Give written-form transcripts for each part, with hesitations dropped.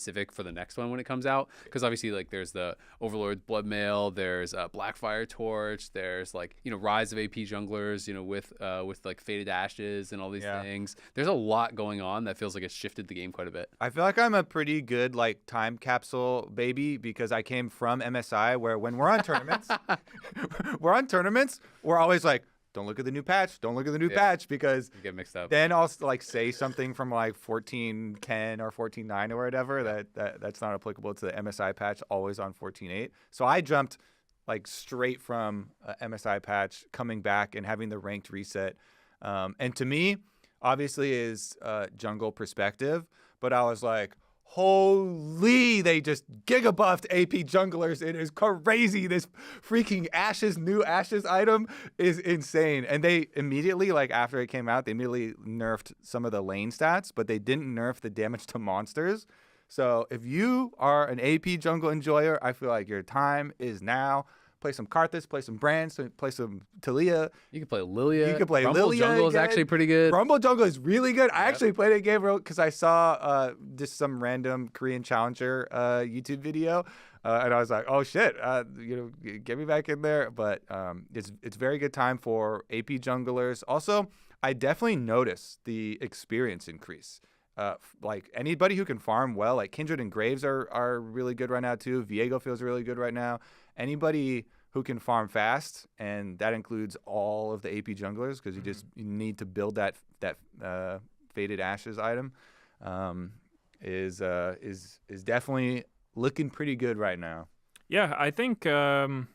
specific for the next one when it comes out, because obviously like there's the Overlord Bloodmail, there's Blackfire Torch, there's like, you know, Rise of AP junglers, you know, with like Faded Ashes and all these things. There's a lot going on that feels like it's shifted the game quite a bit. I feel like I'm a pretty good like time capsule baby because I came from MSI, where when we're on tournaments, we're always like, don't look at the new patch. Don't look at the new patch, because you get mixed up. Then I'll like say something from like 14.10 or 14.9 or whatever that's not applicable to the MSI patch, always on 14.8. So I jumped like straight from MSI patch, coming back and having the ranked reset. And to me, obviously is jungle perspective, but I was like, holy, they just giga buffed AP junglers. It is crazy. This freaking new Ashes item is insane. And they immediately, like after it came out, they immediately nerfed some of the lane stats, but they didn't nerf the damage to monsters. So if you are an AP jungle enjoyer, I feel like your time is now. Play some Karthus, play some Brands, play some Taliyah. You can play Lilia. You can play Rumble Lilia Jungle is again. actually pretty good. Rumble Jungle is really good. I actually played a game because I saw just some random Korean Challenger YouTube video, and I was like, oh shit, you know, get me back in there. But it's very good time for AP junglers. Also, I definitely noticed the experience increase. Like anybody who can farm well, like Kindred and Graves are really good right now too. Viego feels really good right now. Anybody who can farm fast, and that includes all of the AP junglers, because you need to build that Faded Ashes item, is definitely looking pretty good right now. Yeah, I think the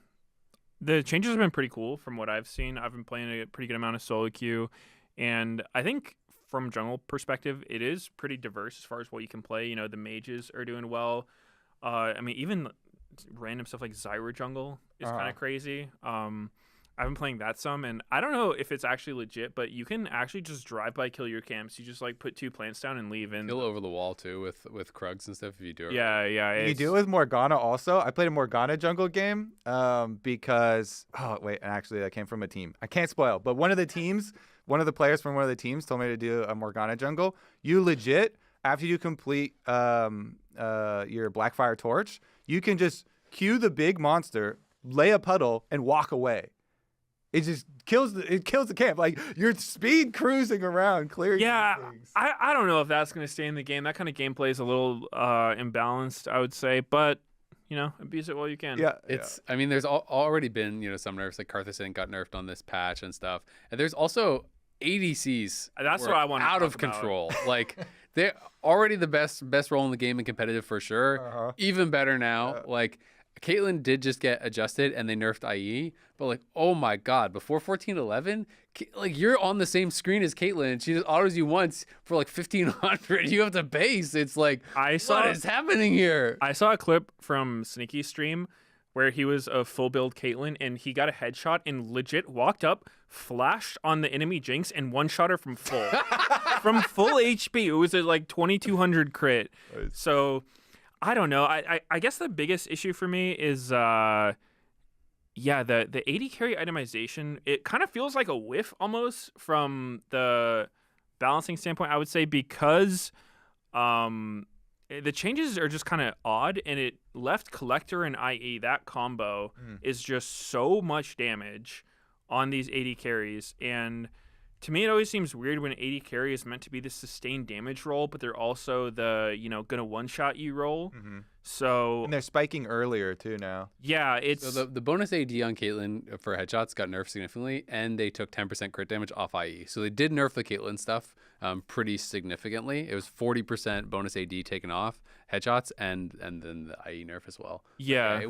changes have been pretty cool from what I've seen. I've been playing a pretty good amount of solo queue, and I think from jungle perspective, it is pretty diverse as far as what you can play. You know, the mages are doing well. I mean, even random stuff like Zyra jungle is kind of crazy. I've been playing that some, and I don't know if it's actually legit, but you can actually just drive by kill your camps. You just like put 2 plants down and leave. And kill over the wall too with Krugs and stuff if you do it. Yeah. You do it with Morgana also. I played a Morgana jungle game because actually that came from a team. I can't spoil, but one of the players from one of the teams told me to do a Morgana jungle. You legit, after you complete your Blackfire Torch, you can just queue the big monster, lay a puddle, and walk away. It just kills the camp. Like, you're speed cruising around, clearing things. I don't know if that's going to stay in the game. That kind of gameplay is a little imbalanced, I would say. But, you know, abuse it while you can. Yeah. I mean, there's already been, you know, some nerfs, like Karthus got nerfed on this patch and stuff. And there's also ADCs. That's what I want to out talk of control. Like, they're already the best role in the game and competitive for sure. Even better now. Like, Caitlyn did just get adjusted and they nerfed IE, but like, oh my god, before 14.11, like you're on the same screen as Caitlyn. She just autos you once for like 1500. You have to base. It's like, what is happening here? I saw a clip from Sneaky's stream where he was a full build Caitlyn and he got a headshot and legit walked up, flashed on the enemy Jinx and one-shot her from full. From full HP. It was a like 2200 crit. Nice. So I don't know. I guess the biggest issue for me is the AD carry itemization. It kind of feels like a whiff almost from the balancing standpoint, I would say, because the changes are just kind of odd, and it left Collector and IE, that combo is just so much damage on these AD carries. And to me, it always seems weird when AD carry is meant to be the sustained damage role, but they're also the, you know, gonna one-shot you role. So, and they're spiking earlier too now. Yeah, it's... So the bonus AD on Caitlyn for headshots got nerfed significantly, and they took 10% crit damage off IE. So they did nerf the Caitlyn stuff pretty significantly. It was 40% bonus AD taken off headshots, and then the IE nerf as well. Yeah.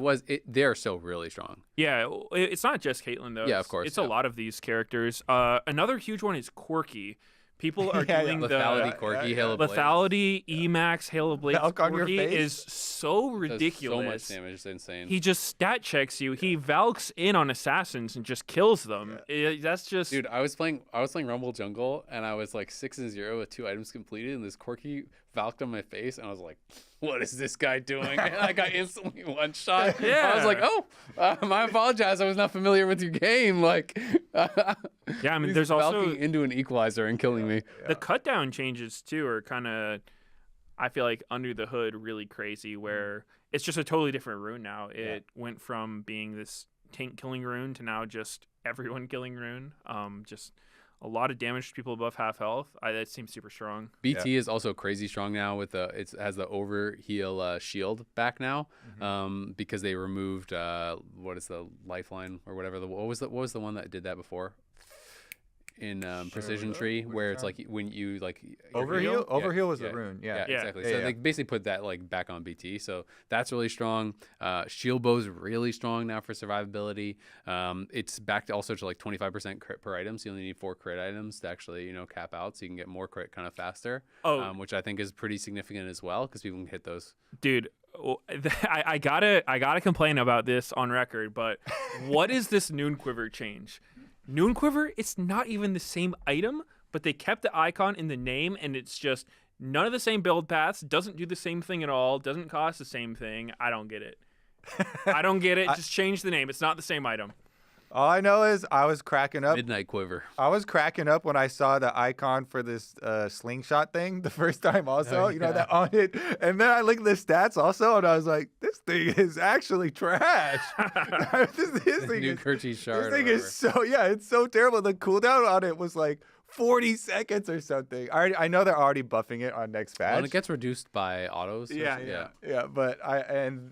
They're still really strong. Yeah, it's not just Caitlyn, though. Yeah, of course. It's a lot of these characters. Another huge one is Corki. People are doing the lethality Corki, Hail of Blades. Lethality, Emax, Hail of Blades. Corki is so ridiculous. So much damage, it's insane. He just stat checks you. He Valks in on assassins and just kills them. That's just... Dude, I was playing Rumble Jungle, and I was like 6-0 with 2 items completed, and this Corki Valked on my face, and I was like, what is this guy doing? And I got instantly one-shot. Yeah. I was like, I apologize. I was not familiar with your game. Like, yeah, I mean, there's also Valking into an equalizer and killing me. The cut down changes too are kind of I feel like under the hood really crazy, where it's just a totally different rune now. It went from being this tank killing rune to now just everyone killing rune. Just a lot of damage to people above half health. That seems super strong. BT is also crazy strong now with it has the overheal shield back now, because they removed what is the lifeline or whatever what was the one that did that before in precision tree, where it's like when you like overheal was the rune. Exactly. So they basically put that like back on BT, so that's really strong. Shield bow's really strong now for survivability. It's back to also to like 25% crit per item, so you only need 4 crit items to actually cap out, so you can get more crit kind of faster. Which I think is pretty significant as well, because people can hit those. Dude, I gotta complain about this on record, but what is this Noon Quiver change? Noon Quiver, it's not even the same item, but they kept the icon in the name, and it's just none of the same build paths, doesn't do the same thing at all, doesn't cost the same thing. I don't get it. I don't get it. Just change the name. It's not the same item. All I know is I was cracking up. Midnight Quiver. I was cracking up when I saw the icon for this slingshot thing the first time also, that on it. And then I looked at the stats also, and I was like, this thing is actually trash. this thing New Kerchi shard. This thing is it's so terrible. The cooldown on it was like 40 seconds or something. I know they're already buffing it on next patch. And it gets reduced by autos. But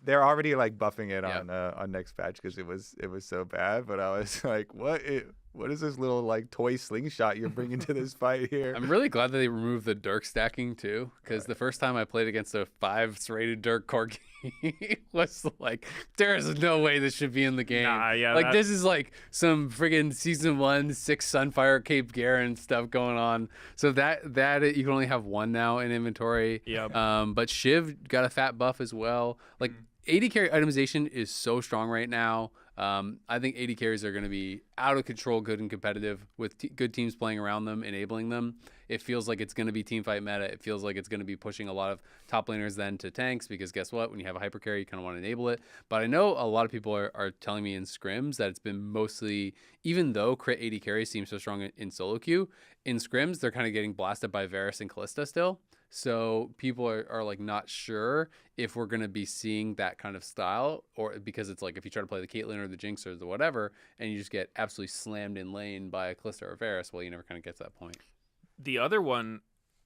they're already like buffing it on next patch because it was so bad. But I was like, what is this little like toy slingshot you're bringing to this fight here? I'm really glad that they removed the Dirk stacking too, because the first time I played against a 5-rated Dirk Corgi was like, there is no way this should be in the game. This is like some friggin' season 1 6 Sunfire Cape Garen stuff going on. So that you can only have one now in inventory. But Shiv got a fat buff as well. Like 80 carry itemization is so strong right now. I think 80 carries are going to be out of control, good and competitive, with good teams playing around them, enabling them. It feels like it's going to be teamfight meta. It feels like it's going to be pushing a lot of top laners then to tanks, because guess what? When you have a hyper carry, you kind of want to enable it. But I know a lot of people are telling me in scrims that it's been mostly, even though crit 80 carries seems so strong in solo queue, in scrims they're kind of getting blasted by Varus and Callista still. So people are like not sure if we're going to be seeing that kind of style, or because it's like if you try to play the Caitlyn or the Jinx or the whatever, and you just get absolutely slammed in lane by a Callista or Varus, well, you never kind of get to that point. The other one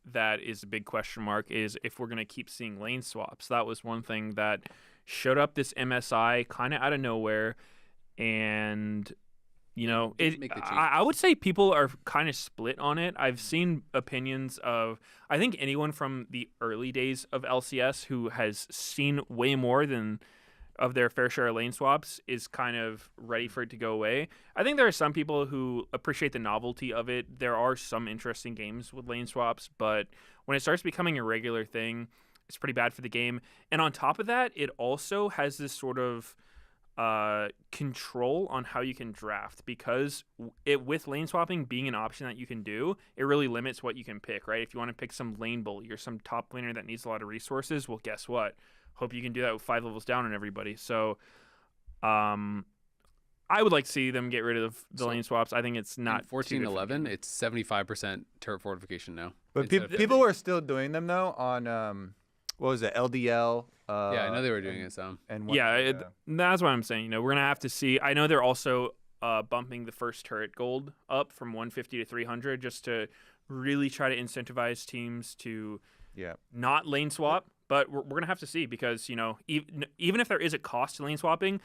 that is a big question mark is if we're going to keep seeing lane swaps. That was one thing that showed up this MSI kind of out of nowhere, and I would say people are kind of split on it. I've seen opinions of, I think anyone from the early days of LCS who has seen way more than of their fair share of lane swaps is kind of ready for it to go away. I think there are some people who appreciate the novelty of it. There are some interesting games with lane swaps, but when it starts becoming a regular thing, it's pretty bad for the game. And on top of that, it also has this sort of control on how you can draft, because with lane swapping being an option that you can do, it really limits what you can pick, right? If you want to pick some lane bully or some top laner that needs a lot of resources, well, guess what? Hope you can do that with 5 levels down on everybody. So I would like to see them get rid of the lane swaps. I think it's not 14-11. It's 75% turret fortification now. But people were still doing them though on what was it, LDL? I know they were doing it some. And that's what I'm saying. We're gonna have to see. I know they're also bumping the first turret gold up from 150 to 300 just to really try to incentivize teams to not lane swap. But we're gonna have to see, because even if there is a cost to lane swapping,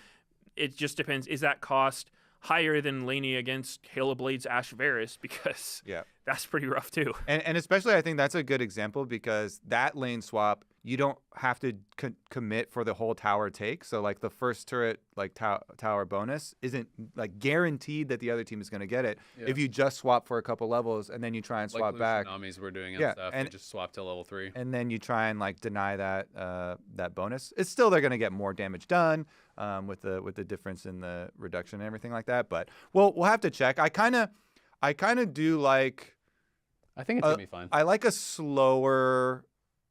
it just depends. Is that cost higher than laning against Halo Blade's Ash Varus? Because that's pretty rough too. And especially I think that's a good example, because that lane swap, you don't have to commit for the whole tower take. So like the first turret like tower bonus isn't like guaranteed that the other team is going to get it if you just swap for a couple levels and then you try and swap back. Tsunamis were doing and stuff. And just swap to level 3. And then you try and like deny that bonus. It's still, they're going to get more damage done with the difference in the reduction and everything like that. But we'll have to check. I kind of do like. I think it's gonna be fine. I like a slower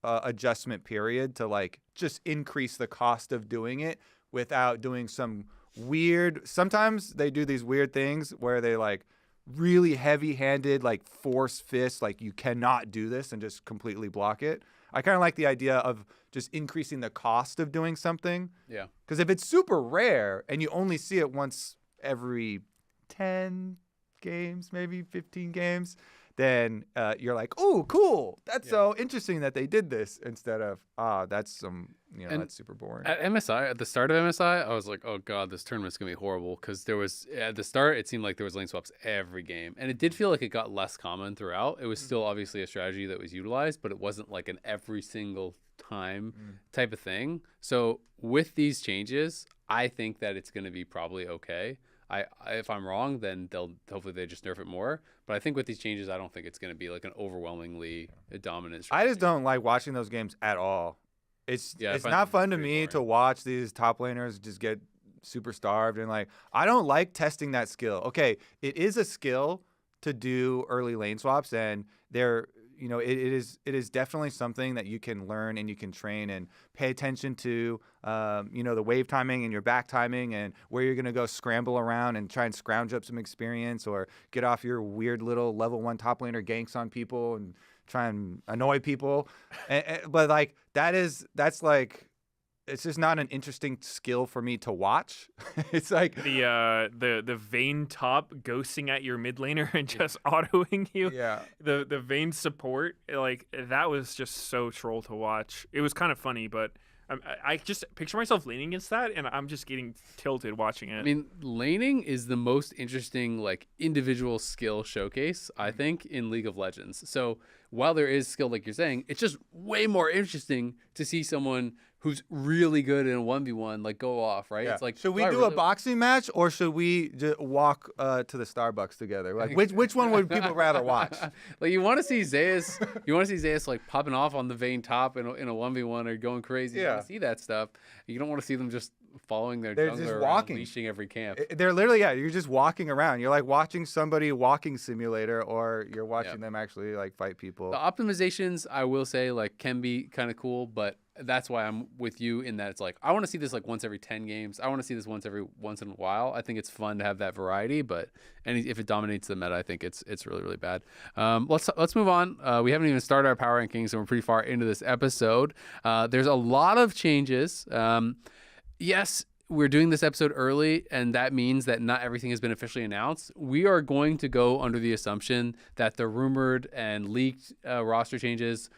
adjustment period to like just increase the cost of doing it without doing some weird. Sometimes they do these weird things where they like really heavy-handed like force fist, like you cannot do this, and just completely block it. I kind of like the idea of just increasing the cost of doing something. Yeah. Because if it's super rare and you only see it once every 10 games, maybe 15 games, then you're like, oh, cool. That's so interesting that they did this, instead of, that's that's super boring. At MSI, at the start of MSI, I was like, oh God, this tournament's going to be horrible. Because there was, at the start, it seemed like there was lane swaps every game. And it did feel like it got less common throughout. It was still obviously a strategy that was utilized, but it wasn't like an every single time type of thing. So with these changes, I think that it's going to be probably okay. If I'm wrong, then hopefully they just nerf it more. But I think with these changes, I don't think it's going to be like an overwhelmingly dominant strategy. I just don't like watching those games at all. It's not fun to me to watch these top laners just get super starved, and like, I don't like testing that skill. Okay, it is a skill to do early lane swaps, and it is definitely something that you can learn and you can train and pay attention to, the wave timing and your back timing and where you're going to go scramble around and try and scrounge up some experience, or get off your weird little level 1 top laner ganks on people and try and annoy people. But like, that's like, it's just not an interesting skill for me to watch. It's like the Vayne top ghosting at your mid laner and just autoing you. Yeah. The Vayne support, like, that was just so troll to watch. It was kind of funny, but I just picture myself leaning against that, and I'm just getting tilted watching it. I mean, laning is the most interesting, like, individual skill showcase, I think, in League of Legends. So while there is skill, like you're saying, it's just way more interesting to see someone who's really good in a 1v1 like go off, right? Yeah. It's like, should we do a boxing match, or should we just walk to the Starbucks together? Like, which one would people rather watch? Like, you want to see Zeus like popping off on the Vayne top in a 1v1 or going crazy. You want to see that stuff. You don't want to see them just following their They're jungler just around, walking, leashing every camp. They're literally, you're just walking around. You're like watching somebody walking simulator, or you're watching them actually like fight people. The optimizations, I will say, like, can be kind of cool, but that's why I'm with you in that it's like, I want to see this like once every 10 games. I want to see this once in a while. I think it's fun to have that variety, but if it dominates the meta, I think it's really, really bad. Let's move on. We haven't even started our power rankings, and we're pretty far into this episode. There's a lot of changes. Yes, we're doing this episode early, and that means that not everything has been officially announced. We are going to go under the assumption that the rumored and leaked roster changes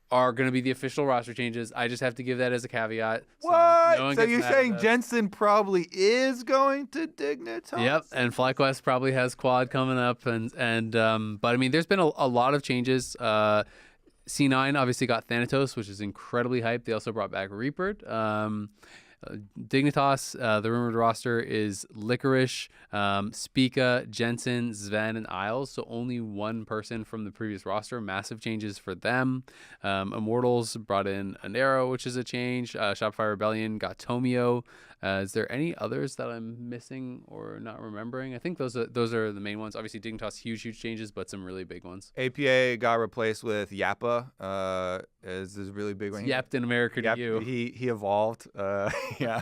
are going to be the official roster changes. I just have to give that as a caveat. What? So you're saying Jensen probably is going to Dignitas? Yep, and FlyQuest probably has quad coming up, but I mean, there's been a lot of changes. C9 obviously got Thanatos, which is incredibly hyped. They also brought back Reaper. Dignitas, the rumored roster is Licorice, Spica, Jensen, Sven, and Isles. So only one person from the previous roster. Massive changes for them. Immortals brought in an Arrow, which is a change. Shopify Rebellion got Tomio. Is there any others that I'm missing or not remembering? I think those are the main ones. Obviously, Dignitas, huge changes, but some really big ones. APA got replaced with Yappa. Is this really big one? Yapped in America to you. He evolved. Yeah.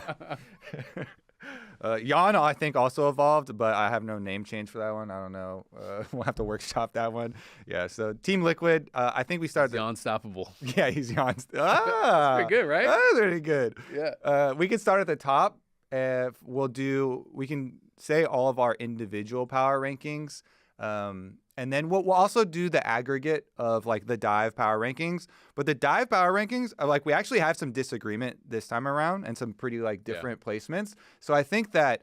Yana, I think, also evolved, but I have no name change for that one. I don't know. We'll have to workshop that one. Yeah, so Team Liquid, I think we started... He's unstoppable. Yeah, he's That's pretty good, right? That's pretty good. Yeah. We can start at the top. We can say all of our individual power rankings. And then we'll also do the aggregate of like the dive power rankings. But the dive power rankings are like, we actually have some disagreement this time around and some pretty like different placements. So I think that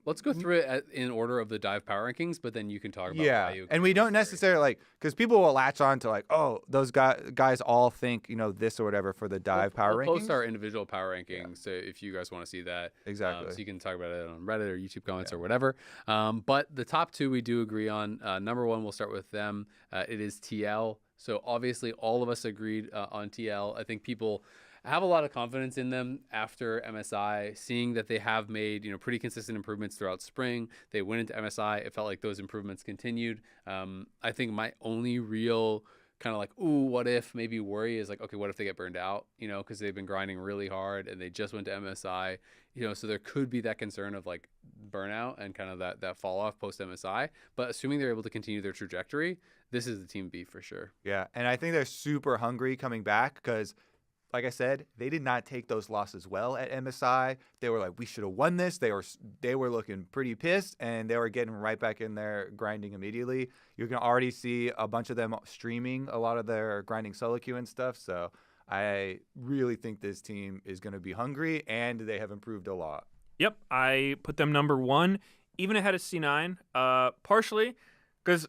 let's go through it in order of the dive power rankings, but then you can talk about why you and we don't necessarily like, because people will latch on to like, oh, those guys all think this or whatever for the dive power rankings. We'll post our individual power rankings, so if you guys want to see that, exactly, so you can talk about it on Reddit or YouTube comments or whatever. But the top two we do agree on. Number one, we'll start with them. It is TL. So obviously all of us agreed on TL. I think people have a lot of confidence in them after MSI, seeing that they have made pretty consistent improvements throughout spring. They went into MSI. It felt like those improvements continued. I think my only real kind of like, ooh, what if, maybe worry is like, okay, what if they get burned out, because they've been grinding really hard and they just went to MSI, so there could be that concern of like burnout and kind of that fall off post MSI. But assuming they're able to continue their trajectory, this is the team B for sure. Yeah, and I think they're super hungry coming back because, like I said, they did not take those losses well at MSI. They were like, we should have won this. They were looking pretty pissed, and they were getting right back in there grinding immediately. You can already see a bunch of them streaming a lot of their grinding solo queue and stuff. So I really think this team is going to be hungry, and they have improved a lot. Yep, I put them number 1, even ahead of C9, partially because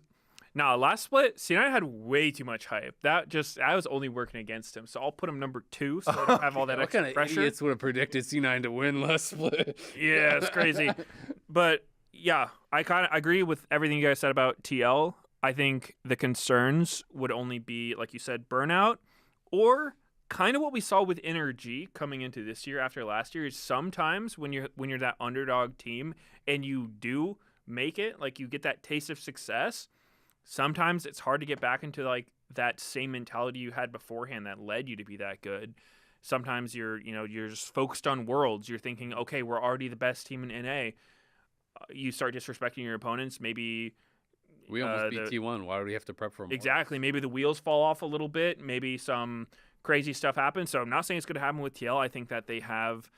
last split, C9 had way too much hype. I was only working against him, so I'll put him number 2 so I don't have all that extra kind of pressure. Idiots would have predicted C9 to win last split. Yeah, it's crazy. But yeah, I kind of agree with everything you guys said about TL. I think the concerns would only be, like you said, burnout, or kind of what we saw with NRG coming into this year after last year is sometimes when you're that underdog team and you do make it, like you get that taste of success, sometimes it's hard to get back into like that same mentality you had beforehand that led you to be that good. Sometimes you're just focused on worlds. You're thinking, okay, we're already the best team in NA. You start disrespecting your opponents. Maybe we almost beat T1. Why would we have to prep for them? Exactly. Maybe the wheels fall off a little bit. Maybe some crazy stuff happens. So I'm not saying it's going to happen with TL. I think that they have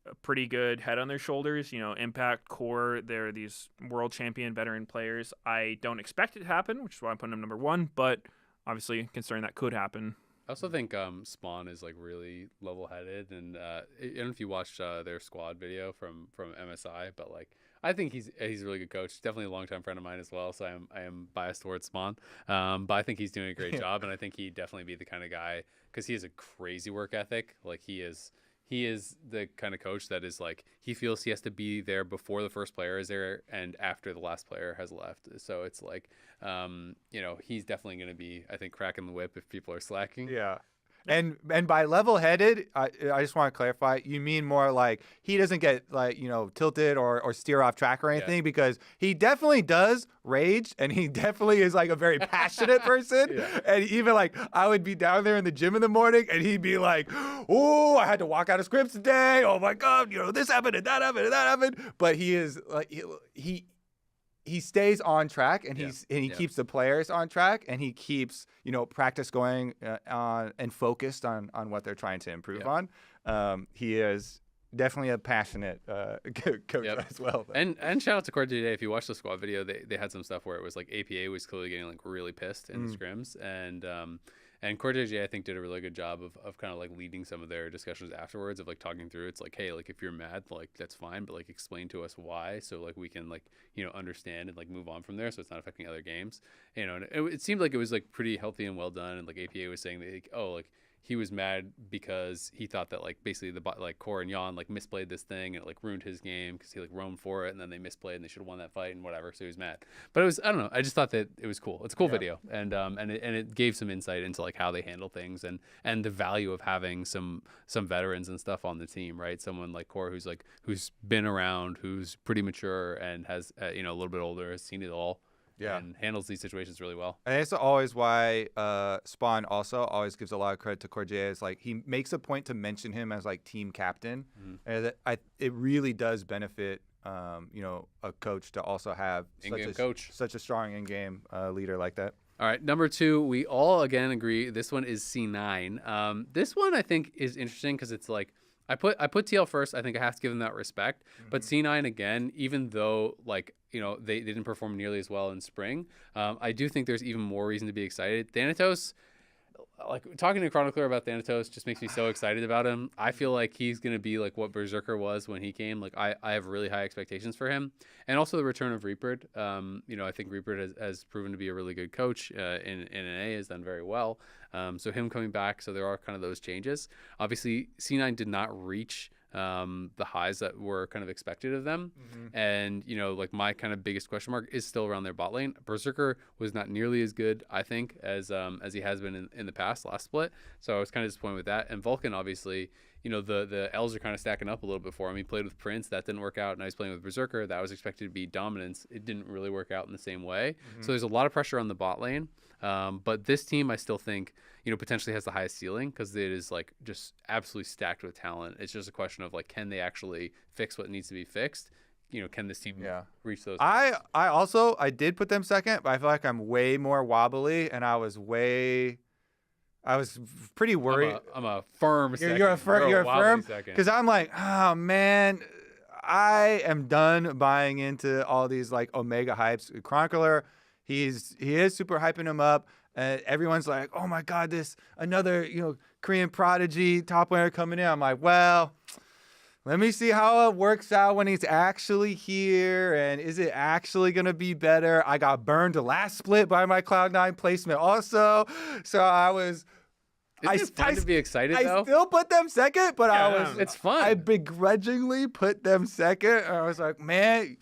a pretty good head on their shoulders. Impact, Core, they're these world champion veteran players. I don't expect it to happen, which is why I'm putting them number 1, but obviously considering that could happen. I also think Spawn is like really level-headed, and I don't know if you watched their squad video from MSI, but like I think he's a really good coach. Definitely a longtime friend of mine as well, so I am biased towards Spawn. But I think he's doing a great job, and I think he'd definitely be the kind of guy, because he has a crazy work ethic. Like he is the kind of coach that is like, he feels he has to be there before the first player is there and after the last player has left. So it's like, he's definitely going to be, I think, cracking the whip if people are slacking. Yeah. And by level-headed, I just want to clarify, you mean more like he doesn't get like, tilted or steer off track or anything, because he definitely does rage, and he definitely is like a very passionate person. Yeah. And even like I would be down there in the gym in the morning and he'd be like, oh, I had to walk out of scripts today. Oh my God, this happened and that happened and that happened. But he is like, he stays on track, and he keeps the players on track, and he keeps practice going on and focused on what they're trying to improve on. He is definitely a passionate coach as well. Though. And shout out to Core today. If you watch the squad video, they had some stuff where it was like APA was clearly getting like really pissed in the scrims, and Core JJ, I think, did a really good job of kind of like leading some of their discussions afterwards, of like talking through. It's like, hey, like if you're mad, like that's fine, but like explain to us why, so like we can like understand and like move on from there, so it's not affecting other games. And it seemed like it was like pretty healthy and well done. And like APA was saying that like, like he was mad because he thought that like basically like Core and Jan like misplayed this thing and it like ruined his game because he like roamed for it and then they misplayed and they should have won that fight and whatever, so he was mad. But it was, I don't know, I just thought that it was cool. It's a cool video, and it gave some insight into like how they handle things and the value of having some veterans and stuff on the team, right? Someone like Core who's been around, who's pretty mature and has a little bit older, has seen it all. Yeah, and handles these situations really well. And it's always why Spawn also always gives a lot of credit to Cordier. Is like he makes a point to mention him as like team captain, and it really does benefit a coach to also have such a strong in-game leader like that. All right, number 2, we all again agree. This one is C9. This one I think is interesting because it's like, I put TL first. I think I have to give them that respect. But C9 again, even though like they didn't perform nearly as well in spring, I do think there's even more reason to be excited. Thanatos, like talking to Chronicler about Thanatos just makes me so excited about him. I feel like he's gonna be like what Berserker was when he came. Like I have really high expectations for him, and also the return of Reapert. I think Reapert has proven to be a really good coach in NA, has done very well. So him coming back, so there are kind of those changes. Obviously, C9 did not reach the highs that were kind of expected of them. And, like my kind of biggest question mark is still around their bot lane. Berserker was not nearly as good, I think, as he has been in the past, last split. So I was kind of disappointed with that. And Vulcan, obviously, the L's are kind of stacking up a little bit for him. He played with Prince. That didn't work out. Now he's playing with Berserker. That was expected to be dominance. It didn't really work out in the same way. So there's a lot of pressure on the bot lane. But this team, I still think, potentially has the highest ceiling because it is like just absolutely stacked with talent. It's just a question of like, can they actually fix what needs to be fixed? Can this team reach those? I did put them second, but I feel like I'm way more wobbly, and I was pretty worried. I'm a firm second. You're a firm second. Because I'm like, oh man, I am done buying into all these like Omega hypes. Chronicler, he is super hyping him up. Everyone's like, oh my god, this another Korean prodigy top laner coming in. I'm like, well, let me see how it works out when he's actually here, and is it actually gonna be better? I got burned last split by my Cloud9 placement also, so I was. Isn't it fun to be excited though? I still put them second, but it's fun. I begrudgingly put them second. I was like, man,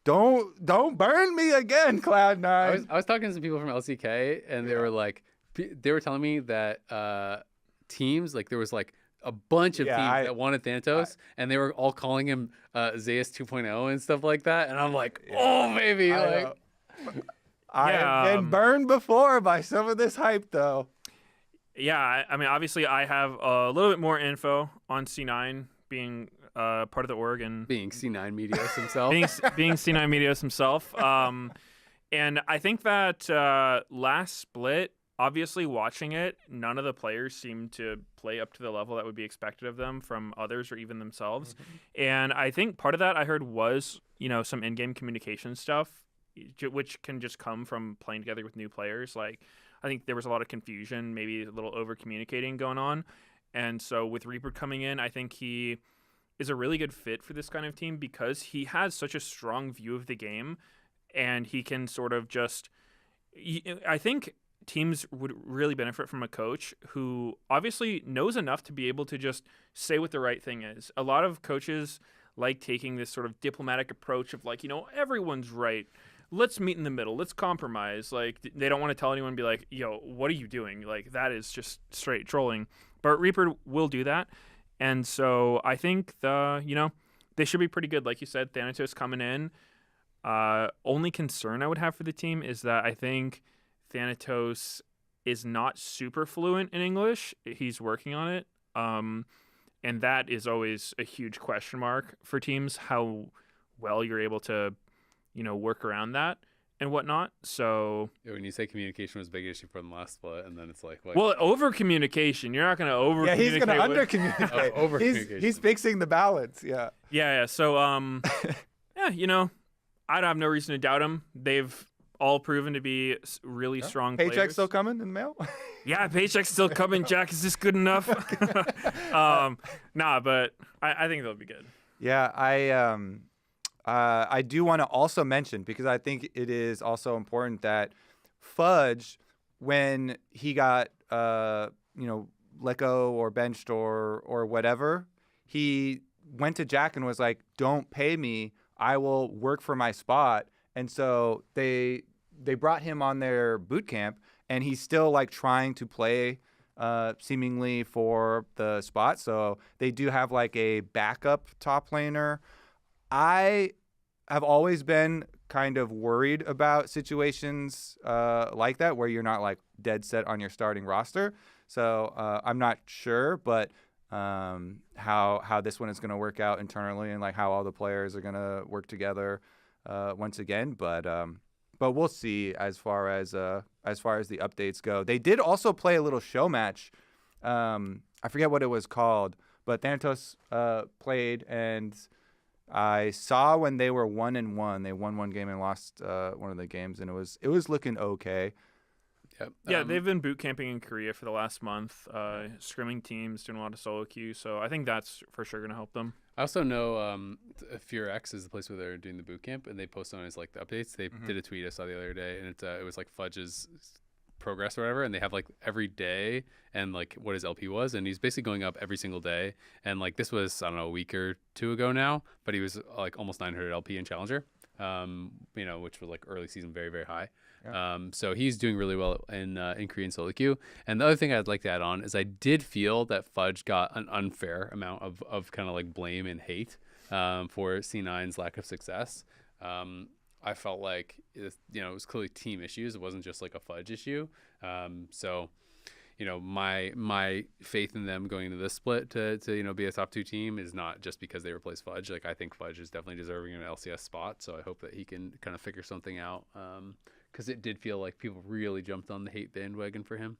don't burn me again, Cloud9. I was talking to some people from LCK, and they were like, they were telling me that teams, like there was like a bunch of teams that wanted Thanatos, and they were all calling him Zeus 2.0 and stuff like that. And I'm like, oh baby, I have been burned before by some of this hype though. Yeah, I mean, obviously, I have a little bit more info on C9 being part of the org and being C9 Medios himself. being C9 Medios himself. And I think that last split, obviously, watching it, none of the players seemed to play up to the level that would be expected of them from others or even themselves. Mm-hmm. And I think part of that I heard was, some in-game communication stuff, which can just come from playing together with new players. Like, I think there was a lot of confusion, maybe a little over-communicating going on. And so with Reaper coming in, I think he is a really good fit for this kind of team because he has such a strong view of the game, and he can sort of just... I think teams would really benefit from a coach who obviously knows enough to be able to just say what the right thing is. A lot of coaches like taking this sort of diplomatic approach of like, everyone's right. Let's meet in the middle. Let's compromise. Like, they don't want to tell anyone, be like, yo, what are you doing? Like, that is just straight trolling. But Reaper will do that. And so I think they should be pretty good. Like you said, Thanatos coming in. Only concern I would have for the team is that I think Thanatos is not super fluent in English. He's working on it. And that is always a huge question mark for teams, how well you're able to work around that and whatnot. So when you say communication was a big issue for the last split, and then it's like well, over communication. You're not going to over. Yeah, he's going to under communicate. Over he's fixing the balance. Yeah. Yeah. So I have no reason to doubt him. They've all proven to be really strong paycheck's players. still coming in the mail. Yeah, paycheck's still coming. Jack, is this good enough? Nah, but I think they'll be good. Yeah, I do want to also mention, because I think it is also important, that Fudge, when he got let go or benched or whatever, he went to Jack and was like, "Don't pay me. I will work for my spot." And so they brought him on their boot camp, and he's still like trying to play seemingly for the spot. So they do have like a backup top laner. I have always been kind of worried about situations like that where you're not like dead set on your starting roster. So I'm not sure, but how this one is going to work out internally, and like how all the players are going to work together once again. But we'll see as far as the updates go. They did also play a little show match. I forget what it was called, but Thanatos played, and I saw when they were 1-1. They won one game and lost one of the games, and it was looking okay. Yep. Yeah, they've been boot camping in Korea for the last month, scrimming teams, doing a lot of solo queue. So I think that's for sure going to help them. I also know FearX is the place where they're doing the boot camp, and they post on his like the updates. They did a tweet I saw the other day, and it was like Fudge's progress or whatever, and they have like every day and like what his LP was, and he's basically going up every single day. And like this was, I don't know, a week or two ago now, but he was like almost 900 LP in Challenger, which was like early season, very, very high. Yeah. So he's doing really well in Korean solo queue. And the other thing I'd like to add on is I did feel that Fudge got an unfair amount of kind of like blame and hate for C9's lack of success. I felt like it was clearly team issues. It wasn't just like a Fudge issue. So my faith in them going into this split to be a top 2 team is not just because they replaced Fudge. Like I think Fudge is definitely deserving of an LCS spot. So I hope that he can kind of figure something out. Because it did feel like people really jumped on the hate bandwagon for him.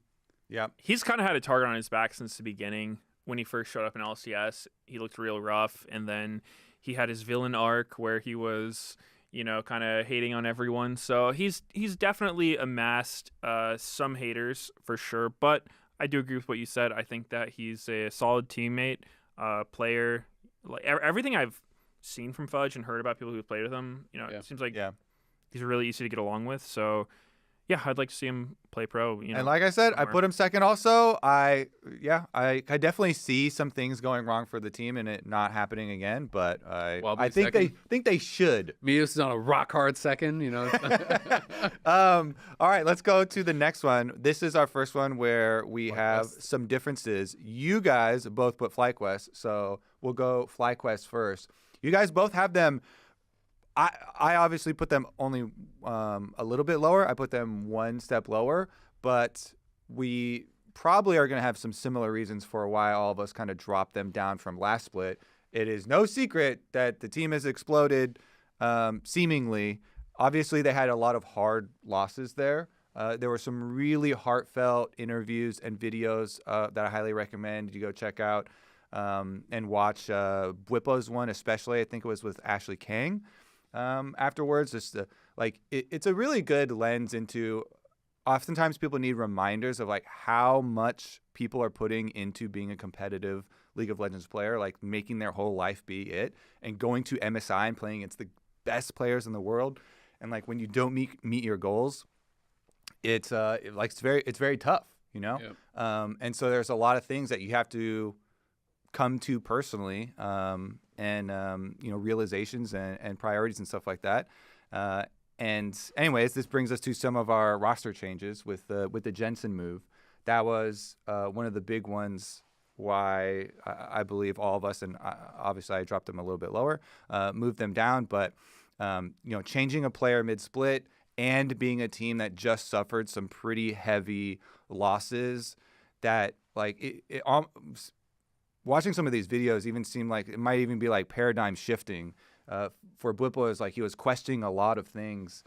Yeah, he's kind of had a target on his back since the beginning. When he first showed up in LCS, he looked real rough, and then he had his villain arc where he was, kind of hating on everyone. So he's definitely amassed some haters for sure. But I do agree with what you said. I think that he's a solid teammate, player. Like everything I've seen from Fudge and heard about people who played with him, it seems like he's really easy to get along with. So yeah, I'd like to see him play pro. And like I said, somewhere. I put him second. Also, I definitely see some things going wrong for the team and it not happening again. But I think they should. Mios is on a rock hard second. All right, let's go to the next one. This is our first one where we have some differences. You guys both put FlyQuest, so we'll go FlyQuest first. You guys both have them. I obviously put them only a little bit lower. I put them one step lower, but we probably are going to have some similar reasons for why all of us kind of dropped them down from last split. It is no secret that the team has exploded, seemingly. Obviously, they had a lot of hard losses there. There were some really heartfelt interviews and videos that I highly recommend you go check out and watch. Bwipo's one especially, I think it was with Ashley Kang. Afterwards, it's a really good lens into. Oftentimes, people need reminders of like how much people are putting into being a competitive League of Legends player, like making their whole life be it, and going to MSI and playing against the best players in the world. And like when you don't meet your goals, it's very tough, Yep. And so there's a lot of things that you have to come to personally. And realizations and priorities and stuff like that. And anyways, this brings us to some of our roster changes with the Jensen move. That was one of the big ones. Why I believe all of us, and obviously I dropped them a little bit lower, moved them down. But changing a player mid-split and being a team that just suffered some pretty heavy losses, that watching some of these videos even seemed like it might even be like paradigm shifting. For Bwipo, is like he was questioning a lot of things.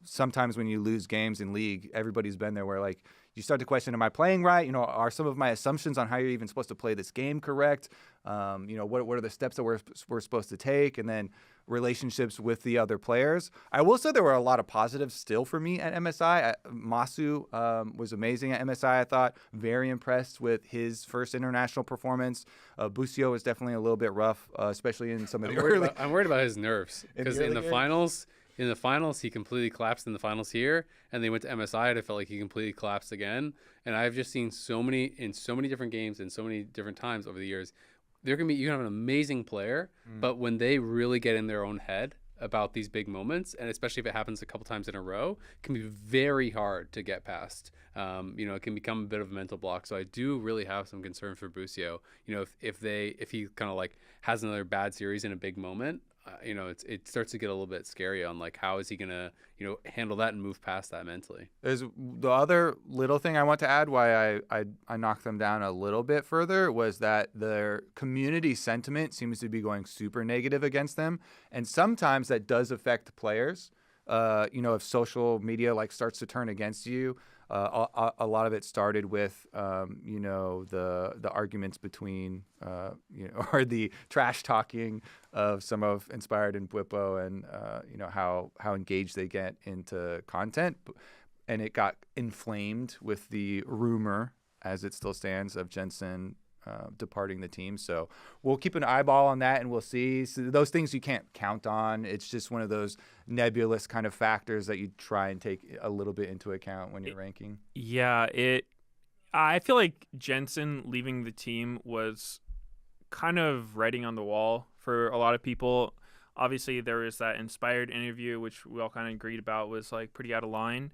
Sometimes when you lose games in League, everybody's been there where like you start to question, am I playing right? Are some of my assumptions on how you're even supposed to play this game correct? What are the steps that we're supposed to take? And then relationships with the other players. I will say there were a lot of positives still for me at MSI. Masu was amazing at MSI, I thought. Very impressed with his first international performance. Busio was definitely a little bit rough, especially in some of the early... I'm worried about his nerves. Because in the finals, he completely collapsed in the finals here, and they went to MSI, and I felt like he completely collapsed again. And I've just seen so many different games and so many different times over the years. You can have an amazing player, but when they really get in their own head about these big moments, and especially if it happens a couple times in a row, it can be very hard to get past. It can become a bit of a mental block. So I do really have some concern for Busio. If he kind of like has another bad series in a big moment, it starts to get a little bit scary on like how is he gonna handle that and move past that mentally. There's the other little thing I want to add why I knocked them down a little bit further was that their community sentiment seems to be going super negative against them, and sometimes that does affect players. If social media starts to turn against you. A lot of it started with, the arguments between, or the trash talking of some of Inspired and Bwipo and, how engaged they get into content. And it got inflamed with the rumor, as it still stands, of Jensen departing the team. So we'll keep an eyeball on that and we'll see. So those things you can't count on. It's just one of those nebulous kind of factors that you try and take a little bit into account when you're ranking. Yeah, I feel like Jensen leaving the team was kind of writing on the wall for a lot of people. Obviously, there was that Inspired interview, which we all kind of agreed about was pretty out of line.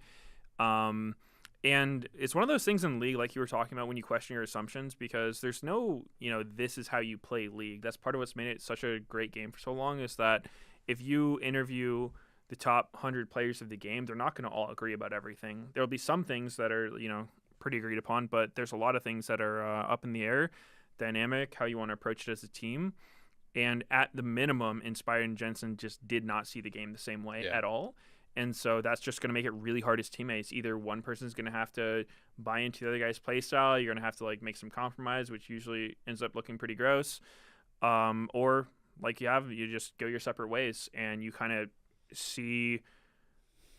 And it's one of those things in League, like you were talking about, when you question your assumptions, because there's no, this is how you play League. That's part of what's made it such a great game for so long, is that if you interview the top 100 players of the game, they're not going to all agree about everything. There'll be some things that are, pretty agreed upon, but there's a lot of things that are up in the air, dynamic, how you want to approach it as a team. And at the minimum, Inspired and Jensen just did not see the game the same way at all. And so that's just going to make it really hard as teammates. Either one person's going to have to buy into the other guy's playstyle, you're going to have to make some compromise, which usually ends up looking pretty gross. Or you just go your separate ways and you kind of see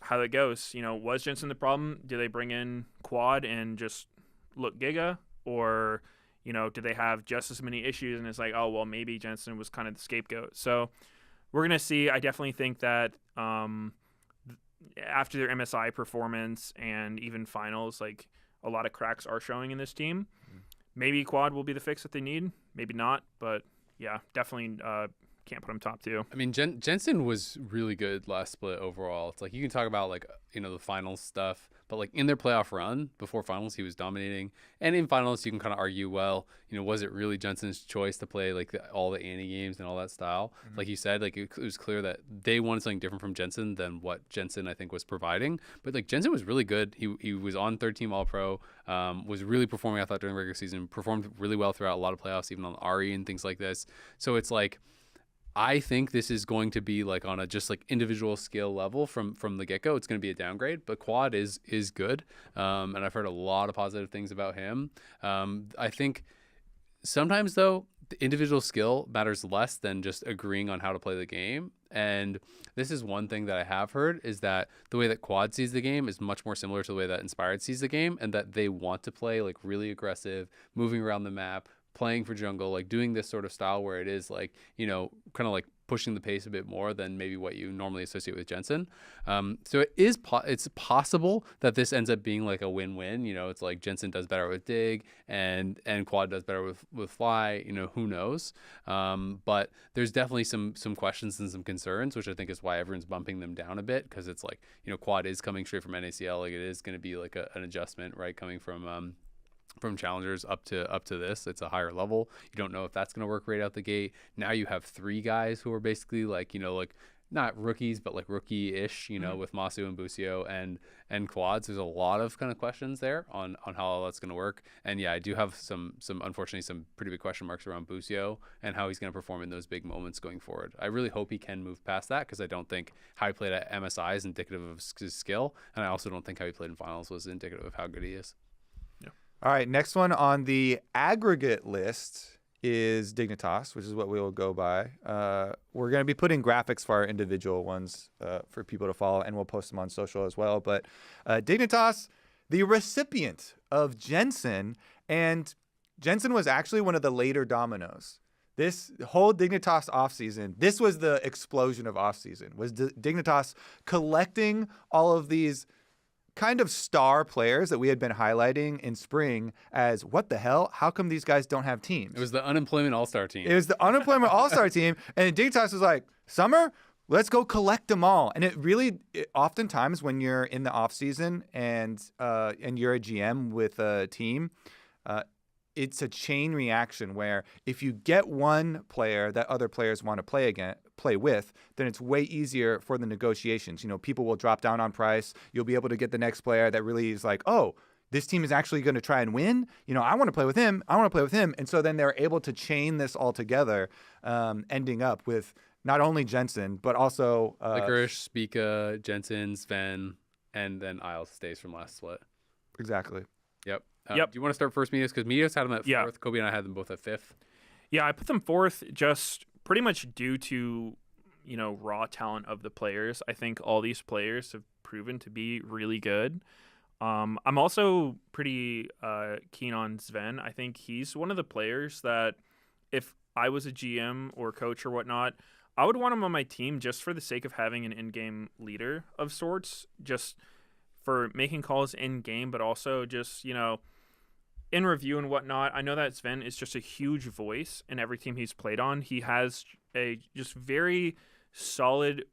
how that goes. Was Jensen the problem? Do they bring in Quad and just look Giga? Or, do they have just as many issues and it's like, oh, well, maybe Jensen was kind of the scapegoat. So we're going to see. I definitely think that after their MSI performance and even finals, a lot of cracks are showing in this team. Maybe Quad will be the fix that they need. Maybe not. But, yeah, definitely can't put him top 2. I mean, Jensen was really good last split overall. It's you can talk about the finals stuff, but in their playoff run before finals, he was dominating. And in finals, you can kind of argue, well, was it really Jensen's choice to play all the Annie games and all that style? Like you said, it was clear that they wanted something different from Jensen than what Jensen I think was providing. But Jensen was really good. He was on third team All Pro. Was really performing, I thought, during the regular season. Performed really well throughout a lot of playoffs, even on RE and things like this. So it's I think this is going to be on a just individual skill level from the get-go. It's going to be a downgrade, but Quad is good, and I've heard a lot of positive things about him. I think sometimes though the individual skill matters less than just agreeing on how to play the game. And this is one thing that I have heard, is that the way that Quad sees the game is much more similar to the way that Inspired sees the game, and that they want to play really aggressive, moving around the map, playing for jungle, doing this sort of style where it is kind of pushing the pace a bit more than maybe what you normally associate with Jensen. So it's possible that this ends up being a win-win. It's Jensen does better with Dig and Quad does better with Fly. Who knows? But there's definitely some questions and some concerns, which I think is why everyone's bumping them down a bit, because it's Quad is coming straight from NACL. It is going to be an adjustment, right, coming from challengers up to this. It's a higher level. You don't know if that's going to work right out the gate. Now you have 3 guys who are basically not rookies, but rookie-ish, with Masu and Busio and Quads. There's a lot of kind of questions there on how all that's going to work. And yeah, I do have some unfortunately some pretty big question marks around Busio and how he's going to perform in those big moments going forward. I really hope he can move past that, because I don't think how he played at MSI is indicative of his skill, and I also don't think how he played in finals was indicative of how good he is. All right, next one on the aggregate list is Dignitas, which is what we will go by. We're going to be putting graphics for our individual ones for people to follow, and we'll post them on social as well. But Dignitas, the recipient of Jensen, and Jensen was actually one of the later dominoes. This whole Dignitas offseason, this was the explosion of offseason, was Dignitas collecting all of these kind of star players that we had been highlighting in spring as, what the hell? How come these guys don't have teams? It was the unemployment all-star team. It was the unemployment all-star team. And Dignitas was like, Summer, let's go collect them all. And oftentimes when you're in the off season and you're a GM with a team, it's a chain reaction where if you get one player that other players want to play with, then it's way easier for the negotiations. People will drop down on price. You'll be able to get the next player that really is oh, this team is actually going to try and win. I want to play with him. I want to play with him. And so then they're able to chain this all together, ending up with not only Jensen, but also Licorice, Spica, Jensen, Sven, and then Isles stays from last split. Exactly. Yep. Yep. Do you want to start first, Meteos? Because Meteos had them at 4th. Yeah. Kobe and I had them both at 5th. Yeah, I put them 4th just pretty much due to, raw talent of the players. I think all these players have proven to be really good. I'm also pretty keen on Sven. I think he's one of the players that if I was a GM or coach or whatnot, I would want him on my team just for the sake of having an in-game leader of sorts, just for making calls in-game, but also just, in review and whatnot. I know that Sven is just a huge voice in every team he's played on. He has a just very solid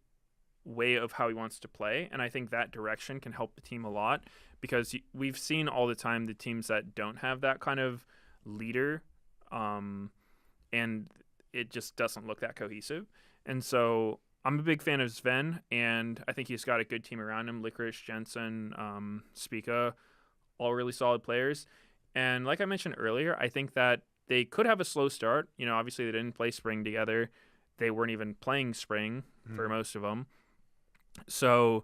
way of how he wants to play, and I think that direction can help the team a lot, because we've seen all the time the teams that don't have that kind of leader, and it just doesn't look that cohesive. And so I'm a big fan of Sven, and I think he's got a good team around him. Licorice, Jensen, Spica, all really solid players. And like I mentioned earlier, I think that they could have a slow start. You know, obviously they didn't play spring together. They weren't even playing spring for most of them. So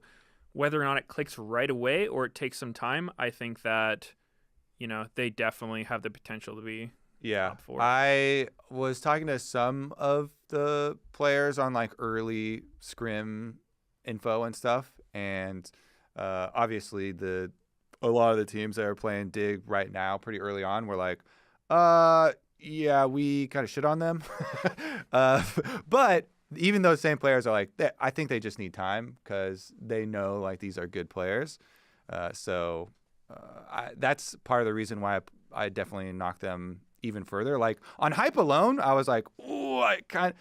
whether or not it clicks right away or it takes some time, I think that, you know, they definitely have the potential to be top 4. I was talking to some of the players on like early scrim info and stuff, and obviously a lot of the teams that are playing Dig right now pretty early on were like, yeah, we kind of shit on them. But even those same players are like, I think they just need time because they know like these are good players. So that's part of the reason why I definitely knocked them even further. Like on hype alone, I was like, oh, I kind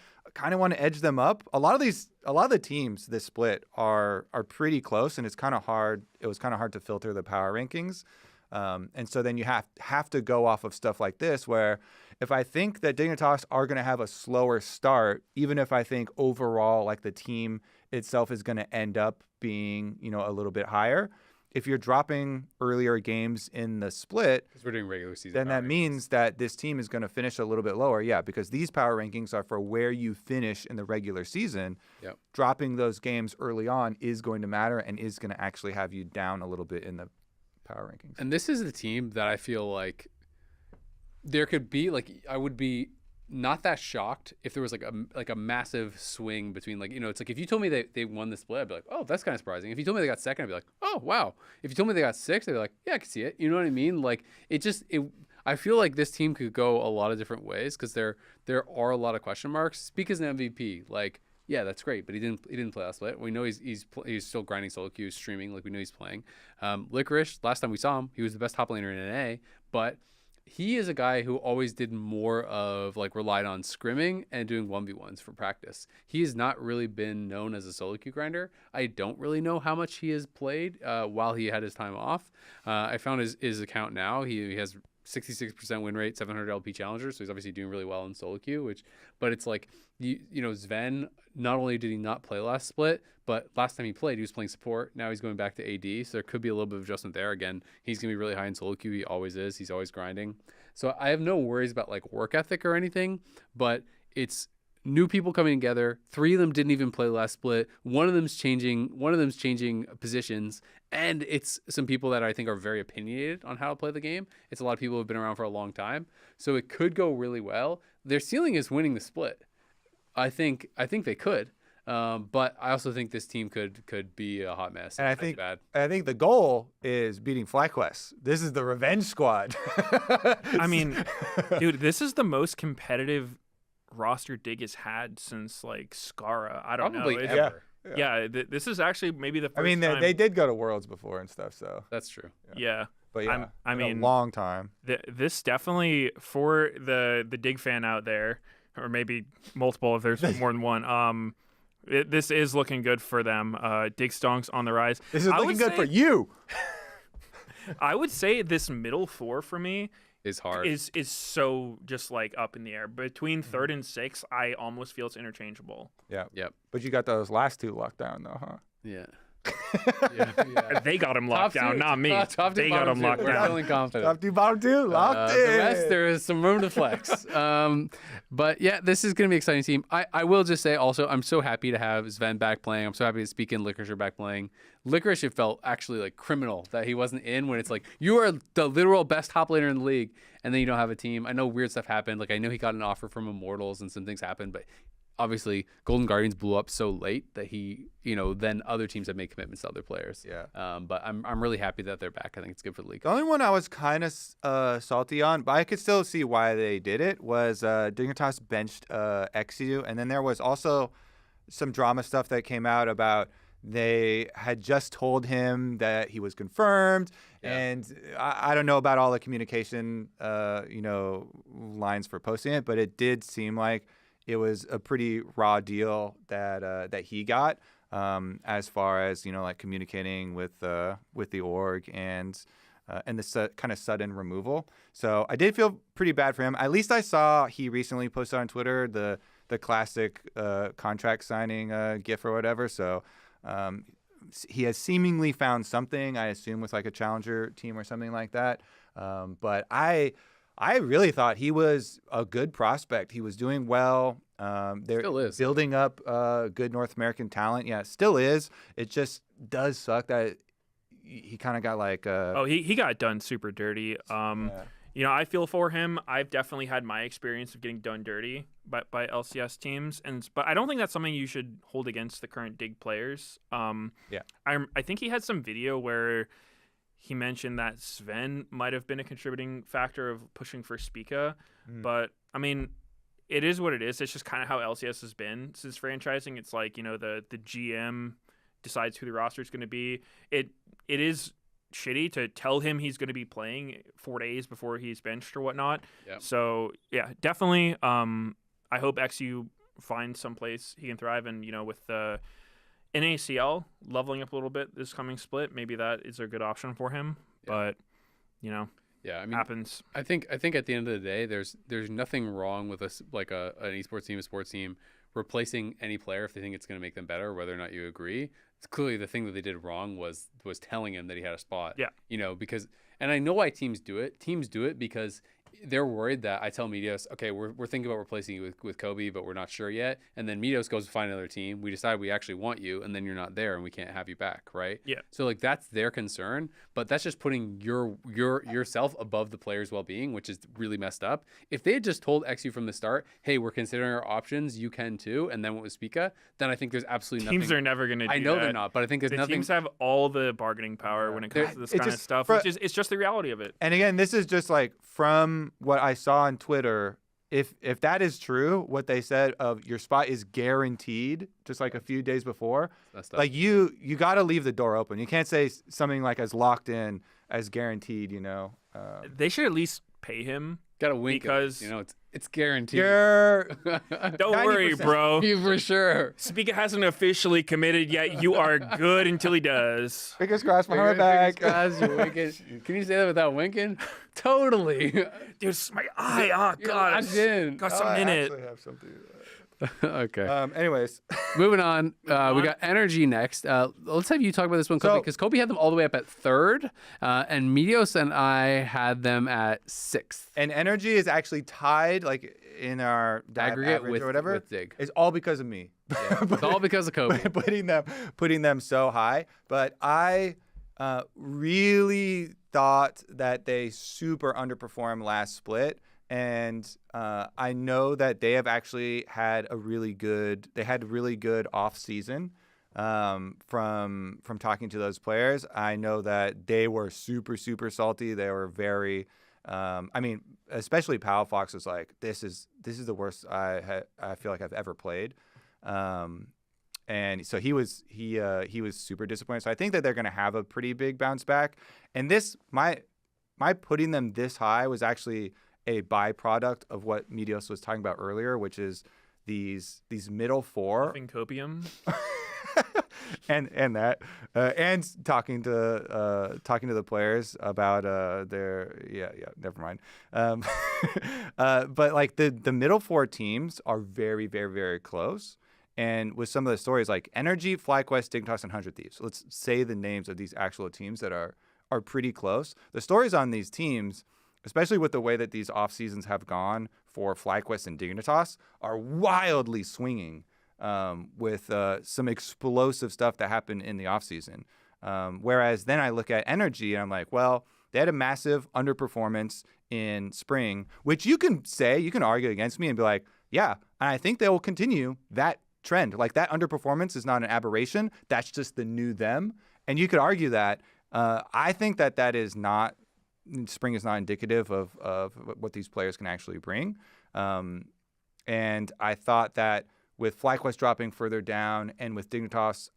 of want to edge them up. A lot of the teams this split are pretty close, and it's kind of hard. It was kind of hard to filter the power rankings. And so then you have to go off of stuff like this, where if I think that Dignitas are going to have a slower start, even if I think overall like the team itself is going to end up being, you know, a little bit higher, if you're dropping earlier games in the split, because we're doing regular season, then that means that this team is going to finish a little bit lower. Yeah, because these power rankings are for where you finish in the regular season. Yep. Dropping those games early on is going to matter and is going to actually have you down a little bit in the power rankings. And this is the team that I feel like there could be, like, I would be not that shocked if there was like a massive swing between, like, you know, it's like if you told me they won the split, I'd be like, oh, that's kind of surprising. If you told me they got second, I'd be like, oh, wow. If you told me they got sixth, I'd be like, yeah, I can see it. You know what I mean? Like, I feel like this team could go a lot of different ways because there are a lot of question marks. Speak as an MVP, like, yeah, that's great, but he didn't play last split. We know he's still grinding solo queues, streaming, like we know he's playing. Licorice, last time we saw him, he was the best top laner in NA, but he is a guy who always did more of, like, relied on scrimming and doing 1v1s for practice. He has not really been known as a solo queue grinder. I don't really know how much he has played while he had his time off. I found his account now. He has 66% win rate, 700 LP challenger, so he's obviously doing really well in solo queue. But it's like, you know, Sven, not only did he not play last split, but last time he played, he was playing support. Now he's going back to AD, so there could be a little bit of adjustment there. Again, he's going to be really high in solo queue. He always is. He's always grinding. So I have no worries about, like, work ethic or anything, but it's new people coming together. 3 of them didn't even play last split. One of them's changing positions, and it's some people that I think are very opinionated on how to play the game. It's a lot of people who have been around for a long time, so it could go really well. Their ceiling is winning the split. I think they could, but I also think this team could be a hot mess. And I think the goal is beating FlyQuest. This is the revenge squad. I mean, dude, this is the most competitive roster Dig has had since, like, Skara. I don't Probably know. ever. Yeah, this is actually maybe the first time. They did go to Worlds before and stuff, so That's true. Yeah. But yeah, I mean, a long time. This definitely, for the Dig fan out there, or maybe multiple if there's more than one, this is looking good for them. Dig Stonks on the rise. This is looking good for you. I would say this middle 4 for me Is hard. is so just, like, up in the air. Between 3rd and 6th, I almost feel it's interchangeable. Yeah. Yep. But you got those last 2 locked down, though, huh? Yeah. They got him locked down, not me. Top They got him locked We're down. feeling confident. Top 2, bottom 2, locked in. The rest, there is some room to flex. But yeah, this is going to be an exciting team. I will just say also, I'm so happy to have Sven back playing. I'm so happy to Speak and Licorice are back playing. Licorice, it felt actually like criminal that he wasn't in, when it's like, you are the literal best top laner in the league, and then you don't have a team. I know weird stuff happened. Like, I know he got an offer from Immortals and some things happened, but obviously Golden Guardians blew up so late that he, you know, then other teams have made commitments to other players. Yeah. But I'm really happy that they're back. I think it's good for the league. The only one I was kind of salty on, but I could still see why they did it, was Dignitas benched Exu, and then there was also some drama stuff that came out about they had just told him that he was confirmed, and I don't know about all the communication, lines for posting it, but it did seem like it was a pretty raw deal that he got, as far as, you know, like communicating with the org and the kind of sudden removal. So I did feel pretty bad for him. At least I saw he recently posted on Twitter the the classic contract signing gif or whatever. So he has seemingly found something, I assume, with like a challenger team or something like that. But I really thought he was a good prospect. He was doing well. They're Still is. building up good North American talent. Yeah, still is. It just does suck that he kind of got like he got done super dirty. You know, I feel for him. I've definitely had my experience of getting done dirty by LCS teams, but I don't think that's something you should hold against the current Dig players. I think he had some video where he mentioned that Sven might have been a contributing factor of pushing for Spica, but I mean, it is what it is. It's just kind of how LCS has been since franchising. It's like, you know, the GM decides who the roster is going to be. It is shitty to tell him he's going to be playing 4 days before he's benched or whatnot. Yep. So yeah, definitely. I hope XU finds someplace he can thrive, and you know, with the NACL leveling up a little bit this coming split, maybe that is a good option for him. Yeah. But you know, I mean, happens. I think at the end of the day, there's nothing wrong with an esports team, a sports team replacing any player if they think it's going to make them better, whether or not you agree. It's clearly the thing that they did wrong was telling him that he had a spot. Yeah. You know, because, and I know why teams do it. Teams do it because they're worried that I tell Meteos, okay, we're thinking about replacing you with Kobe, but we're not sure yet. And then Meteos goes to find another team. We decide we actually want you, and then you're not there, and we can't have you back, right? Yeah. So like that's their concern, but that's just putting yourself above the player's well-being, which is really messed up. If they had just told XU from the start, hey, we're considering our options, you can too, and then went with Spica, then I think there's absolutely nothing. Teams are never going to do that. I know they're not, but I think there's nothing. Teams have all the bargaining power when it comes to this kind of stuff, which is it's just the reality of it. And again, this is just like from what I saw on Twitter. If that is true, what they said of your spot is guaranteed, just like a few days before, like you got to leave the door open. You can't say something like as locked in as guaranteed. You know, they should at least pay him. Gotta wink because you know it's guaranteed. Don't worry, bro. You for sure. Spica hasn't officially committed yet. You are good until he does. Fingers crossed behind my back. Can you say that without winking? Totally. Dude, my eye. Oh god, got something in it. I have something. Okay. Anyways, moving on. We got NRG next. Let's have you talk about this one, Kobe, because Kobe had them all the way up at 3rd, and Meteos and I had them at 6th. And NRG is actually tied, like in our aggregate with, or whatever. With Dig. It's all because of me. Yeah, it's all because of Kobe putting them so high. But I really thought that they super underperformed last split. And I know that they have actually had a really good off season from talking to those players. I know that they were super, super salty. They were very, I mean, especially Pal Fox was like, this is the worst I feel like I've ever played. And so he was super disappointed. So I think that they're going to have a pretty big bounce back. And this, my putting them this high was actually a byproduct of what Meteos was talking about earlier, which is these middle four. Copium. and that and talking to the players about their never mind. But like the middle four teams are very, very, very close. And with some of the stories like NRG, FlyQuest, Dignitas, and 100 Thieves, let's say the names of these actual teams that are pretty close. The stories on these teams, especially with the way that these off seasons have gone for FlyQuest and Dignitas, are wildly swinging with some explosive stuff that happened in the off season. Whereas then I look at NRG and I'm like, well, they had a massive underperformance in spring, which you can argue against me and be like, yeah, and I think they will continue that trend. Like that underperformance is not an aberration. That's just the new them. And you could argue that. I think that is not. Spring is not indicative of what these players can actually bring. And I thought that with FlyQuest dropping further down and with Dignitas,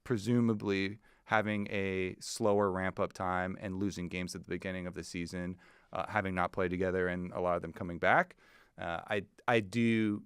presumably having a slower ramp-up time and losing games at the beginning of the season, having not played together and a lot of them coming back, I do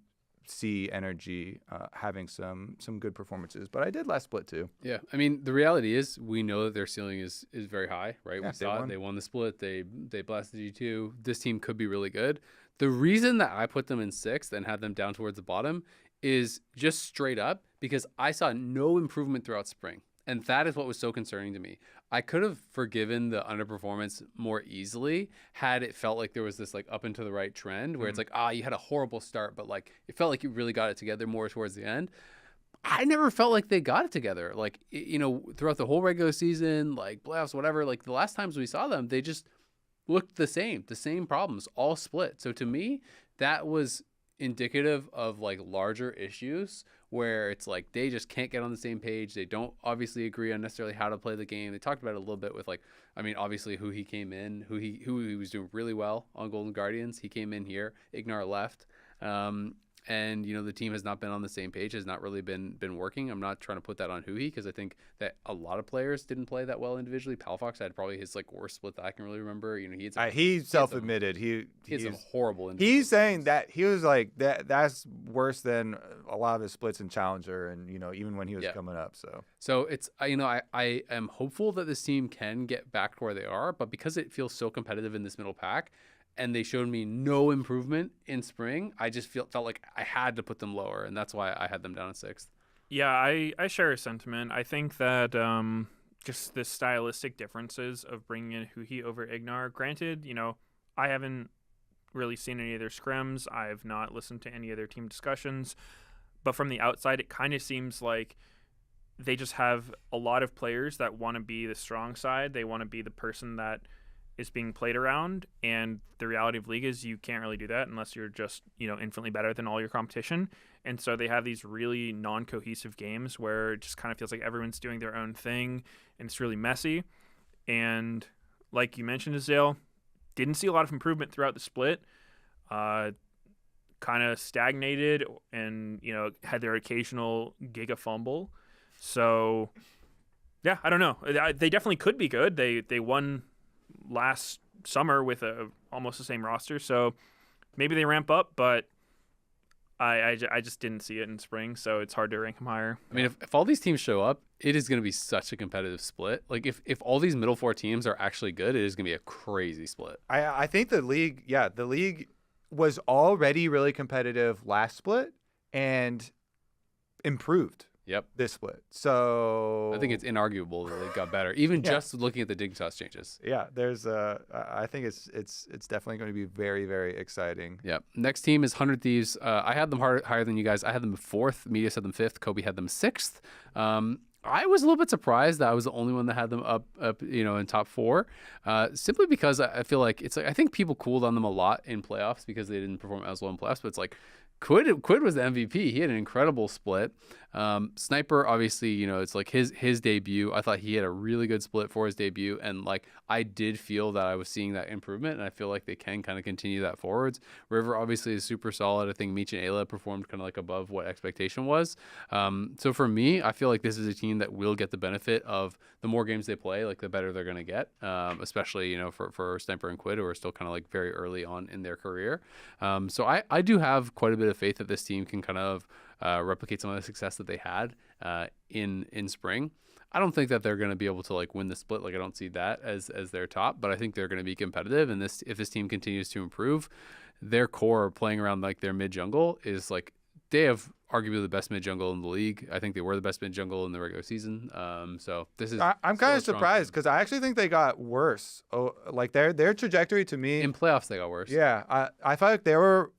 see NRG having some good performances, but I did last split too. Yeah, I mean the reality is we know that their ceiling is very high, right? Yeah, we saw it. They won the split. They blasted G2. This team could be really good. The reason that I put them in 6th and had them down towards the bottom is just straight up because I saw no improvement throughout spring. And that is what was so concerning to me. I could have forgiven the underperformance more easily had it felt like there was this like up and to the right trend where it's like, you had a horrible start, but like it felt like you really got it together more towards the end. I never felt like they got it together. Like, throughout the whole regular season, like playoffs, whatever, like the last times we saw them, they just looked the same problems, all split. So to me, that was indicative of like larger issues where it's like they just can't get on the same page. They don't obviously agree on necessarily how to play the game. They talked about it a little bit with like, I mean, obviously who he came in, who he was doing really well on Golden Guardians. He came in here, Ignar left. And the team has not been on the same page, has not really been working. I'm not trying to put that on Huhi because I think that a lot of players didn't play that well individually. Palafox had probably his like worst split that I can really remember. He self-admitted he had some horrible. He's saying that he was like that's worse than a lot of his splits in Challenger, and even when he was coming up. So it's I am hopeful that this team can get back to where they are, but because it feels so competitive in this middle pack. And they showed me no improvement in spring, I just felt like I had to put them lower, and that's why I had them down at 6th. Yeah, I share a sentiment. I think that just the stylistic differences of bringing in Huhi over Ignar. Granted, I haven't really seen any of their scrims. I've not listened to any of their team discussions. But from the outside, it kind of seems like they just have a lot of players that want to be the strong side. They want to be the person that is being played around, and the reality of League is you can't really do that unless you're just infinitely better than all your competition. And so they have these really non-cohesive games where it just kind of feels like everyone's doing their own thing, and it's really messy. And like you mentioned, Azale, didn't see a lot of improvement throughout the split. Kind of stagnated, and had their occasional giga fumble. So yeah, I don't know. They definitely could be good. They won last summer with almost the same roster, so maybe they ramp up, but I just didn't see it in spring, so it's hard to rank them higher. I mean, if all these teams show up, it is going to be such a competitive split. Like if all these middle 4 teams are actually good, it is going to be a crazy split. I think the league was already really competitive last split and improved. Yep. This split. So I think it's inarguable that it got better, even just looking at the Dignitas changes. Yeah, I think it's definitely going to be very, very exciting. Yep. Next team is 100 Thieves. I had them higher than you guys. I had them 4th. Media had them 5th. Kobe had them 6th. I was a little bit surprised that I was the only one that had them up in top 4, simply because I feel like I think people cooled on them a lot in playoffs because they didn't perform as well in playoffs, but it's like Quid was the MVP. He had an incredible split. Sniper, obviously, it's like his debut. I thought he had a really good split for his debut, and like I did feel that I was seeing that improvement, and I feel like they can kind of continue that forwards. River obviously is super solid. I think Meech and Ayla performed kind of like above what expectation was. So for me, I feel like this is a team that will get the benefit of the more games they play, like the better they're going to get, especially for Sniper and Quid, who are still kind of like very early on in their career. So I do have quite a bit of faith that this team can kind of replicate some of the success that they had in spring. I don't think that they're going to be able to like win the split. Like I don't see that as their top, but I think they're going to be competitive. And if this team continues to improve, their core playing around like their mid jungle is like they have arguably the best mid jungle in the league. I think they were the best mid jungle in the regular season. So this is I'm kind of surprised because I actually think they got worse. Like their trajectory to me in playoffs they got worse. Yeah, I felt like they were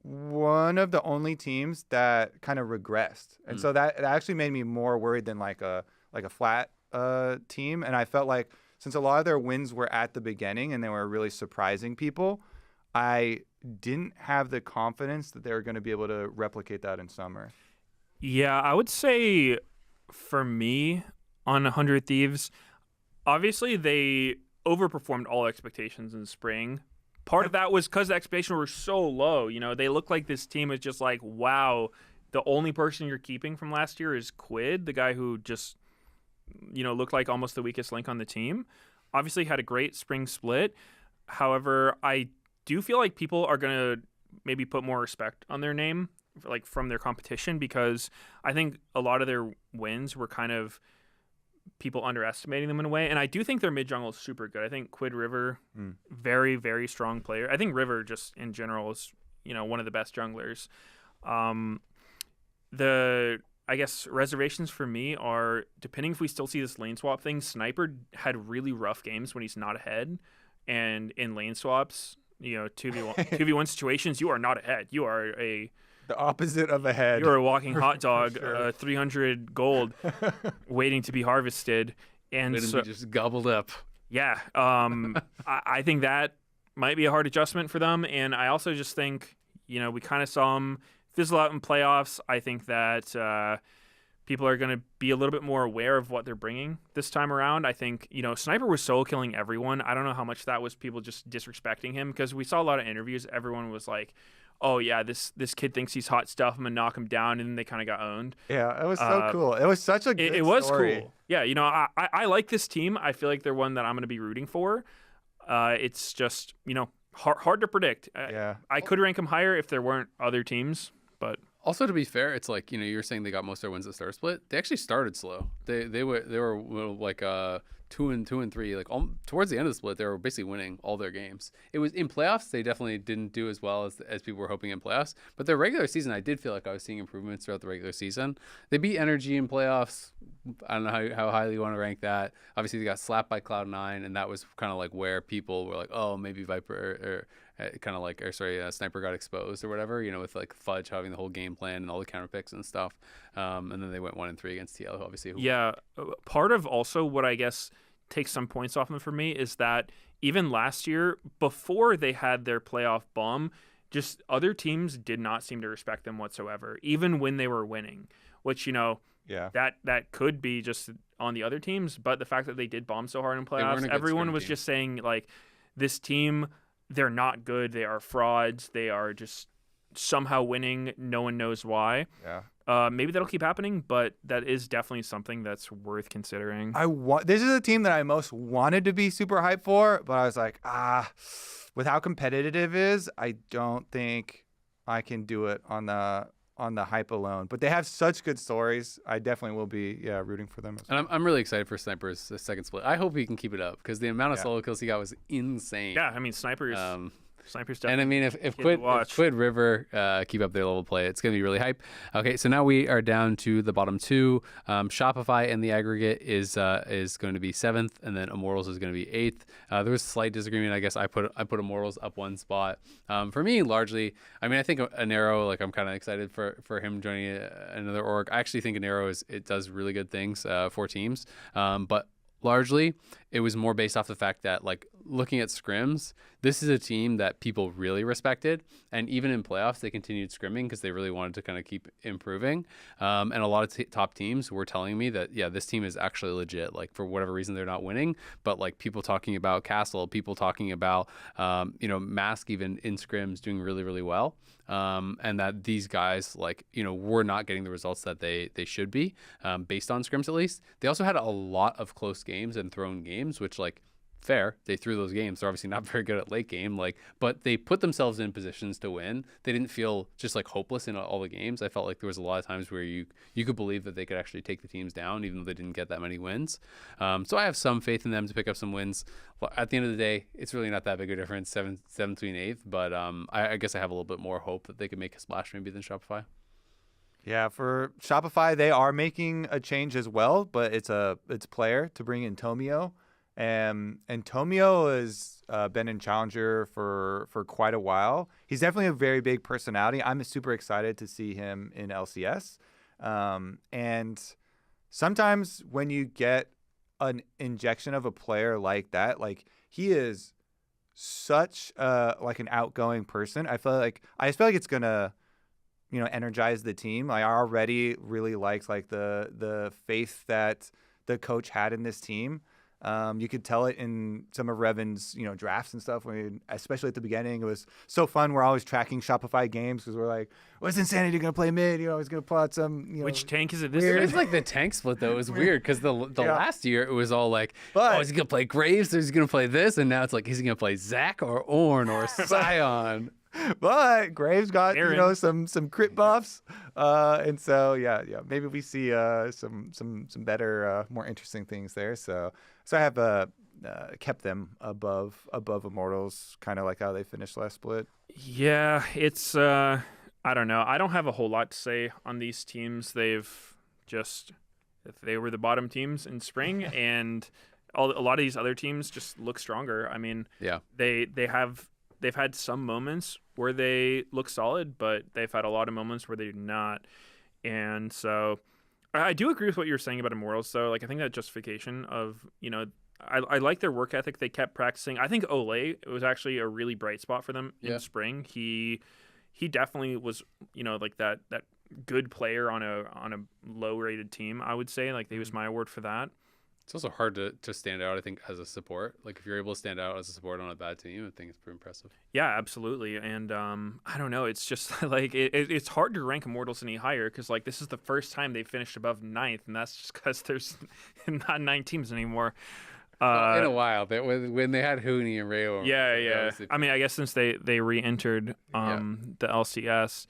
one of the only teams that kind of regressed, and so that actually made me more worried than like a flat team. And I felt like since a lot of their wins were at the beginning and they were really surprising people, I didn't have the confidence that they were going to be able to replicate that in summer. Yeah, I would say for me on 100 Thieves, obviously they overperformed all expectations in spring. Part of that was because the expectations were so low. They look like this team is just like, wow, the only person you're keeping from last year is Quid, the guy who just, looked like almost the weakest link on the team. Obviously had a great spring split. However, I do feel like people are going to maybe put more respect on their name, like from their competition, because I think a lot of their wins were kind of people underestimating them in a way. And I do think their mid jungle is super good. I think Quid River, very, very strong player. I think River just in general is, one of the best junglers. I guess reservations for me are, depending if we still see this lane swap thing, Sniper had really rough games when he's not ahead. And in lane swaps, 2v1 situations, you are not ahead. You are the opposite of ahead. You're a walking hot dog, sure. 300 gold waiting to be harvested. And so, just gobbled up. Yeah. I think that might be a hard adjustment for them. And I also just think, we kind of saw them fizzle out in playoffs. I think that people are going to be a little bit more aware of what they're bringing this time around. I think, Sniper was solo killing everyone. I don't know how much that was people just disrespecting him, because we saw a lot of interviews. Everyone was like, oh, yeah, this kid thinks he's hot stuff. I'm going to knock him down. And then they kind of got owned. Yeah, it was so cool. It was such a good It was story. Cool. Yeah, I like this team. I feel like they're one that I'm going to be rooting for. It's just, hard to predict. I could rank them higher if there weren't other teams. But also, to be fair, it's like, you were saying they got most of their wins at Star Split. They actually started slow. They were like 2-3. Like towards the end of the split, they were basically winning all their games. It was in playoffs. They definitely didn't do as well as people were hoping in playoffs. But their regular season, I did feel like I was seeing improvements throughout the regular season. They beat NRG in playoffs. I don't know how highly you want to rank that. Obviously, they got slapped by Cloud9, and that was kind of like where people were like, oh, maybe Viper Sniper got exposed or whatever, with like Fudge having the whole game plan and all the counter picks and stuff. And then they went 1-3 against TL, obviously. Yeah. Part of also what I guess takes some points off them for me is that even last year, before they had their playoff bomb, just other teams did not seem to respect them whatsoever, even when they were winning, which, that could be just on the other teams. But the fact that they did bomb so hard in playoffs, everyone was just saying, like, this team, they're not good. They are frauds. They are just somehow winning. No one knows why. Yeah. Maybe that'll keep happening, but that is definitely something that's worth considering. This is a team that I most wanted to be super hyped for, but I was like, with how competitive it is, I don't think I can do it on the hype alone. But they have such good stories. I definitely will be rooting for them. And I'm really excited for Sniper's second split. I hope he can keep it up, because the amount of solo kills he got was insane. Yeah, I mean, Sniper's definitely. And I mean, if Quid River keep up their level of play, it's going to be really hype. Okay, so now we are down to the bottom two. Shopify in the aggregate is going to be 7th, and then Immortals is going to be 8th. There was slight disagreement. I guess I put Immortals up one spot. For me, largely, I mean, I think Anero, like, I'm kind of excited for him joining another org. I actually think Anero does really good things for teams, but largely, it was more based off the fact that, like, looking at scrims, this is a team that people really respected, and even in playoffs, they continued scrimming because they really wanted to kind of keep improving. And a lot of top teams were telling me that, this team is actually legit. Like, for whatever reason, they're not winning, but like people talking about Castle, people talking about, Mask even in scrims doing really, really well. And that these guys, like, were not getting the results that they should be, based on scrims at least. They also had a lot of close games and thrown games, which, like, fair, they threw those games. They're obviously not very good at late game, like, but they put themselves in positions to win. They didn't feel just like hopeless in all the games. I felt like there was a lot of times where you could believe that they could actually take the teams down, even though they didn't get that many wins. So I have some faith in them to pick up some wins. At the end of the day, it's really not that big a difference, 7th and 8th, but I guess I have a little bit more hope that they could make a splash maybe than Shopify. Yeah, for Shopify, they are making a change as well, but it's player to bring in Tomio. And Tomio has been in Challenger for quite a while. He's definitely a very big personality. I'm super excited to see him in LCS. And sometimes when you get an injection of a player like that, like, he is such like an outgoing person. I just feel like it's gonna, energize the team. I already really liked, like, the faith that the coach had in this team. You could tell it in some of Revan's, drafts and stuff. Especially at the beginning, it was so fun. We're always tracking Shopify games because we're like, "What's Insanity going to play mid? He's going to pull out some." Which tank is it this year? year? It's like the tank split though. It was weird because the last year it was all like, is he going to play Graves? Or is he going to play this? And now it's like, is he going to play Zac or Ornn or Sion? But Graves got Aaron. some crit buffs, and so yeah, maybe we see some better, more interesting things there. So I have kept them above Immortals, kind of like how they finished last split. Yeah, it's I don't know. I don't have a whole lot to say on these teams. They were the bottom teams in spring, and a lot of these other teams just look stronger. I mean, Yeah. they've had some moments where they look solid, but they've had a lot of moments where they do not. And so I do agree with what you're saying about Immortals, though. Like, I think that justification of, I like their work ethic. They kept practicing. I think Olay was actually a really bright spot for them in spring. He definitely was, like that good player on a low rated team, I would say. Like, he was my award for that. It's also hard to stand out, I think, as a support. Like, if you're able to stand out as a support on a bad team, I think it's pretty impressive. Yeah, absolutely. And I don't know. It's just like it's hard to rank Immortals any higher because, like, this is the first time they finished above 9th, and that's just because there's not 9 teams anymore. In a while, when they had Hooney and Rayo. Yeah. I mean, I guess since they re-entered the LCS.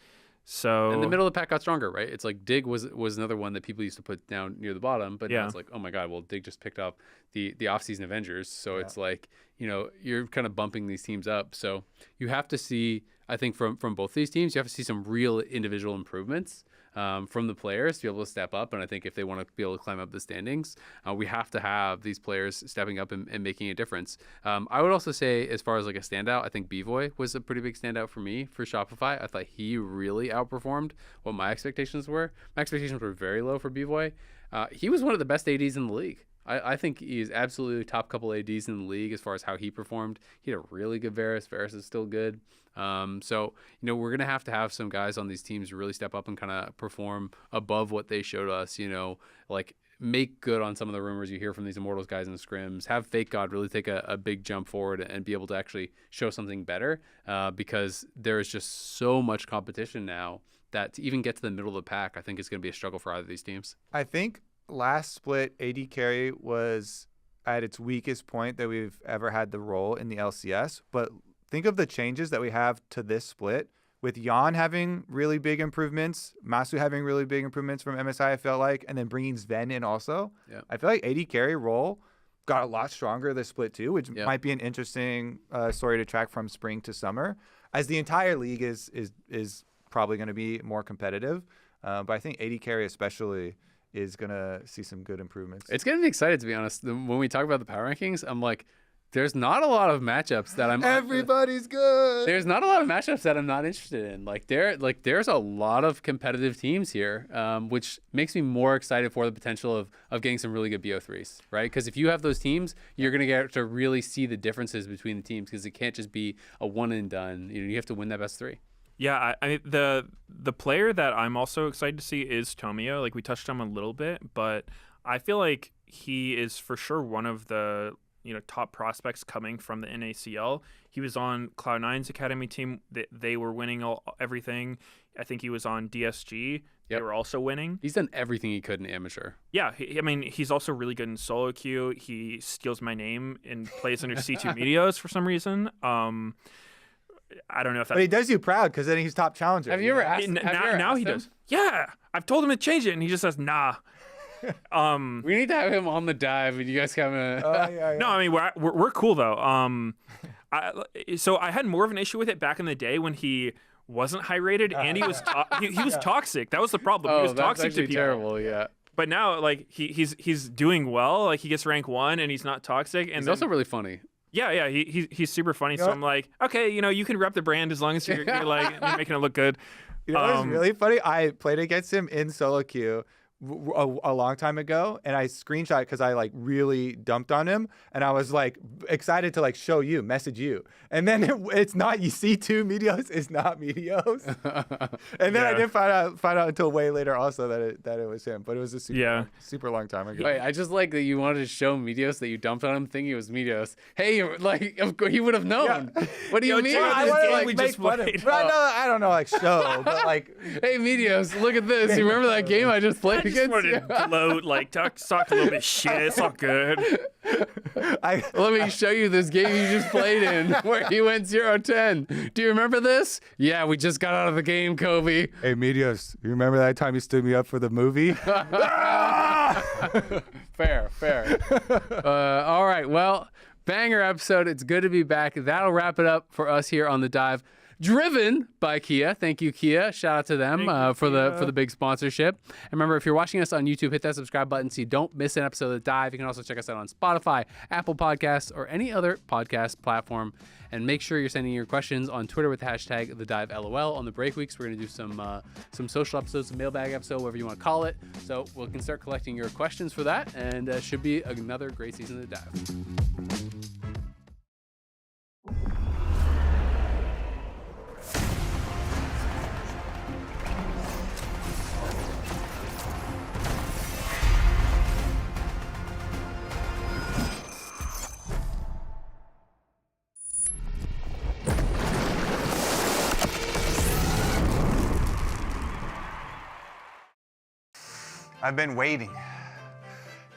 So and the middle of the pack got stronger, right? It's like Dig was another one that people used to put down near the bottom, but now it's like, oh my god, well, Dig just picked up the off-season Avengers, so it's like, you're kind of bumping these teams up. So you have to see, I think, from both these teams, you have to see some real individual improvements from the players to be able to step up. And I think if they want to be able to climb up the standings, we have to have these players stepping up and making a difference. I would also say, as far as like a standout, I think B-Boy was a pretty big standout for me for Shopify. I thought he really outperformed what my expectations were. My expectations were very low for B-Boy. He was one of the best ADs in the league. I think he is absolutely top couple ADs in the league as far as how he performed. He had a really good Varus. Varus is still good. So, we're going to have some guys on these teams really step up and kind of perform above what they showed us, like make good on some of the rumors you hear from these Immortals guys in the scrims, have Fake God really take a big jump forward and be able to actually show something better because there is just so much competition now that to even get to the middle of the pack, I think it's going to be a struggle for either of these teams. I think last split, AD carry was at its weakest point that we've ever had the role in the LCS, but think of the changes that we have to this split with Jan having really big improvements, Masu having really big improvements from MSI, I felt like, and then bringing Sven in also. Yeah. I feel like AD carry role got a lot stronger this split too, which might be an interesting story to track from spring to summer, as the entire league is probably going to be more competitive. But I think AD carry especially is going to see some good improvements. It's getting me excited, to be honest. When we talk about the power rankings, I'm like, there's not a lot of matchups that I'm. Everybody's good. There's not a lot of matchups that I'm not interested in. There's a lot of competitive teams here, which makes me more excited for the potential of getting some really good BO3s, right? Because if you have those teams, you're gonna get to really see the differences between the teams because it can't just be a one and done. You have to win that best 3. Yeah, I the player that I'm also excited to see is Tomio. Like, we touched on him a little bit, but I feel like he is for sure one of the top prospects coming from the NACL. He was on Cloud9's academy team. They were winning everything. I think he was on DSG. They were also winning. He's done everything he could in amateur. Yeah, he's also really good in solo queue. He steals my name and plays under C2 Meteos for some reason. I don't know if that. But he does you proud because then he's top challenger. Have you ever asked? Now he does. Yeah, I've told him to change it, and he just says nah. We need to have him on the dive, and you guys come in. No, I mean we're cool though. So I had more of an issue with it back in the day when he wasn't high rated and he was he was toxic. That was the problem. He was toxic to people. Terrible, yeah. But now, like, he's doing well. Like, he gets rank 1 and he's not toxic. And he's also really funny. Yeah, he's super funny. So I'm like, okay, you can rep the brand as long as you're like you're making it look good. What's really funny? I played against him in solo queue a long time ago, and I screenshot because I like really dumped on him, and I was like excited to like show you, message you, and then it's not C2 Meteos, it's not Meteos, and then I didn't find out until way later also that it was him, but it was a super long time ago. Wait, I just like that you wanted to show Meteos that you dumped on him, thinking it was Meteos. Hey, like he would have known. Yeah. What do you mean? I want to like make fun of him. I don't know, like show, but like, hey Meteos, look at this. You remember that game I just played? just wanted to gloat, like talk a little bit shit. It's all good. Let me show you this game you just played in where he went 0-10. Do you remember this? Yeah, we just got out of the game, Kobe. Hey, Medios, you remember that time you stood me up for the movie? Fair. All right, well, banger episode. It's good to be back. That'll wrap it up for us here on The Dive. Driven by Kia. Thank you, Kia. Shout out to them for the big sponsorship. And remember, if you're watching us on YouTube, hit that subscribe button so you don't miss an episode of The Dive. You can also check us out on Spotify, Apple Podcasts, or any other podcast platform. And make sure you're sending your questions on Twitter with the hashtag TheDiveLOL. On the break weeks, we're going to do some social episodes, some mailbag episode, whatever you want to call it. So we can start collecting your questions for that, and should be another great season of The Dive. I've been waiting.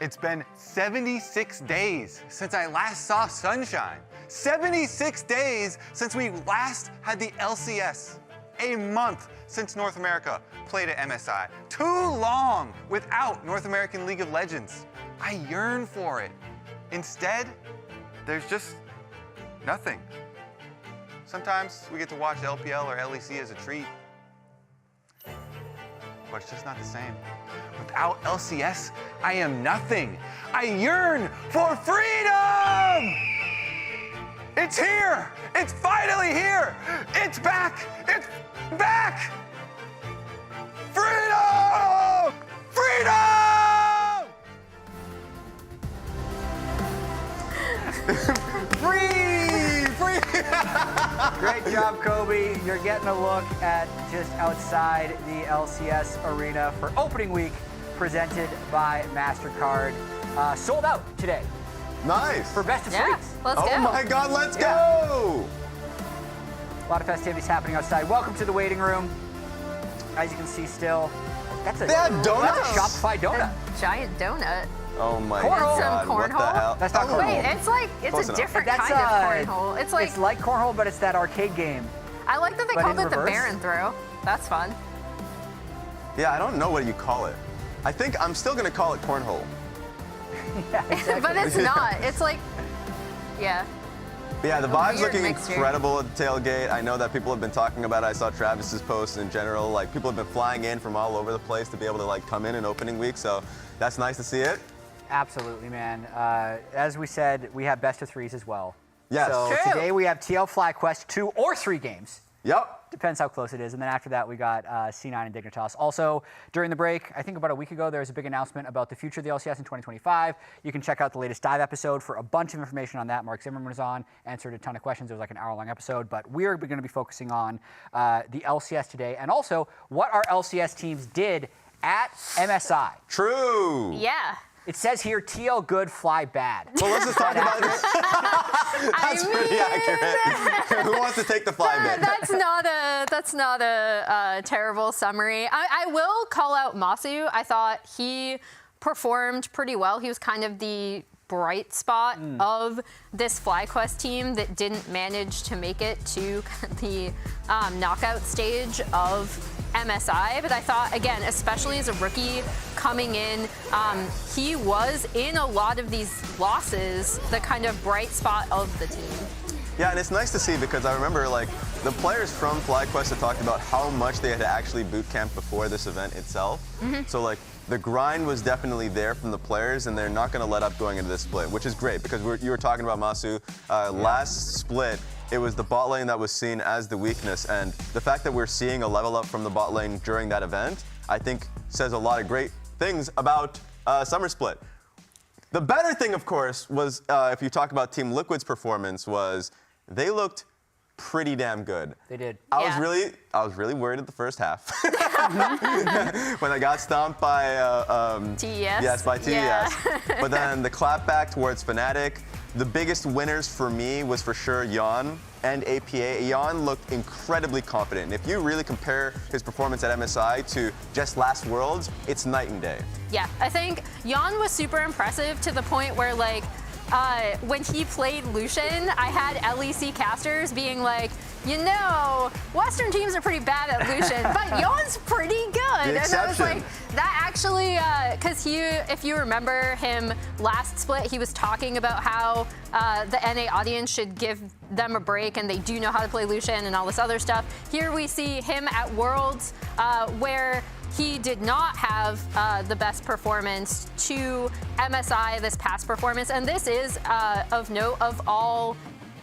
It's been 76 days since I last saw sunshine. 76 days since we last had the LCS. A month since North America played at MSI. Too long without North American League of Legends. I yearn for it. Instead, there's just nothing. Sometimes we get to watch LPL or LEC as a treat, but it's just not the same. Without LCS, I am nothing. I yearn for freedom! It's here! It's finally here! It's back! It's back! Freedom! Freedom! Free! Free! Great job, Kobe. You're getting a look at just outside the LCS arena for opening week, presented by MasterCard. Sold out today Nice. for best of Yeah, suites. let's go. Oh my God, let's Yeah. go! A lot of festivities happening outside. Welcome to the waiting room. As you can see still, that's a, They had that's a donuts? Shopify donut. Giant donut. Oh my Cornhole. God, Some what the cornhole? hell? That's not Oh, Wait, cornhole. it's Close a enough. different That's, kind of cornhole. It's like cornhole, but it's that arcade game. I like that they but called in it the reverse? Baron throw. That's fun. Yeah, I don't know what you call it. I think I'm still gonna call it cornhole. Yeah, exactly. But it's not. It's like, yeah. But yeah, the vibe's Weird looking mixture. incredible at the tailgate. I know that people have been talking about it. I saw Travis's posts in general. Like, people have been flying in from all over the place to be able to like come in opening week. So that's nice to see it. Absolutely, man. As we said, we have best of threes as well. Yes. So True. today we have TL FlyQuest 2 or 3 games. Yep. Depends how close it is. And then after that, we got C9 and Dignitas. Also, during the break, I think about a week ago, there was a big announcement about the future of the LCS in 2025. You can check out the latest dive episode for a bunch of information on that. Mark Zimmerman was on, answered a ton of questions. It was like an hour-long episode. But we're going to be focusing on the LCS today, and also what our LCS teams did at MSI. True. Yeah. It says here, TL good, fly bad. Well, let's just talk about it. That's pretty accurate. Who wants to take the fly bit? That's not a terrible summary. I will call out Masu. I thought he performed pretty well. He was kind of the bright spot of this FlyQuest team that didn't manage to make it to the knockout stage of MSI, but I thought, again, especially as a rookie coming in, he was in a lot of these losses the kind of bright spot of the team. Yeah, and it's nice to see because I remember like the players from FlyQuest had talked about how much they had actually boot camped before this event itself. So like the grind was definitely there from the players, and they're not going to let up going into this split, which is great because you were talking about Masu last split. It was the bot lane that was seen as the weakness, and the fact that we're seeing a level up from the bot lane during that event, I think says a lot of great things about Summer Split. The better thing, of course, was if you talk about Team Liquid's performance, was they looked pretty damn good. They did. I was really worried at the first half when I got stomped by TES. Yes, by TES. Yeah. But then the clapback towards Fnatic. The biggest winners for me was for sure Jan and APA. Jan looked incredibly confident. And if you really compare his performance at MSI to just last Worlds, it's night and day. Yeah, I think Jan was super impressive to the point where, like, when he played Lucian, I had LEC casters being like, you know, Western teams are pretty bad at Lucian, but Jan's pretty good. The And I was exception. like, that actually, because if you remember him last split, he was talking about how the NA audience should give them a break and they do know how to play Lucian and all this other stuff. Here we see him at Worlds where he did not have the best performance to MSI this past performance, and this is of note of all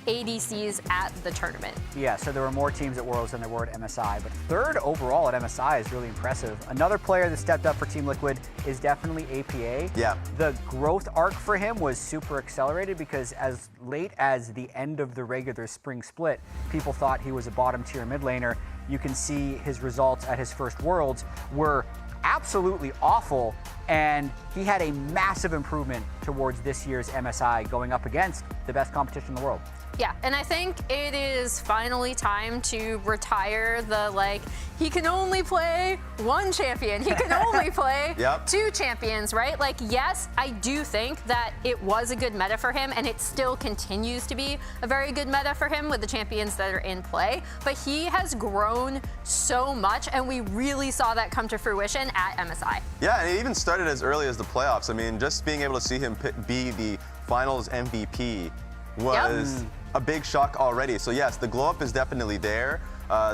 ADCs at the tournament. Yeah, so there were more teams at Worlds than there were at MSI, but third overall at MSI is really impressive. Another player that stepped up for Team Liquid is definitely APA. Yeah. The growth arc for him was super accelerated because as late as the end of the regular spring split, people thought he was a bottom tier mid laner. You can see his results at his first Worlds were absolutely awful, and he had a massive improvement towards this year's MSI going up against the best competition in the world. Yeah, and I think it is finally time to retire the, like, he can only play one champion. He can only play Yep. two champions, right? Like, yes, I do think that it was a good meta for him, and it still continues to be a very good meta for him with the champions that are in play. But he has grown so much, and we really saw that come to fruition at MSI. Yeah, and it even started as early as the playoffs. I mean, just being able to see him be the finals MVP was a big shock already. So yes, the glow up is definitely there.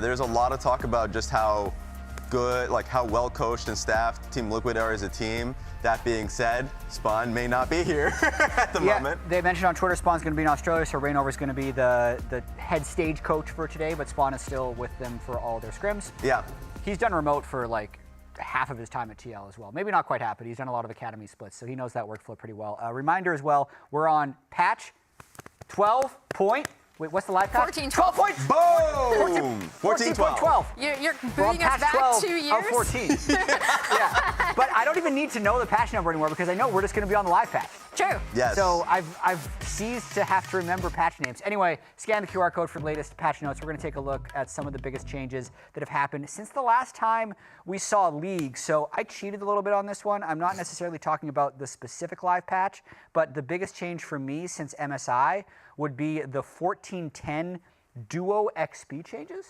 There's a lot of talk about just how good, like how well coached and staffed Team Liquid are as a team. That being said, Spawn may not be here at the moment. They mentioned on Twitter Spawn's going to be in Australia, so Rainover's going to be the head stage coach for today, but Spawn is still with them for all their scrims. Yeah. He's done remote for like half of his time at TL as well. Maybe not quite half, but he's done a lot of academy splits, so he knows that workflow pretty well. Reminder as well, we're on patch 12 point. Wait, what's the live patch? 14, 12 points. Boom! 14-12. You're We're on bringing us patch back 12 2 years? of 14. Yeah, but I don't even need to know the patch number anymore because I know we're just going to be on the live patch. True. Yes. So I've ceased to have to remember patch names. Anyway, scan the QR code for the latest patch notes. We're going to take a look at some of the biggest changes that have happened since the last time we saw League. So I cheated a little bit on this one. I'm not necessarily talking about the specific live patch, but the biggest change for me since MSI would be the 1410 duo XP changes.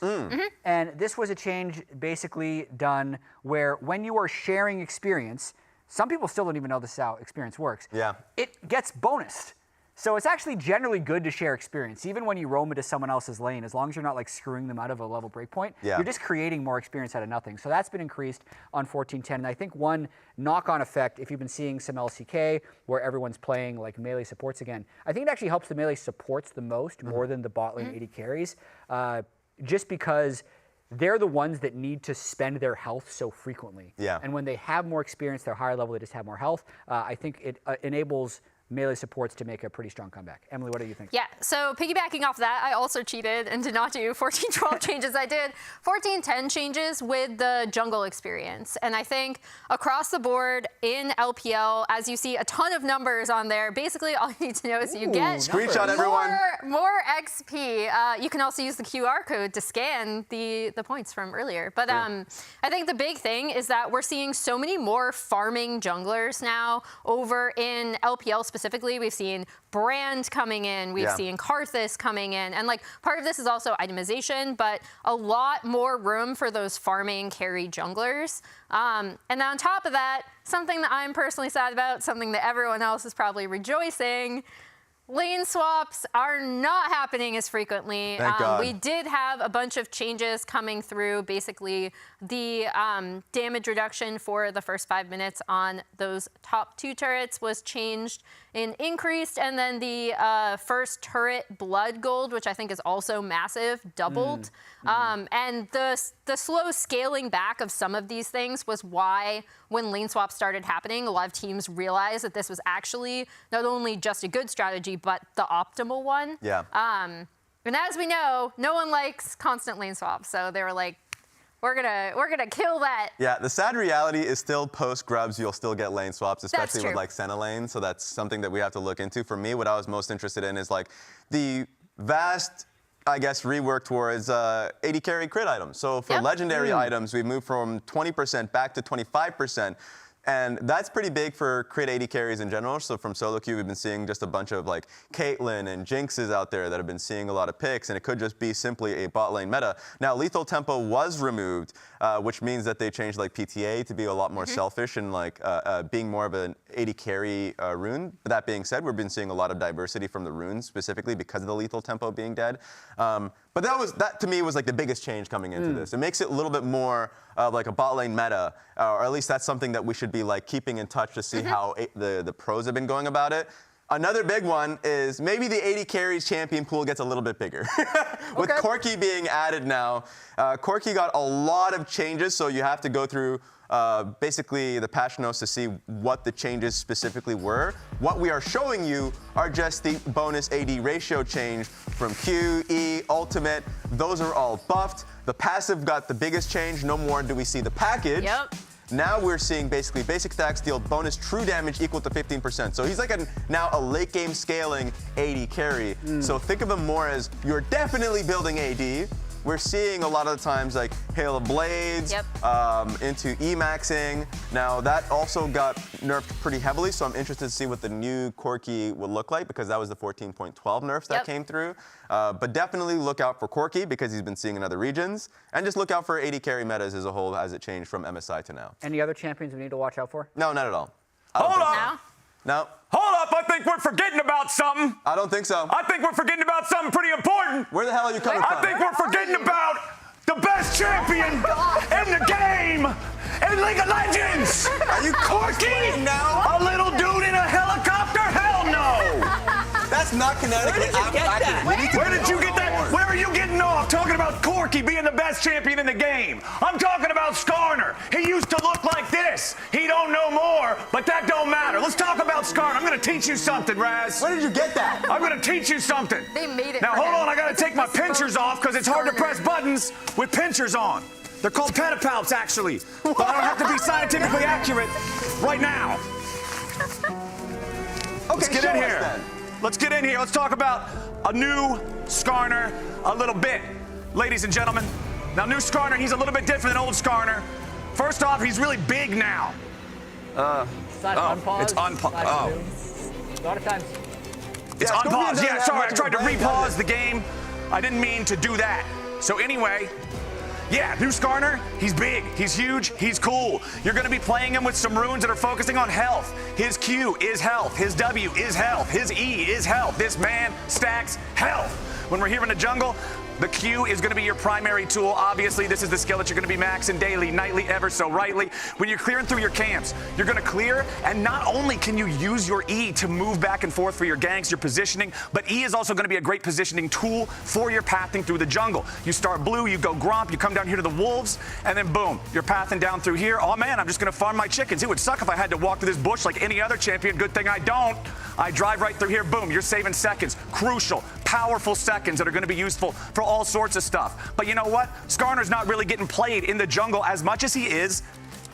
And this was a change basically done where when you are sharing experience, some people still don't even know this is how experience works. Yeah. It gets bonused. So it's actually generally good to share experience, even when you roam into someone else's lane, as long as you're not like screwing them out of a level breakpoint. Yeah. You're just creating more experience out of nothing. So that's been increased on 1410. And I think one knock-on effect, if you've been seeing some LCK where everyone's playing like melee supports again, I think it actually helps the melee supports the most, more than the bot lane AD carries, just because they're the ones that need to spend their health so frequently. Yeah. And when they have more experience, they're higher level, they just have more health. I think it enables melee supports to make a pretty strong comeback. Emily, what do you think? Yeah, so piggybacking off that, I also cheated and did not do 14-12 changes. I did 14-10 changes with the jungle experience. And I think across the board in LPL, as you see a ton of numbers on there, basically all you need to know is you get Screenshot everyone. more XP. You can also use the QR code to scan the points from earlier. But I think the big thing is that we're seeing so many more farming junglers now over in LPL specifically. We've seen Brand coming in, we've seen Karthus coming in, and like part of this is also itemization, but a lot more room for those farming carry junglers. And on top of that, something that I'm personally sad about, something that everyone else is probably rejoicing, lane swaps are not happening as frequently. Thank God. We did have a bunch of changes coming through. Basically, the damage reduction for the first 5 minutes on those top 2 turrets was changed and increased, and then the first turret blood gold, which I think is also massive, doubled. And the slow scaling back of some of these things was why when lane swaps started happening, a lot of teams realized that this was actually not only just a good strategy, but the optimal one. Yeah. And as we know, no one likes constant lane swaps. So they were like, we're gonna kill that. Yeah, the sad reality is still post grubs, you'll still get lane swaps, especially with like Senna lane. So that's something that we have to look into. For me, what I was most interested in is like the vast, I guess, rework towards 80 carry crit items. So for legendary items, we moved from 20% back to 25%. And that's pretty big for crit 80 carries in general. So from solo queue, we've been seeing just a bunch of like Caitlyn and Jinxes out there that have been seeing a lot of picks, and it could just be simply a bot lane meta. Now, lethal tempo was removed, which means that they changed like PTA to be a lot more selfish and like being more of an 80 carry rune. But that being said, we've been seeing a lot of diversity from the runes specifically because of the lethal tempo being dead. But that to me was like the biggest change coming into this. It makes it a little bit more of like a bot lane meta, or at least that's something that we should be like keeping in touch to see how the pros have been going about it. Another big one is maybe the 80 carries champion pool gets a little bit bigger. With Corki being added now, Corki got a lot of changes, so you have to go through basically the patch notes to see what the changes specifically were. What we are showing you are just the bonus AD ratio change from Q, E, ultimate. Those are all buffed. The passive got the biggest change. No more do we see the package. Yep. Now we're seeing basically basic attacks deal bonus true damage equal to 15%. So he's like now a late game scaling AD carry. So think of him more as you're definitely building AD. We're seeing a lot of the times like Hail of Blades into E-maxing. Now that also got nerfed pretty heavily, so I'm interested to see what the new Corki will look like because that was the 14.12 nerfs that came through. But definitely look out for Corki because he's been seeing in other regions. And just look out for 80 carry metas as a whole as it changed from MSI to now. Any other champions we need to watch out for? No, not at all. Hold up! No. Hold up, I think we're forgetting about something. I don't think so. I think we're forgetting about something pretty important. Where the hell are you coming from? I think we're forgetting about the best champion in the game in League of Legends. Are you Corki now? A little dude in a helicopter? Hell no. That's not kinetically accurate. Where did you get that? Where are you getting off talking about Corki being the best champion in the game? I'm talking about Skarner. He used to look like this. He don't know more, but that don't matter. Let's talk about Skarner. I'm going to teach you something, Raz. Where did you get that? I'm going to teach you something. They made it. Now, hold on. I got to take my pinchers off because it's hard to press buttons with pinchers on. They're called pedipalps, actually. But I don't have to be scientifically accurate right now. Okay, Let's get in here. Let's get in here. Let's talk about a new Skarner a little bit. Ladies and gentlemen, now new Skarner, he's a little bit different than old Skarner. First off, he's really big now. It's unpaused. It's unpaused. Oh. A lot of times. It's unpaused. Yeah, sorry, I tried to repause the game. I didn't mean to do that. So anyway, yeah, new Skarner, he's big, he's huge, he's cool. You're gonna be playing him with some runes that are focusing on health. His Q is health, his W is health, his E is health. This man stacks health. When we're here in the jungle, the Q is going to be your primary tool. Obviously, this is the skill that you're going to be maxing daily, nightly, ever so rightly. When you're clearing through your camps, you're going to clear, and not only can you use your E to move back and forth for your ganks, your positioning, but E is also going to be a great positioning tool for your pathing through the jungle. You start blue, you go Gromp, you come down here to the wolves, and then boom, you're pathing down through here. Oh man, I'm just going to farm my chickens. It would suck if I had to walk through this bush like any other champion. Good thing I don't. I drive right through here, boom, you're saving seconds. Crucial, powerful seconds that are going to be useful for all sorts of stuff. But you know what? Skarner's not really getting played in the jungle as much as he is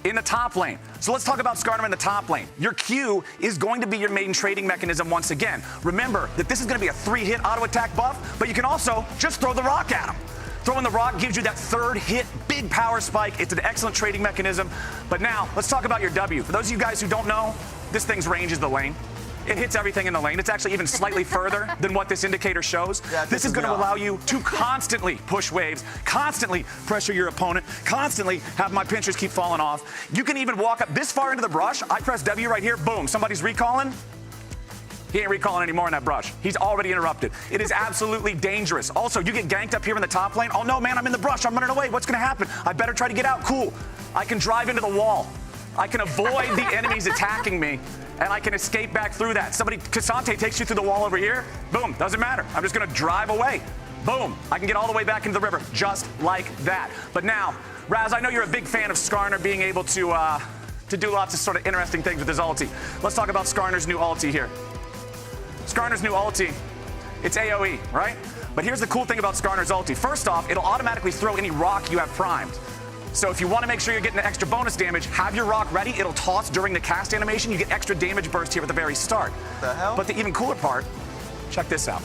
in the top lane. So let's talk about Skarner in the top lane. Your Q is going to be your main trading mechanism once again. Remember that this is going to be a 3-hit auto attack buff, but you can also just throw the rock at him. Throwing the rock gives you that 3rd hit, big power spike. It's an excellent trading mechanism. But now, let's talk about your W. For those of you guys who don't know, this thing's range is the lane. It hits everything in the lane. It's actually even slightly further than what this indicator shows. Yeah, this is going to allow you to constantly push waves, constantly pressure your opponent, constantly have my pinchers keep falling off. You can even walk up this far into the brush. I press W right here. Boom. Somebody's recalling. He ain't recalling anymore in that brush. He's already interrupted. It is absolutely dangerous. Also, you get ganked up here in the top lane. Oh, no, man, I'm in the brush. I'm running away. What's going to happen? I better try to get out. Cool. I can drive into the wall. I can avoid the enemies attacking me, and I can escape back through that. Cassante takes you through the wall over here. Boom, doesn't matter. I'm just going to drive away. Boom, I can get all the way back into the river just like that. But now, Raz, I know you're a big fan of Skarner being able to do lots of sort of interesting things with his ulti. Let's talk about Skarner's new ulti here. Skarner's new ulti, it's AoE, right? But here's the cool thing about Skarner's ulti. First off, it'll automatically throw any rock you have primed. So if you want to make sure you're getting extra bonus damage, have your rock ready. It'll toss during the cast animation. You get extra damage burst here at the very start. The hell? But the even cooler part, check this out.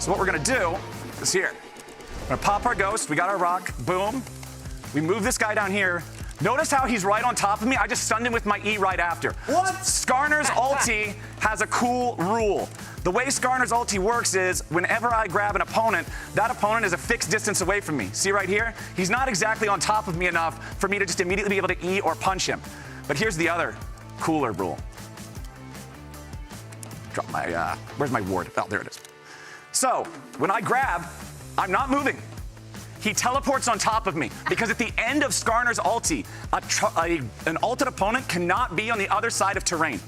So what we're going to do is here. We're going to pop our ghost. We got our rock. Boom. We move this guy down here. Notice how he's right on top of me? I just stunned him with my E right after. What? Skarner's ulti has a cool rule. The way Skarner's ulti works is whenever I grab an opponent, that opponent is a fixed distance away from me. See right here? He's not exactly on top of me enough for me to just immediately be able to E or punch him. But here's the other cooler rule. Drop my, where's my ward? Oh, there it is. So when I grab, I'm not moving. He teleports on top of me because at the end of Skarner's ulti, an ulted opponent cannot be on the other side of terrain.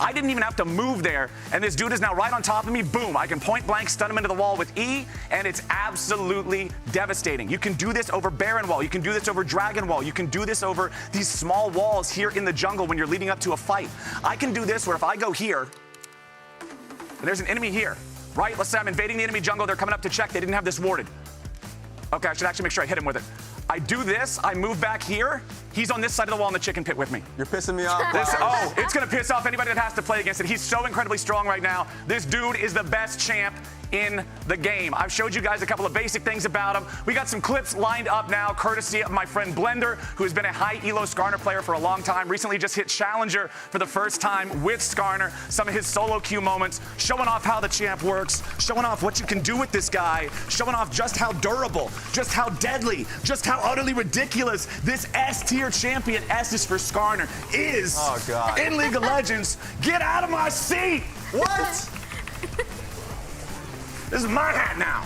I didn't even have to move there, and this dude is now right on top of me. Boom, I can point blank stun him into the wall with E, and it's absolutely devastating. You can do this over Baron Wall, you can do this over Dragon Wall, you can do this over these small walls here in the jungle when you're leading up to a fight. I can do this where if I go here, and there's an enemy here, right? Let's say I'm invading the enemy jungle, they're coming up to check, they didn't have this warded. Okay, I should actually make sure I hit him with it. I do this, I move back here. He's on this side of the wall in the chicken pit with me. You're pissing me off. It's gonna piss off anybody that has to play against it. He's so incredibly strong right now. This dude is the best champ in the game. I've showed you guys a couple of basic things about him. We got some clips lined up now, courtesy of my friend Blender, who's been a high elo Skarner player for a long time. Recently just hit Challenger for the first time with Skarner. Some of his solo queue moments, showing off how the champ works, showing off what you can do with this guy, showing off just how durable, just how deadly, just how utterly ridiculous this S-tier champion, S is for Skarner, is in League of Legends. Get out of my seat! What? This is my hat now.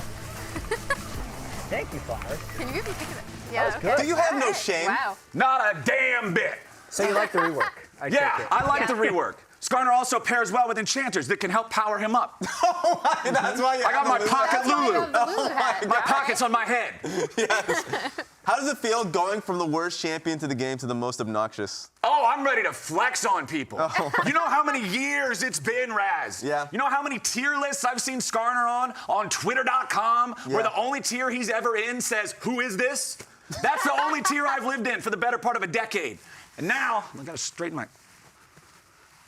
Thank you, Flowers. Can you even think of it? Yeah, was good. Do you have no shame? Wow. Not a damn bit. So you like the rework? I take it. I like the rework. Skarner also pairs well with enchanters that can help power him up. That's why I got my pocket Lulu. My Pockets on my head. Yes. How does it feel going from the worst champion to the game to the most obnoxious? Oh, I'm ready to flex on people. You know how many years it's been, Raz? Yeah. You know how many tier lists I've seen Skarner on Twitter.com, where the only tier he's ever in says, "Who is this?" That's the only tier I've lived in for the better part of a decade. And now, I gotta straighten my...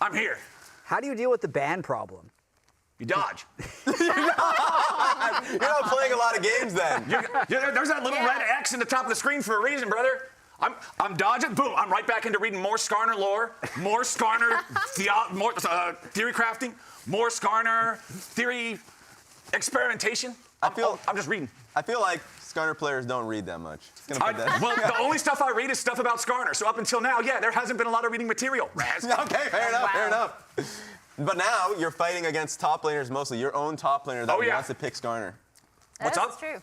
I'm here. How do you deal with the ban problem? You dodge. You're not playing a lot of games then. There's that little red X in the top of the screen for a reason, brother. I'm dodging. Boom. I'm right back into reading more Skarner lore, more Skarner theory crafting, more Skarner theory experimentation. I'm just reading. I feel like Skarner players don't read that much. Well, the only stuff I read is stuff about Skarner. So up until now, there hasn't been a lot of reading material. Raz. Okay, fair enough. But now you're fighting against top laners mostly. Your own top laner that wants to pick Skarner. What's up? That's true.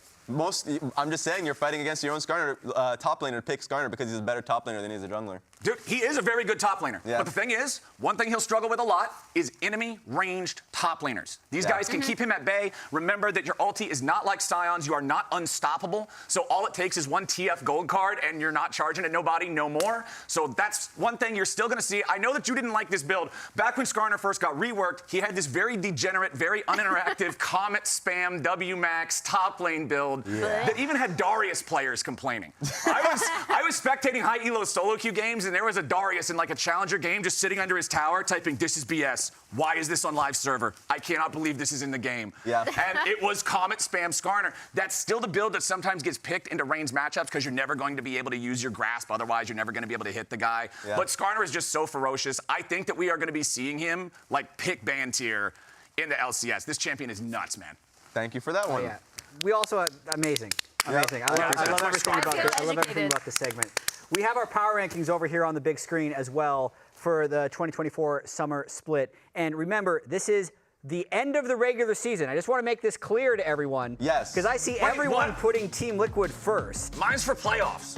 I'm just saying you're fighting against your own Skarner top laner to pick Skarner because he's a better top laner than he's a jungler. Dude, he is a very good top laner. Yeah. But the thing is, one thing he'll struggle with a lot is enemy ranged top laners. These guys can keep him at bay. Remember that your ulti is not like Scion's. You are not unstoppable. So all it takes is one TF gold card and you're not charging at nobody no more. So that's one thing you're still going to see. I know that you didn't like this build. Back when Skarner first got reworked, he had this very degenerate, very uninteractive Comet spam WMAX top lane build that even had Darius players complaining. I was spectating high elo solo queue games and there was a Darius in like a challenger game just sitting under his tower typing, "This is BS. Why is this on live server? I cannot believe this is in the game." Yeah. And it was Comet spam Skarner. That's still the build that sometimes gets picked into range matchups because you're never going to be able to use your grasp. Otherwise, you're never going to be able to hit the guy. Yeah. But Skarner is just so ferocious. I think that we are going to be seeing him like pick ban tier in the LCS. This champion is nuts, man. Thank you for that one. Yeah. We also amazing. Amazing. I love everything about this segment. We have our power rankings over here on the big screen as well for the 2024 summer split. And remember, this is the end of the regular season. I just want to make this clear to everyone. Yes. Because I see everyone putting Team Liquid first. Mine's for playoffs.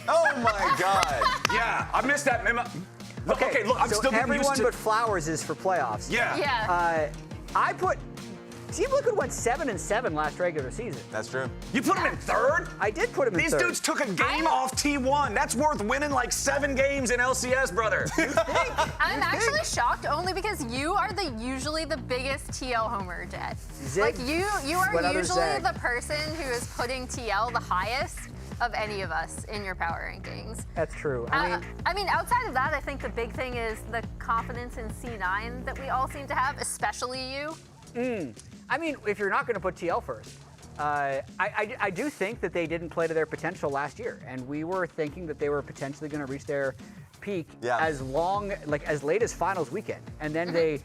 Oh my God. Yeah, I missed that memo. Okay, look, I'm so still getting everyone used to... but Flowers is for playoffs. Yeah. I put Team Liquid went 7-7 last regular season. That's true. You put him in third? I did put him in These third. dudes took a game off T1. That's worth winning like 7 games in LCS, brother. I'm actually shocked only because you are usually the biggest TL homer, Jet. Like you are usually the person who is putting TL the highest of any of us in your power rankings. That's true. I mean, outside of that, I think the big thing is the confidence in C9 that we all seem to have, especially you. I mean, if you're not going to put TL first, I do think that they didn't play to their potential last year, and we were thinking that they were potentially going to reach their peak as late as finals weekend, and then they,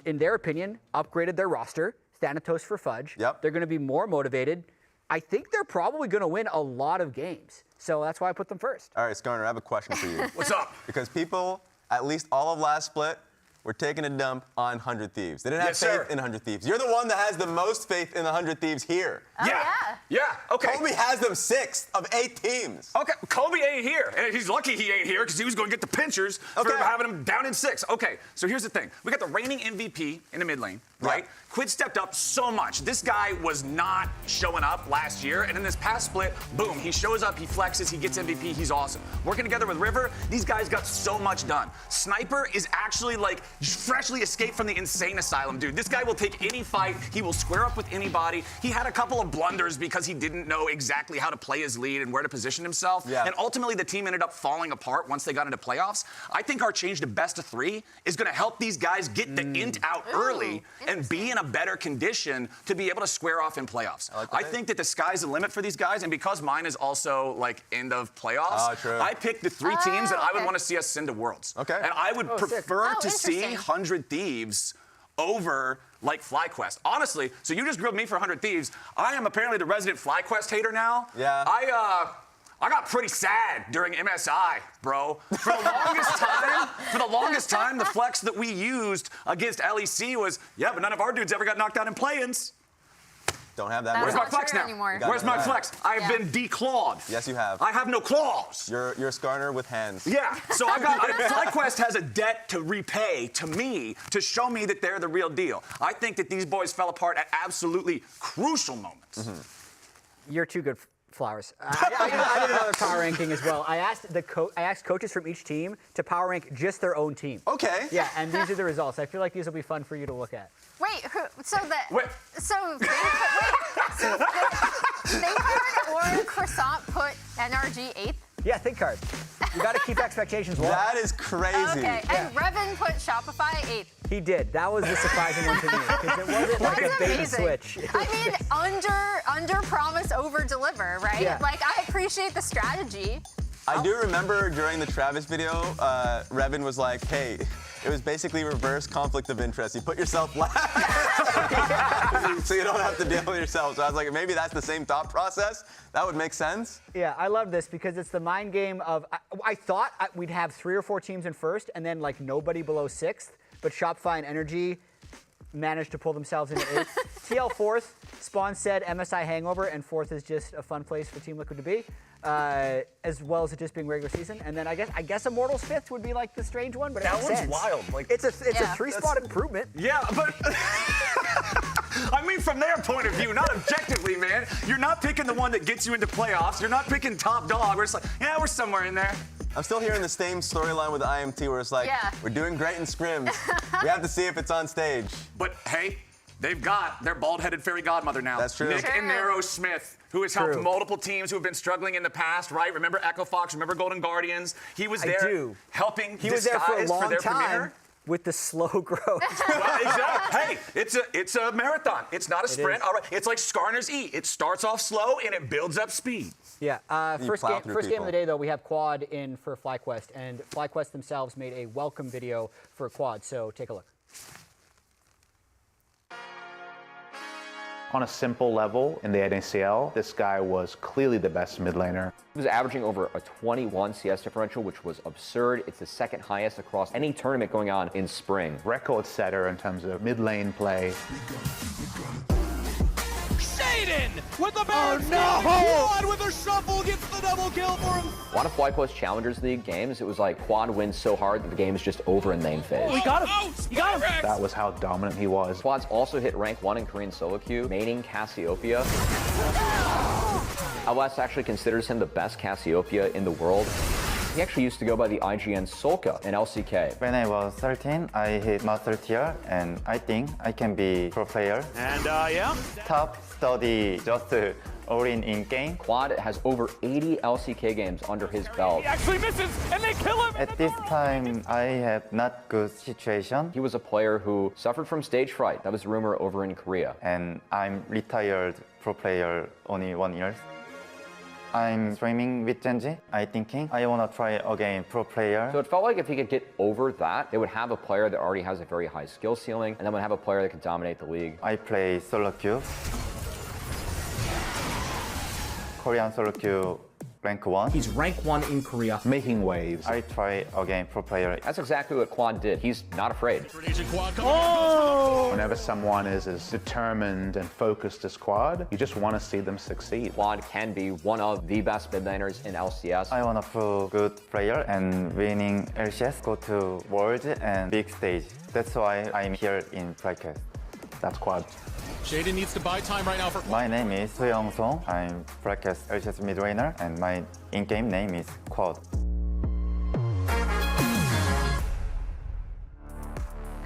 in their opinion, upgraded their roster. Thanatos for Fudge. Yep. They're going to be more motivated. I think they're probably going to win a lot of games, so that's why I put them first. All right, Skarner, I have a question for you. What's up? Because people, at least all of last split, were taking a dump on 100 Thieves. They didn't have faith in 100 Thieves. You're the one that has the most faith in the 100 Thieves here. Yeah, okay. Kobe has them 6th of 8 teams. Okay, Kobe ain't here. And he's lucky he ain't here because he was going to get the pinchers for having him down in 6. Okay, so here's the thing. We got the reigning MVP in the mid lane, right? Yeah. Quid stepped up so much. This guy was not showing up last year, and in this past split, boom, he shows up, he flexes, he gets MVP, he's awesome. Working together with River, these guys got so much done. Sniper is actually like freshly escaped from the insane asylum, dude. This guy will take any fight, he will square up with anybody. He had a couple of blunders because he didn't know exactly how to play his lead and where to position himself. Yeah. And ultimately, the team ended up falling apart once they got into playoffs. I think our change to best of 3 is going to help these guys get the int out early and be in a better condition to be able to square off in playoffs. I think that the sky's the limit for these guys, and because mine is also like end of playoffs, I picked the 3 teams that I would want to see us send to Worlds. Okay. And I would prefer to see 100 Thieves over like FlyQuest. Honestly, so you just grilled me for 100 Thieves. I am apparently the resident FlyQuest hater now. Yeah. I got pretty sad during MSI, bro. For the longest time, the flex that we used against LEC was, but none of our dudes ever got knocked out in play-ins. Don't have that. Where's my flex now? Where's my flex? I've been declawed. Yes, you have. I have no claws. You're a Skarner with hands. Yeah, so FlyQuest has a debt to repay to me to show me that they're the real deal. I think that these boys fell apart at absolutely crucial moments. You're too good, Flowers. I did another power ranking as well. I asked coaches from each team to power rank just their own team. Okay. Yeah, and these are the results. I feel like these will be fun for you to look at. Wait, so Thinkard or Croissant put NRG 8th? Yeah, Thinkard. You got to keep expectations low. That is crazy. Okay, and Revan put Shopify 8th. He did. That was the surprising one to me because it wasn't like a bait and switch. I mean, under promise, over deliver, right? Yeah. Like, I appreciate the strategy. I do remember during the Travis video, Revan was like, hey, it was basically reverse conflict of interest. You put yourself last, so you don't have to deal with yourself. So I was like, maybe that's the same thought process. That would make sense. Yeah, I love this because it's the mind game of, I thought we'd have 3 or 4 teams in first and then like nobody below 6th, but Shopify and Energy managed to pull themselves into 8th. TL 4th, Spawn said MSI Hangover, and 4th is just a fun place for Team Liquid to be. As well as it just being regular season, and then I guess Immortals 5th would be like the strange one, but that it makes one's sense. wild. Like it's a 3-spot improvement. Yeah, but I mean, from their point of view, not objectively, man. You're not picking the one that gets you into playoffs. You're not picking top dog. We're just like, yeah, we're somewhere in there. I'm still hearing the same storyline with IMT where it's like, we're doing great in scrims. We have to see if it's on stage. But hey, they've got their bald-headed fairy godmother now. That's true. Nick and Nero Smith, who has helped multiple teams who have been struggling in the past, right? Remember Echo Fox, remember Golden Guardians? He was there helping He was there for a long their time premiere. with the slow growth. Well, exactly. Hey, it's a marathon. It's not a sprint. All right. It's like Skarner's E. It starts off slow and it builds up speed. Yeah. First game of the day, though, we have Quad in for FlyQuest, and FlyQuest themselves made a welcome video for Quad, so take a look. On a simple level in the NACL, this guy was clearly the best mid laner. He was averaging over a 21 CS differential, which was absurd. It's the second highest across any tournament going on in spring. Record setter in terms of mid lane play. Shaden with the Baron. Quad with a shuffle gets the double kill for him. A lot of FlyQuest Challengers League games, it was like Quad wins so hard that the game is just over in lane phase. We got him. You got him. That was how dominant he was. Quad's also hit rank 1 in Korean solo queue, maining Cassiopeia. LS actually considers him the best Cassiopeia in the world. He actually used to go by the IGN Solka in LCK. When I was 13, I hit master tier, and I think I can be pro player. And yeah. Top study just all in game. Quad has over 80 LCK games under his belt. He actually misses, and they kill him. At this time, I have not good situation. He was a player who suffered from stage fright. That was a rumor over in Korea. And I'm retired pro player only 1 year. I'm streaming with Genji. I thinking I wanna try again pro player. So it felt like if he could get over that, they would have a player that already has a very high skill ceiling, and then would have a player that could dominate the league. I play solo queue. Korean solo queue rank 1. He's rank 1 in Korea. Making waves. I try again pro player. That's exactly what Quad did. He's not afraid. Whenever someone is as determined and focused as Quad, you just want to see them succeed. Quad can be one of the best mid laners in LCS. I wanna prove good player and winning LCS, go to world and big stage. That's why I'm here in FlyQuest. That's Quad. Jaden needs to buy time right now for. My name is Soyoung Song. I'm FlyQuest LCS mid laner, and my in-game name is Quad.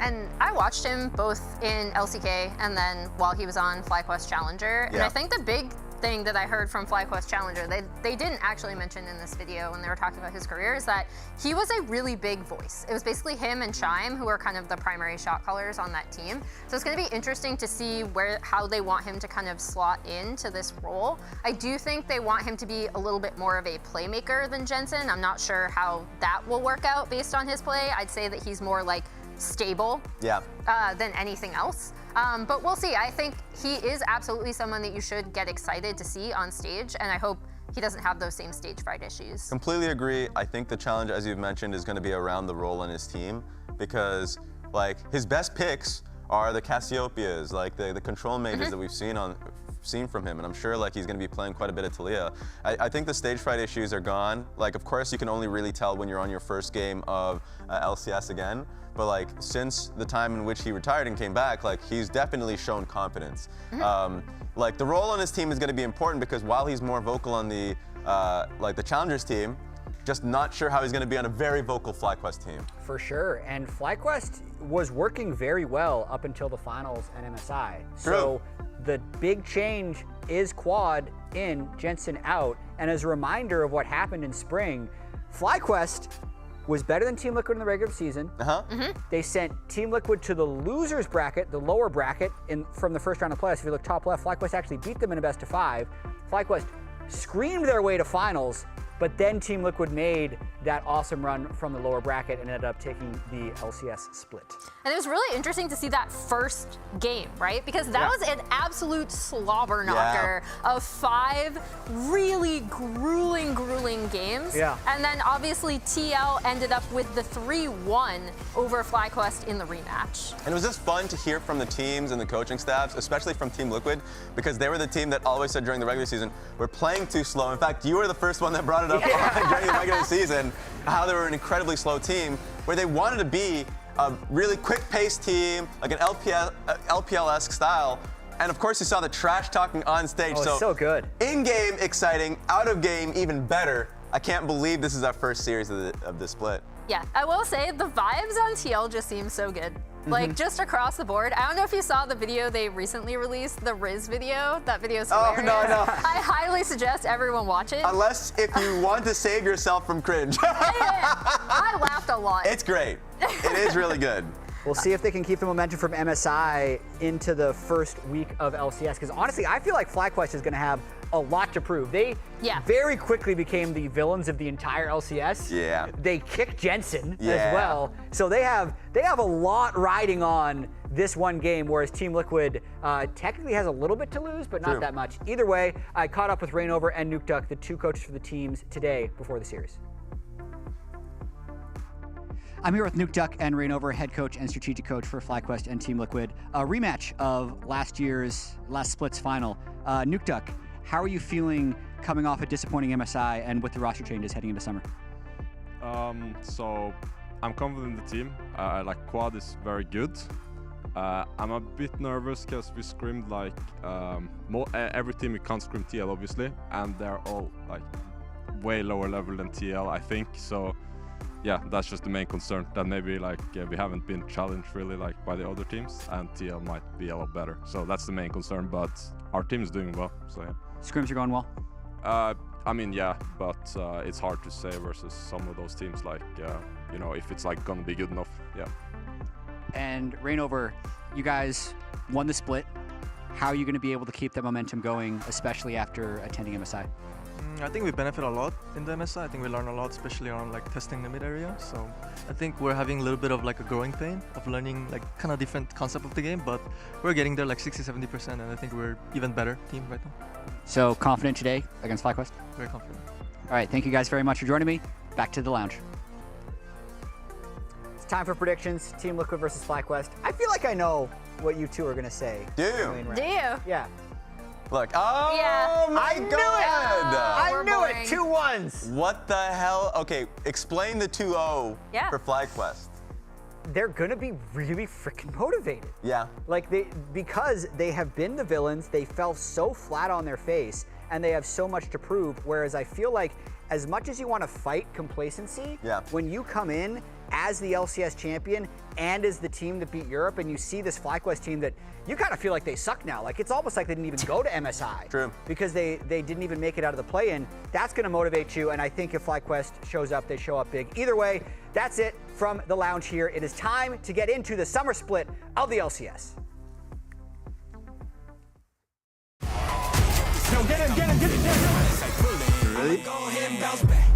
And I watched him both in LCK and then while he was on FlyQuest Challenger. And I think the big thing that I heard from FlyQuest Challenger, they didn't actually mention in this video when they were talking about his career, is that he was a really big voice. It was basically him and Chime who are kind of the primary shot callers on that team. So it's going to be interesting to see how they want him to kind of slot into this role. I do think they want him to be a little bit more of a playmaker than Jensen. I'm not sure how that will work out based on his play. I'd say that he's more like stable than anything else. But we'll see. I think he is absolutely someone that you should get excited to see on stage, and I hope he doesn't have those same stage fright issues. Completely agree. I think the challenge, as you've mentioned, is going to be around the role in his team, because like his best picks are the Cassiopeias, like the control mages that we've seen from him, and I'm sure like he's going to be playing quite a bit of Talia. I think the stage fright issues are gone. Like, of course, you can only really tell when you're on your first game of LCS again. But like since the time in which he retired and came back, like he's definitely shown confidence. Like the role on his team is going to be important, because while he's more vocal on the like the challengers team, just not sure how he's going to be on a very vocal FlyQuest team. For sure, and FlyQuest was working very well up until the finals and MSI. True. So the big change is Quad in, Jensen out, and as a reminder of what happened in spring, FlyQuest was better than Team Liquid in the regular season. They sent Team Liquid to the losers bracket, the lower bracket, from the first round of playoffs. If you look top left, FlyQuest actually beat them in a best of 5. FlyQuest screamed their way to finals, but then Team Liquid made that awesome run from the lower bracket and ended up taking the LCS split. And it was really interesting to see that first game, right? Because that was an absolute slobber knocker of 5 really grueling games. And then obviously TL ended up with the 3-1 over FlyQuest in the rematch. And it was just fun to hear from the teams and the coaching staffs, especially from Team Liquid, because they were the team that always said during the regular season, we're playing too slow. In fact, you were the first one that brought it up during the regular season, how they were an incredibly slow team, where they wanted to be a really quick-paced team, like an LPL-esque style. And of course, you saw the trash talking on stage. Oh, so good. In-game, exciting. Out of game, even better. I can't believe this is our first series of the split. Yeah, I will say the vibes on TL just seem so good. Like just across the board. I don't know if you saw the video they recently released, the Riz video. That video is hilarious. Oh, no. I highly suggest everyone watch it. Unless if you want to save yourself from cringe. I laughed a lot. It's great. It is really good. We'll see if they can keep the momentum from MSI into the first week of LCS, because honestly, I feel like FlyQuest is going to have a lot to prove. They very quickly became the villains of the entire LCS. Yeah. They kicked Jensen as well. So they have a lot riding on this one game, whereas Team Liquid technically has a little bit to lose, but not that much. Either way, I caught up with Rainover and Nukeduck, the 2 coaches for the teams, today before the series. I'm here with Nukeduck and Rainover, head coach and strategic coach for FlyQuest and Team Liquid. A rematch of last split's final. Nukeduck, How are you feeling coming off a disappointing MSI and with the roster changes heading into summer? So I'm confident in the team. Like quad is very good. I'm a bit nervous because we scrimmed like every team we can't scrim TL obviously, and they're all like way lower level than TL, I think. So yeah, that's just the main concern, that maybe like we haven't been challenged really like by the other teams, and TL might be a lot better. So that's the main concern, but our team is doing well. So yeah. Scrims are going well? I mean, yeah, but it's hard to say versus some of those teams, like, you know, if it's like gonna be good enough, yeah. And Rainover, you guys won the split. How are you going to be able to keep that momentum going, especially after attending MSI? I think we benefit a lot in the MSI. I think we learn a lot, especially on like testing the mid area. So I think we're having a little bit of like a growing pain of learning like kind of different concept of the game, but we're getting there like 60-70%, and I think we're even better team right now. So confident today against FlyQuest? Very confident. All right, thank you guys very much for joining me. Back to the lounge. It's time for predictions. Team Liquid versus FlyQuest. I feel like I know what you two are going to say. Do you? Do you? Yeah. Look, oh Yeah. my God! I knew it! 2 1s! What the hell? Okay, explain the 2-0 Yeah. for FlyQuest. They're gonna be really freaking motivated. Yeah. Like because they have been the villains, they fell so flat on their face, and they have so much to prove. Whereas I feel like as much as you want to fight complacency, when you come in as the LCS champion and as the team that beat Europe, and you see this FlyQuest team that you kind of feel like they suck now. Like it's almost like they didn't even go to MSI. True. Because they didn't even make it out of the play-in. That's going to motivate you, and I think if FlyQuest shows up, they show up big. Either way, that's it from the lounge here. It is time to get into the summer split of the LCS. No, get him. Really?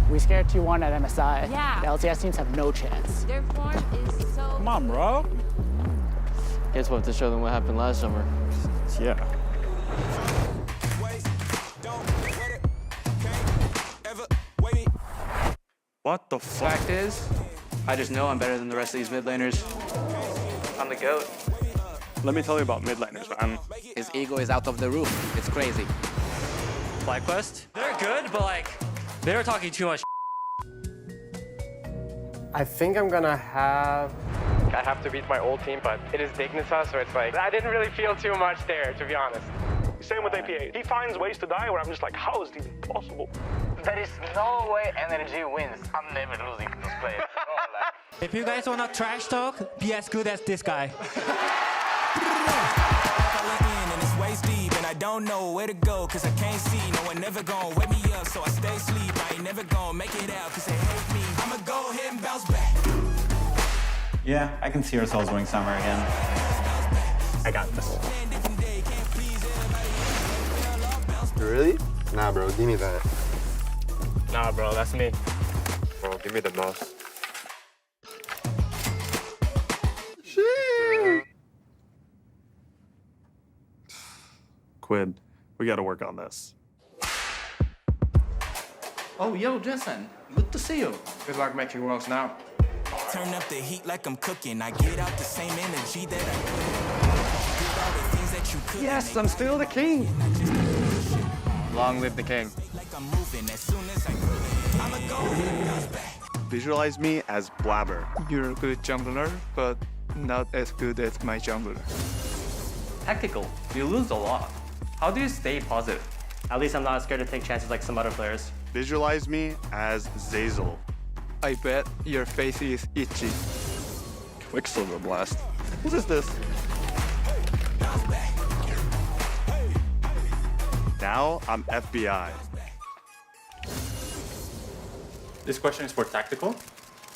We scared 2-1 at MSI. Yeah. The LCS teams have no chance. Their form is so... Come on, bro. Guess we'll have to show them what happened last summer. Yeah. What the fuck? Fact is, I just know I'm better than the rest of these mid laners. I'm the GOAT. Let me tell you about mid laners, man. His ego is out of the roof. It's crazy. FlyQuest, they're good, but like, they're talking too much. I think I'm gonna have... I have to beat my old team, but it is Dignitas, so it's like, I didn't really feel too much there, to be honest. Same with APA. He finds ways to die where I'm just like, how is it even possible? There is no way NRG wins. I'm never losing to this player. If you guys wanna trash talk, be as good as this guy. I don't know where to go, cause I can't see. No one never gonna wake me up, so I stay asleep. I ain't never gonna make it out, cause they hate me. I'ma go ahead and bounce back. Yeah, I can see ourselves winning summer again. I got this. Really? Nah, bro, give me that. Nah, bro, that's me. Bro, give me the mouse. Quid, we gotta work on this. Oh, yo, Jensen. Good to see you. Good luck making worlds now. Turn up the heat like I'm cooking. I get out the same energy that I put in. Yes, I'm still the king. Long live the king. Visualize me as Blabber. You're a good jungler, but not as good as my jungler. Tactical, you lose a lot. How do you stay positive? At least I'm not scared to take chances like some other players. Visualize me as Zazel. I bet your face is itchy. Quicksilver Blast. What is this? Now I'm FBI. This question is for Tactical.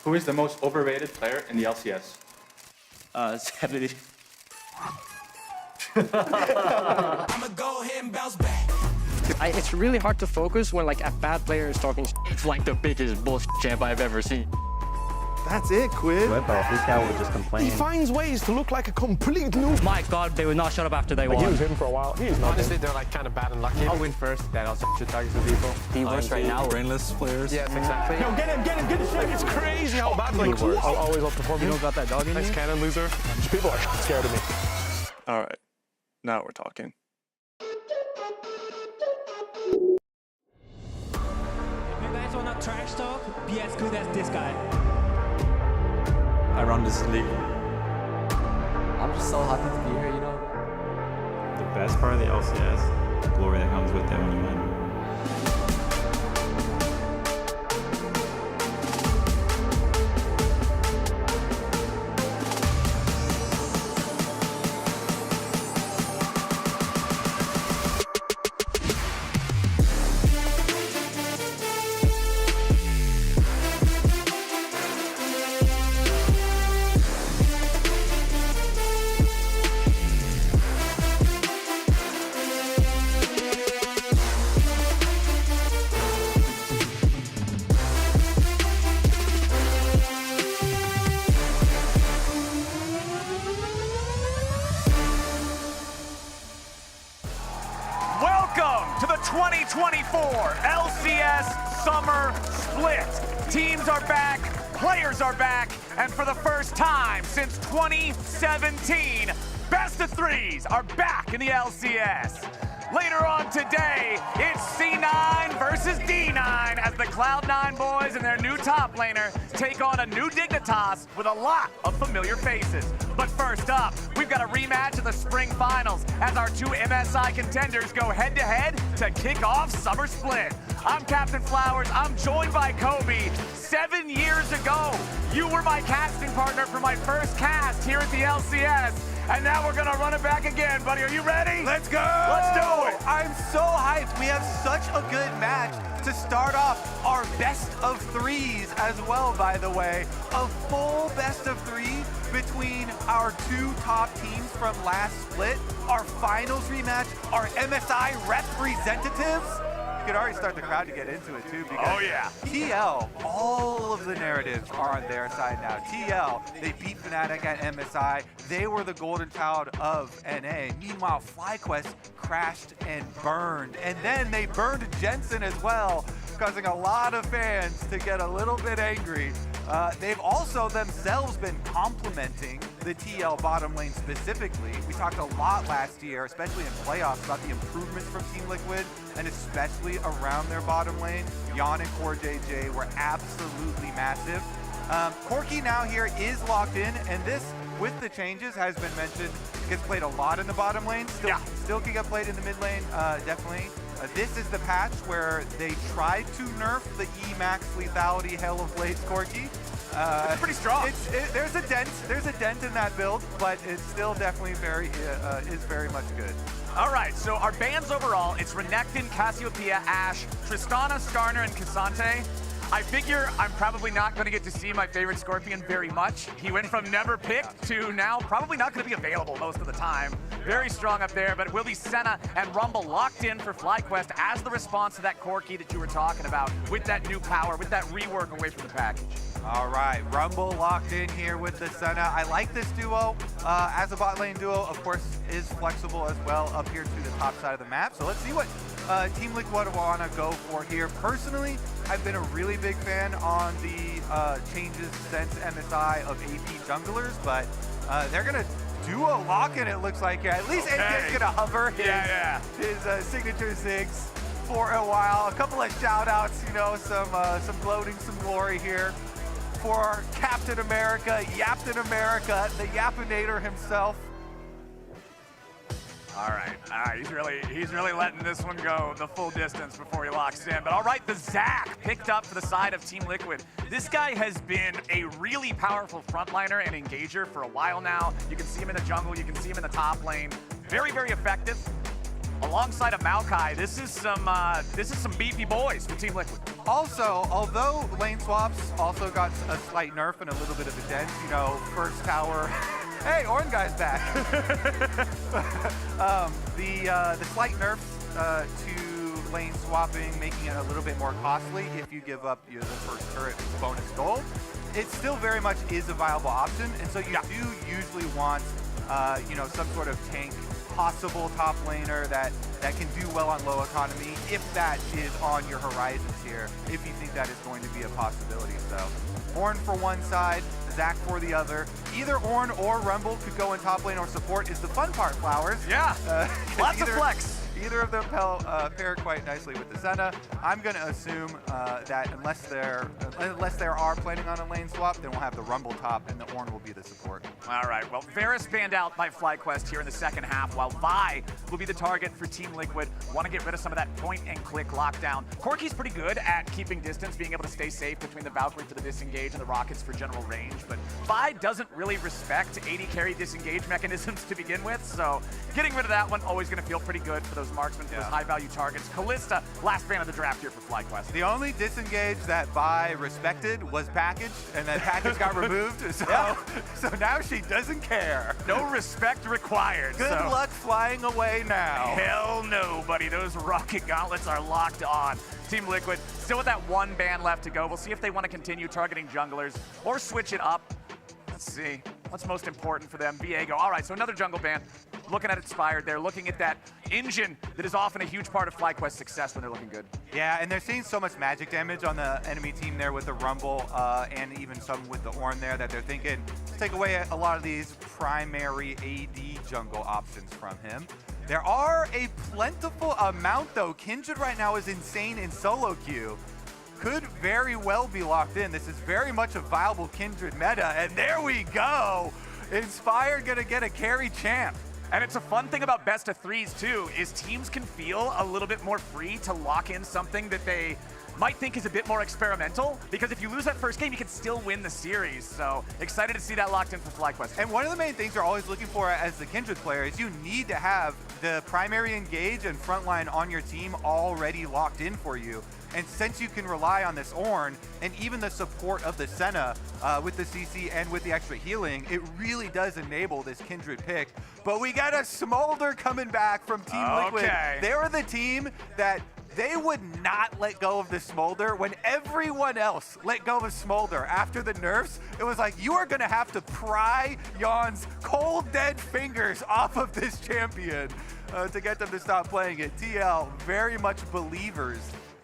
Who is the most overrated player in the LCS? Sadly. I'ma go ahead and bounce back. It's really hard to focus when like a bad player is talking. It's like the biggest bullshit champ I've ever seen. That's it, Quid. This guy will just complain. He finds ways to look like a complete noob. My God, they would not shut up after they won. I used him for a while. He's not. Honestly, they're like kind of bad and lucky. I'll win first, then I'll shoot targets with people. The worst right now. Brainless players. Yes, exactly. Yo, get him, get the shit. It's crazy how bad they are. I'll always outperform you. You don't got that dog in Nice you? cannon loser. People are scared of me. All right, now we're talking. trash talk, be as good as this guy. I run this league. I'm just so happy to be here, you know. The best part of the LCS, the glory that comes with it when you win. Welcome to the 2024 LCS Summer Split. Teams are back, players are back, and for the first time since 2017, best of threes are back in the LCS. Later on today, it's C9 versus D9 as the Cloud9 boys and their new top laner take on a new Dignitas with a lot of familiar faces. But first up, we've got a rematch of the spring finals as our two MSI contenders go head-to-head to kick off Summer Split. I'm Captain Flowers, I'm joined by Kobe. 7 years ago, you were my casting partner for my first cast here at the LCS. And now we're gonna run it back again, buddy. Are you ready? Let's go! Let's do it! I'm so hyped. We have such a good match to start off our best of threes as well, by the way. A full best of three between our two top teams from last split, our finals rematch, our MSI representatives. You could already start the crowd to get into it too, because oh yeah, TL, all of the narratives are on their side now. TL, they beat Fnatic at MSI. They were the golden child of NA. Meanwhile, FlyQuest crashed and burned. And then they burned Jensen as well, causing a lot of fans to get a little bit angry. They've also themselves been complimenting the TL bottom lane specifically. We talked a lot last year, especially in playoffs, about the improvements from Team Liquid, and especially around their bottom lane. Yon and Core JJ were absolutely massive. Corki now here is locked in, and this, with the changes, has been mentioned, gets played a lot in the bottom lane. Still can get played in the mid lane, definitely. This is the patch where they tried to nerf the E-Max lethality Hell of Blades Corki. It's pretty strong. There's a dent in that build, but it's still definitely is very much good. All right, so our bans overall, it's Renekton, Cassiopeia, Ashe, Tristana, Skarner, and Cassante. I figure I'm probably not going to get to see my favorite Scorpion very much. He went from never picked to now probably not going to be available most of the time. Very strong up there, but it will be Senna and Rumble locked in for FlyQuest as the response to that core key that you were talking about, with that new power, with that rework away from the package. All right, Rumble locked in here with the Senna. I like this duo. As a bot lane duo, of course, is flexible as well up here to the top side of the map. So let's see what Team Liquid want to go for here. Personally, I've been a really big fan on the changes since MSI of AP junglers, but they're going to duo lock in, it looks like. At least NK's going to hover his signature Ziggs for a while. A couple of shout outs, you know, some gloating, some glory here for Captain America, Yapton America, the Yapinator himself. All right, he's really letting this one go the full distance before he locks in. But all right, the Zac picked up for the side of Team Liquid. This guy has been a really powerful frontliner and engager for a while now. You can see him in the jungle, you can see him in the top lane. Very, very effective. Alongside of Maokai, this is some beefy boys for Team Liquid. Also, although lane swaps also got a slight nerf and a little bit of a dent, you know, first tower. Hey, Orange guy's back. The slight nerfs to lane swapping, making it a little bit more costly if you give up the first turret bonus gold. It still very much is a viable option, and so you do usually want, you know, some sort of tank, possible top laner that can do well on low economy, if that is on your horizons here, if you think that is going to be a possibility. So Ornn for one side, Zac for the other. Either Ornn or Rumble could go in top lane or support is the fun part, Flowers. Yeah, lots of flex. Either of them pair quite nicely with the Senna. I'm going to assume that unless they are planning on a lane swap, then we'll have the Rumble top and the Ornn will be the support. All right, well, Varus banned out by FlyQuest here in the second half, while Vi will be the target for Team Liquid. Want to get rid of some of that point-and-click lockdown. Corki's pretty good at keeping distance, being able to stay safe between the Valkyrie for the disengage and the Rockets for general range, but Vi doesn't really respect AD carry disengage mechanisms to begin with, so getting rid of that one, always going to feel pretty good for those marksmen, for those high-value targets. Kalista, last ban of the draft here for FlyQuest. The only disengage that Vi respected was package, and that package got removed, so now she doesn't care. No respect required. Good luck flying away now. Hell no, buddy. Those rocket gauntlets are locked on. Team Liquid still with that one ban left to go. We'll see if they want to continue targeting junglers or switch it up. Let's see. What's most important for them? Viego. All right, so another jungle ban. Looking at Inspired there, looking at that engine that is often a huge part of FlyQuest's success when they're looking good. Yeah, and they're seeing so much magic damage on the enemy team there with the Rumble and even some with the Ornn there that they're thinking, let's take away a lot of these primary AD jungle options from him. There are a plentiful amount, though. Kindred right now is insane in solo queue. Could very well be locked in. This is very much a viable Kindred meta, and there we go. Inspired gonna get a carry champ. And it's a fun thing about best of threes too, is teams can feel a little bit more free to lock in something that they might think is a bit more experimental, because if you lose that first game, you can still win the series. So excited to see that locked in for FlyQuest. And one of the main things you're always looking for as the Kindred player is you need to have the primary engage and frontline on your team already locked in for you. And since you can rely on this Ornn and even the support of the Senna with the CC and with the extra healing, it really does enable this Kindred pick. But we got a Smolder coming back from Team Liquid. They were the team that they would not let go of the Smolder when everyone else let go of Smolder after the nerfs. It was like, you are going to have to pry Yon's cold, dead fingers off of this champion to get them to stop playing it. TL, very much believers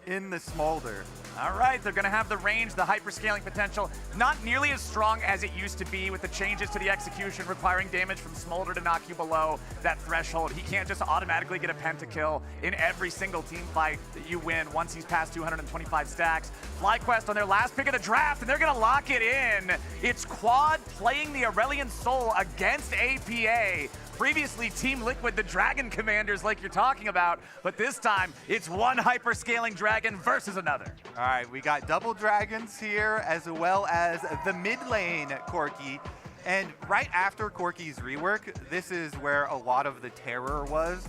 in the Smolder. All right, they're going to have the range, the hyperscaling potential, not nearly as strong as it used to be with the changes to the execution requiring damage from Smolder to knock you below that threshold. He can't just automatically get a pentakill in every single team fight that you win once he's past 225 stacks. FlyQuest on their last pick of the draft, and they're going to lock it in. It's Quad playing the Aurelion Soul against APA. Previously, Team Liquid, the Dragon Commanders like you're talking about, but this time it's one hyperscaling dragon versus another. All right, we got double dragons here as well as the mid lane Corki. And right after Corki's rework, this is where a lot of the terror was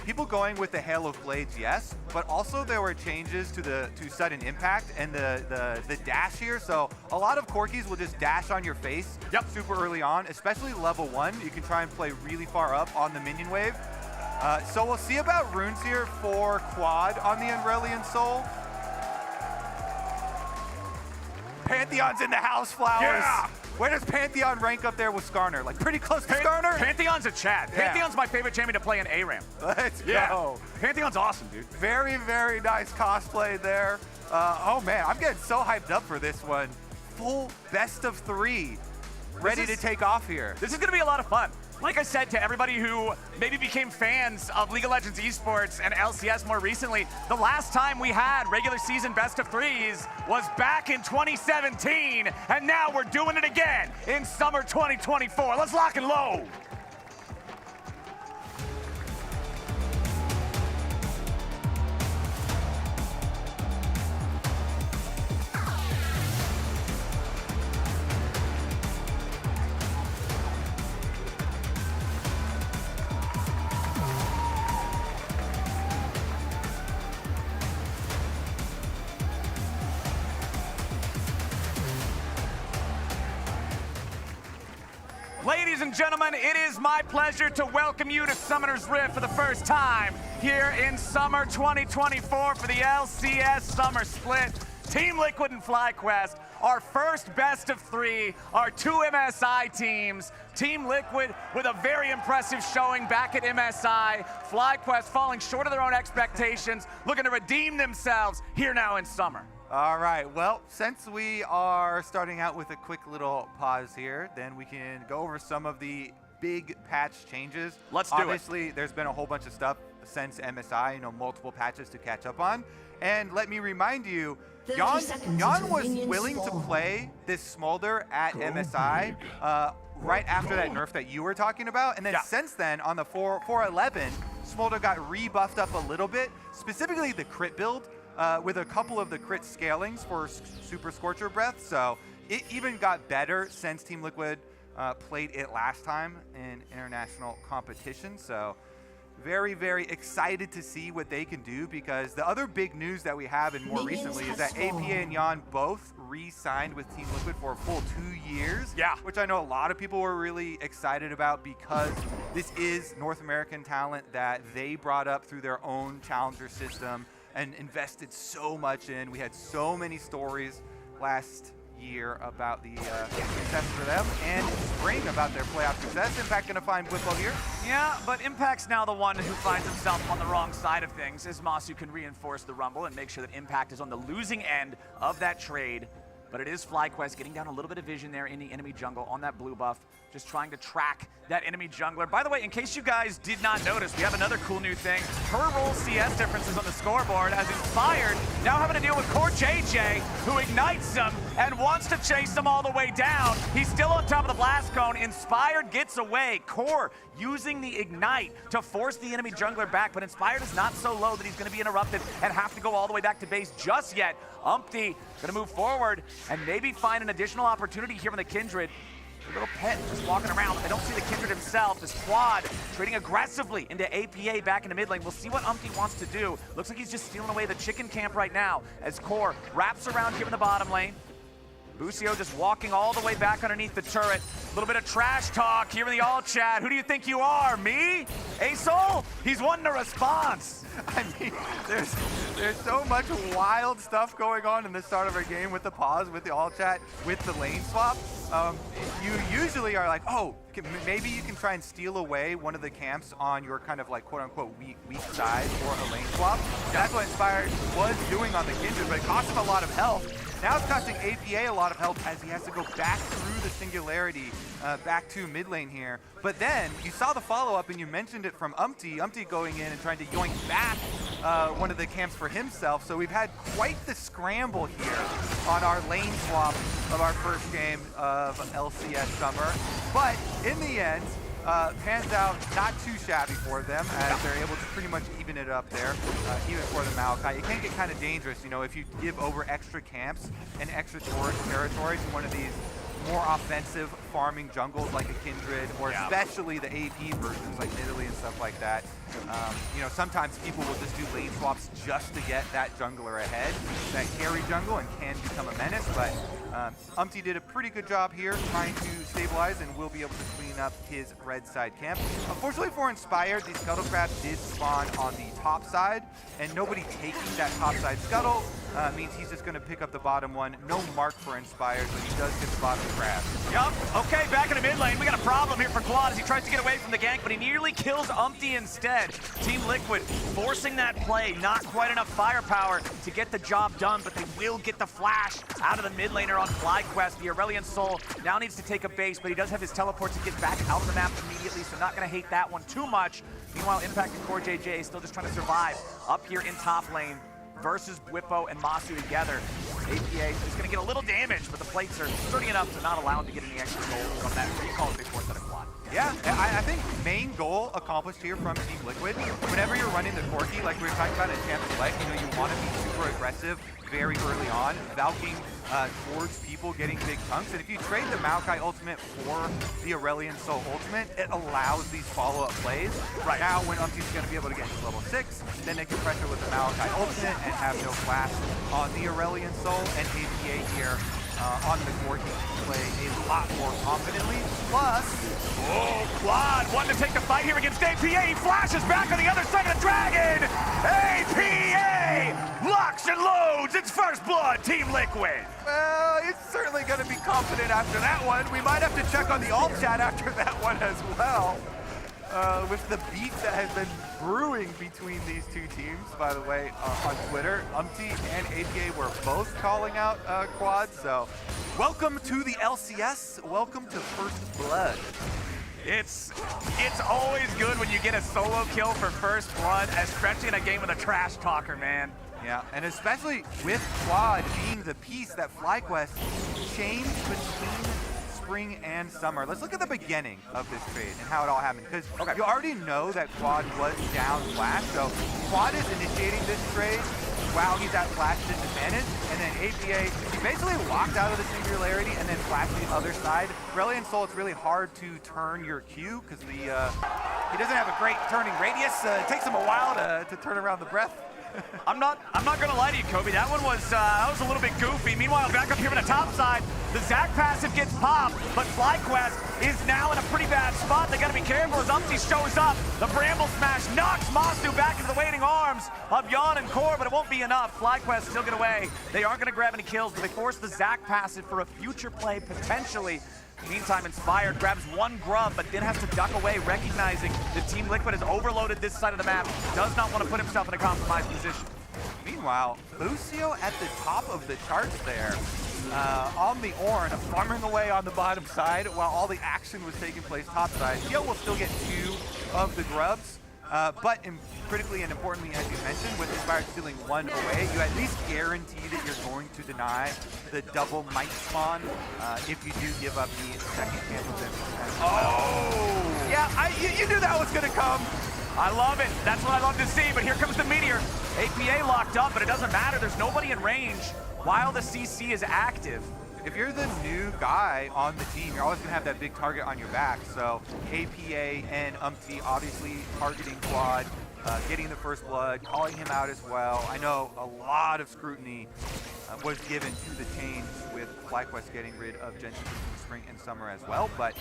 people going with the Hail of Blades, yes, but also there were changes to sudden impact and the dash here. So a lot of Corkis will just dash on your face super early on, especially level 1. You can try and play really far up on the minion wave. So we'll see about runes here for Quad on the Aurelion Soul. Pantheon's in the house, Flowers. Yeah! Where does Pantheon rank up there with Skarner? Like pretty close to Skarner? Pantheon's a Chad. Yeah. Pantheon's my favorite champion to play in ARAM. Let's go. Pantheon's awesome, dude. Very, very nice cosplay there. Oh man, I'm getting so hyped up for this one. Full best of 3. Ready to take off here. This is going to be a lot of fun. Like I said to everybody who maybe became fans of League of Legends esports and LCS more recently, the last time we had regular season best of 3s was back in 2017, and now we're doing it again in summer 2024. Let's lock and load. Ladies and gentlemen, it is my pleasure to welcome you to Summoner's Rift for the first time here in summer 2024 for the LCS Summer Split. Team Liquid and FlyQuest, our first best of 3, our 2 MSI teams. Team Liquid with a very impressive showing back at MSI. FlyQuest falling short of their own expectations, looking to redeem themselves here now in summer. All right, well, since we are starting out with a quick little pause here, then we can go over some of the big patch changes. Let's do it. Obviously, there's been a whole bunch of stuff since MSI, multiple patches to catch up on. And let me remind you, Jan was willing to play this Smolder at MSI right after that nerf that you were talking about. And then since then, on the 4.11, Smolder got rebuffed up a little bit, specifically the crit build, with a couple of the crit scalings for Super Scorcher Breath. So it even got better since Team Liquid played it last time in international competition. So very, very excited to see what they can do, because the other big news that we have and more recently is that APA and Jan both re-signed with Team Liquid for a full 2 years. Yeah. Which I know a lot of people were really excited about, because this is North American talent that they brought up through their own challenger system and invested so much in. We had so many stories last year about the success for them, and spring about their playoff success. Impact gonna find Whippo here. Yeah, but Impact's now the one who finds himself on the wrong side of things, as Masu can reinforce the Rumble and make sure that Impact is on the losing end of that trade. But it is FlyQuest getting down a little bit of vision there in the enemy jungle on that blue buff, just trying to track that enemy jungler. By the way, in case you guys did not notice, we have another cool new thing. Per role CS differences on the scoreboard, as Inspired now having to deal with Core JJ, who ignites them and wants to chase them all the way down. He's still on top of the blast cone. Inspired gets away. Core using the ignite to force the enemy jungler back, but Inspired is not so low that he's going to be interrupted and have to go all the way back to base just yet. Umpty going to move forward and maybe find an additional opportunity here on the Kindred. A little pet just walking around. I don't see the Kindred himself. This Quad trading aggressively into APA back into mid lane. We'll see what Umpty wants to do. Looks like he's just stealing away the chicken camp right now as Core wraps around here in the bottom lane. Busio just walking all the way back underneath the turret. A little bit of trash talk here in the all chat. Who do you think you are, me? Asol? He's wanting a response. I mean, there's so much wild stuff going on in the start of our game with the pause, with the all chat, with the lane swap. You usually are like, oh, maybe you can try and steal away one of the camps on your kind of like quote-unquote weak side for a lane swap. That's what Inspired was doing on the Kindred, but it cost him a lot of health. Now it's costing APA a lot of health as he has to go back through the singularity back to mid lane here. But then you saw the follow-up and you mentioned it from Umpty. Umpty going in and trying to yoink back one of the camps for himself. So we've had quite the scramble here on our lane swap of our first game of LCS Summer. But in the end, pans out not too shabby for them, as they're able to pretty much even it up there, even for the Maokai. It can get kind of dangerous, if you give over extra camps and extra territory to one of these more offensive farming jungles like a Kindred, or especially the AP versions like Italy and stuff like that. Sometimes people will just do lane swaps just to get that jungler ahead, that carry jungle, and can become a menace. But Umpty did a pretty good job here trying to stabilize, and will be able to clean up his red side camp. Unfortunately for Inspired, these scuttle crabs did spawn on the top side, and nobody taking that top side scuttle means he's just going to pick up the bottom one. No mark for Inspired, but he does get the bottom crab. Yup. Okay, back in the mid lane. We got a problem here for Quad as he tries to get away from the gank, but he nearly kills Umpty instead. Team Liquid forcing that play. Not quite enough firepower to get the job done, but they will get the flash out of the mid laner on FlyQuest. The Aurelion Soul now needs to take a base, but he does have his teleport to get back out of the map immediately, so not going to hate that one too much. Meanwhile, Impact and Core JJ still just trying to survive up here in top lane versus Whippo and Masu together. APA is going to get a little damage, but the plates are sturdy enough to not allow him to get any extra gold from that recall before set of Quad. Yeah, I think main goal accomplished here from Team Liquid. Whenever you're running the Corki, like we were talking about in Champ Select, you want to be super aggressive very early on, valking towards people getting big chunks. And if you trade the Maokai ultimate for the Aurelion Soul ultimate, it allows these follow-up plays. Right now, when Umpty's going to be able to get to level 6, then they can pressure with the Maokai ultimate and have no flash on the Aurelion Soul, and APA here on the Corki play a lot more confidently. Plus, Quad wanting to take the fight here against APA. He flashes back on the other side of the dragon. APA locks and loads. It's first blood, Team Liquid. Well, he's certainly going to be confident after that one. We might have to check on the alt chat after that one as well. With the beef that has been brewing between these two teams, by the way, on Twitter, Umpty and APA were both calling out Quad. So welcome to the LCS. Welcome to First Blood. It's always good when you get a solo kill for first blood, especially in a game with a trash talker, man. Yeah, and especially with Quad being the piece that FlyQuest changed between spring and summer. Let's look at the beginning of this trade and how it all happened, because you already know that Quad was down Flash, so Quad is initiating this trade while he's at Flash disadvantage, and then APA, he basically walked out of the singularity and then flashed the other side. Brilliant Soul, it's really hard to turn your Q because he doesn't have a great turning radius. It takes him a while to turn around the breath. I'm not gonna lie to you, Kobe. That one was a little bit goofy. Meanwhile, back up here on the top side, the Zac passive gets popped, but FlyQuest is now in a pretty bad spot. They gotta be careful as Umpty shows up. The Bramble Smash knocks Mastu back into the waiting arms of Yon and Core, but it won't be enough. FlyQuest still get away. They aren't gonna grab any kills, but they force the Zac passive for a future play potentially. Meantime, Inspired grabs one grub, but then has to duck away, recognizing that Team Liquid has overloaded this side of the map, does not want to put himself in a compromised position. Meanwhile, Lucio at the top of the charts there, on the Ornn, farming away on the bottom side while all the action was taking place top side. TL will still get 2 of the grubs, but critically and importantly, as you mentioned, with Inspired stealing 1 away, you at least guarantee that you're going to deny the double might spawn if you do give up the second cancel as well. Oh! Yeah, you knew that was going to come. I love it. That's what I love to see, but here comes the Meteor. APA locked up, but it doesn't matter. There's nobody in range while the CC is active. If you're the new guy on the team, you're always going to have that big target on your back. So APA and Umpty obviously targeting Quad, getting the first blood, calling him out as well. I know a lot of scrutiny was given to the change with FlyQuest getting rid of Jensen in spring and summer as well. But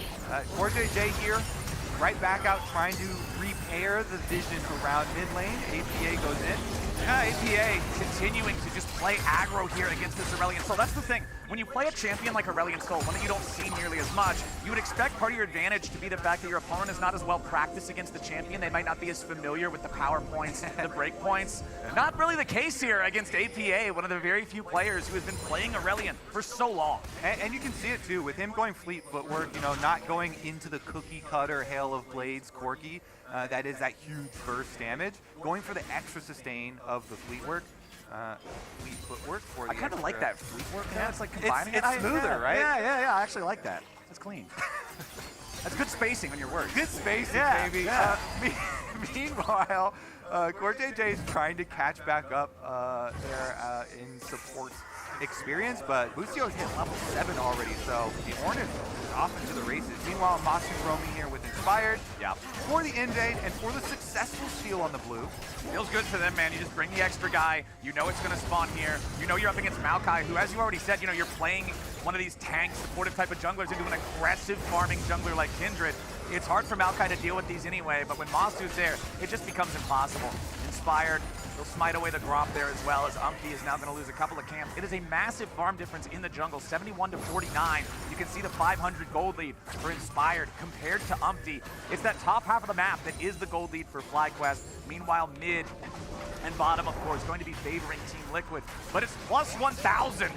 CoreJJ here, right back out trying to repair the vision around mid lane. APA goes in. APA continuing to just play aggro here against this Aurelion Soul. That's the thing. When you play a champion like Aurelion Soul, one that you don't see nearly as much, you would expect part of your advantage to be the fact that your opponent is not as well practiced against the champion. They might not be as familiar with the power points, the break points. Not really the case here against APA, one of the very few players who has been playing Aurelion for so long. And you can see it too, with him going fleet footwork, not going into the cookie cutter Hail of Blades Corki, that is that huge burst damage, going for the extra sustain of the fleet footwork for the I kind of like that fleet work. Yeah, it's like combining it's smoother, right? Yeah, I actually like that. It's clean. That's good spacing on your words. Good spacing, baby. Yeah. Meanwhile, CoreJJ is trying to catch back up there in support experience, but Lucio's hit level 7 already, so the Ornn is off into the races. Meanwhile, Masu roaming here with Inspired for the invade and for the successful steal on the blue. Feels good for them, man. You just bring the extra guy. You know it's going to spawn here. You know you're up against Maokai, who, as you already said, you're playing one of these tank supportive type of junglers into an aggressive farming jungler like Kindred. It's hard for Maokai to deal with these anyway, but when Masu's there, it just becomes impossible. Inspired. He'll smite away the Gromp there as well, as Umpty is now going to lose a couple of camps. It is a massive farm difference in the jungle, 71 to 49. You can see the 500 gold lead for Inspired compared to Umpty. It's that top half of the map that is the gold lead for FlyQuest. Meanwhile, mid and bottom, of course, going to be favoring Team Liquid. But it's plus 1,000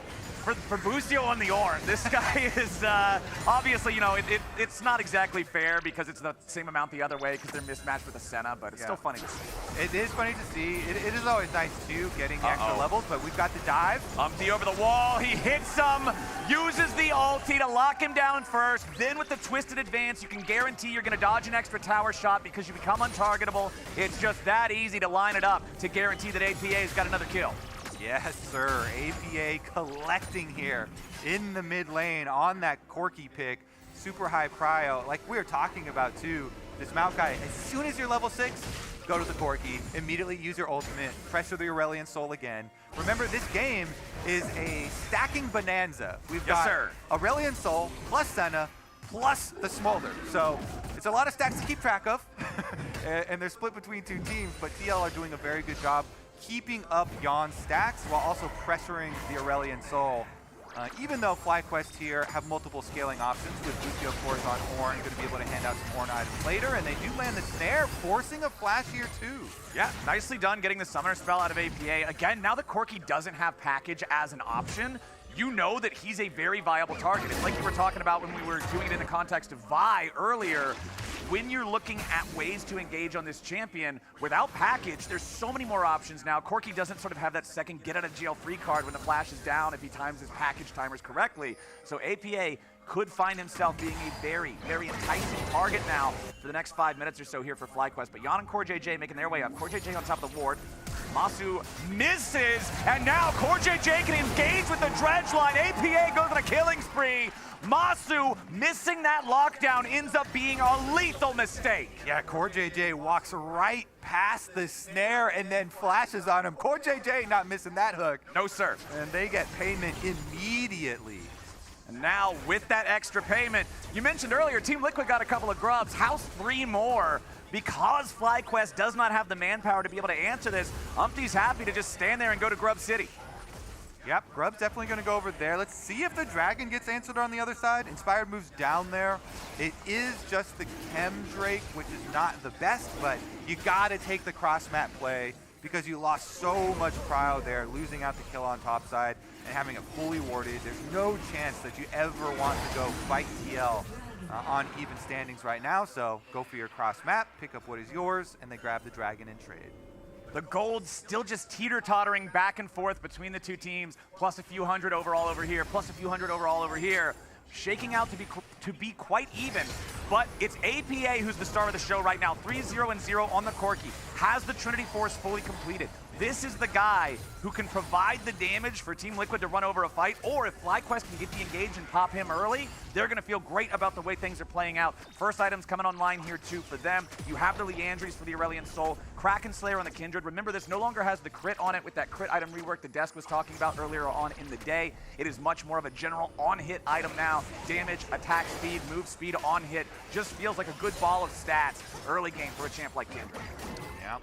for Lucio on the Ornn. This guy is obviously, it's not exactly fair because it's the same amount the other way because they're mismatched with a Senna, but it's still funny to see. It is funny to see. It is always nice too, getting the extra levels, but we've got the dive. Umpty over the wall, he hits him, uses the ulti to lock him down first, then with the twisted advance, you can guarantee you're gonna dodge an extra tower shot because you become untargetable. It's just that easy to line it up to guarantee that APA's got another kill. Yes, sir. APA collecting here in the mid lane on that Corki pick. Super high prio. Like we were talking about too, this Maokai, as soon as you're level 6, go to the Corki, immediately use your ultimate, pressure the Aurelion Soul again. Remember, this game is a stacking bonanza. We've got Aurelion Soul plus Senna plus the Smolder. So it's a lot of stacks to keep track of. And they're split between 2 teams, but TL are doing a very good job keeping up Yon's stacks while also pressuring the Aurelion Soul. Even though FlyQuest here have multiple scaling options with Lucio, of course, on Ornn, going to be able to hand out some Ornn items later, and they do land the snare, forcing a flash here too. Yeah, nicely done getting the summoner spell out of APA. Again, now that Corki doesn't have package as an option, you you know that he's a very viable target. It's like you were talking about when we were doing it in the context of Vi earlier. When you're looking at ways to engage on this champion, without package, there's so many more options now. Corki doesn't sort of have that second get out of jail free card when the flash is down if he times his package timers correctly. So APA could find himself being a very, very enticing target now for the next 5 minutes or so here for FlyQuest. But Jan and CoreJJ making their way up. CoreJJ on top of the ward. Masu misses, and now CoreJJ can engage with the dredge line. APA goes on a killing spree. Masu missing that lockdown ends up being a lethal mistake. Yeah, CoreJJ walks right past the snare and then flashes on him. CoreJJ not missing that hook. No, sir. And they get payment immediately. And now with that extra payment, you mentioned earlier, Team Liquid got a couple of grubs. How's 3 more? Because FlyQuest does not have the manpower to be able to answer this, Umpty's happy to just stand there and go to Grub City. Yep, Grub's definitely going to go over there. Let's see if the Dragon gets answered on the other side. Inspired moves down there. It is just the Chem Drake, which is not the best, but you got to take the cross-map play because you lost so much cryo there, losing out the kill on top side and having it fully warded. There's no chance that you ever want to go fight TL on even standings right now, so go for your cross-map, pick up what is yours, and then grab the Dragon and trade. The gold still just teeter-tottering back and forth between the two teams, plus a few hundred overall over here, plus a few hundred overall over here. Shaking out to be quite even, but it's APA who's the star of the show right now. 3-0-0 on the Corki, has the Trinity Force fully completed. This is the guy who can provide the damage for Team Liquid to run over a fight, or if FlyQuest can get the engage and pop him early, they're going to feel great about the way things are playing out. First items coming online here too for them. You have the Leandries for the Aurelion Soul, Kraken Slayer on the Kindred. Remember, this no longer has the crit on it with that crit item rework the Desk was talking about earlier on in the day. It is much more of a general on-hit item now. Damage, attack speed, move speed, on-hit. Just feels like a good ball of stats early game for a champ like Kindred. Yep.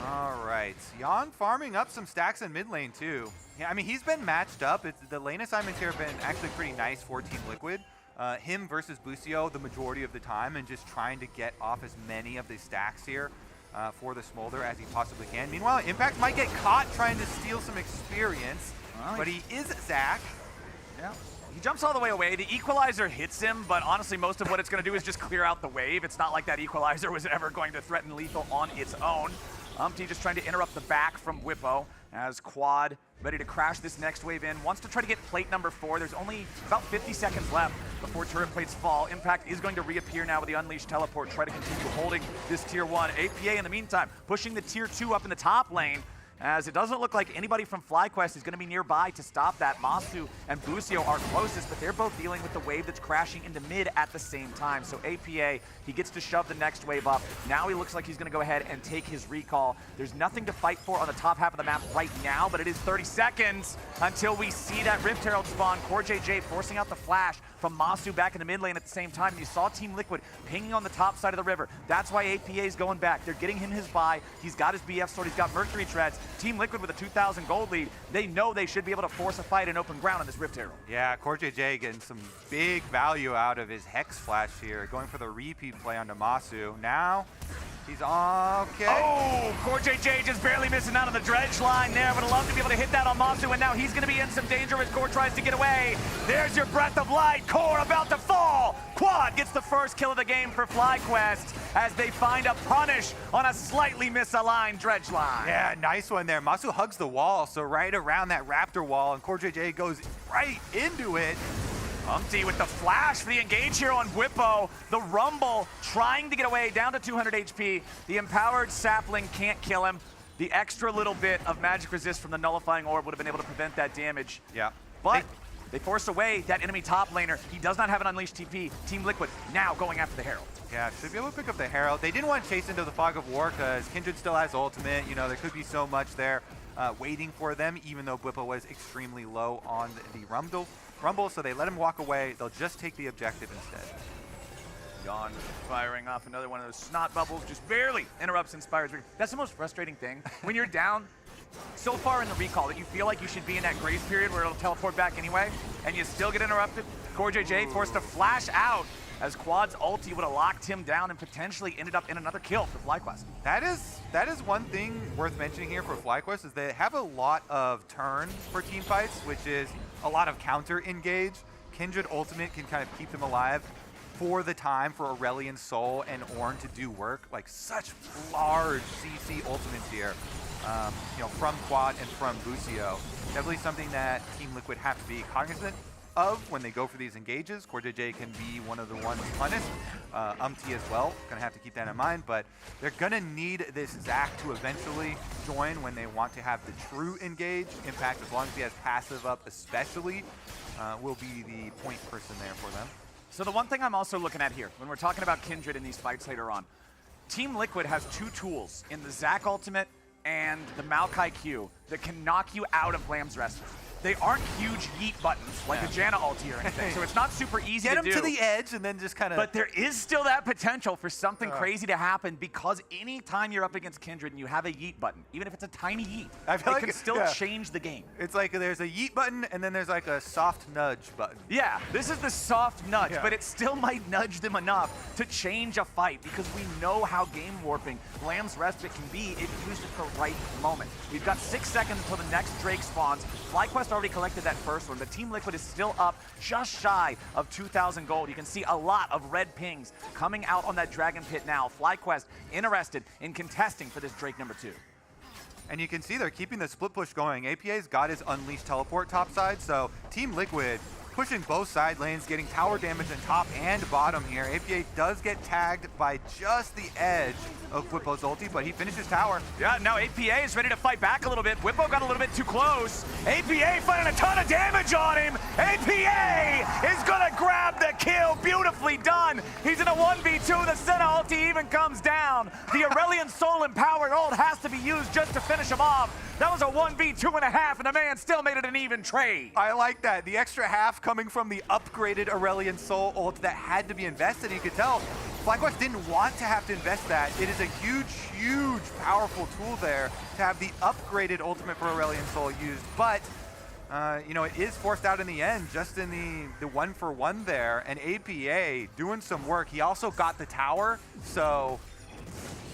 All right, Jan farming up some stacks in mid lane too. Yeah, I mean, he's been matched up. The lane assignments here have been actually pretty nice for Team Liquid. Him versus Busio the majority of the time, and just trying to get off as many of the stacks here for the Smolder as he possibly can. Meanwhile, Impact might get caught trying to steal some experience, but he is Zach. Yeah. He jumps all the way away. The equalizer hits him, but honestly, most of what it's going to do is just clear out the wave. It's not like that equalizer was ever going to threaten lethal on its own. Umpty just trying to interrupt the back from Whippo as Quad ready to crash this next wave in. Wants to try to get plate number 4. There's only about 50 seconds left before turret plates fall. Impact is going to reappear now with the Unleashed Teleport. Try to continue holding this tier 1. APA in the meantime pushing the tier 2 up in the top lane, as it doesn't look like anybody from FlyQuest is going to be nearby to stop that. Masu and Busio are closest, but they're both dealing with the wave that's crashing into mid at the same time. So APA, he gets to shove the next wave up. Now he looks like he's going to go ahead and take his recall. There's nothing to fight for on the top half of the map right now, but it is 30 seconds until we see that Rift Herald spawn. CoreJJ forcing out the flash from Masu back in the mid lane at the same time. You saw Team Liquid pinging on the top side of the river. That's why APA is going back. They're getting him his buy. He's got his BF sword. He's got Mercury Treads. Team Liquid with a 2,000 gold lead. They know they should be able to force a fight in open ground on this Rift Herald. Yeah, CoreJJ getting some big value out of his Hex Flash here, going for the repeat play onto Masu. Now, he's okay. Oh, CoreJJ just barely missing out on the dredge line there. Would have loved to be able to hit that on Masu, and now he's going to be in some danger as Core tries to get away. There's your breath of light. Core about to fall. Quad gets the first kill of the game for FlyQuest as they find a punish on a slightly misaligned dredge line. Yeah, nice one there. Masu hugs the wall, so right around that Raptor wall, and CoreJJ goes right into it. Umpty with the flash for the engage here on Whippo. The Rumble trying to get away, down to 200 HP. The Empowered Sapling can't kill him. The extra little bit of magic resist from the Nullifying Orb would have been able to prevent that damage. Yeah. But they force away that enemy top laner. He does not have an Unleashed TP. Team Liquid now going after the Herald. Yeah, should be able to pick up the Herald. They didn't want to chase into the Fog of War because Kindred still has ultimate. You know, there could be so much there waiting for them, even though Whippo was extremely low on the Rumble, so they let him walk away. They'll just take the objective instead. Jan firing off another one of those snot bubbles, just barely interrupts Inspired's. That's the most frustrating thing. When you're down so far in the recall that you feel like you should be in that grace period where it'll teleport back anyway, and you still get interrupted. CoreJJ forced to flash out as Quad's ulti would have locked him down and potentially ended up in another kill for FlyQuest. That is one thing worth mentioning here for FlyQuest is they have a lot of turn for team fights, which is a lot of counter engage. Kindred ultimate can kind of keep them alive for the time for Aurelion Sol and Ornn to do work. Like such large CC ultimates here, you know, from Quad and from Lucio. Definitely something that Team Liquid have to be cognizant of when they go for these engages. CoreJJ can be one of the ones punished. Umti as well, gonna have to keep that in mind, but they're gonna need this Zac to eventually join when they want to have the true engage. Impact, as long as he has passive up especially, will be the point person there for them. So the one thing I'm also looking at here, when we're talking about Kindred in these fights later on, Team Liquid has two tools in the Zac ultimate and the Maokai Q that can knock you out of Lamb's Rest. They aren't huge yeet buttons like a Janna ulti or anything, so it's not super easy to do. Get them to the edge and then just kind of... But there is still that potential for something crazy to happen, because anytime you're up against Kindred and you have a yeet button, even if it's a tiny yeet, I feel it like can still change the game. It's like there's a yeet button and then there's like a soft nudge button. Yeah, this is the soft nudge, but it still might nudge them enough to change a fight, because we know how game warping Lamb's Respite can be if used at the right moment. We've got 6 seconds until the next Drake spawns. FlyQuest already collected that first one, but Team Liquid is still up just shy of 2,000 gold. You can see a lot of red pings coming out on that Dragon Pit now. FlyQuest interested in contesting for this Drake number 2. And you can see they're keeping the split push going. APA's got his Unleashed teleport topside, so Team Liquid pushing both side lanes, getting tower damage on top and bottom here. APA does get tagged by just the edge of Whippo's ulti, but he finishes tower. Yeah, now APA is ready to fight back a little bit. Whippo got a little bit too close. APA finding a ton of damage on him. APA is gonna grab the kill. Beautifully done. He's in a 1v2. The Senna ulti even comes down. The Aurelion Sol empowered ult has to be used just to finish him off. That was a 1v2.5, and the man still made it an even trade. I like that. The extra half coming from the upgraded Aurelion Sol ult that had to be invested. You could tell FlyQuest didn't want to have to invest that. It is a huge, huge, powerful tool there to have the upgraded ultimate for Aurelion Sol used. But, you know, it is forced out in the end, just in the 1-for-1 there. And APA doing some work. He also got the tower, so...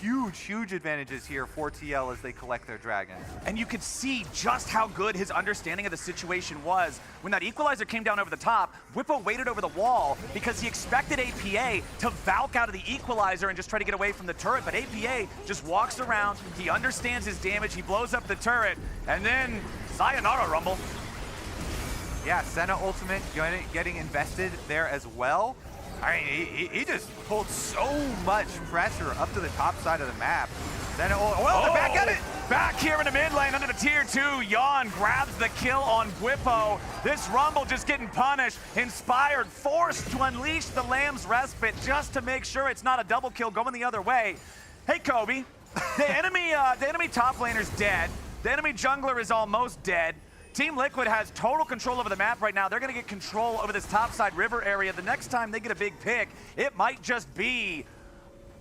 huge advantages here for TL as they collect their dragon. And you could see just how good his understanding of the situation was. When that equalizer came down over the top, Whippo waited over the wall because he expected APA to Valk out of the equalizer and just try to get away from the turret, but APA just walks around, he understands his damage, he blows up the turret, and then sayonara, Rumble. Yeah, Senna ultimate getting invested there as well. I mean, he just pulled so much pressure up to the top side of the map. Then, well, they're back at it. Back here in the mid lane under the tier 2, Yon grabs the kill on Whippo. This Rumble just getting punished. Inspired, forced to unleash the Lamb's Respite just to make sure it's not a double kill going the other way. Hey, Kobe, the enemy top laner's dead. The enemy jungler is almost dead. Team Liquid has total control over the map right now. They're going to get control over this topside river area. The next time they get a big pick, it might just be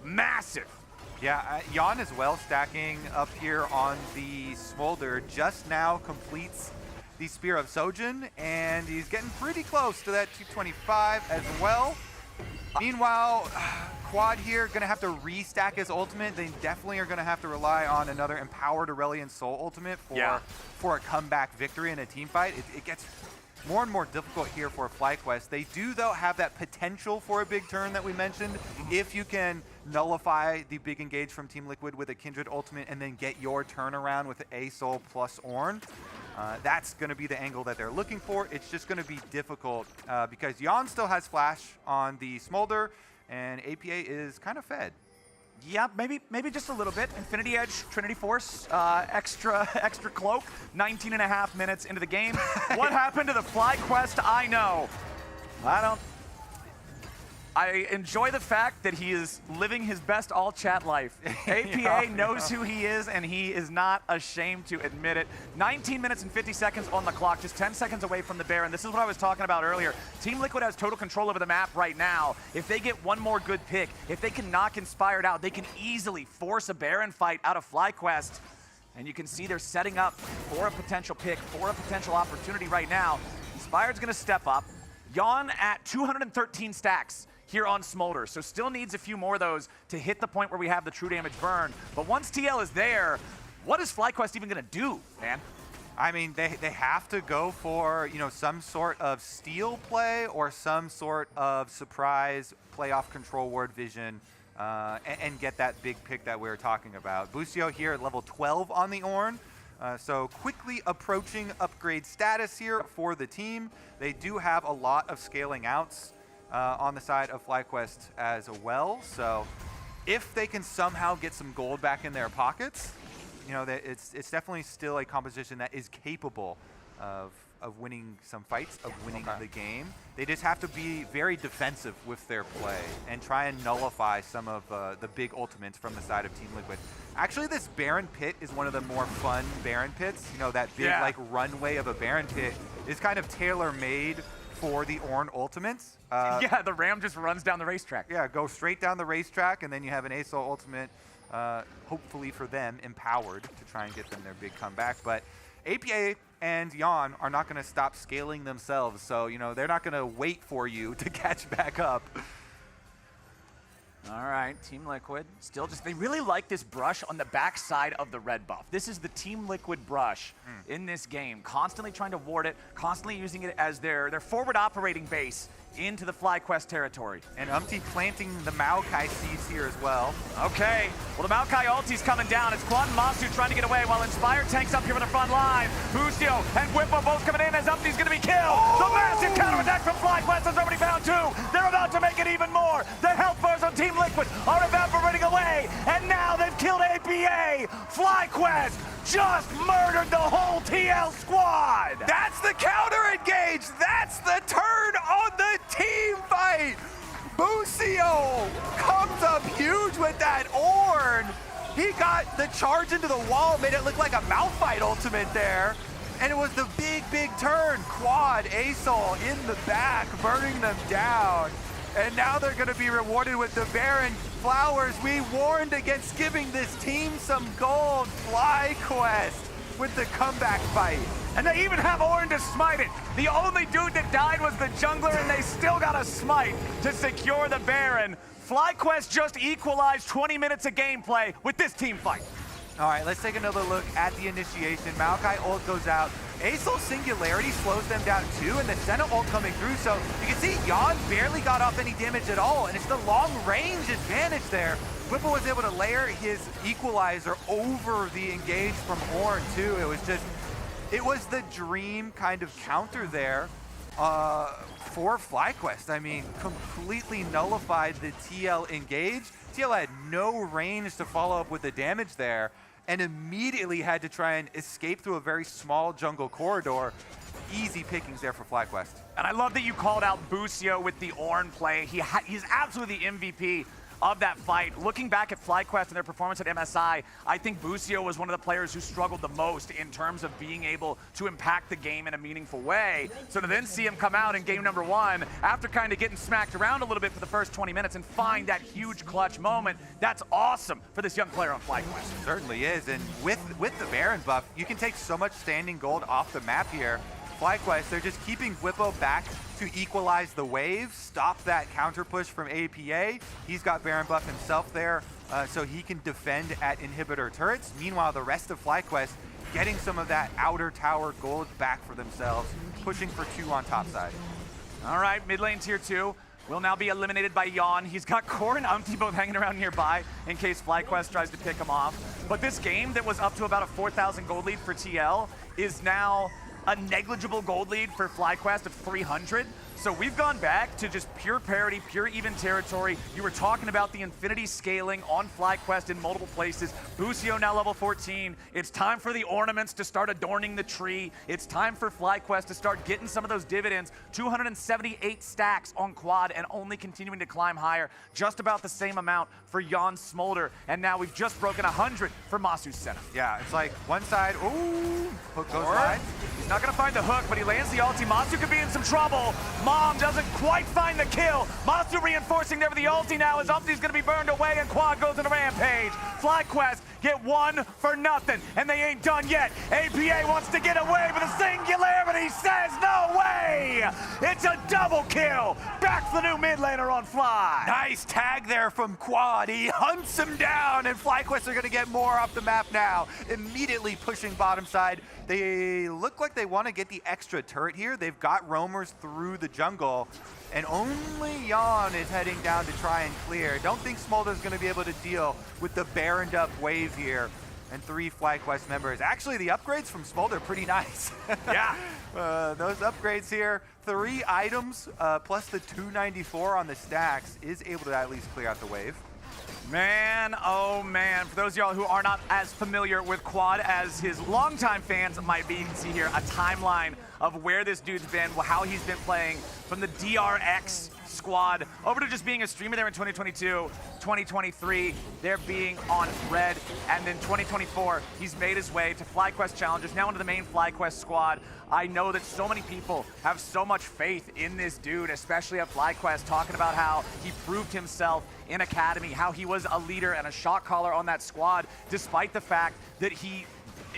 massive. Yeah, Yon as well stacking up here on the Smolder. Just now completes the Spear of Sojin, and he's getting pretty close to that 225 as well. Meanwhile, Quad here going to have to restack his ultimate. They definitely are going to have to rely on another empowered Aurelion Sol ultimate for a comeback victory in a team fight. It gets more and more difficult here for FlyQuest. They do, though, have that potential for a big turn that we mentioned. If you can nullify the big engage from Team Liquid with a Kindred ultimate and then get your turnaround with A Sol plus Ornn, that's going to be the angle that they're looking for. It's just going to be difficult because Yon still has flash on the Smolder, and APA is kind of fed. Yeah, maybe just a little bit. Infinity Edge, Trinity Force, extra cloak, 19.5 minutes into the game. What happened to the FlyQuest? I know. I enjoy the fact that he is living his best all-chat life. APA knows who he is, and he is not ashamed to admit it. 19 minutes and 50 seconds on the clock, just 10 seconds away from the Baron. This is what I was talking about earlier. Team Liquid has total control over the map right now. If they get one more good pick, if they can knock Inspired out, they can easily force a Baron fight out of FlyQuest. And you can see they're setting up for a potential pick, for a potential opportunity right now. Inspired's going to step up. Yon at 213 stacks here on Smolder, so still needs a few more of those to hit the point where we have the true damage burn. But once TL is there, what is FlyQuest even gonna do, man? I mean, they have to go for, you know, some sort of steal play or some sort of surprise playoff control ward vision and get that big pick that we were talking about. Busio here at level 12 on the Ornn. So quickly approaching upgrade status here for the team. They do have a lot of scaling outs on the side of FlyQuest as well. So if they can somehow get some gold back in their pockets, you know, it's definitely still a composition that is capable of winning some fights, of winning the game. They just have to be very defensive with their play and try and nullify some of the big ultimates from the side of Team Liquid. Actually, this Baron Pit is one of the more fun Baron Pits. You know, that big like runway of a Baron Pit is kind of tailor-made for the Ornn ultimates. Yeah, the Ram just runs down the racetrack. Yeah, go straight down the racetrack, and then you have an ASOL ultimate, hopefully for them, empowered to try and get them their big comeback. But APA and Yon are not going to stop scaling themselves, so, you know, they're not going to wait for you to catch back up. All right, Team Liquid still just, they really like this brush on the backside of the red buff. This is the Team Liquid brush in this game, constantly trying to ward it, constantly using it as their forward operating base into the FlyQuest territory. And Umti planting the Maokai seeds here as well. Okay, well the Maokai ulti's coming down. It's Quad and Masu trying to get away while Inspire tanks up here for the front line. Busio and Whippo both coming in as Umti's gonna be killed. The massive counterattack from FlyQuest has already found two. They're about to make it even more. The health bars on Team Liquid are evaporating away, and now they've killed APA. FlyQuest just murdered the whole TL squad. That's the counter engage. That's the turn on the team fight. Busio comes up huge with that Ornn. He got the charge into the wall, made it look like a Malphite ultimate there. And it was the big turn. Quad, ASOL in the back, burning them down. And now they're gonna be rewarded with the Baron Flowers. We warned against giving this team some gold. FlyQuest with the comeback fight. And they even have Ornn to smite it. The only dude that died was the jungler, and they still got a smite to secure the Baron. FlyQuest just equalized 20 minutes of gameplay with this team fight. All right, let's take another look at the initiation. Maokai ult goes out. ASOL Singularity slows them down too, and the Senna ult coming through. So you can see Yon barely got off any damage at all, and it's the long range advantage there. Whipple was able to layer his equalizer over the engage from Ornn too. It was the dream kind of counter there for FlyQuest. I mean, completely nullified the TL engage. TL had no range to follow up with the damage there, and immediately had to try and escape through a very small jungle corridor. Easy pickings there for FlyQuest. And I love that you called out Busio with the Ornn play. He's absolutely the MVP of that fight. Looking back at FlyQuest and their performance at MSI, I think Busio was one of the players who struggled the most in terms of being able to impact the game in a meaningful way. So to then see him come out in game number one, after kind of getting smacked around a little bit for the first 20 minutes and find that huge clutch moment, that's awesome for this young player on FlyQuest. It certainly is, and with the Baron buff, you can take so much standing gold off the map here. FlyQuest, they're just keeping Whippo back to equalize the wave, stop that counter push from APA. He's got Baron buff himself there, so he can defend at inhibitor turrets. Meanwhile, the rest of FlyQuest getting some of that outer tower gold back for themselves, pushing for 2 on top side. All right, mid lane tier 2 will now be eliminated by Yon. He's got Core and Umti both hanging around nearby in case FlyQuest tries to pick him off. But this game that was up to about a 4,000 gold lead for TL is now a negligible gold lead for FlyQuest of 300. So we've gone back to just pure parity, pure even territory. You were talking about the infinity scaling on FlyQuest in multiple places. Busio now level 14. It's time for the ornaments to start adorning the tree. It's time for FlyQuest to start getting some of those dividends. 278 stacks on Quad and only continuing to climb higher. Just about the same amount for Yon Smolder. And now we've just broken 100 for Masu Senna. Yeah, it's like one side, ooh, hook goes wide. He's not gonna find the hook, but he lands the ulti. Masu could be in some trouble. Mom doesn't quite find the kill. Masu reinforcing there with the ulti now as Umpty's gonna be burned away and Quad goes into rampage. FlyQuest get 1 for nothing, and they ain't done yet. APA wants to get away, but the singularity says no way! It's a double kill! Back for the new mid laner on Fly. Nice tag there from Quad. He hunts him down, and FlyQuest are gonna get more off the map now. Immediately pushing bottom side. They look like they want to get the extra turret here. They've got roamers through the jungle, and only Yon is heading down to try and clear. Don't think Smolder's going to be able to deal with the baroned up wave here. And 3 FlyQuest members. Actually, the upgrades from Smolder are pretty nice. Yeah. Those upgrades here, 3 items plus the 294 on the stacks is able to at least clear out the wave. Man, oh man. For those of y'all who are not as familiar with Quad as his longtime fans might be, you can see here a timeline of where this dude's been, how he's been playing from the DRX squad over to just being a streamer there in 2022, 2023, there being on Red, and then 2024, he's made his way to FlyQuest Challengers, now into the main FlyQuest squad. I know that so many people have so much faith in this dude, especially at FlyQuest, talking about how he proved himself in Academy, how he was a leader and a shot caller on that squad, despite the fact that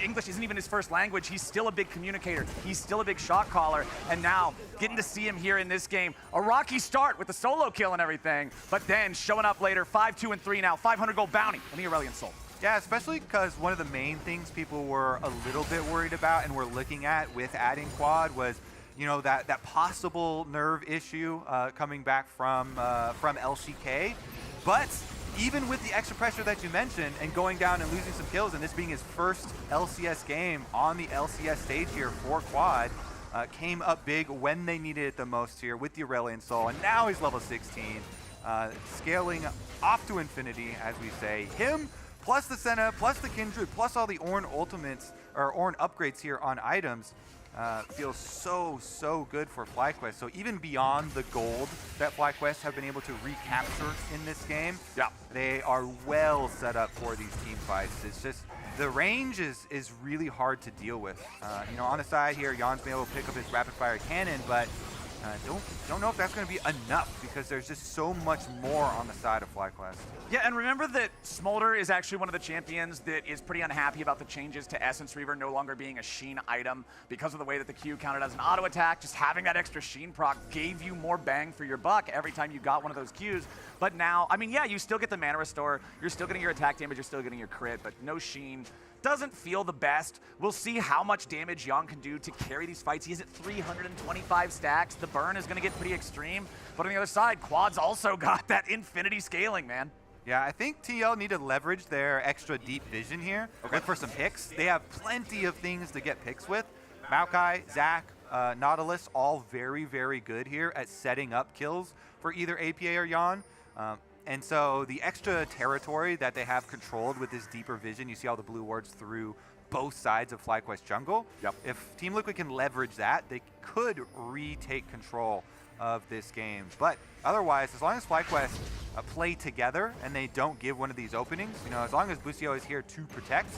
English isn't even his first language. He's still a big communicator. He's still a big shot caller. And now, getting to see him here in this game, a rocky start with the solo kill and everything, but then showing up later, 5, 2, and 3 now, 500 gold bounty on the Aurelion Soul. Yeah, especially because one of the main things people were a little bit worried about and were looking at with adding Quad was, you know, that possible nerve issue coming back from LCK. But even with the extra pressure that you mentioned and going down and losing some kills and this being his first LCS game on the LCS stage here for Quad, came up big when they needed it the most here with the Aurelion Soul, and now he's level 16, scaling off to infinity, as we say. Him plus the Senna, plus the Kindred, plus all the Ornn ultimates, or Ornn upgrades here on items, feels so good for FlyQuest. So even beyond the gold that FlyQuest have been able to recapture in this game, yeah, they are well set up for these team fights. It's just the range is really hard to deal with. You know, on the side here, Jan's been able to pick up his rapid fire cannon, but don't know if that's going to be enough because there's just so much more on the side of FlyQuest. Yeah, and remember that Smolder is actually one of the champions that is pretty unhappy about the changes to Essence Reaver no longer being a Sheen item because of the way that the Q counted as an auto attack. Just having that extra Sheen proc gave you more bang for your buck every time you got one of those Qs. But now, I mean, yeah, you still get the mana restore, you're still getting your attack damage, you're still getting your crit, but no Sheen. Doesn't feel the best. We'll see how much damage Yang can do to carry these fights. He's at 325 stacks. The burn is going to get pretty extreme. But on the other side, Quad's also got that infinity scaling, man. Yeah, I think TL need to leverage their extra deep vision here. Look for some picks. They have plenty of things to get picks with. Maokai, Zac, Nautilus, all very good here at setting up kills for either APA or Yan. And so the extra territory that they have controlled with this deeper vision, you see all the blue wards through both sides of FlyQuest jungle. Yep. If Team Liquid can leverage that, they could retake control of this game. But otherwise, as long as FlyQuest play together and they don't give one of these openings, you know, as long as Busio is here to protect,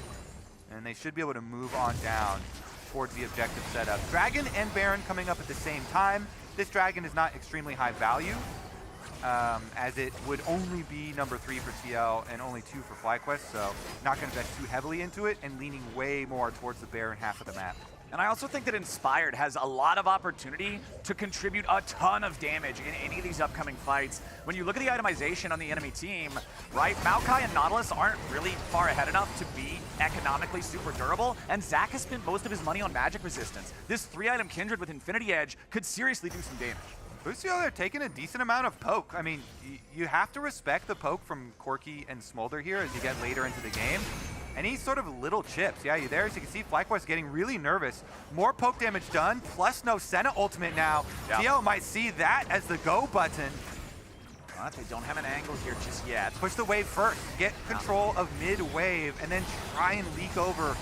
and they should be able to move on down towards the objective setup. Dragon and Baron coming up at the same time. This Dragon is not extremely high value, as it would only be number 3 for TL and only 2 for FlyQuest, so not going to invest too heavily into it and leaning way more towards the Baron half of the map. And I also think that Inspired has a lot of opportunity to contribute a ton of damage in any of these upcoming fights. When you look at the itemization on the enemy team, right, Maokai and Nautilus aren't really far ahead enough to be economically super durable, and Zac has spent most of his money on magic resistance. This 3-item Kindred with Infinity Edge could seriously do some damage. Busio, they're taking a decent amount of poke. I mean, you have to respect the poke from Corki and Smolder here as you get later into the game. Any sort of little chips. Yeah, you there. As you can see, FlyQuest getting really nervous. More poke damage done, plus no Senna ultimate now. Yep. TL might see that as the go button. But they don't have an angle here just yet. Push the wave first. Get control of mid-wave, and then try and leak over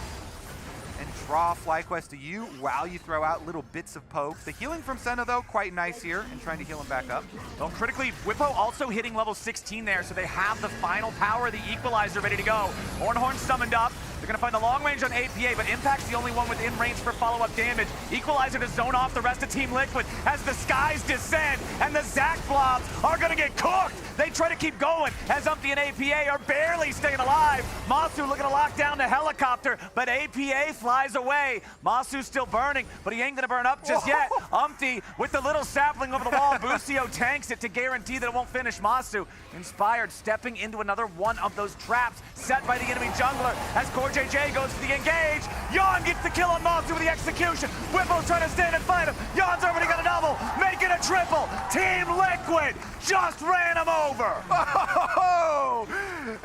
and draw FlyQuest to you while you throw out little bits of poke. The healing from Senna, though, quite nice here, and trying to heal him back up. Well, critically, Whippo also hitting level 16 there, so they have the final power, the equalizer ready to go. Ornhorn summoned up. They're gonna find the long range on APA, but Impact's the only one within range for follow-up damage. Equalizer to zone off the rest of Team Liquid as the skies descend, and the Zac blobs are gonna get cooked. They try to keep going as Umpty and APA are barely staying alive. Masu looking to lock down the helicopter, but APA flies away. Masu's still burning, but he ain't gonna burn up just yet. Umpty with the little sapling over the wall. Busio tanks it to guarantee that it won't finish Masu. Inspired stepping into another one of those traps set by the enemy jungler as CoreJJ goes for the engage. Yon gets the kill on Masu with the execution. Whipple's trying to stand and fight him. Yon's already got a double, making a triple. Team Liquid just ran him over. Oh,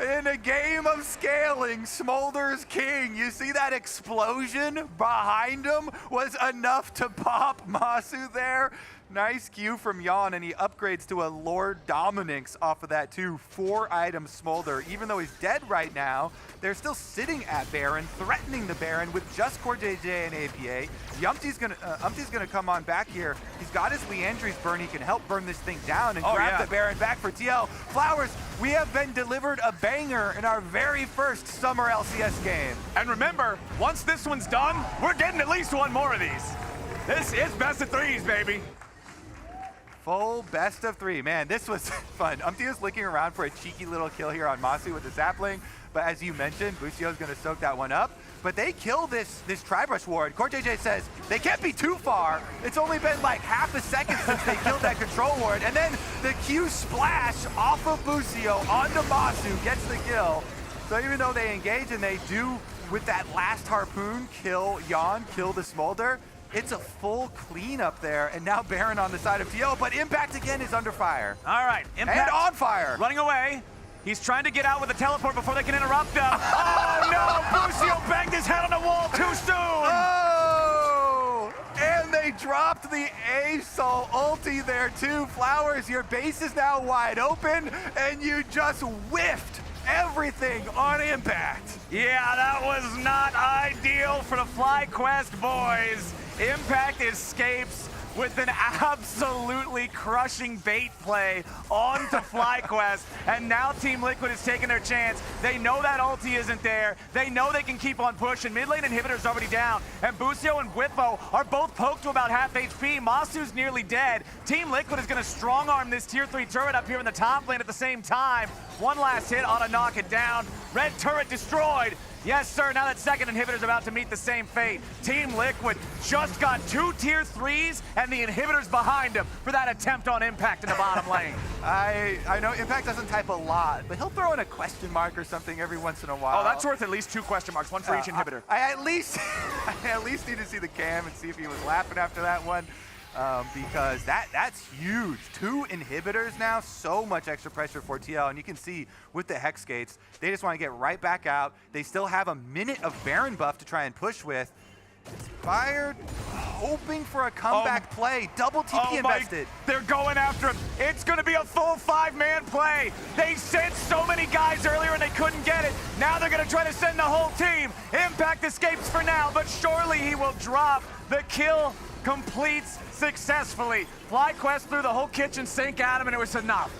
in a game of scaling, Smolder's king. You see that explosion behind him was enough to pop Masu there. Nice Q from Yon, and he upgrades to a Lord Dominix off of that too. 4-item Smolder. Even though he's dead right now, they're still sitting at Baron, threatening the Baron with just CoreJJ and APA. Umpty's gonna come on back here. He's got his Leandry's burn. He can help burn this thing down and grab the Baron back for TL. Flowers, we have been delivered a banger in our very first summer LCS game. And remember, once this one's done, we're getting at least one more of these. This is best of threes, baby. Full best of 3. Man, this was fun. Umpty was looking around for a cheeky little kill here on Masu with the sapling, but as you mentioned, Busio's gonna soak that one up. But they kill this Tribrush ward. CoreJJ says they can't be too far. It's only been like half a second since they killed that control ward, and then the Q splash off of Busio onto Masu gets the kill. So even though they engage and they do, with that last harpoon, kill Yon, kill the Smolder, it's a full clean up there, and now Baron on the side of TL, but Impact again is under fire. All right, Impact and on fire. Running away. He's trying to get out with a teleport before they can interrupt him. Oh no, Busio banged his head on the wall too soon. Oh, and they dropped the ASOL ulti there too. Flowers, your base is now wide open, and you just whiffed everything on Impact. Yeah, that was not ideal for the FlyQuest boys. Impact escapes with an absolutely crushing bait play onto FlyQuest, and now Team Liquid is taking their chance. They know that ulti isn't there. They know they can keep on pushing. Mid lane inhibitor's already down, and Busio and Whippo are both poked to about half HP. Masu's nearly dead. Team Liquid is gonna strong arm this tier 3 turret up here in the top lane at the same time. One last hit ought to knock it down. Red turret destroyed. Yes, sir, now that second inhibitor's about to meet the same fate. Team Liquid just got 2 tier 3s and the inhibitor's behind him for that attempt on Impact in the bottom lane. I know Impact doesn't type a lot, but he'll throw in a question mark or something every once in a while. Oh, that's worth at least 2 question marks, one for each inhibitor. I at least need to see the cam and see if he was laughing after that one. Because that's huge. 2 inhibitors now, so much extra pressure for TL, and you can see with the Hex Gates, they just want to get right back out. They still have a minute of Baron buff to try and push with. Inspired, hoping for a comeback play. Double TP invested. They're going after him. It's going to be a full 5-man play. They sent so many guys earlier and they couldn't get it. Now they're going to try to send the whole team. Impact escapes for now, but surely he will drop. The kill completes successfully. FlyQuest threw the whole kitchen sink at him and it was enough.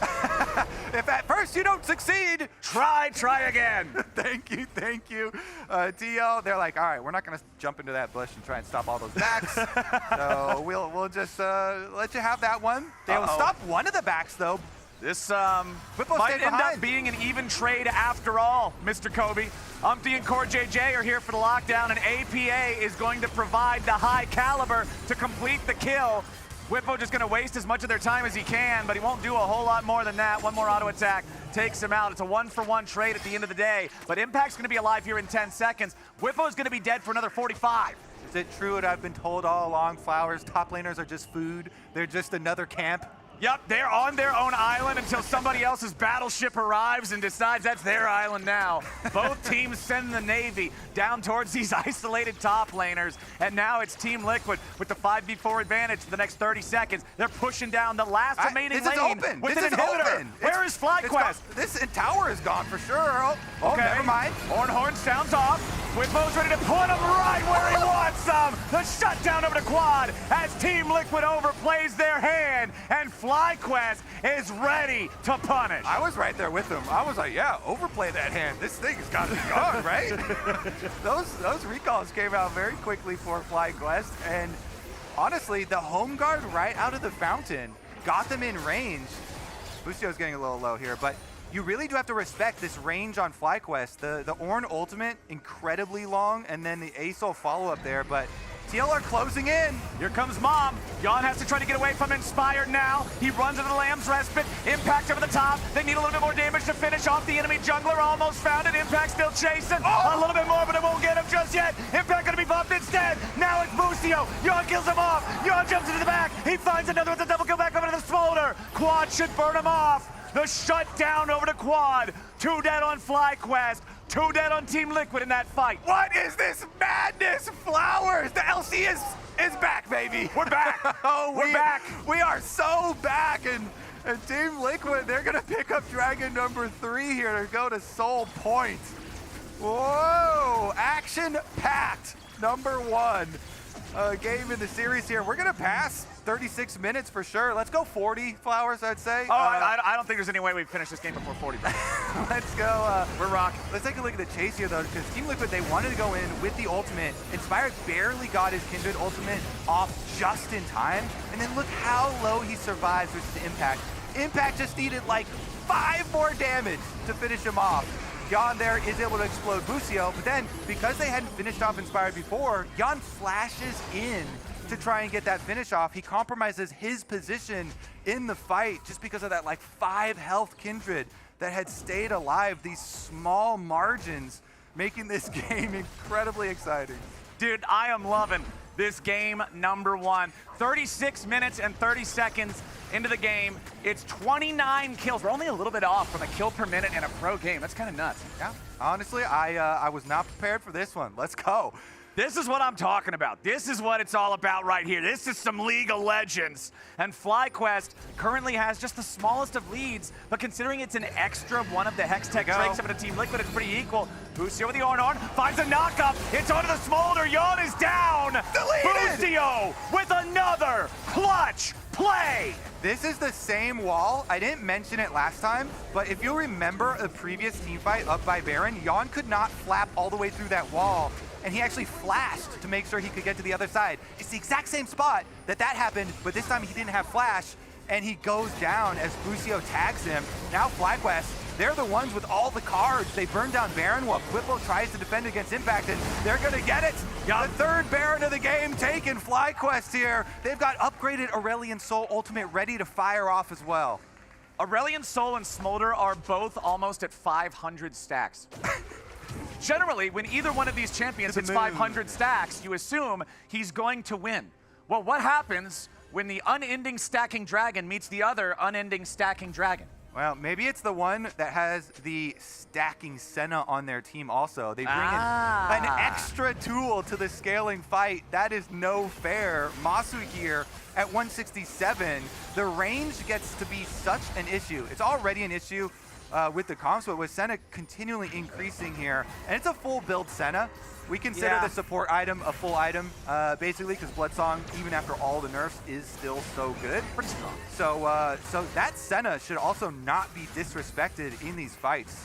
If at first you don't succeed, try again. Thank you. TL, they're like, all right, we're not gonna jump into that bush and try and stop all those backs. So we'll just let you have that one. They'll stop one of the backs though. This might end up being an even trade after all, Mr. Kobe. Umpty and CoreJJ are here for the lockdown, and APA is going to provide the high caliber to complete the kill. Whippo just going to waste as much of their time as he can, but he won't do a whole lot more than that. One more auto attack takes him out. It's a 1-for-1 trade at the end of the day, but Impact's going to be alive here in 10 seconds. Whippo's going to be dead for another 45. Is it true what I've been told all along? Flowers, top laners are just food. They're just another camp. Yep, they're on their own island until somebody else's battleship arrives and decides that's their island now. Both teams send the Navy down towards these isolated top laners, and now it's Team Liquid with the 5v4 advantage for the next 30 seconds. They're pushing down the last remaining lane with an inhibitor. Where is FlyQuest. This tower is gone for sure. Oh, Okay. never mind. Horn sounds off. Whippo's ready to put him right where he wants them. The shutdown over to Quad as Team Liquid overplays their hand, and FlyQuest is ready to punish. I was right there with him. I was like, yeah, overplay that hand. This thing has got to be gone, right? those recalls came out very quickly for FlyQuest, and honestly, the home guard right out of the fountain got them in range. Busio's getting a little low here, but you really do have to respect this range on FlyQuest. The Ornn ultimate, incredibly long, and then the Asol follow-up there, but TL are closing in. Here comes Mom. Jan has to try to get away from Inspired now. He runs into the Lamb's Respite. Impact over the top. They need a little bit more damage to finish off the enemy jungler. Almost found it. Impact still chasing. A little bit more, but it won't get him just yet. Impact gonna be bumped instead. Now it's Busio. Jan kills him off. Jan jumps into the back. He finds another with a double kill back over to the Smolder. Quad should burn him off. The shutdown over to Quad. 2 dead on FlyQuest. 2 dead on Team Liquid in that fight. What is this madness? Flowers! The LCS is back, baby. We're back. We're back. We are so back, and Team Liquid, they're gonna pick up Dragon number 3 here to go to Soul Point. Whoa! Action-packed number 1 game in the series here. We're gonna pass 36 minutes for sure. Let's go 40, Flowers, I'd say. I don't think there's any way we finish this game before 40. Let's go. We're rocking. Let's take a look at the chase here, though, because Team Liquid, they wanted to go in with the ultimate. Inspired barely got his Kindred ultimate off just in time, and then look how low he survives versus the Impact. Impact just needed like 5 more damage to finish him off. Jan there is able to explode Busio, but then because they hadn't finished off Inspired before, Jan flashes in to try and get that finish off. He compromises his position in the fight just because of that like 5 health Kindred that had stayed alive. These small margins making this game incredibly exciting. Dude, I am loving this game number 1. 36 minutes and 30 seconds into the game. It's 29 kills. We're only a little bit off from a kill per minute in a pro game. That's kind of nuts. Yeah, honestly, I was not prepared for this one. Let's go. This is what I'm talking about. This is what it's all about right here. This is some League of Legends. And FlyQuest currently has just the smallest of leads, but considering it's an extra one of the Hextech Drakes over to Team Liquid, it's pretty equal. Busio with the Ornn finds a knockup. It's onto the Smolder. Jan is down. Busio with another clutch play. This is the same wall. I didn't mention it last time, but if you'll remember a previous team fight up by Baron, Jan could not flap all the way through that wall, and he actually flashed to make sure he could get to the other side. It's the exact same spot that happened, but this time he didn't have flash, and he goes down as Busio tags him. Now FlyQuest, they're the ones with all the cards. They burn down Baron while Whippo tries to defend against Impact, and they're gonna get it. The 3rd Baron of the game taken. FlyQuest here. They've got upgraded Aurelion Soul Ultimate ready to fire off as well. Aurelion Soul and Smolder are both almost at 500 stacks. Generally, when either one of these champions hits 500 stacks, you assume he's going to win. Well, what happens when the unending stacking dragon meets the other unending stacking dragon? Well, maybe it's the one that has the stacking Senna on their team also. They bring in an extra tool to the scaling fight. That is no fair. Masu here at 167. The range gets to be such an issue. It's already an issue with the comps, but with Senna continually increasing here. And it's a full build Senna. We consider the support item a full item, basically, because Bloodsong, even after all the nerfs, is still so good. Pretty strong. So that Senna should also not be disrespected in these fights.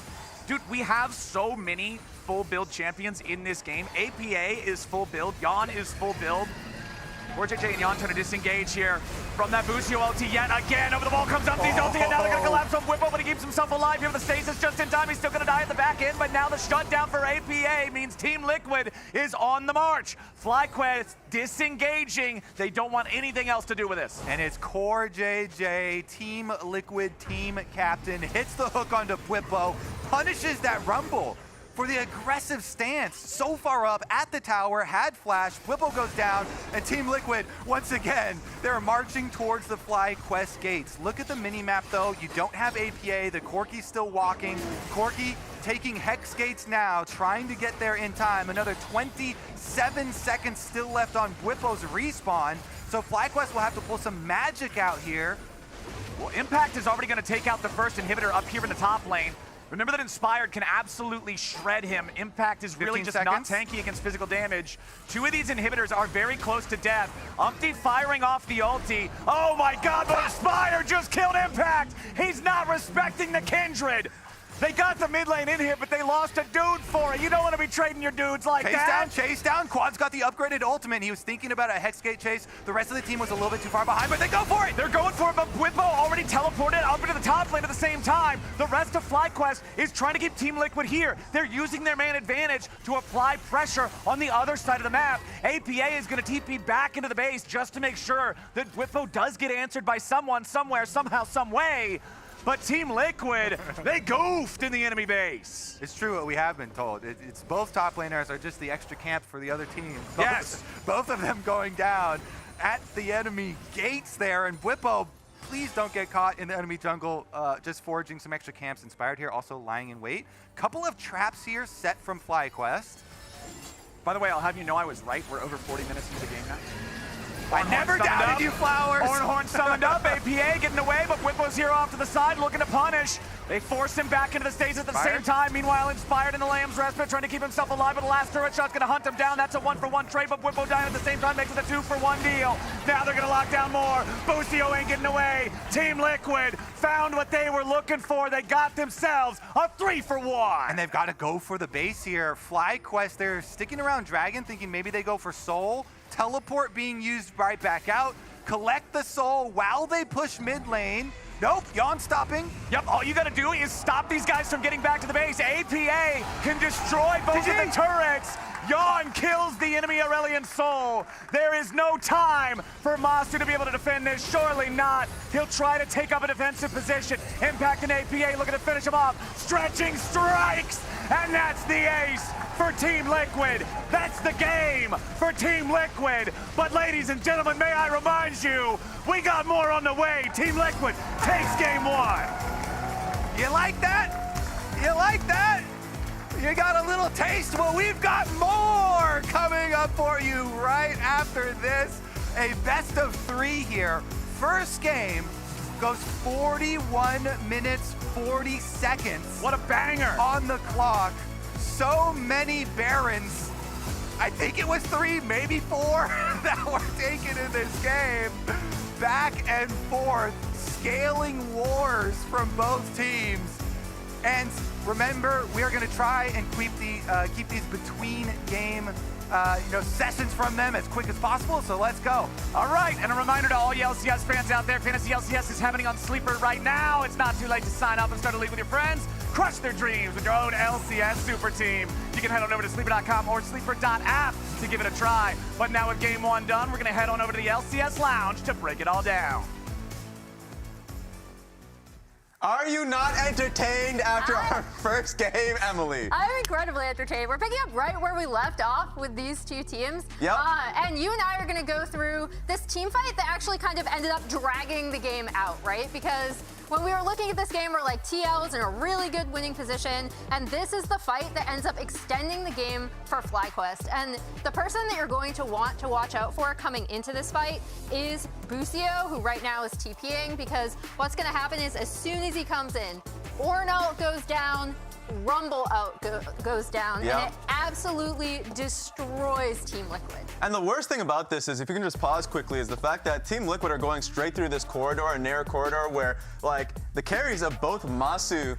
Dude, we have so many full build champions in this game. APA is full build, Jan is full build. JJ and Jan trying to disengage here from that Busio ulti yet again. Over the wall comes up, these ulti, and now they're gonna collapse on Whippo, but he keeps himself alive here with the stasis just in time. He's still gonna die at the back end, but now the shutdown for APA means Team Liquid is on the march. FlyQuest disengaging. They don't want anything else to do with this. And it's Core JJ, Team Liquid team captain, hits the hook onto Whippo, punishes that Rumble for the aggressive stance. So far up at the tower, had flash, Whippo goes down, and Team Liquid, once again, they're marching towards the FlyQuest gates. Look at the mini-map though, you don't have APA, the Corki's still walking. Corki taking Hex gates now, trying to get there in time. Another 27 seconds still left on Whippo's respawn, so FlyQuest will have to pull some magic out here. Well, Impact is already going to take out the first inhibitor up here in the top lane. Remember that Inspired can absolutely shred him. Impact is really just not tanky against physical damage. 2 of these inhibitors are very close to death. Umpty firing off the ulti. Oh my god, but Inspired just killed Impact! He's not respecting the Kindred! They got the mid lane in here, but they lost a dude for it. You don't want to be trading your dudes like that. Chase down. Quad's got the upgraded ultimate. He was thinking about a Hexgate chase. The rest of the team was a little bit too far behind, but they go for it. They're going for it, but Bwitbo already teleported up into the top lane at the same time. The rest of FlyQuest is trying to keep Team Liquid here. They're using their man advantage to apply pressure on the other side of the map. APA is going to TP back into the base just to make sure that Bwitbo does get answered by someone, somewhere, somehow, some way. But Team Liquid, they goofed in the enemy base. It's true what we have been told. It's both top laners are just the extra camp for the other team. Yes. Both of them going down at the enemy gates there. And Bwitbo, please don't get caught in the enemy jungle just foraging some extra camps. Inspired here, also lying in wait. Couple of traps here set from FlyQuest. By the way, I'll have you know I was right. We're over 40 minutes into the game now. I never doubted you, Flowers. Horn summoned up, APA getting away, but Whipple's here off to the side looking to punish. They force him back into the stage at the same time. Meanwhile, Inspired in the Lamb's Respite, trying to keep himself alive, but the last turret shot's gonna hunt him down. That's a 1-for-1 trade, but Whipple dying at the same time makes it a 2-for-1 deal. Now they're gonna lock down more. Boostio ain't getting away. Team Liquid found what they were looking for. They got themselves a 3-for-1. And they've got to go for the base here. FlyQuest, they're sticking around Dragon, thinking maybe they go for Soul. Teleport being used right back out. Collect the soul while they push mid lane. Nope, Yawn stopping. Yep, all you gotta do is stop these guys from getting back to the base. APA can destroy both of the turrets. Yawn kills the enemy Aurelion Soul. There is no time for Masu to be able to defend this. Surely not. He'll try to take up a defensive position. Impact and APA looking to finish him off. Stretching strikes, and that's the ace for Team Liquid. That's the game for Team Liquid. But ladies and gentlemen, may I remind you, we got more on the way. Team Liquid takes game 1. You like that? You like that? You got a little taste? Well, we've got more coming up for you right after this. A best of 3 here. First game goes 41 minutes, 40 seconds. What a banger. On the clock. So many Barons. I think it was 3, maybe 4 that were taken in this game. Back and forth, scaling wars from both teams. And remember, we are going to try and keep these between game sessions from them as quick as possible, so let's go. All right, and a reminder to all you LCS fans out there, Fantasy LCS is happening on Sleeper right now. It's not too late to sign up and start a league with your friends. Crush their dreams with your own LCS super team. You can head on over to sleeper.com or sleeper.app to give it a try. But now with game 1 done, we're going to head on over to the LCS Lounge to break it all down. Are you not entertained after our first game, Emily? I'm incredibly entertained. We're picking up right where we left off with these two teams. Yep. And you and I are going to go through this team fight that actually kind of ended up dragging the game out, right? Because when we were looking at this game, we're like, TL is in a really good winning position, and this is the fight that ends up extending the game for FlyQuest. And the person that you're going to want to watch out for coming into this fight is Boostio, who right now is TPing, because what's going to happen is as soon as he comes in, Ornn ult goes down, Rumble out goes down, and it absolutely destroys Team Liquid. And the worst thing about this is, if you can just pause quickly, is the fact that Team Liquid are going straight through this corridor, a narrow corridor, where like the carries of both Masu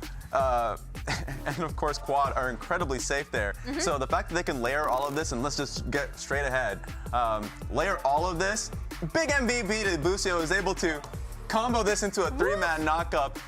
and of course Quad are incredibly safe there. So the fact that they can layer all of this, and let's just get straight ahead, layer all of this, big MVP to Boostio is able to combo this into a 3-man knockup.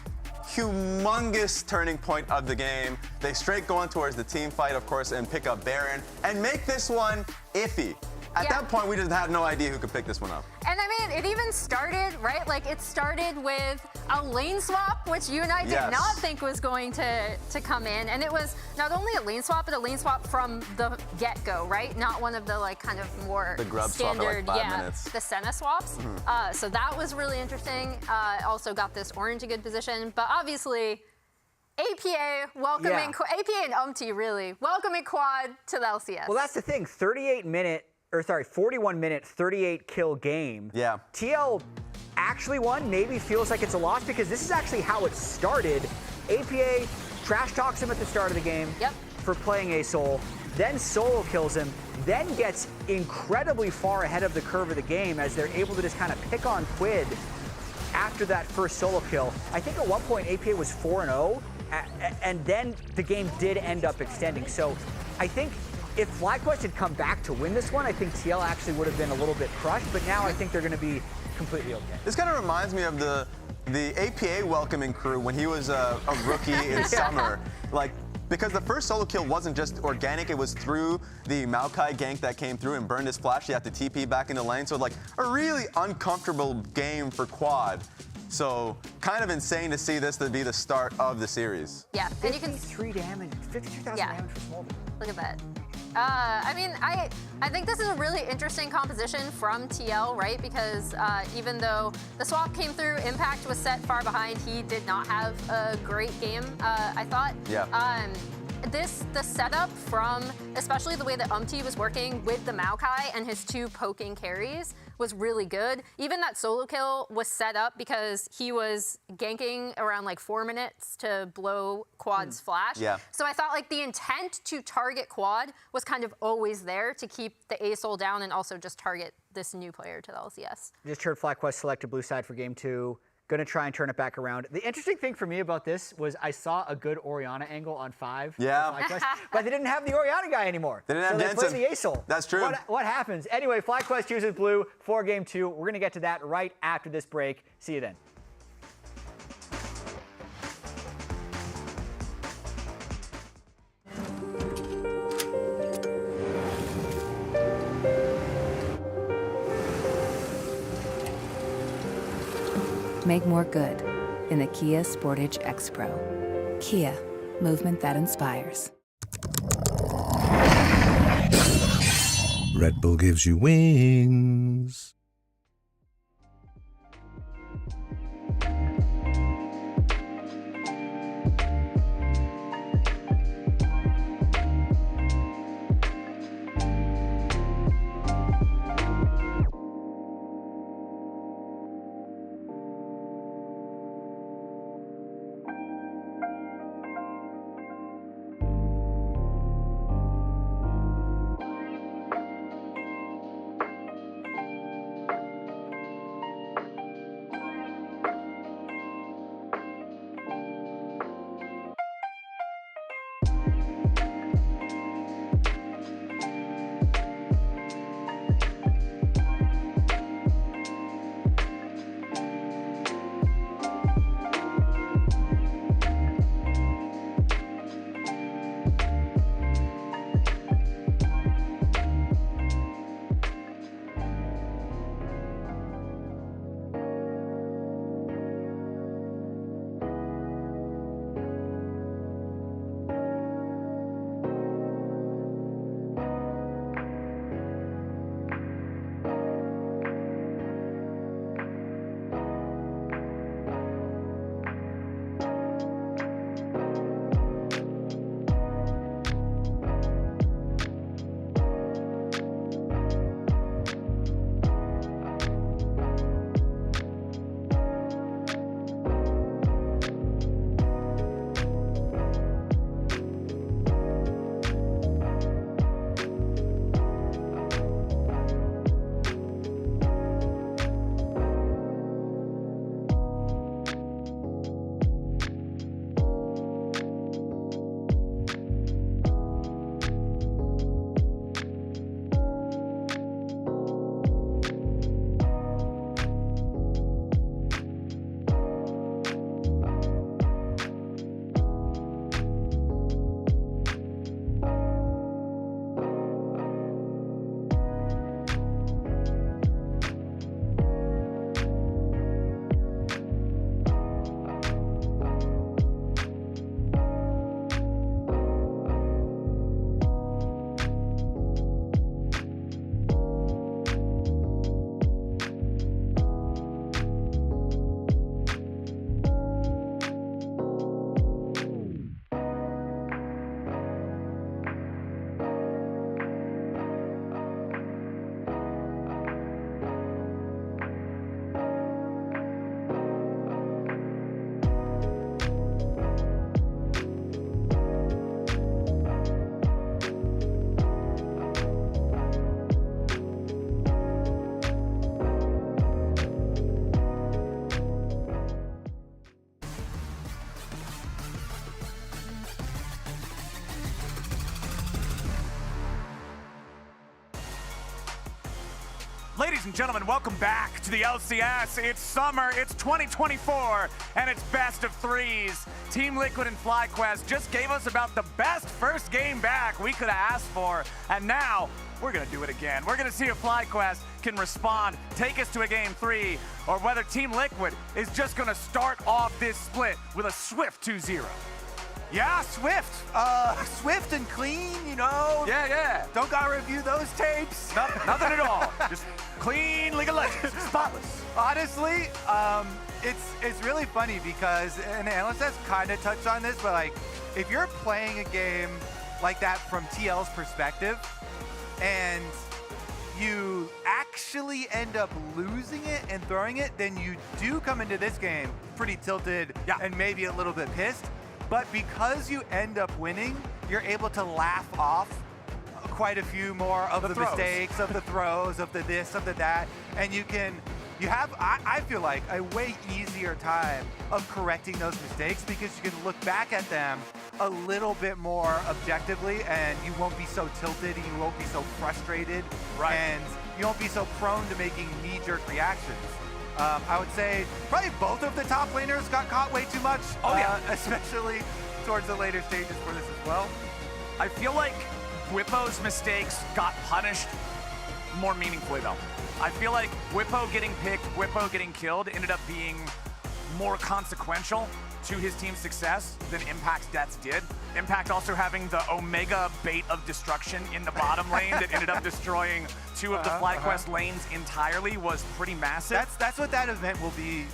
Humongous turning point of the game. They straight go on towards the team fight, of course, and pick up Baron and make this one iffy. At that point, we just had no idea who could pick this one up. And I mean, it even started, right? Like, it started with a lane swap, which you and I did not think was going to come in. And it was not only a lane swap, but a lane swap from the get-go, right? Not one of the, like, kind of more the grub standard, swap like 5 minutes. The Senna swaps. So that was really interesting. Also got this orange in good position. But obviously, APA welcoming, APA and Umpty, really, welcoming Quad to the LCS. Well, that's the thing, 41 minute, 38 kill game. Yeah. TL actually won maybe feels like it's a loss because this is actually how it started. APA trash talks him at the start of the game for playing a soul, then solo kills him, then gets incredibly far ahead of the curve of the game as they're able to just kind of pick on Quid after that first solo kill. I think at one point APA was 4-0, and then the game did end up extending. So I think if FlyQuest had come back to win this one, I think TL actually would have been a little bit crushed, but now I think they're going to be completely okay. This kind of reminds me of the APA welcoming crew when he was a rookie in summer. Like, because the first solo kill wasn't just organic, it was through the Maokai gank that came through and burned his flash. He had to TP back in the lane. So like a really uncomfortable game for Quad. So kind of insane to see this to be the start of the series. Yeah, and you can 53 damage, 52,000 damage for small. Look at that. I mean, I think this is a really interesting composition from TL, right? Because even though the swap came through, Impact was set far behind, he did not have a great game, I thought. Yeah. The setup from, especially the way that was working with the Maokai and his 2 poking carries was really good. Even that solo kill was set up because he was ganking around like 4 minutes to blow Quad's flash. Yeah. So I thought like the intent to target Quad was kind of always there to keep the A-Soul down and also just target this new player to the LCS. Just heard FlyQuest selected blue side for game 2. Gonna try and turn it back around. The interesting thing for me about this was I saw a good Orianna angle on 5. Yeah. But they didn't have the Orianna guy anymore. They didn't have They played Jensen. the A-Soul. That's true. What happens? Anyway, FlyQuest chooses blue for game 2. We're gonna get to that right after this break. See you then. Make more good in the Kia Sportage X Pro. Kia, movement that inspires. Red Bull gives you wings. Ladies and gentlemen, welcome back to the LCS. It's summer, it's 2024, and it's best of threes. Team Liquid and FlyQuest just gave us about the best first game back we could have asked for, and now we're gonna do it again. We're gonna see if FlyQuest can respond, take us to a game 3, or whether Team Liquid is just gonna start off this split with a swift 2-0. Yeah, Swift. Swift and clean, you know. Yeah. Don't gotta review those tapes. Nothing at all. Just clean League of Legends, spotless. Honestly, it's really funny because, and Analyst has kind of touched on this, but like, if you're playing a game like that from TL's perspective, and you actually end up losing it and throwing it, then you do come into this game pretty tilted and maybe a little bit pissed. But because you end up winning, you're able to laugh off quite a few more of the mistakes, of the throws, of the this, of the that, and you have, I feel like, a way easier time of correcting those mistakes because you can look back at them a little bit more objectively, and you won't be so tilted, and you won't be so frustrated, and you won't be so prone to making knee-jerk reactions. I would say probably both of the top laners got caught way too much, especially towards the later stages for this as well. I feel like Whippo's mistakes got punished more meaningfully though. I feel like Whippo getting picked, Whippo getting killed ended up being more consequential to his team's success than Impact's deaths did. Impact also having the Omega bait of destruction in the bottom lane that ended up destroying 2 of the FlyQuest lanes entirely was pretty massive. That's what that event will be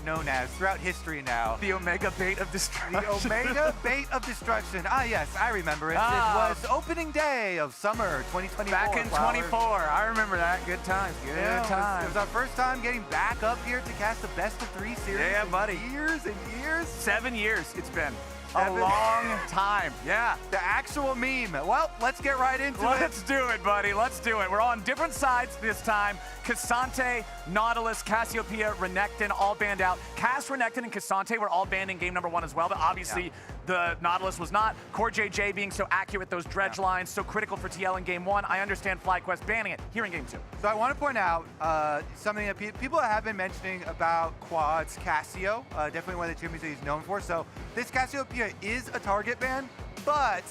known as throughout history now. The Omega bait of destruction. The Omega bait of destruction. Ah, yes, I remember it. It was opening day of summer 2024. Back in 24. I remember that. Good times. Good times. It was our first time getting back up here to cast the best of 3 series. Yeah, buddy. Years and years. 7 years it's been. A long time, yeah. The actual meme. Well, let's get right into it. Let's do it, buddy. Let's do it. We're on different sides this time. Cassante, Nautilus, Cassiopeia, Renekton, all banned out. Cass, Renekton, and Cassante were all banned in game number 1 as well, but obviously the Nautilus was not. Core JJ being so accurate with those dredge lines, so critical for TL in game 1. I understand FlyQuest banning it here in game 2. So I want to point out something that people have been mentioning about Quad's Cassio, definitely one of the champions that he's known for. So this Cassiopeia is a target ban, but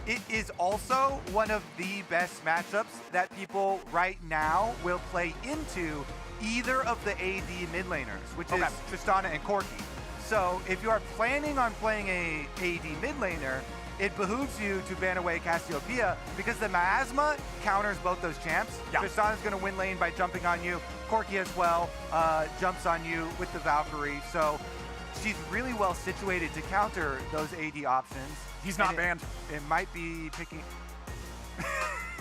it is also one of the best matchups that people right now will play into either of the AD mid laners, which is Tristana and Corki. So if you are planning on playing a AD mid laner, it behooves you to ban away Cassiopeia because the Miasma counters both those champs. Tristana's going to win lane by jumping on you. Corki as well jumps on you with the Valkyrie. So she's really well situated to counter those AD options. He's not banned. It might be picking...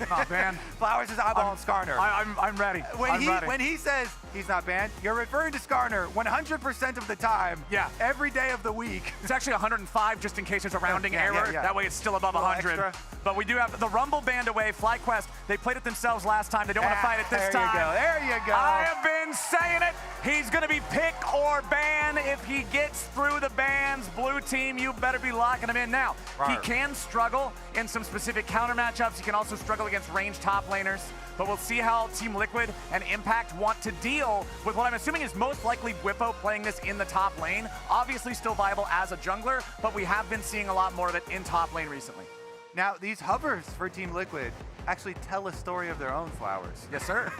Not banned. Flowers is eyeballing Skarner. I'm ready. When he says he's not banned, you're referring to Skarner 100% of the time. Yeah. Every day of the week. It's actually 105 just in case there's a rounding error. That way it's still above 100. Extra. But we do have the Rumble banned away. FlyQuest, they played it themselves last time. They don't want to fight it this time. There you go. I have been saying it. He's going to be pick or ban. If he gets through the bans, blue team, you better be locking him in now. He can struggle in some specific counter matchups. He can also struggle against ranged top laners. But we'll see how Team Liquid and Impact want to deal with what I'm assuming is most likely Whippo playing this in the top lane. Obviously still viable as a jungler, but we have been seeing a lot more of it in top lane recently. Now, these hovers for Team Liquid actually tell a story of their own, Flowers. Yes, sir.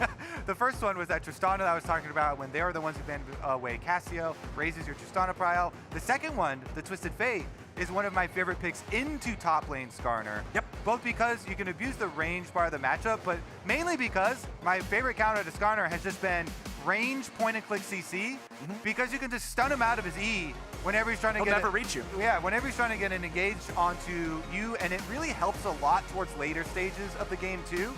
The first one was that Tristana that I was talking about when they were the ones who banned away Cassio, raises your Tristana prio. The second one, the Twisted Fate, is one of my favorite picks into top lane Skarner. Yep. Both because you can abuse the range part of the matchup, but mainly because my favorite counter to Skarner has just been range point and click CC, because you can just stun him out of his E whenever he's trying to He'll never reach you. Yeah, whenever he's trying to get an engage onto you, and it really helps a lot towards later stages of the game too,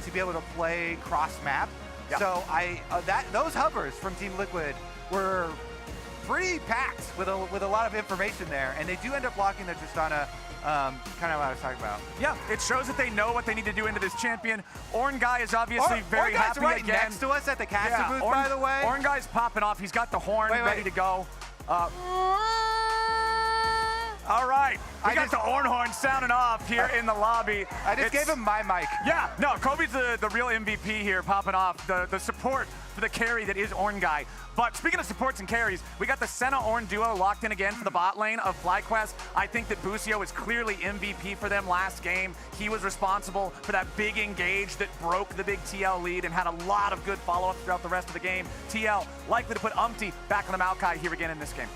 to be able to play cross map. Yep. So those hovers from Team Liquid were pretty packed with a lot of information there, and they do end up blocking the Tristana, kind of what I was talking about. Yeah, it shows that they know what they need to do into this champion. Orn Guy is obviously very happy right again. Next to us at the caster booth, by the way. Orn Guy's popping off. He's got the horn ready to go. All right. right, we got the Orn horn sounding off here in the lobby. I just gave him my mic. Yeah, no, Kobe's the real MVP here, popping off the support for the carry that is Orn guy. But speaking of supports and carries, we got the Senna-Orn duo locked in again for the bot lane of FlyQuest. I think that Busio is clearly MVP for them last game. He was responsible for that big engage that broke the big TL lead and had a lot of good follow-ups throughout the rest of the game. TL likely to put Umpty back on the Maokai here again in this game.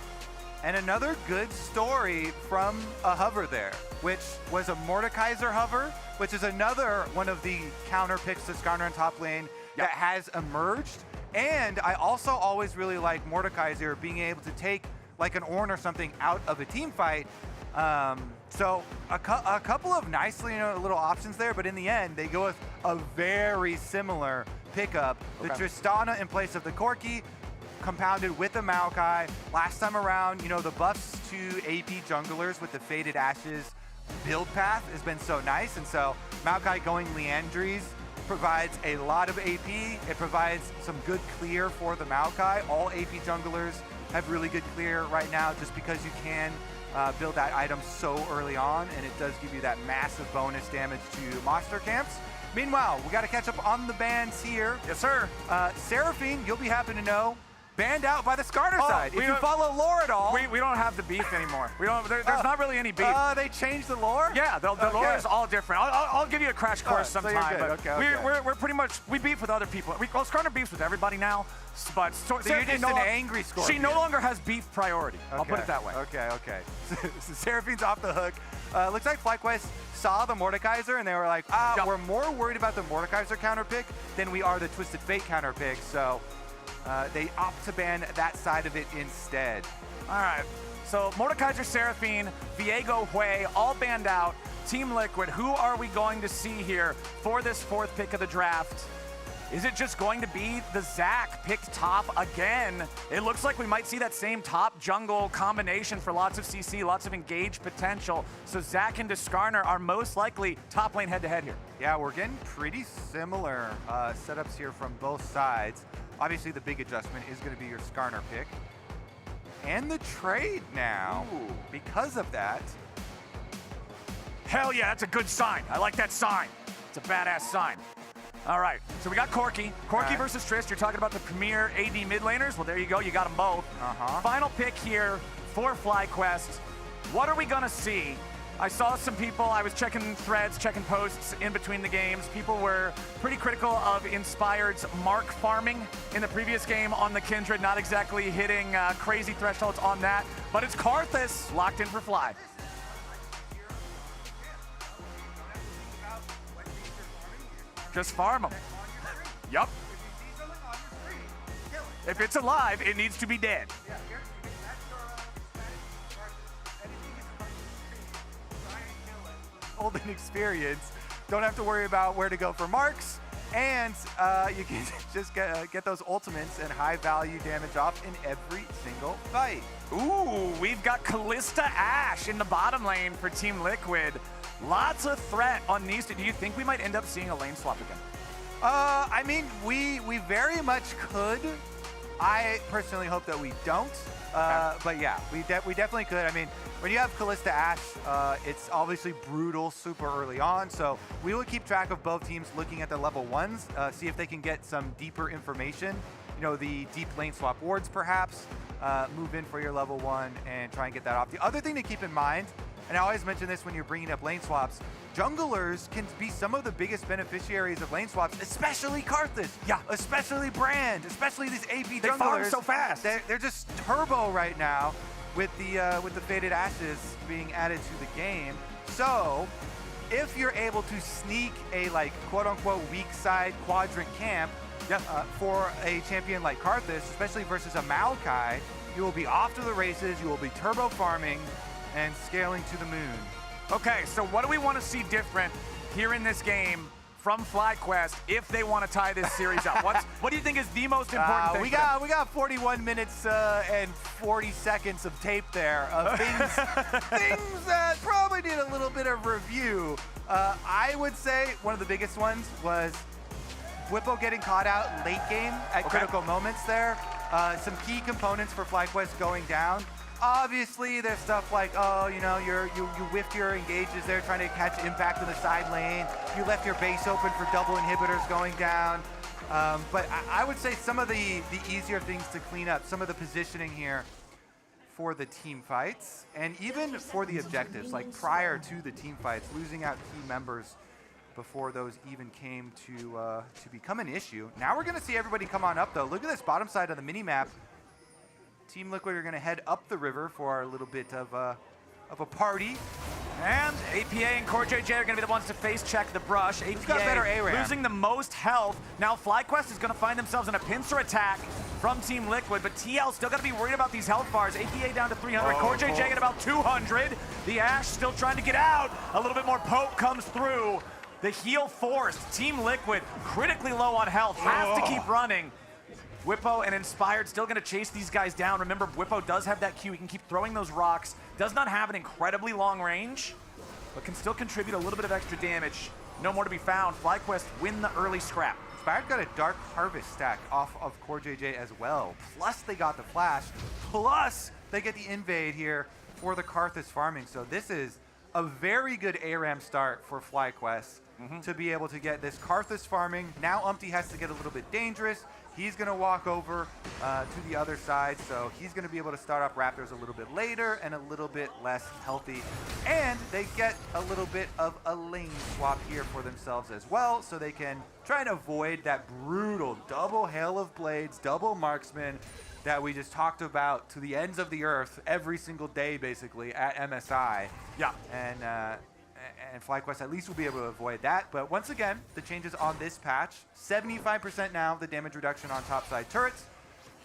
And another good story from a hover there, which was a Mordekaiser hover, which is another one of the counter picks to Skarner in top lane that has emerged. And I also always really like Mordekaiser being able to take like an Ornn or something out of a team fight. So a couple of nicely little options there, but in the end, they go with a very similar pickup. The Tristana in place of the Corki, compounded with the Maokai. Last time around, the buffs to AP junglers with the Faded Ashes build path has been so nice, and so Maokai going Liandry's provides a lot of AP. It provides some good clear for the Maokai. All AP junglers have really good clear right now just because you can build that item so early on, and it does give you that massive bonus damage to monster camps. Meanwhile, we got to catch up on the bans here. Yes, sir. Seraphine, you'll be happy to know, banned out by the Skarner side. If you follow lore at all. We don't have the beef anymore. There's not really any beef. They changed the lore? Yeah, the lore is all different. I'll give you a crash course sometime. So you're good. We're pretty much, we beef with other people. Skarner beefs with everybody now, but so you're just an angry Scorpion. She no longer has beef priority. I'll put it that way. Okay. So Seraphine's off the hook. Looks like FlyQuest saw the Mordekaiser and they were like, we're more worried about the Mordekaiser counter pick than we are the Twisted Fate counter pick. So they opt to ban that side of it instead. All right. So Mordekaiser, Seraphine, Viego, Hui, all banned out. Team Liquid, who are we going to see here for this fourth pick of the draft? Is it just going to be the Zac picked top again? It looks like we might see that same top jungle combination for lots of CC, lots of engaged potential. So Zac and Skarner are most likely top lane head-to-head here. Yeah, we're getting pretty similar setups here from both sides. Obviously, the big adjustment is going to be your Skarner pick. And the trade now, because of that. Hell yeah, that's a good sign. I like that sign. It's a badass sign. All right, so we got Corki. Corki versus Trist. You're talking about the premier AD mid laners. Well, there you go. You got them both. Final pick here for FlyQuest. What are we going to see? I saw some people, I was checking threads, checking posts in between the games. People were pretty critical of Inspired's Mark farming in the previous game on the Kindred. Not exactly hitting crazy thresholds on that. But it's Karthus locked in for Fly. Just farm them. Yup. If it's alive, it needs to be dead. Golden experience. Don't have to worry about where to go for marks, and you can just get those ultimates and high value damage off in every single fight. Ooh, we've got Kalista Ashe in the bottom lane for Team Liquid. Lots of threat on these two. Do you think we might end up seeing a lane swap again? I mean, we very much could. I personally hope that we don't. But yeah, we definitely could. I mean, when you have Kalista Ashe, it's obviously brutal super early on. So we will keep track of both teams looking at the level ones, see if they can get some deeper information. The deep lane swap wards perhaps, move in for your level 1 and try and get that off. The other thing to keep in mind, and I always mention this when you're bringing up lane swaps, junglers can be some of the biggest beneficiaries of lane swaps, especially Karthus. Yeah. Especially Brand, especially these AP junglers. They farm so fast. They're just turbo right now with the Faded Ashes being added to the game. So if you're able to sneak a quote unquote weak side quadrant camp for a champion like Karthus, especially versus a Maokai, you will be off to the races, you will be turbo farming and scaling to the moon. Okay, so what do we want to see different here in this game from FlyQuest if they want to tie this series up? What do you think is the most important thing? We got 41 minutes and 40 seconds of tape there of things that probably need a little bit of review. I would say one of the biggest ones was Whippo getting caught out late game at critical moments there. Some key components for FlyQuest going down. Obviously, there's stuff like, oh, you know, you whiffed your engages there trying to catch impact in the side lane. You left your base open for double inhibitors going down. But I would say some of the easier things to clean up, some of the positioning here for the team fights, and even for the objectives, like prior to the team fights, losing out key members before those even came to become an issue. Now we're going to see everybody come on up, though. Look at this bottom side of the mini-map. Team Liquid are going to head up the river for a little bit of a party. And APA and CoreJJ are going to be the ones to face check the brush. APA got better ARAM? losing the most health. Now FlyQuest is going to find themselves in a pincer attack from Team Liquid, but TL still got to be worried about these health bars. APA down to 300, CoreJJ at about 200. The Ashe still trying to get out. A little bit more poke comes through. The heal forced. Team Liquid critically low on health, has to keep running. Bwipo and Inspired still going to chase these guys down. Remember, Bwipo does have that Q. He can keep throwing those rocks. Does not have an incredibly long range, but can still contribute a little bit of extra damage. No more to be found. FlyQuest win the early scrap. Inspired got a Dark Harvest stack off of CoreJJ as well. Plus they got the flash. Plus they get the invade here for the Karthus farming. So this is a very good ARAM start for FlyQuest to be able to get this Karthus farming. Now Umpty has to get a little bit dangerous. He's going to walk over to the other side, so he's going to be able to start up Raptors a little bit later and a little bit less healthy. And they get a little bit of a lane swap here for themselves as well, so they can try and avoid that brutal double Hail of Blades, double Marksman that we just talked about to the ends of the earth every single day, basically, at MSI. Yeah. And FlyQuest at least will be able to avoid that. But once again, the changes on this patch, 75% now the damage reduction on topside turrets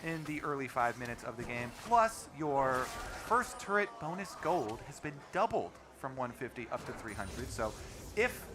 in the early 5 minutes of the game. Plus, your first turret bonus gold has been doubled from 150 up to 300. So if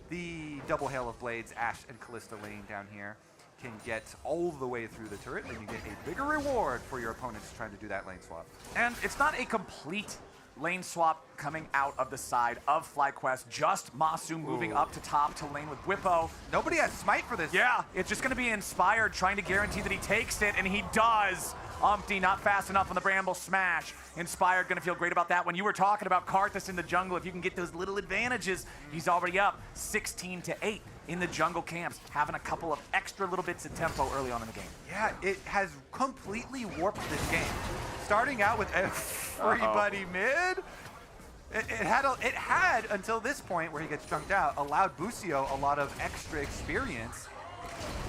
the double Hail of Blades, Ashe and Kalista lane down here can get all the way through the turret, then you get a bigger reward for your opponents trying to do that lane swap. And it's not a complete lane swap coming out of the side of FlyQuest. Just Masu moving up to top to lane with Bwipo. Nobody has smite for this. Yeah, it's just going to be Inspired trying to guarantee that he takes it, and he does. Umpty not fast enough on the Bramble smash. Inspired going to feel great about that. When you were talking about Karthus in the jungle, if you can get those little advantages, he's already up 16-8 in the jungle camps, having a couple of extra little bits of tempo early on in the game. Yeah, it has completely warped this game. Starting out with everybody mid, it had until this point where he gets chunked out, allowed Busio a lot of extra experience.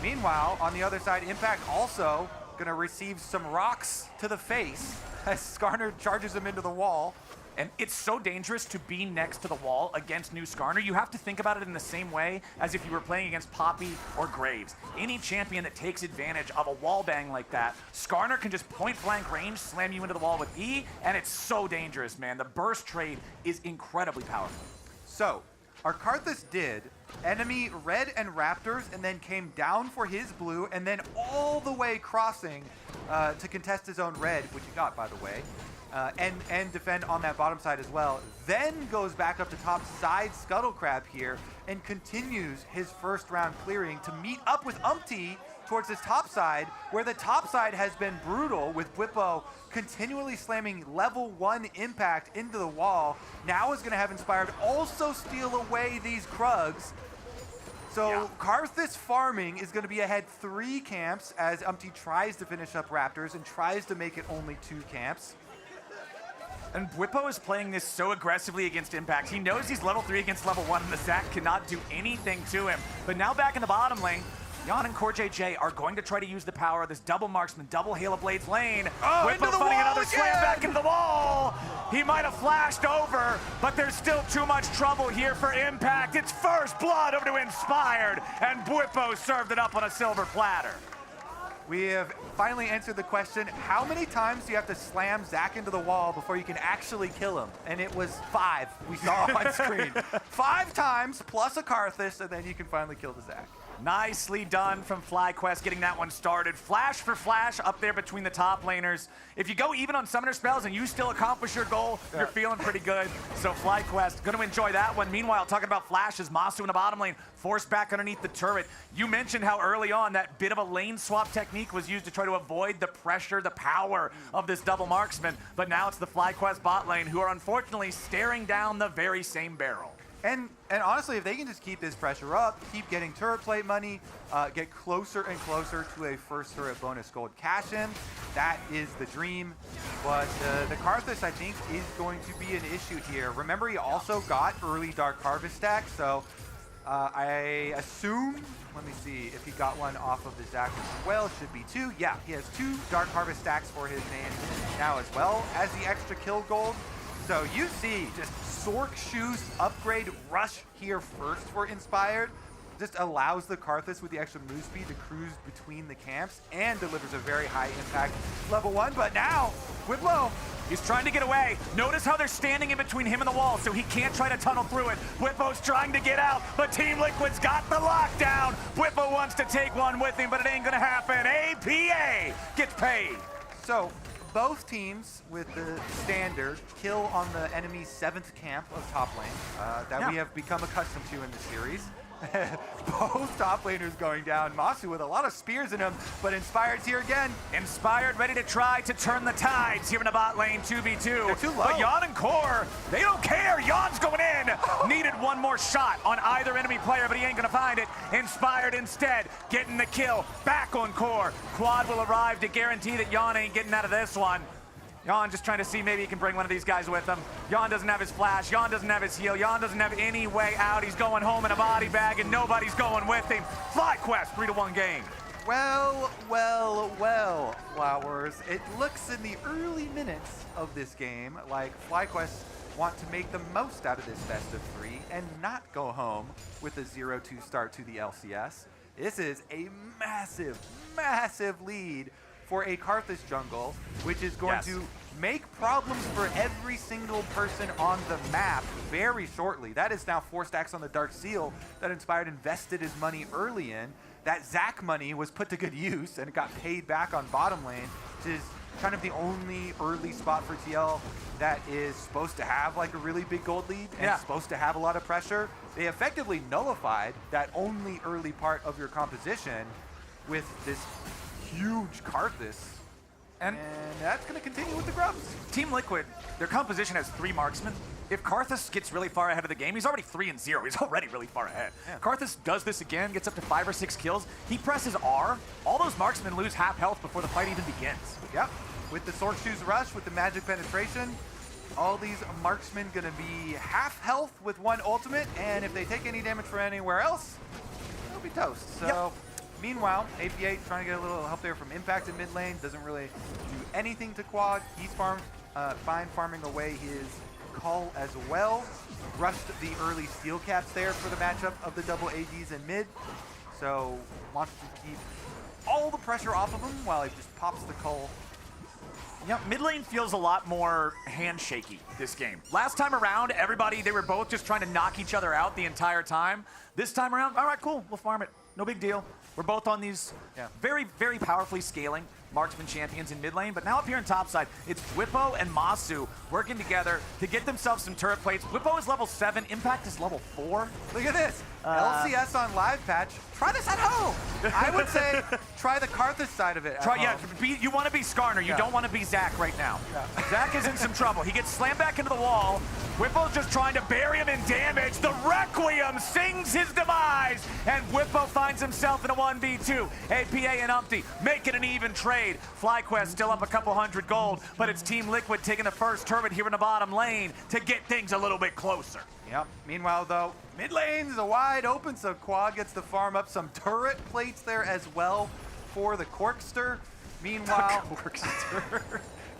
Meanwhile, on the other side, Impact also gonna receive some rocks to the face as Skarner charges him into the wall. And it's so dangerous to be next to the wall against new Skarner. You have to think about it in the same way as if you were playing against Poppy or Graves. Any champion that takes advantage of a wall bang like that, Skarner can just point blank range, slam you into the wall with E, and it's so dangerous, man. The burst trade is incredibly powerful. So, our Karthus did enemy red and Raptors, and then came down for his blue, and then all the way crossing to contest his own red, which he got, by the way. And defend on that bottom side as well. Then goes back up to top side Scuttle Crab here and continues his first round clearing to meet up with Umpty towards his top side, where the top side has been brutal with Bwipo continually slamming level 1 impact into the wall. Now is going to have Inspired also steal away these Krugs. So Karthus farming is going to be ahead 3 camps as Umpty tries to finish up Raptors and tries to make it only 2 camps. And Bwipo is playing this so aggressively against Impact. He knows he's level 3 against level 1, and the Zac cannot do anything to him. But now back in the bottom lane, Jan and CoreJJ are going to try to use the power of this double Marksman, double Hail of Blades lane. Bwipo finding another slam back into the wall. He might have flashed over, but there's still too much trouble here for Impact. It's first blood over to Inspired, and Bwipo served it up on a silver platter. We have finally answered the question, how many times do you have to slam Zac into the wall before you can actually kill him? And it was 5, we saw on screen. 5 times plus a Karthus, and then you can finally kill the Zac. Nicely done from FlyQuest, getting that one started. Flash for flash up there between the top laners. If you go even on summoner spells and you still accomplish your goal, you're feeling pretty good. So FlyQuest, going to enjoy that one. Meanwhile, talking about flashes, Masu in the bottom lane, forced back underneath the turret. You mentioned how early on that bit of a lane swap technique was used to try to avoid the pressure, the power of this double marksman. But now it's the FlyQuest bot lane who are unfortunately staring down the very same barrel. And honestly, if they can just keep this pressure up, keep getting turret plate money, get closer and closer to a first turret bonus gold cash in, that is the dream. But the Karthus, I think, is going to be an issue here. Remember, he also got early Dark Harvest stack, so I assume, let me see, if he got one off of the Zac as well, should be 2. Yeah, he has 2 Dark Harvest stacks for his name now as well as the extra kill gold. So you see just Sork Shoes upgrade rush here first for Inspired. Just allows the Karthus with the extra move speed to cruise between the camps and delivers a very high impact level 1. But now, Whiplo, he's trying to get away. Notice how they're standing in between him and the wall, so he can't try to tunnel through it. Whippo's trying to get out, but Team Liquid's got the lockdown. Whippo wants to take one with him, but it ain't gonna happen. APA gets paid. So both teams with the standard kill on the enemy's 7th camp of top lane that we have become accustomed to in the series. Both top laners going down. Masu with a lot of spears in him, but Inspired's here again. Inspired ready to try to turn the tides here in the bot lane, 2v2. They're too low. But Yon and Core, they don't care. Yon's going in. Needed one more shot on either enemy player, but he ain't gonna find it. Inspired instead, getting the kill. Back on Core. Quad will arrive to guarantee that Yon ain't getting out of this one. Yon just trying to see maybe he can bring one of these guys with him. Yon doesn't have his flash. Yon doesn't have his heal. Yon doesn't have any way out. He's going home in a body bag, and nobody's going with him. FlyQuest, 3-1 game. Well, Flowers. It looks in the early minutes of this game like FlyQuest want to make the most out of this best of 3 and not go home with a 0-2 start to the LCS. This is a massive, massive lead for a Karthus jungle, which is going to make problems for every single person on the map very shortly. That is now 4 stacks on the Dark Seal that Inspired invested his money early in. That Zac money was put to good use and it got paid back on bottom lane, which is kind of the only early spot for TL that is supposed to have like a really big gold lead and supposed to have a lot of pressure. They effectively nullified that only early part of your composition with this huge Karthus, and that's going to continue with the Grubs. Team Liquid, their composition has 3 marksmen. If Karthus gets really far ahead of the game, he's already 3-0. He's already really far ahead. Yeah. Karthus does this again, gets up to 5 or 6 kills. He presses R. All those marksmen lose half health before the fight even begins. Yep. With the Sork Shoes rush, with the magic penetration, all these marksmen going to be half health with 1 ultimate, and if they take any damage from anywhere else, they'll be toast. So. Meanwhile, APA trying to get a little help there from Impact in mid lane. Doesn't really do anything to Quad. He's fine farming away his call as well. Rushed the early steel caps there for the matchup of the double ADs in mid. So wants to keep all the pressure off of him while he just pops the call. Yeah, mid lane feels a lot more handshaky this game. Last time around, they were both just trying to knock each other out the entire time. This time around, all right, cool, we'll farm it. No big deal. We're both on these very, very powerfully scaling marksman champions in mid lane, but now up here in topside, it's Whippo and Masu working together to get themselves some turret plates. Whippo is level 7, Impact is level 4. Look at this. LCS on live patch. Try this at home. I would say try the Karthus side of it at home. You want to be Skarner. You don't want to be Zac right now. Zac is in some trouble. He gets slammed back into the wall. Whippo's just trying to bury him in damage. The Requiem sings his demise, and Whippo finds himself in a 1v2. APA and Umpty make it an even trade. FlyQuest still up a couple hundred gold, but it's Team Liquid taking the first turret here in the bottom lane to get things a little bit closer. Yep. Meanwhile, though, mid lane's wide open, so Quad gets to farm up some turret plates there as well for the Corkster. Meanwhile,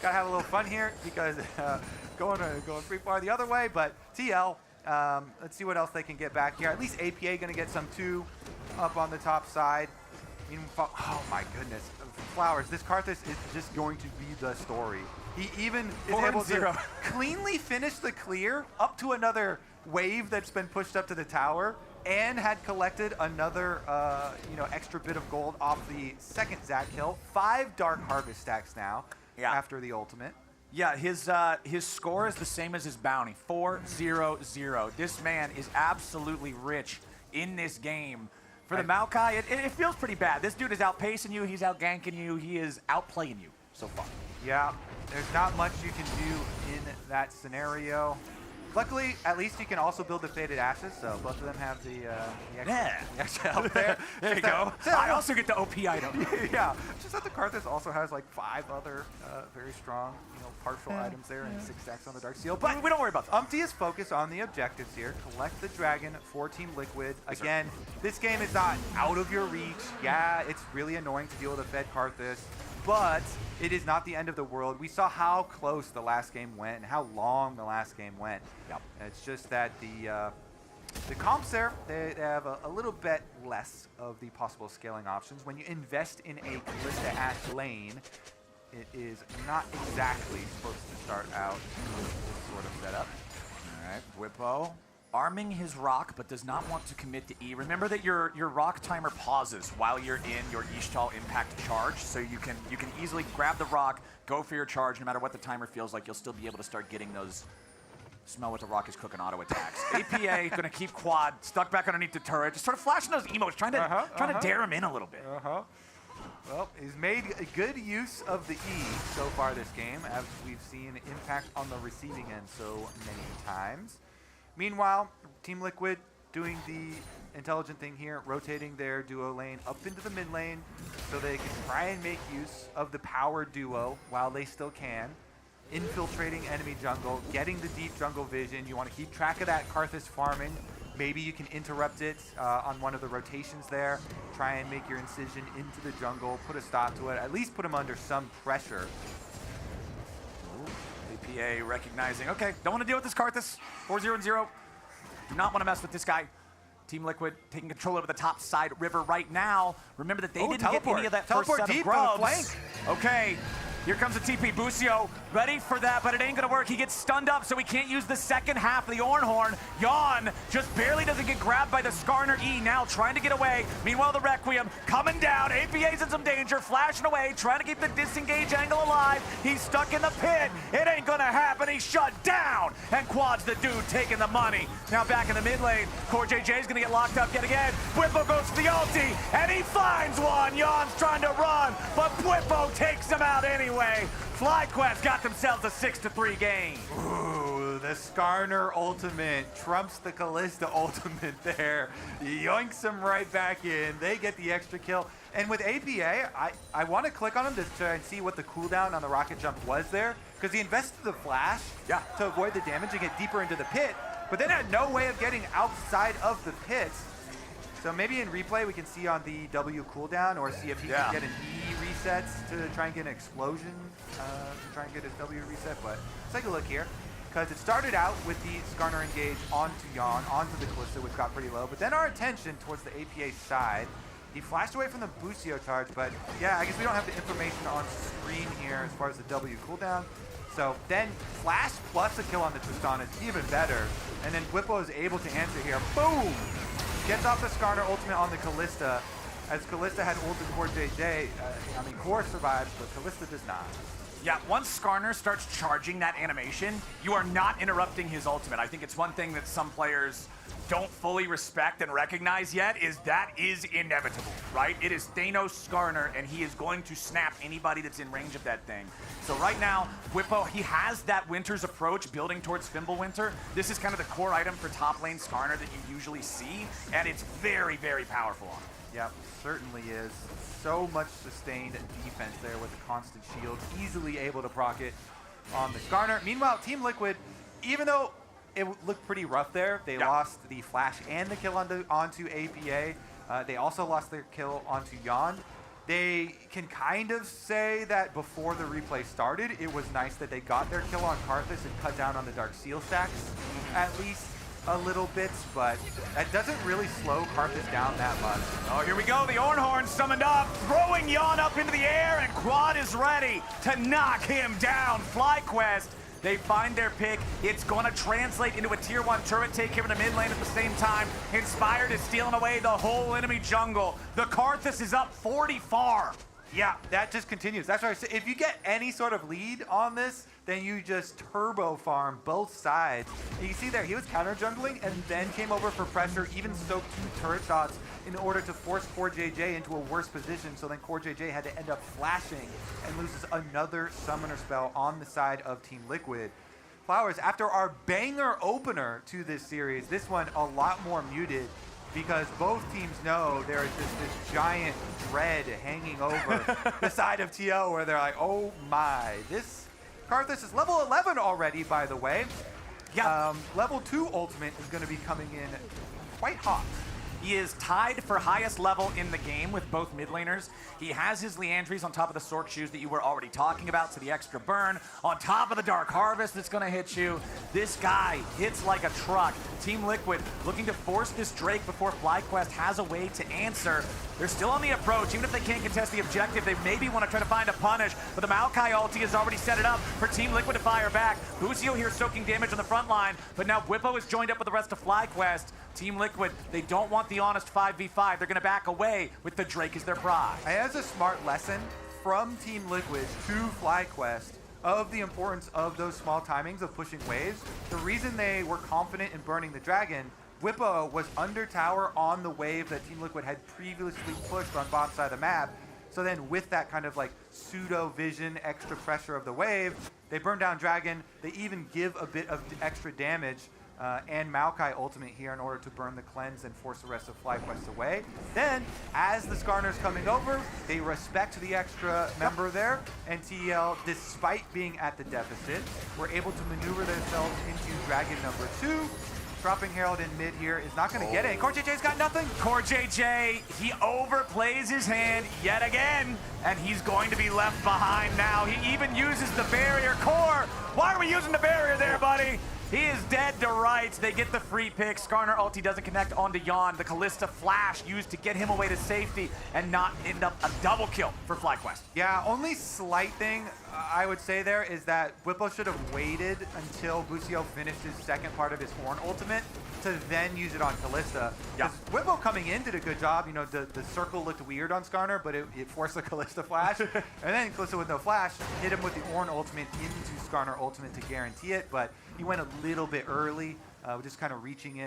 gotta have a little fun here because going pretty far the other way, but TL, let's see what else they can get back here. At least APA gonna get some 2 up on the top side. Oh my goodness. Flowers, this Karthus is just going to be the story. He even is able to cleanly finish the clear up to another wave that's been pushed up to the tower and had collected another, extra bit of gold off the second Zac kill. 5 Dark Harvest stacks now after the ultimate. Yeah, his score is the same as his bounty, 4-0-0. This man is absolutely rich in this game. For the Maokai, it feels pretty bad. This dude is outpacing you, he's outganking you, he is outplaying you so far. Yeah, there's not much you can do in that scenario. Luckily, at least you can also build the Faded Ashes, so both of them have the extra help there. There you go. I also get the OP item. Yeah, just that the Karthus also has like 5 other very strong, partial items there and 6 stacks on the Dark Seal. But we don't worry about that. Umpty is focused on the objectives here. Collect the dragon for Team Liquid. Again, this game is not out of your reach. Yeah, it's really annoying to deal with a fed Karthus, but it is not the end of the world. We saw how close the last game went and how long the last game went. Yep. It's just that the comps there, they have a little bit less of the possible scaling options. When you invest in a Kalista Ashe lane, it is not exactly supposed to start out with this sort of setup. All right, Whippo arming his rock, but does not want to commit to E. Remember that your rock timer pauses while you're in your Ishtal impact charge, so you can easily grab the rock, go for your charge. No matter what the timer feels like, you'll still be able to start getting those smell what the rock is cooking auto attacks. APA gonna keep quad stuck back underneath the turret, just sort of flashing those emotes, trying to dare him in a little bit. Well, he's made a good use of the E so far this game, as we've seen impact on the receiving end so many times. Meanwhile, Team Liquid doing the intelligent thing here, rotating their duo lane up into the mid lane so they can try and make use of the power duo while they still can. Infiltrating enemy jungle, getting the deep jungle vision. You want to keep track of that Karthus farming. Maybe you can interrupt it on one of the rotations there. Try and make your incision into the jungle, put a stop to it, at least put him under some pressure. APA recognizing, okay, don't want to deal with this Karthus. 4-0-0. Do not want to mess with this guy. Team Liquid taking control over the top side river right now. Remember that they didn't get any of that first set of grubs. Okay. Here comes the TP. Busio ready for that, but it ain't gonna work. He gets stunned up, so he can't use the second half of the Ornhorn. Yawn just barely doesn't get grabbed by the Skarner E, now trying to get away. Meanwhile, the Requiem coming down. APA's in some danger, flashing away, trying to keep the disengage angle alive. He's stuck in the pit. It ain't gonna happen. He's shut down. And Quad's the dude taking the money. Now back in the mid lane, Core JJ's gonna get locked up yet again. Whippo goes for the ulti, and he finds one. Yawn's trying to run, but Whippo takes him out anyway. FlyQuest got themselves a 6-3 game. Ooh, the Skarner ultimate trumps the Kalista ultimate there. Yoinks them right back in. They get the extra kill. And with APA, I want to click on him to try and see what the cooldown on the rocket jump was there, because he invested the flash to avoid the damage and get deeper into the pit, but then had no way of getting outside of the pit. So maybe in replay we can see on the W cooldown, or see if he can get an E reset to try and get an explosion, to try and get his W reset. But let's take a look here, because it started out with the Skarner engage onto Yawn, onto the Kalista, which got pretty low. But then our attention towards the APA side. He flashed away from the Busio charge, but yeah, I guess we don't have the information on screen here as far as the W cooldown. So then flash plus a kill on the Tristan is even better. And then Whippo is able to answer here. Boom! Gets off the Skarner ultimate on the Kalista, as Kalista had ulted for JJ. I mean, Core survives, but Kalista does not. Yeah, once Skarner starts charging that animation, you are not interrupting his ultimate. I think it's one thing that some players don't fully respect and recognize yet, is that is inevitable, right? It is Thanos Skarner, and he is going to snap anybody that's in range of that thing. So right now, Whippo, he has that Winter's approach building towards Fimbulwinter. This is kind of the core item for top lane Skarner that you usually see, and it's very, very powerful on him. Yep, certainly is. So much sustained defense there with the constant shield, easily able to proc it on the Skarner. Meanwhile, Team Liquid, even though it looked pretty rough there, they lost the flash and the kill onto APA. They also lost their kill onto Yawn. They can kind of say that before the replay started, it was nice that they got their kill on Karthus and cut down on the Dark Seal stacks, at least a little bit, but that doesn't really slow Karthus down that much. Oh, here we go. The Ornhorn summoned up, throwing Yawn up into the air, and Quad is ready to knock him down. FlyQuest They find their pick. It's going to translate into a tier 1 turret take here in the mid lane at the same time. Inspired is stealing away the whole enemy jungle. The Karthus is up 40 far. Yeah, that just continues. That's what I said. If you get any sort of lead on this, then you just turbo farm both sides. And you see there, he was counter jungling and then came over for pressure, even soaked 2 turret shots in order to force CoreJJ into a worse position. So then CoreJJ had to end up flashing and loses another summoner spell on the side of Team Liquid. Flowers, after our banger opener to this series, this one a lot more muted, because both teams know there is just this giant dread hanging over the side of TL where they're like, oh my. This Karthus is level 11 already, by the way. Yeah. Level 2 ultimate is going to be coming in quite hot. He is tied for highest level in the game with both mid laners. He has his Leandries on top of the Sork Shoes that you were already talking about, so the extra burn. On top of the Dark Harvest that's going to hit you. This guy hits like a truck. Team Liquid looking to force this Drake before FlyQuest has a way to answer. They're still on the approach. Even if they can't contest the objective, they maybe want to try to find a punish. But the Maokai ulti has already set it up for Team Liquid to fire back. Busio here soaking damage on the front line, but now Whippo is joined up with the rest of FlyQuest. Team Liquid, they don't want the honest 5v5. They're going to back away with the Drake as their prize. And as a smart lesson from Team Liquid to FlyQuest of the importance of those small timings of pushing waves, the reason they were confident in burning the dragon, Whippo was under tower on the wave that Team Liquid had previously pushed on bottom side of the map. So then with that kind of like pseudo vision, extra pressure of the wave, they burn down dragon. They even give a bit of extra damage and Maokai ultimate here in order to burn the cleanse and force the rest of FlyQuest away. Then, as the Skarner's coming over, they respect the extra member there, and TL, despite being at the deficit, were able to maneuver themselves into dragon number 2. Dropping Herald in mid here is not going to get it. CoreJJ's got nothing. CoreJJ, he overplays his hand yet again, and he's going to be left behind now. He even uses the barrier. Core, why are we using the barrier there, buddy? He is dead to rights. They get the free pick. Skarner ulti doesn't connect onto Yon. The Kalista flash used to get him away to safety and not end up a double kill for FlyQuest. Yeah, only slight thing I would say there is that Whippo should have waited until Busio finished his second part of his Horn ultimate to then use it on Kalista. Yeah. Whippo coming in did a good job. You know, the circle looked weird on Skarner, but it forced the Kalista flash. And then Kalista with no flash hit him with the Horn ultimate into Skarner ultimate to guarantee it, but he went a little bit early, just kind of reaching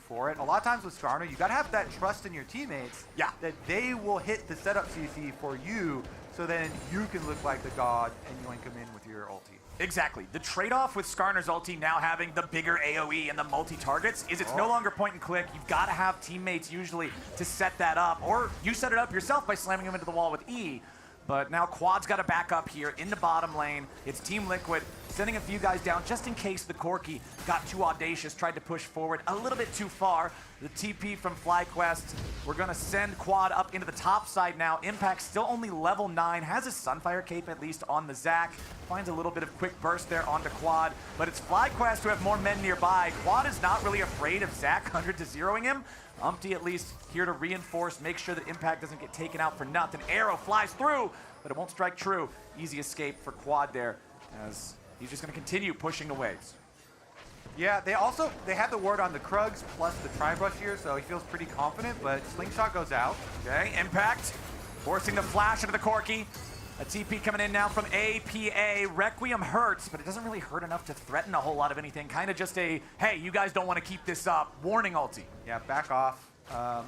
for it. A lot of times with Skarner, you gotta have that trust in your teammates that they will hit the setup CC for you, so then you can look like the god and you can come in with your ulti. Exactly. The trade-off with Skarner's ulti now having the bigger AoE and the multi-targets is it's no longer point and click. You've got to have teammates usually to set that up, or you set it up yourself by slamming them into the wall with E. But now Quad's got to back up here in the bottom lane. It's Team Liquid sending a few guys down just in case the Corki got too audacious, tried to push forward a little bit too far. The TP from FlyQuest. We're going to send Quad up into the top side now. Impact still only level 9, has his Sunfire cape at least on the Zac. Finds a little bit of quick burst there onto Quad, but it's FlyQuest who have more men nearby. Quad is not really afraid of Zac 100 to 0ing him. Umpty at least here to reinforce, make sure that Impact doesn't get taken out for nothing. Arrow flies through, but it won't strike true. Easy escape for Quad there, as he's just going to continue pushing the waves. Yeah, they have the ward on the Krugs plus the Tri-Brush here, so he feels pretty confident, but Slingshot goes out. Okay, Impact forcing the flash into the Corki. A TP coming in now from APA. Requiem hurts, but it doesn't really hurt enough to threaten a whole lot of anything. Kind of just a, hey, you guys don't want to keep this up. Warning ulti. Yeah, back off.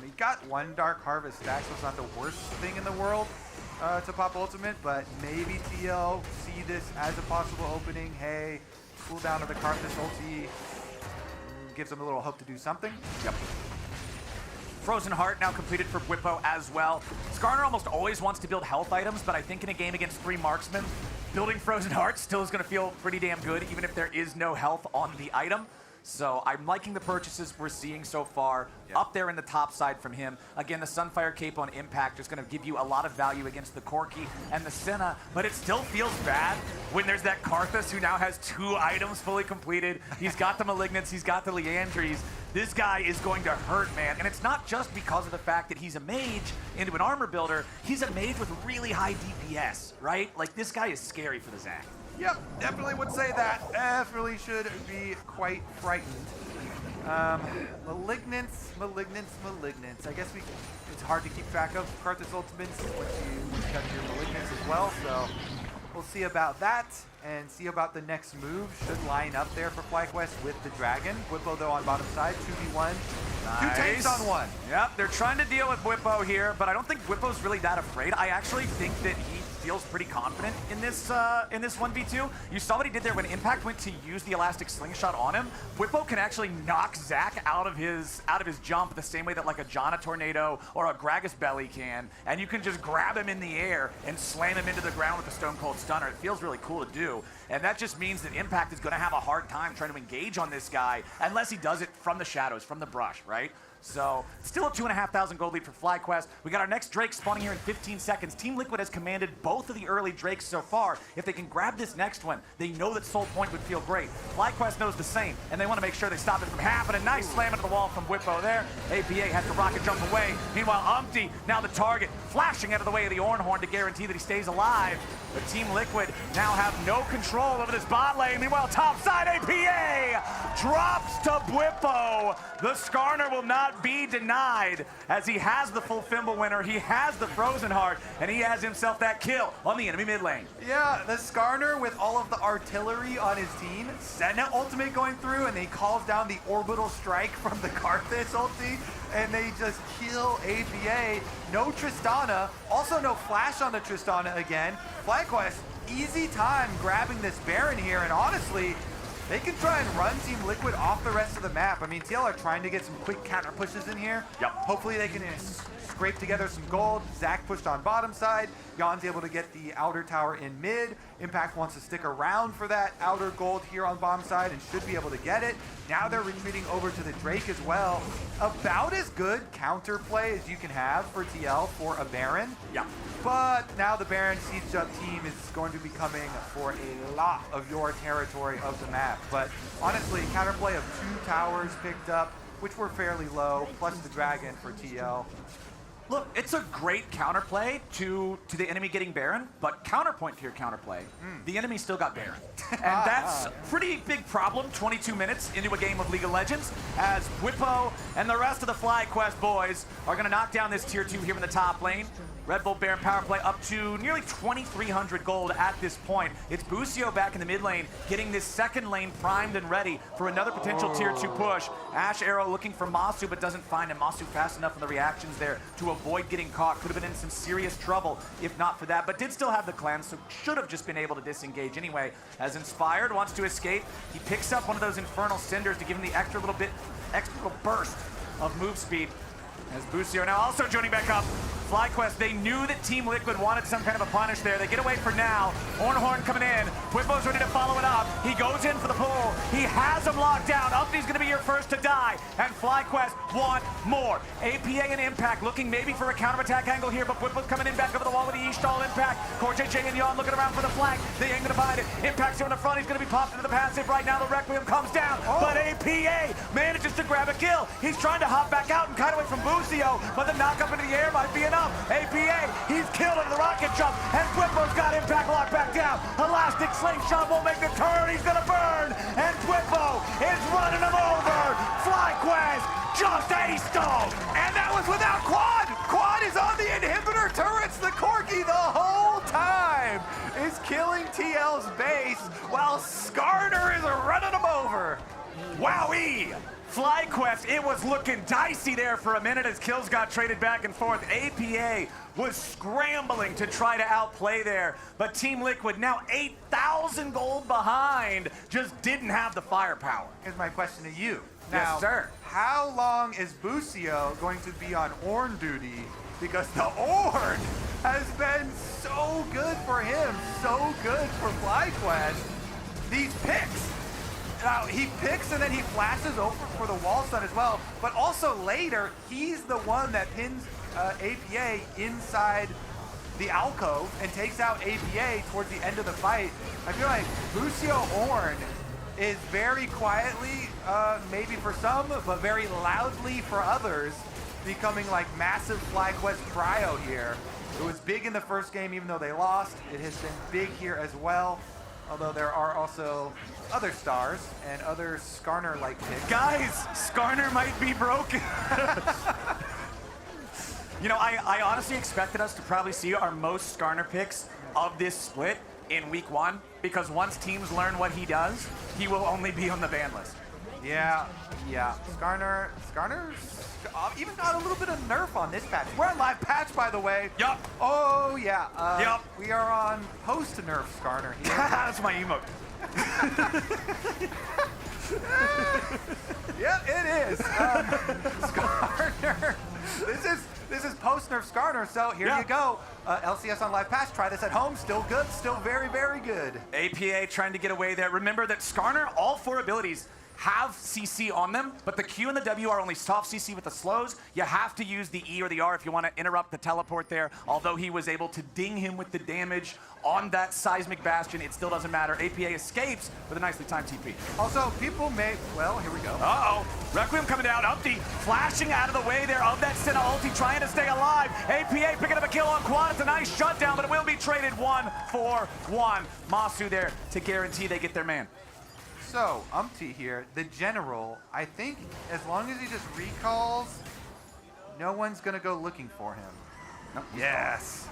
He got one Dark Harvest stack, so it's not the worst thing in the world to pop ultimate, but maybe TL see this as a possible opening. Hey, cool down to the Karthus ulti. Gives him a little hope to do something. Yep. Frozen Heart now completed for Whippo as well. Skarner almost always wants to build health items, but I think in a game against 3 marksmen, building Frozen Heart still is going to feel pretty damn good, even if there is no health on the item. So I'm liking the purchases we're seeing so far. Up there in the top side from him. Again, the Sunfire Cape on Impact is going to give you a lot of value against the Corki and the Senna, but it still feels bad when there's that Karthus who now has 2 items fully completed. He's got the Malignants, he's got the Leandries. This guy is going to hurt, man. And it's not just because of the fact that he's a mage into an armor builder. He's a mage with really high DPS, right? Like, this guy is scary for the Zac. Yep, definitely would say that. Definitely should be quite frightened. Malignance. I guess it's hard to keep track of Karthus ultimates once you got your malignance as well, so we'll see about that and see about the next move. Should line up there for FlyQuest with the Dragon. Whippo though on bottom side, 2v1. Nice. 2 tanks on 1. Yep, they're trying to deal with Whippo here, but I don't think Whippo's really that afraid. I actually think that he feels pretty confident in this 1v2. You saw what he did there when Impact went to use the elastic slingshot on him. Whippo can actually knock Zach out of his jump the same way that like a Janna Tornado or a Gragas Belly can, and you can just grab him in the air and slam him into the ground with a Stone Cold Stunner. It feels really cool to do, and that just means that Impact is going to have a hard time trying to engage on this guy unless he does it from the shadows, from the brush, right? So, still a 2,500 gold lead for FlyQuest. We got our next Drake spawning here in 15 seconds. Team Liquid has commanded both of the early Drakes so far. If they can grab this next one, they know that Soul Point would feel great. FlyQuest knows the same, and they want to make sure they stop it from happening. Nice slam into the wall from Whippo there. APA has to rocket jump away. Meanwhile, Umpty, now the target, flashing out of the way of the Ornhorn to guarantee that he stays alive. But Team Liquid now have no control over this bot lane. Meanwhile, top side, APA drops to Whippo. The Skarner will not be denied as he has the full Fimble winner, he has the Frozen Heart, and he has himself that kill on the enemy mid lane. Yeah, the Skarner with all of the artillery on his team, Senna ultimate going through, and he calls down the orbital strike from the Karthus ulti, and they just kill APA. No Tristana, also no flash on the Tristana again. FlyQuest, easy time grabbing this Baron here, and honestly, they can try and run Team Liquid off the rest of the map. I mean, TL are trying to get some quick counter pushes in here. Yep. Hopefully they can scrape together some gold. Zach pushed on bottom side. Jan's able to get the outer tower in mid. Impact wants to stick around for that outer gold here on bottom side and should be able to get it. Now they're retreating over to the Drake as well. About as good counterplay as you can have for TL for a Baron. Yeah. But now the Baron siege up team is going to be coming for a lot of your territory of the map. But honestly, counterplay of 2 towers picked up, which were fairly low, plus the Dragon for TL. Look, it's a great counterplay to the enemy getting Baron, but counterpoint to your counterplay, the enemy still got Baron. And that's a pretty big problem 22 minutes into a game of League of Legends, as Whippo and the rest of the FlyQuest boys are going to knock down this tier 2 here in the top lane. Red Bull Baron power play up to nearly 2,300 gold at this point. It's Busio back in the mid lane, getting this second lane primed and ready for another potential tier 2 push. Ash Arrow looking for Masu, but doesn't find him. Masu fast enough in the reactions there to avoid getting caught. Could have been in some serious trouble if not for that, but did still have the cleanse, so should have just been able to disengage anyway. As Inspired wants to escape, he picks up one of those Infernal Cinders to give him the extra little burst of move speed. As Busio now also joining back up. FlyQuest, they knew that Team Liquid wanted some kind of a punish there. They get away for now. Ornhorn coming in. Whippo's ready to follow it up. He goes in for the pull. He has him locked down. Umpty's going to be your first to die. And FlyQuest want more. APA and Impact looking maybe for a counterattack angle here, but Whippo's coming in back over the wall with the Ishtal Impact. CoreJJ and Yon looking around for the flank. They ain't going to find it. Impact's here in the front. He's going to be popped into the passive right now. The Requiem comes down, but APA manages to grab a kill. He's trying to hop back out and kite away from Busio, but the knock up into the air might be enough. APA, he's killed into the rocket jump, and Whippo's got Impact locked back down. Elastic slingshot won't make the turn, he's gonna burn, and Whippo is running him over. FlyQuest just aced him, and that was without Quad. Quad is on the inhibitor turrets. The Corki the whole time is killing TL's base, while Skarner is running him over. Wowee! FlyQuest, it was looking dicey there for a minute as kills got traded back and forth. APA was scrambling to try to outplay there, but Team Liquid now 8,000 gold behind, just didn't have the firepower. Here's my question to you. Yes, Now, sir. How long is Busio going to be on Ornn duty? Because the Ornn has been so good for him, so good for FlyQuest. These picks. Now, he picks and then he flashes over for the wall stun as well, but also later, he's the one that pins APA inside the alcove and takes out APA towards the end of the fight. I feel like Busio Ornn is very quietly, maybe for some, but very loudly for others, becoming like massive FlyQuest cryo here. It was big in the first game even though they lost. It has been big here as well. although there are also other stars and other Skarner-like picks. Guys, Skarner might be broken. You know, I honestly expected us to probably see our most Skarner picks of this split in week 1, because once teams learn what he does, he will only be on the ban list. Yeah. Skarner's even got a little bit of nerf on this patch. We're on live patch, by the way. Yup. Oh, yeah. Yup. We are on post-nerf Skarner here. That's my emote. Yeah, it is. Skarner. This is post-nerf Skarner, so here you go. LCS on live patch, try this at home. Still good, still very, very good. APA trying to get away there. Remember that Skarner, all 4 abilities have CC on them, but the Q and the W are only soft CC with the slows. You have to use the E or the R if you want to interrupt the teleport there. Although he was able to ding him with the damage on that seismic bastion, it still doesn't matter. APA escapes with a nicely timed TP. Also, people may, well, here we go. Uh-oh, Requiem coming down, Upti flashing out of the way there of that Senna ulti, trying to stay alive. APA picking up a kill on Quad. It's a nice shutdown, but it will be traded 1-for-1. Masu there to guarantee they get their man. So, Umpty here, the general, I think as long as he just recalls, no one's going to go looking for him. Nope. Yes.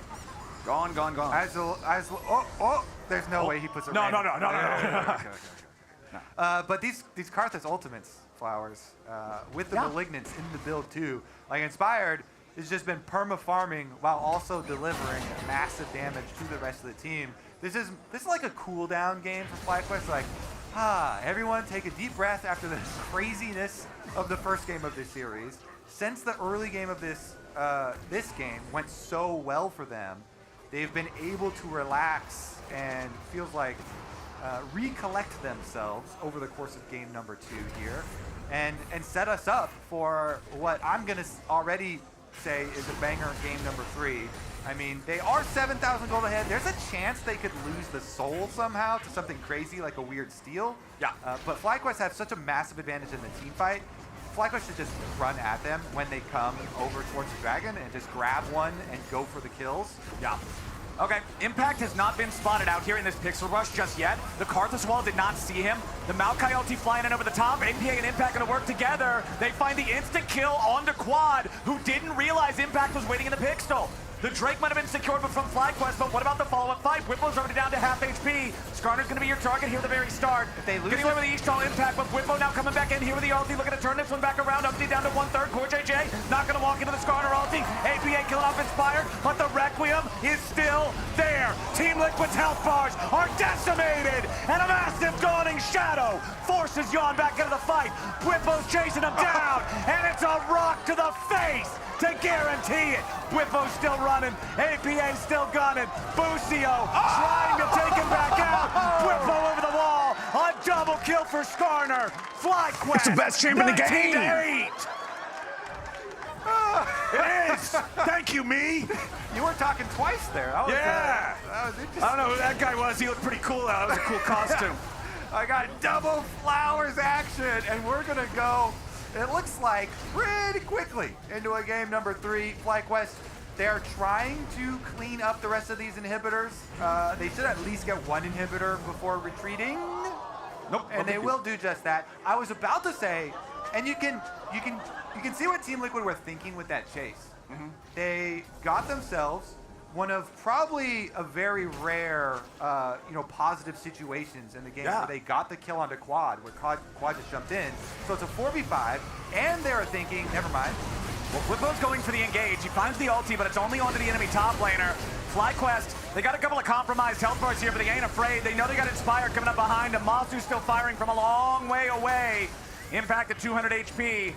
Gone. There's no way he puts a No. Okay. But these Karthus ultimates, Flowers, with the Malignants in the build too, like Inspired has just been perma-farming while also delivering massive damage to the rest of the team. This is like a cooldown game for FlyQuest, like, everyone take a deep breath after the craziness of the first game of this series. Since the early game of this game went so well for them, they've been able to relax and feels like recollect themselves over the course of game number 2 here, and set us up for what I'm gonna already say is a banger game number 3. I mean, they are 7,000 gold ahead. There's a chance they could lose the soul somehow to something crazy like a weird steal. Yeah. But FlyQuest have such a massive advantage in the team fight. FlyQuest should just run at them when they come over towards the dragon and just grab one and go for the kills. Yeah. Okay, Impact has not been spotted out here in this Pixel Rush just yet. The Karthus wall did not see him. The Maokai ulti flying in over the top. APA and Impact gonna work together. They find the instant kill onto Quad, who didn't realize Impact was waiting in the pixel. The Drake might have been secured from FlyQuest, but what about the follow-up fight? Whipple's already down to half HP. Skarner's going to be your target here at the very start. If they lose getting away with the East-Tall Impact, but Whipple now coming back in here with the ulti, looking to turn this one back around. Upti down to 1/3. Core JJ not going to walk into the Skarner ulti. APA killing off Inspired, but the Requiem is still there. Team Liquid's health bars are decimated, and a massive dawning shadow forces Yon back into the fight. Whipple's chasing him down, and it's a rock to the face to guarantee it. Whippo's still running, APA's still gunning. Busio trying to take him back out. Whippo over the wall, a double kill for Skarner. FlyQuest, it's the best champ in the game. 19-8. It is. Thank you, me. You weren't talking twice there. That was interesting. I don't know who that guy was. He looked pretty cool. That was a cool costume. I got double Flowers action, and we're gonna go, it looks like, pretty quickly into a game number 3. FlyQuest, they're trying to clean up the rest of these inhibitors. They should at least get 1 inhibitor before retreating. Nope. And they will do just that. I was about to say, and you can see what Team Liquid were thinking with that chase. Mm-hmm. They got themselves one of probably a very rare, positive situations in the game where they got the kill onto Quad, where Quad just jumped in. So it's a 4v5, and they're thinking, never mind. Well, Whippo's going for the engage. He finds the ulti, but it's only onto the enemy top laner. FlyQuest, they got a couple of compromised health bars here, but they ain't afraid. They know they got Inspired coming up behind them. Masu's still firing from a long way away. Impact at 200 HP.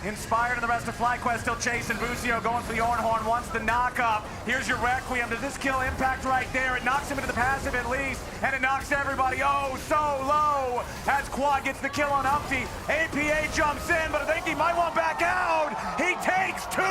Inspired and the rest of FlyQuest still chasing. Busio going for the Ornhorn, wants the knock up. Here's your Requiem. Does this kill Impact right there? It knocks him into the passive at least, and it knocks everybody so low as Quad gets the kill on Upti. APA jumps in, but I think he might want back out. He takes 2.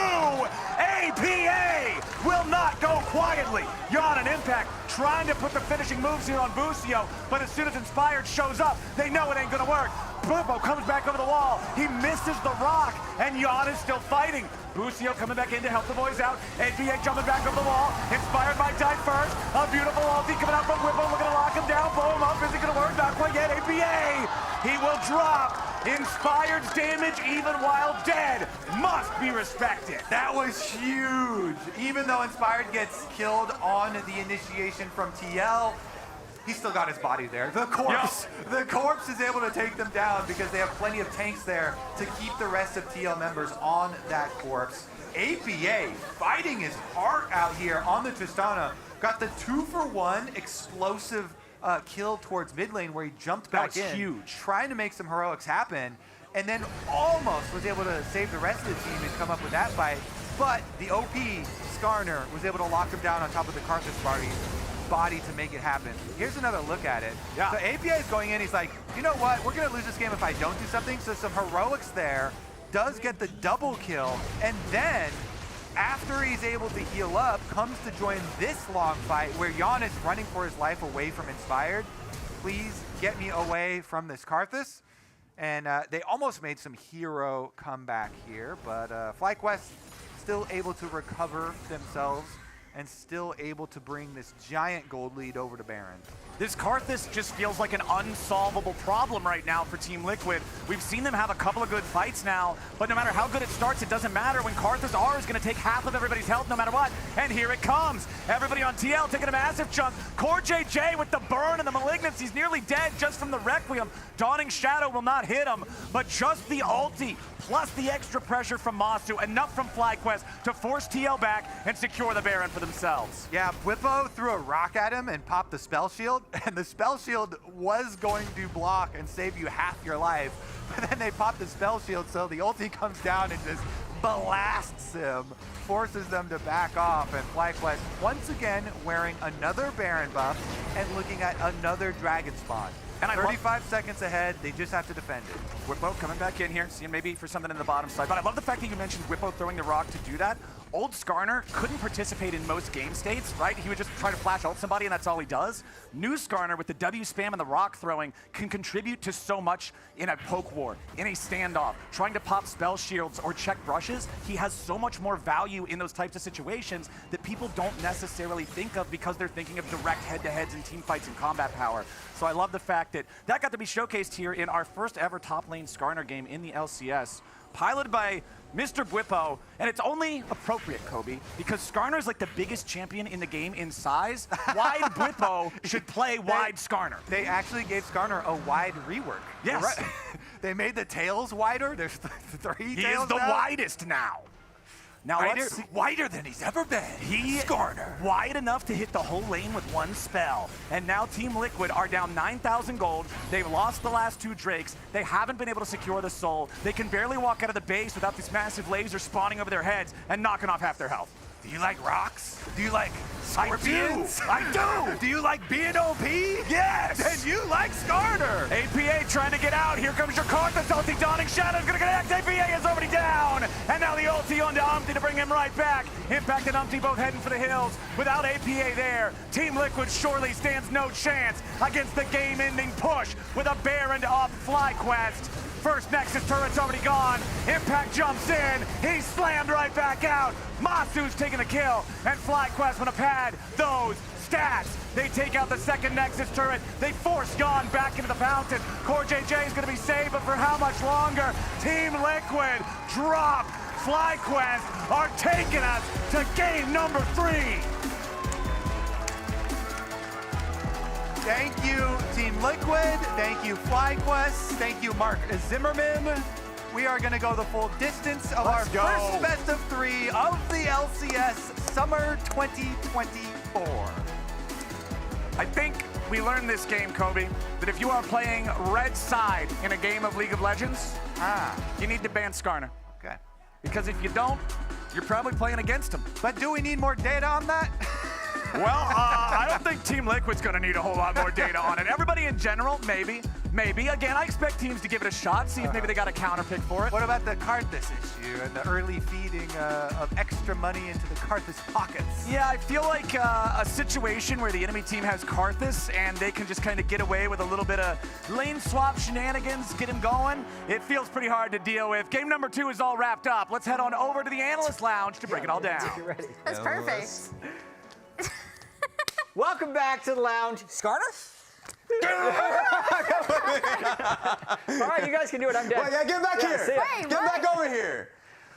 APA will not go quietly. Yon and Impact trying to put the finishing moves here on Busio, but as soon as Inspired shows up, they know it ain't gonna work. Bwipo comes back over the wall. He misses the rock, and Jan is still fighting. Busio coming back in to help the boys out. APA jumping back over the wall. Inspired by Dive first. A beautiful ulti coming out from Bwipo. Looking to lock him down. Blow him up. Is it going to work? Not quite yet. APA. He will drop. Inspired's damage, even while dead, must be respected. That was huge. Even though Inspired gets killed on the initiation from TL, he's still got his body there. The corpse is able to take them down because they have plenty of tanks there to keep the rest of TL members on that corpse. APA fighting his heart out here on the Tristana. Got the 2-for-1 explosive kill towards mid lane where he jumped back in, huge, trying to make some heroics happen, and then almost was able to save the rest of the team and come up with that fight. But the OP Skarner was able to lock him down on top of the Karthus body to make it happen. Here's another look at it. So APA is going in, he's like, you know what, we're gonna lose this game if I don't do something. So some heroics there, does get the double kill, and then after he's able to heal up, comes to join this long fight where Jan is running for his life away from Inspired. Please get me away from this Karthus. And they almost made some hero comeback here, but FlyQuest still able to recover themselves and still able to bring this giant gold lead over to Baron. This Karthus just feels like an unsolvable problem right now for Team Liquid. We've seen them have a couple of good fights now, but no matter how good it starts, it doesn't matter when Karthus R is going to take half of everybody's health no matter what. And here it comes. Everybody on TL taking a massive chunk. Core JJ with the burn and the malignance. He's nearly dead just from the Requiem. Dawning Shadow will not hit him, but just the ulti plus the extra pressure from Masu, enough from FlyQuest to force TL back and secure the Baron for themselves. Yeah, Bwipo threw a rock at him and popped the spell shield, and the spell shield was going to block and save you half your life, but then they popped the spell shield, so the ulti comes down and just blasts him, forces them to back off, and FlyQuest once again wearing another Baron buff and looking at another Dragon spawn. And 35 seconds ahead, they just have to defend it. Bwipo coming back in here, seeing maybe for something in the bottom side. But I love the fact that you mentioned Bwipo throwing the rock to do that. Old Skarner couldn't participate in most game states, right? He would just try to flash ult somebody and that's all he does. New Skarner with the W spam and the rock throwing can contribute to so much in a poke war, in a standoff, trying to pop spell shields or check brushes. He has so much more value in those types of situations that people don't necessarily think of because they're thinking of direct head-to-heads and team fights and combat power. So I love the fact that that got to be showcased here in our first ever top lane Skarner game in the LCS, piloted by Mr. Bwipo, and it's only appropriate, Kobe, because Skarner is like the biggest champion in the game in size. Wide Bwipo should play wide Skarner. They actually gave Skarner a wide rework. Yes. Right. They made the tails wider. There's 3 tails He is the now. widest now. Now wider than he's ever been. Skarner. Wide enough to hit the whole lane with one spell. And now Team Liquid are down 9,000 gold. They've lost the last 2 Drakes. They haven't been able to secure the soul. They can barely walk out of the base without these massive lasers spawning over their heads and knocking off half their health. Do you like rocks? Do you like scorpions? I do. Do you like being OP? Yes. Then you like Skarner. APA trying to get out. Here comes your Karthus ulti. Dawning Shadow's gonna connect. APA is already down. And now the ulti onto Umpty to bring him right back. Impact and Umpty both heading for the hills. Without APA there, Team Liquid surely stands no chance against the game-ending push with a Baron off FlyQuest. First Nexus turret's already gone. Impact jumps in. He's slammed right back out. Masu's taking the kill. And FlyQuest want to pad those stats. They take out the second Nexus turret. They force Gon back into the fountain. Core JJ is going to be saved, but for how much longer? Team Liquid drop. FlyQuest are taking us to game number 3. Thank you, Team Liquid. Thank you, FlyQuest. Thank you, Mark Zimmerman. We are going to go the full distance of our first best of 3 of the LCS Summer 2024. I think we learned this game, Kobe, that if you are playing red side in a game of League of Legends, you need to ban Skarner. Okay. Because if you don't, you're probably playing against him. But do we need more data on that? I don't think Team Liquid's going to need a whole lot more data on it. Everybody in general, maybe. Again, I expect teams to give it a shot, see if maybe they got a counter pick for it. What about the Karthus issue and the early feeding of extra money into the Karthus pockets? Yeah, I feel like a situation where the enemy team has Karthus and they can just kind of get away with a little bit of lane swap shenanigans, get him going. It feels pretty hard to deal with. Game number 2 is all wrapped up. Let's head on over to the analyst lounge to break it all down. That's perfect. Welcome back to the lounge. Skarner? All right, you guys can do it. I'm dead. Wait, yeah, get back here. Get back over here.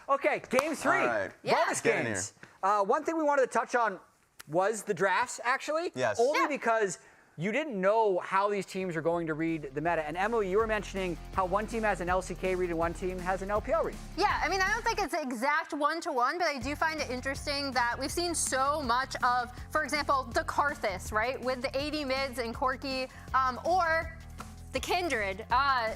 Okay, game 3. All right. Bonus games. One thing we wanted to touch on was the drafts, actually. Yes. Only because you didn't know how these teams are going to read the meta. And Emily, you were mentioning how one team has an LCK read and one team has an LPL read. Yeah, I mean, I don't think it's exact one-to-one, but I do find it interesting that we've seen so much of, for example, the Karthus, right? With the 80 mids and Corki, or the Kindred,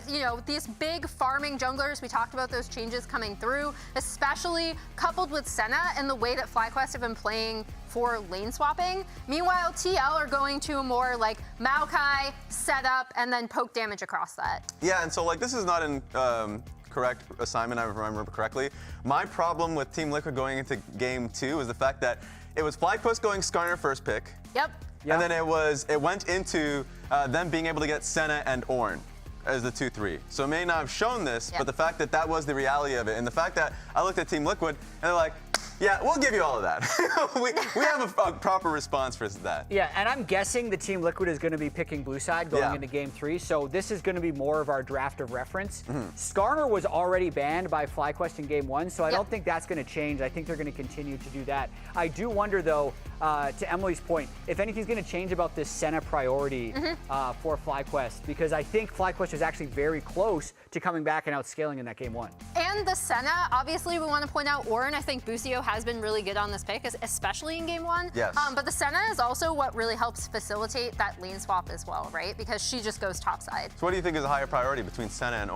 you know, these big farming junglers, we talked about those changes coming through, especially coupled with Senna and the way that FlyQuest have been playing for lane swapping. Meanwhile, TL are going to a more like Maokai setup and then poke damage across that. Yeah, and so like this is not in correct assignment, if I remember correctly. My problem with Team Liquid going into game 2 is the fact that it was FlyQuest going Skarner first pick. Yep. And then it went into them being able to get Senna and Ornn as the 2-3. So it may not have shown this, but the fact that that was the reality of it, and the fact that I looked at Team Liquid and they're like, yeah, we'll give you all of that. we have a proper response for that. Yeah, and I'm guessing the Team Liquid is going to be picking blue side going into game 3, so this is going to be more of our draft of reference. Skarner was already banned by FlyQuest in game 1, so I don't think that's going to change. I think they're going to continue to do that. I do wonder, though, to Emily's point, if anything's going to change about this Senna priority for FlyQuest, because I think FlyQuest was actually very close to coming back and outscaling in that game 1. And the Senna, obviously we want to point out Ornn. I think Busio has been really good on this pick, especially in game 1. Yes. But the Senna is also what really helps facilitate that lane swap as well, right? Because she just goes topside. So what do you think is a higher priority between Senna and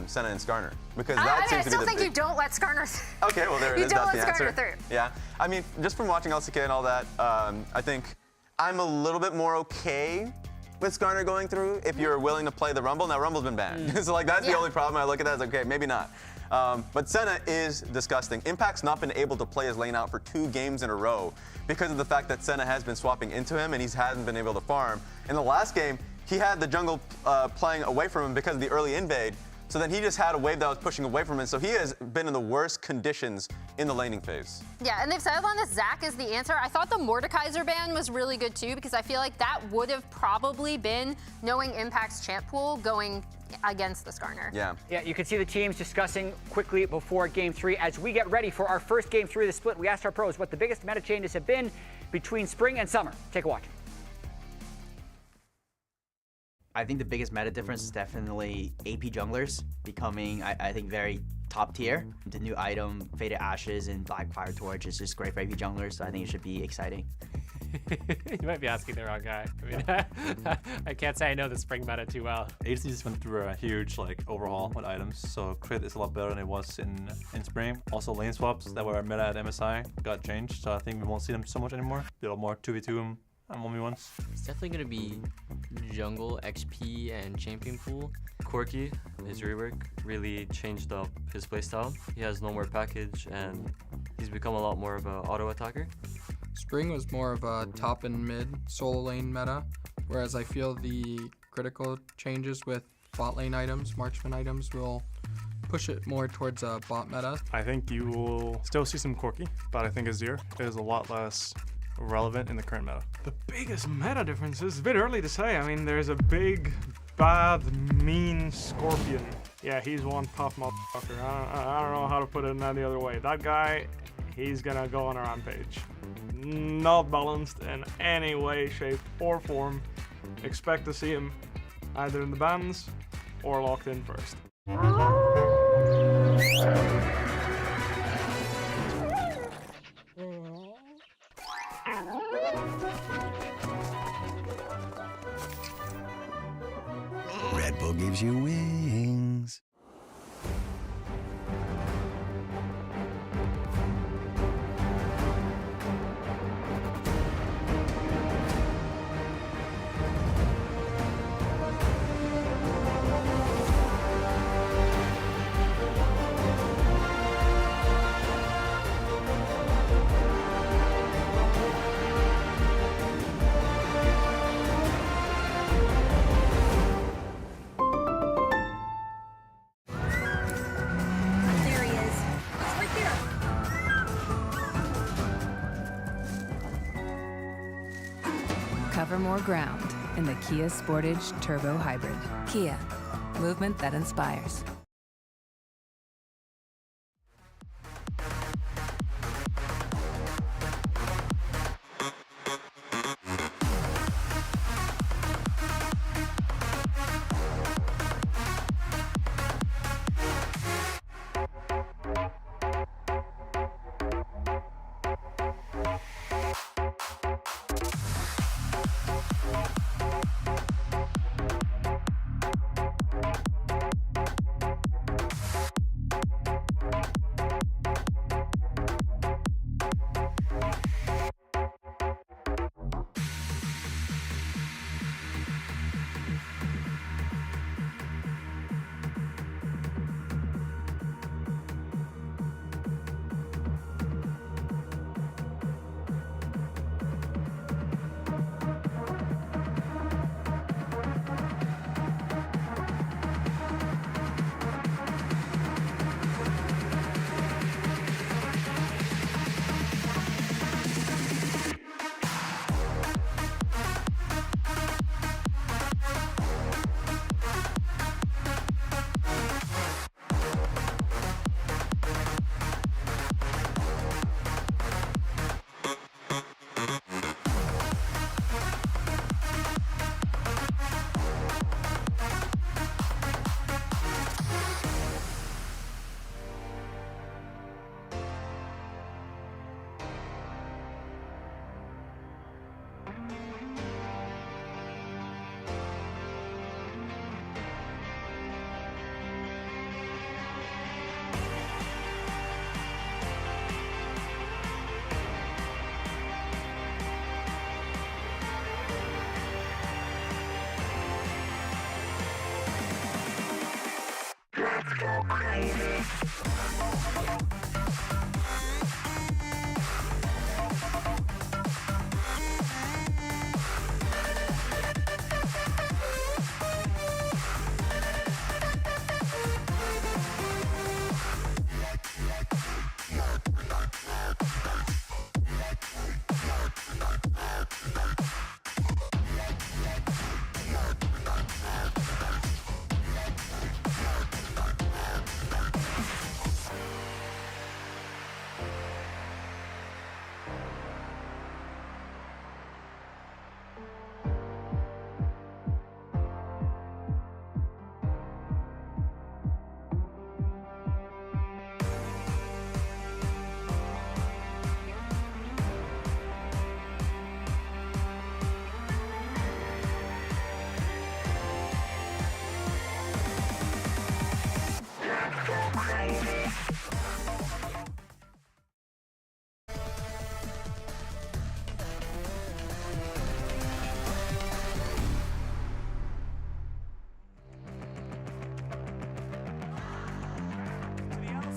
Skarner? Because that I mean, seems I to still be think you don't let Skarner through. Okay, well there it is. You don't That's let the Skarner answer. through. Yeah, I mean, just from watching LCK and all that, I think I'm a little bit more okay with Skarner going through if you're willing to play the Rumble. Now Rumble's been banned, so like that's the only problem. I look at that as okay, maybe not. But Senna is disgusting. Impact's not been able to play his lane out for 2 games in a row because of the fact that Senna has been swapping into him and he hasn't been able to farm. In the last game, he had the jungle playing away from him because of the early invade. So then he just had a wave that was pushing away from him. So he has been in the worst conditions in the laning phase. Yeah, and they've settled on this Zac is the answer. I thought the Mordekaiser ban was really good too, because I feel like that would have probably been, knowing Impact's champ pool, going against the Skarner. Yeah. Yeah, you can see the teams discussing quickly before game 3. As we get ready for our first game 3 of the split, we asked our pros what the biggest meta changes have been between spring and summer. Take a watch. I think the biggest meta difference is definitely AP junglers becoming, I think, very top tier. The new item, Faded Ashes and Black Fire Torch, is just great for AP junglers, so I think it should be exciting. You might be asking the wrong guy. I mean, I can't say I know the spring meta too well. AC just went through a huge overhaul with items, so crit is a lot better than it was in spring. Also lane swaps that were meta at MSI got changed, so I think we won't see them so much anymore. A little more 2v2 and 1v1s. It's definitely going to be jungle, XP, and champion pool. Corki, his rework, really changed up his playstyle. He has no more package, and he's become a lot more of an auto attacker. Spring was more of a top and mid solo lane meta, whereas I feel the critical changes with bot lane items, marksman items, will push it more towards a bot meta. I think you will still see some Corki, but I think Azir is a lot less relevant in the current meta. The biggest meta difference is a bit early to say. I mean, there's a big, bad, mean Scorpion. Yeah, he's one tough motherfucker. I don't know how to put it any other way. That guy, he's gonna go on a rampage. Not balanced in any way, shape, or form. Expect to see him either in the bans or locked in first. Red Bull gives you wings. cover more ground in the Kia Sportage Turbo Hybrid. Kia, movement that inspires.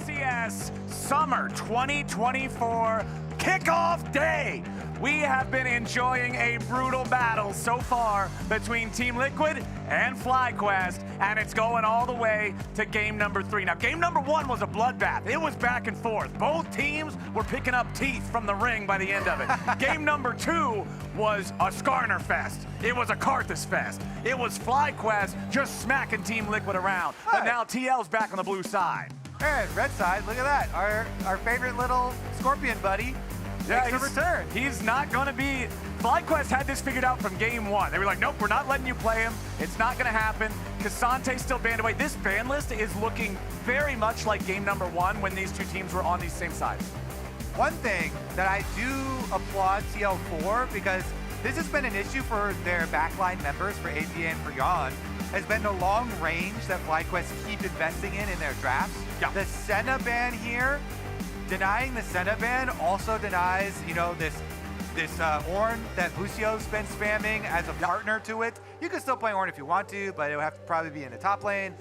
LCS Summer 2024 kickoff day. We have been enjoying a brutal battle so far between Team Liquid and FlyQuest, and it's going all the way to game number 3. Now, game number 1 was a bloodbath. It was back and forth. Both teams were picking up teeth from the ring by the end of it. Game number 2 was a Skarner fest. It was a Karthus fest. It was FlyQuest just smacking Team Liquid around. But now TL's back on the blue side. And red side, look at that. Our favorite little Scorpion buddy. Yeah, he's not going to be. FlyQuest had this figured out from game 1. They were like, nope, we're not letting you play him. It's not going to happen. Kasante's still banned away. This ban list is looking very much like game number 1 when these two teams were on these same sides. One thing that I do applaud TL for, because this has been an issue for their backline members, for APA and for Yon, has been the long range that FlyQuest keep investing in their drafts. Yeah. The Senna ban here, denying the Senna ban also denies, you know, this Ornn that Lucio's been spamming as a partner to it. You can still play Ornn if you want to, but it would have to probably be in the top lane.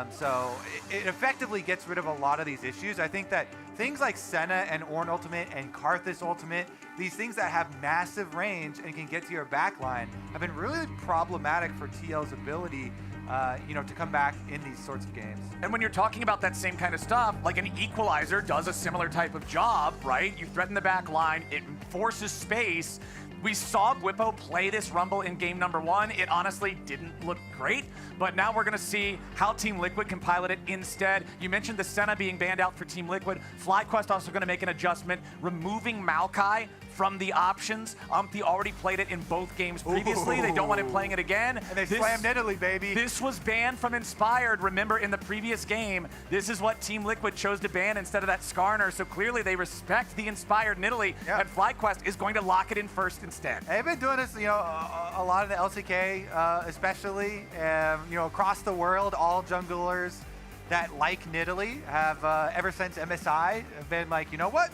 So it effectively gets rid of a lot of these issues. I think that things like Senna and Ornn Ultimate and Karthus Ultimate, these things that have massive range and can get to your backline, have been really problematic for TL's ability to come back in these sorts of games. And when you're talking about that same kind of stuff, like an equalizer does a similar type of job, right? You threaten the back line, it forces space. We saw Bwipo play this Rumble in game number 1. It honestly didn't look great, but now we're gonna see how Team Liquid can pilot it instead. You mentioned the Senna being banned out for Team Liquid. FlyQuest also gonna make an adjustment, removing Maokai from the options. Umpty already played it in both games previously. They don't want him playing it again. And they slammed Nidalee, baby. This was banned from Inspired. Remember, in the previous game, this is what Team Liquid chose to ban instead of that Skarner. So clearly they respect the Inspired Nidalee, and FlyQuest is going to lock it in first instead. They've been doing this, a lot of the LCK, especially, across the world. All junglers that like Nidalee have, ever since MSI, have been like, you know what?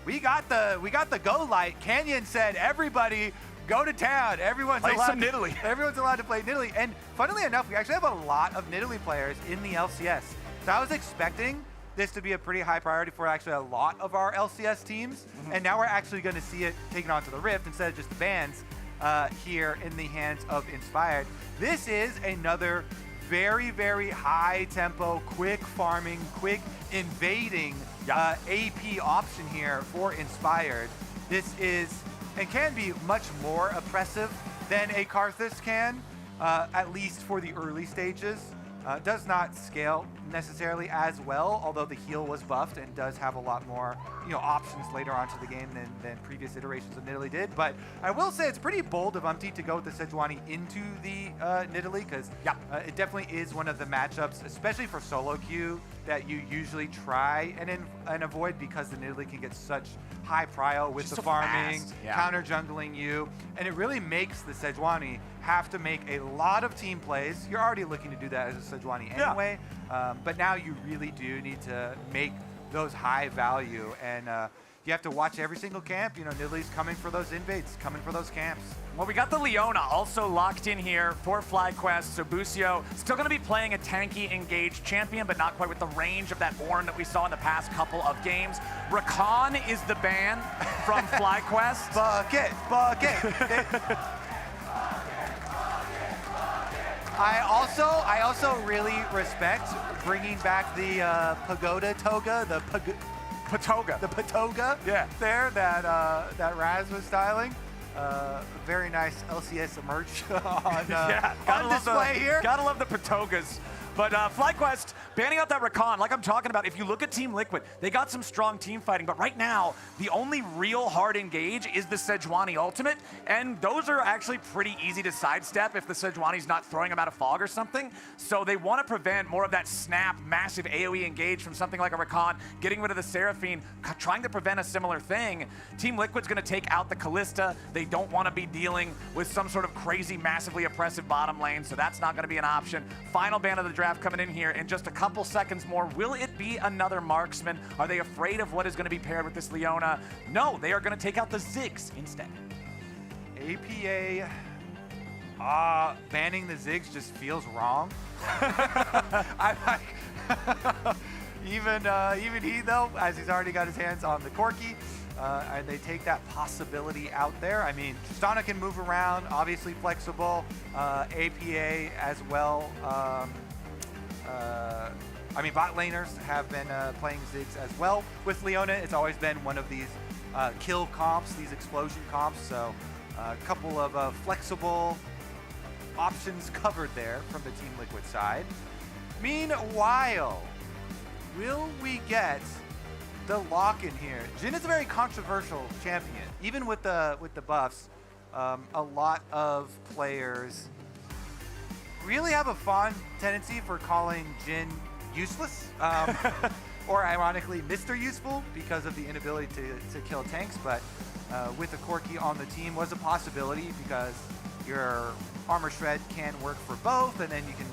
We got the go light. Canyon said, everybody go to town. Everyone's play allowed some Nidalee. Everyone's allowed to play Nidalee. And funnily enough, we actually have a lot of Nidalee players in the LCS. So I was expecting this to be a pretty high priority for actually a lot of our LCS teams. And now we're actually going to see it taken onto the Rift instead of just bans here in the hands of Inspired. This is another very, very high tempo, quick farming, quick invading AP option here for Inspired. This is, and can be much more oppressive than a Karthus can, at least for the early stages. Does not scale necessarily as well, although the heal was buffed and does have a lot more options later on to the game than previous iterations of Nidalee did. But I will say it's pretty bold of Umpty to go with the Sejuani into the Nidalee, because it definitely is one of the matchups, especially for solo queue, that you usually try and avoid, because the Nidalee can get such high prio with the farming, counter jungling you, and it really makes the Sejuani have to make a lot of team plays. You're already looking to do that as a Sejuani anyway, but now you really do need to make those high value, and you have to watch every single camp. Nidalee's coming for those invades, coming for those camps. Well, we got the Leona also locked in here for FlyQuest. So Busio still going to be playing a tanky engaged champion, but not quite with the range of that Ornn that we saw in the past couple of games. Rakan is the ban from FlyQuest. Bucket. I also really respect bringing back the Pagoda Toga, the Patoga there that Raz was styling. Very nice LCS merch on display here. Gotta love the Patogas. But FlyQuest banning out that Rakan, like I'm talking about, if you look at Team Liquid, they got some strong team fighting, but right now, the only real hard engage is the Sejuani ultimate, and those are actually pretty easy to sidestep if the Sejuani's not throwing them out of fog or something. So they want to prevent more of that snap, massive AoE engage from something like a Rakan, getting rid of the Seraphine, trying to prevent a similar thing. Team Liquid's going to take out the Kalista. They don't want to be dealing with some sort of crazy, massively oppressive bottom lane, so that's not going to be an option. Final ban of the draft coming in here in just a couple seconds more. Will it be another marksman? Are they afraid of what is going to be paired with this Leona? No, they are going to take out the Ziggs instead. APA banning the Ziggs just feels wrong. Even he though, as he's already got his hands on the Corki, and they take that possibility out there. I mean, Tristana can move around, obviously flexible. APA as well. I mean, bot laners have been playing Ziggs as well. With Leona, it's always been one of these kill comps, these explosion comps. So a couple of flexible options covered there from the Team Liquid side. Meanwhile, will we get the lock in here? Jhin is a very controversial champion. Even with the buffs, a lot of players really have a fond tendency for calling Jhin useless, or ironically Mr. Useful, because of the inability to kill tanks. But with the Corki on the team was a possibility, because your armor shred can work for both, and then you can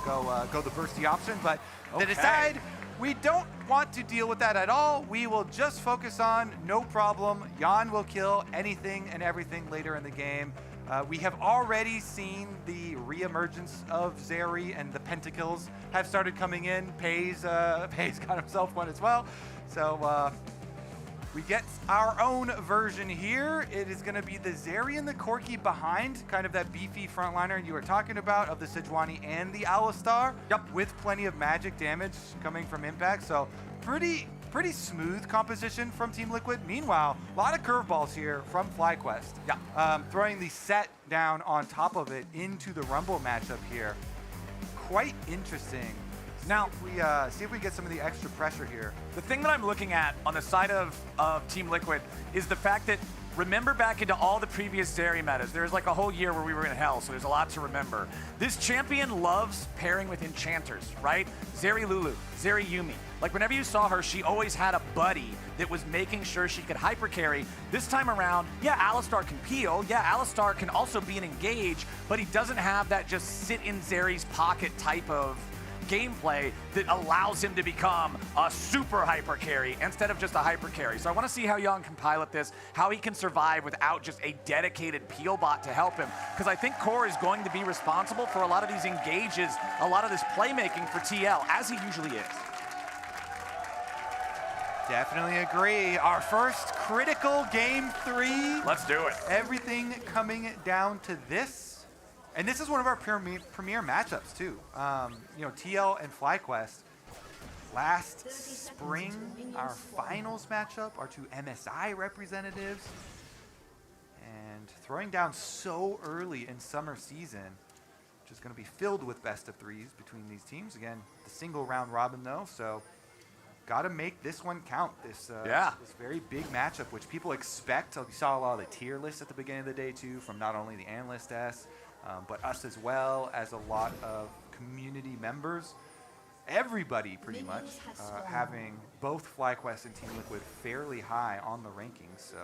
go the bursty option. But they decide we don't want to deal with that at all. We will just focus on no problem. Jan will kill anything and everything later in the game. We have already seen the re-emergence of Zeri, and the pentakills have started coming in. Pei's got himself one as well. So we get our own version here. It is going to be the Zeri and the Corki behind, kind of that beefy frontliner you were talking about, of the Sejuani and the Alistar, with plenty of magic damage coming from impact. So pretty pretty smooth composition from Team Liquid. Meanwhile, a lot of curveballs here from FlyQuest. Yeah. Throwing the set down on top of it into the Rumble matchup here. Quite interesting. Now, see if we get some of the extra pressure here. The thing that I'm looking at on the side of Team Liquid is the fact that, remember back into all the previous Zeri metas, there's like a whole year where we were in hell, so there's a lot to remember. This champion loves pairing with enchanters, right? Zeri Lulu, Zeri Yumi. Like whenever you saw her, she always had a buddy that was making sure she could hyper carry. This time around, yeah, Alistar can peel. Yeah, Alistar can also be an engage, but he doesn't have that just sit in Zeri's pocket type of gameplay that allows him to become a super hyper carry instead of just a hyper carry. So I want to see how Young can pilot this, how he can survive without just a dedicated peel bot to help him. Because I think Core is going to be responsible for a lot of these engages, a lot of this playmaking for TL, as he usually is. Definitely agree. Our first critical game 3. Let's do it. Everything coming down to this. And this is one of our premier matchups too. You know, TL and FlyQuest. Last spring, our finals matchup, our two MSI representatives. And throwing down so early in summer season, which is going to be filled with best of 3s between these teams. Again, the single round robin though, so got to make this one count. This very big matchup, which people expect. We saw a lot of the tier lists at the beginning of the day too, from not only the analyst S, but us as well as a lot of community members. Everybody pretty much having both FlyQuest and Team Liquid fairly high on the rankings. So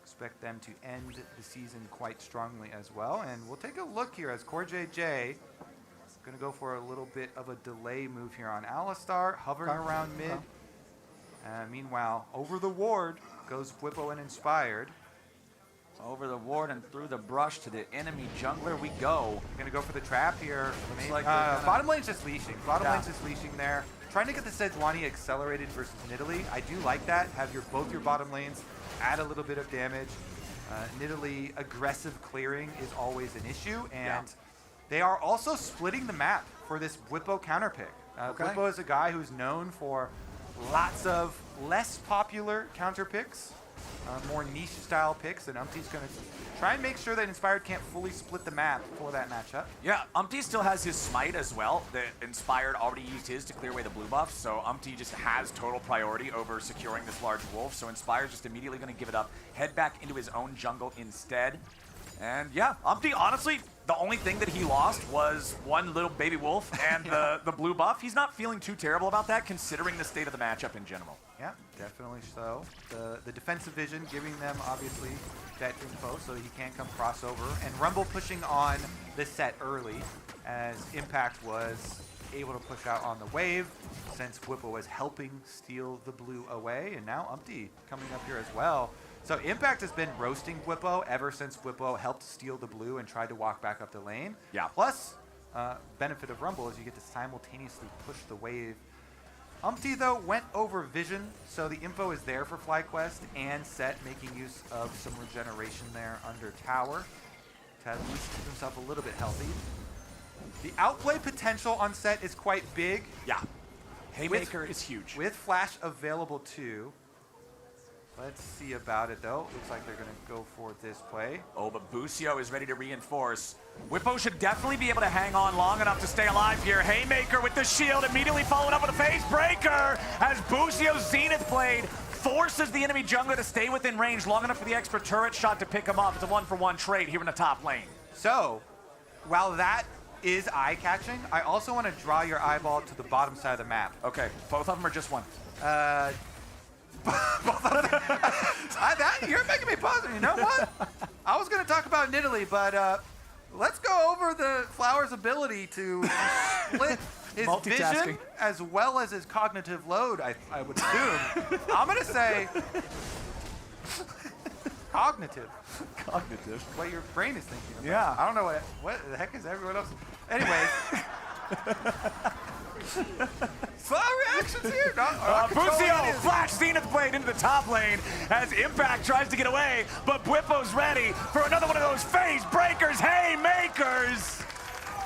expect them to end the season quite strongly as well. And we'll take a look here as Core JJ going to go for a little bit of a delay move here on Alistar, hovering around mid. Meanwhile, over the ward goes Bwipo and Inspired. Over the ward and through the brush to the enemy jungler we go. Gonna go for the trap here. Like bottom lane's just leashing. Bottom lane's just leashing there. Trying to get the Sejuani accelerated versus Nidalee. I do like that. Have both your bottom lanes add a little bit of damage. Nidalee aggressive clearing is always an issue, and they are also splitting the map for this Bwipo counter pick. Bwipo is a guy who's known for lots of less popular counter picks. More niche style picks, and Umpty's going to try and make sure that Inspired can't fully split the map for that matchup. Yeah, Umpty still has his smite as well. The Inspired already used his to clear away the blue buff, so Umpty just has total priority over securing this large wolf, so Inspired's just immediately going to give it up, head back into his own jungle instead. And yeah, Umpty, honestly, the only thing that he lost was one little baby wolf and the blue buff. He's not feeling too terrible about that, considering the state of the matchup in general. Yeah, definitely so. The defensive vision giving them, obviously, that info so that he can't come crossover. And Rumble pushing on this set early, as Impact was able to push out on the wave, since Bwipo was helping steal the blue away. And now Umpty coming up here as well. So Impact has been roasting Bwipo ever since Bwipo helped steal the blue and tried to walk back up the lane. Yeah. Plus, benefit of Rumble is you get to simultaneously push the wave. Umpty, though, went over vision, so the info is there for FlyQuest and Set, making use of some regeneration there under tower to at least keep himself a little bit healthy. The outplay potential on Set is quite big. Yeah. Haymaker is huge. With Flash available too. Let's see about it, though. Looks like they're going to go for this play. Oh, but Busio is ready to reinforce. Bwipo should definitely be able to hang on long enough to stay alive here. Haymaker with the shield, immediately followed up with a face breaker as Busio's Zenith Blade forces the enemy jungler to stay within range long enough for the extra turret shot to pick him up. It's a 1-for-1 trade here in the top lane. So, while that is eye-catching, I also want to draw your eyeball to the bottom side of the map. Okay, both of them are just one. You're making me pause. You know what? I was going to talk about Nidalee, but let's go over the Flower's ability to split his vision as well as his cognitive load, I would assume. I'm going to say cognitive. Cognitive? What your brain is thinking about. Yeah. I don't know what the heck is everyone else. Anyways. Flower reactions here. Busio flash Zenith Blade into the top lane as Impact tries to get away, but Bwipo's ready for another one of those phase breakers, haymakers.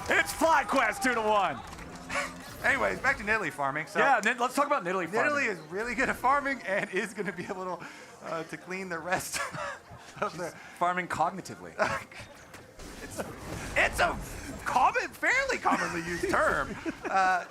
It's FlyQuest 2-1. Anyways, back to Nidalee farming. So yeah, let's talk about Nidalee farming. Nidalee is really good at farming and is going to be able to clean the rest of the farming cognitively. It's a fairly commonly used term.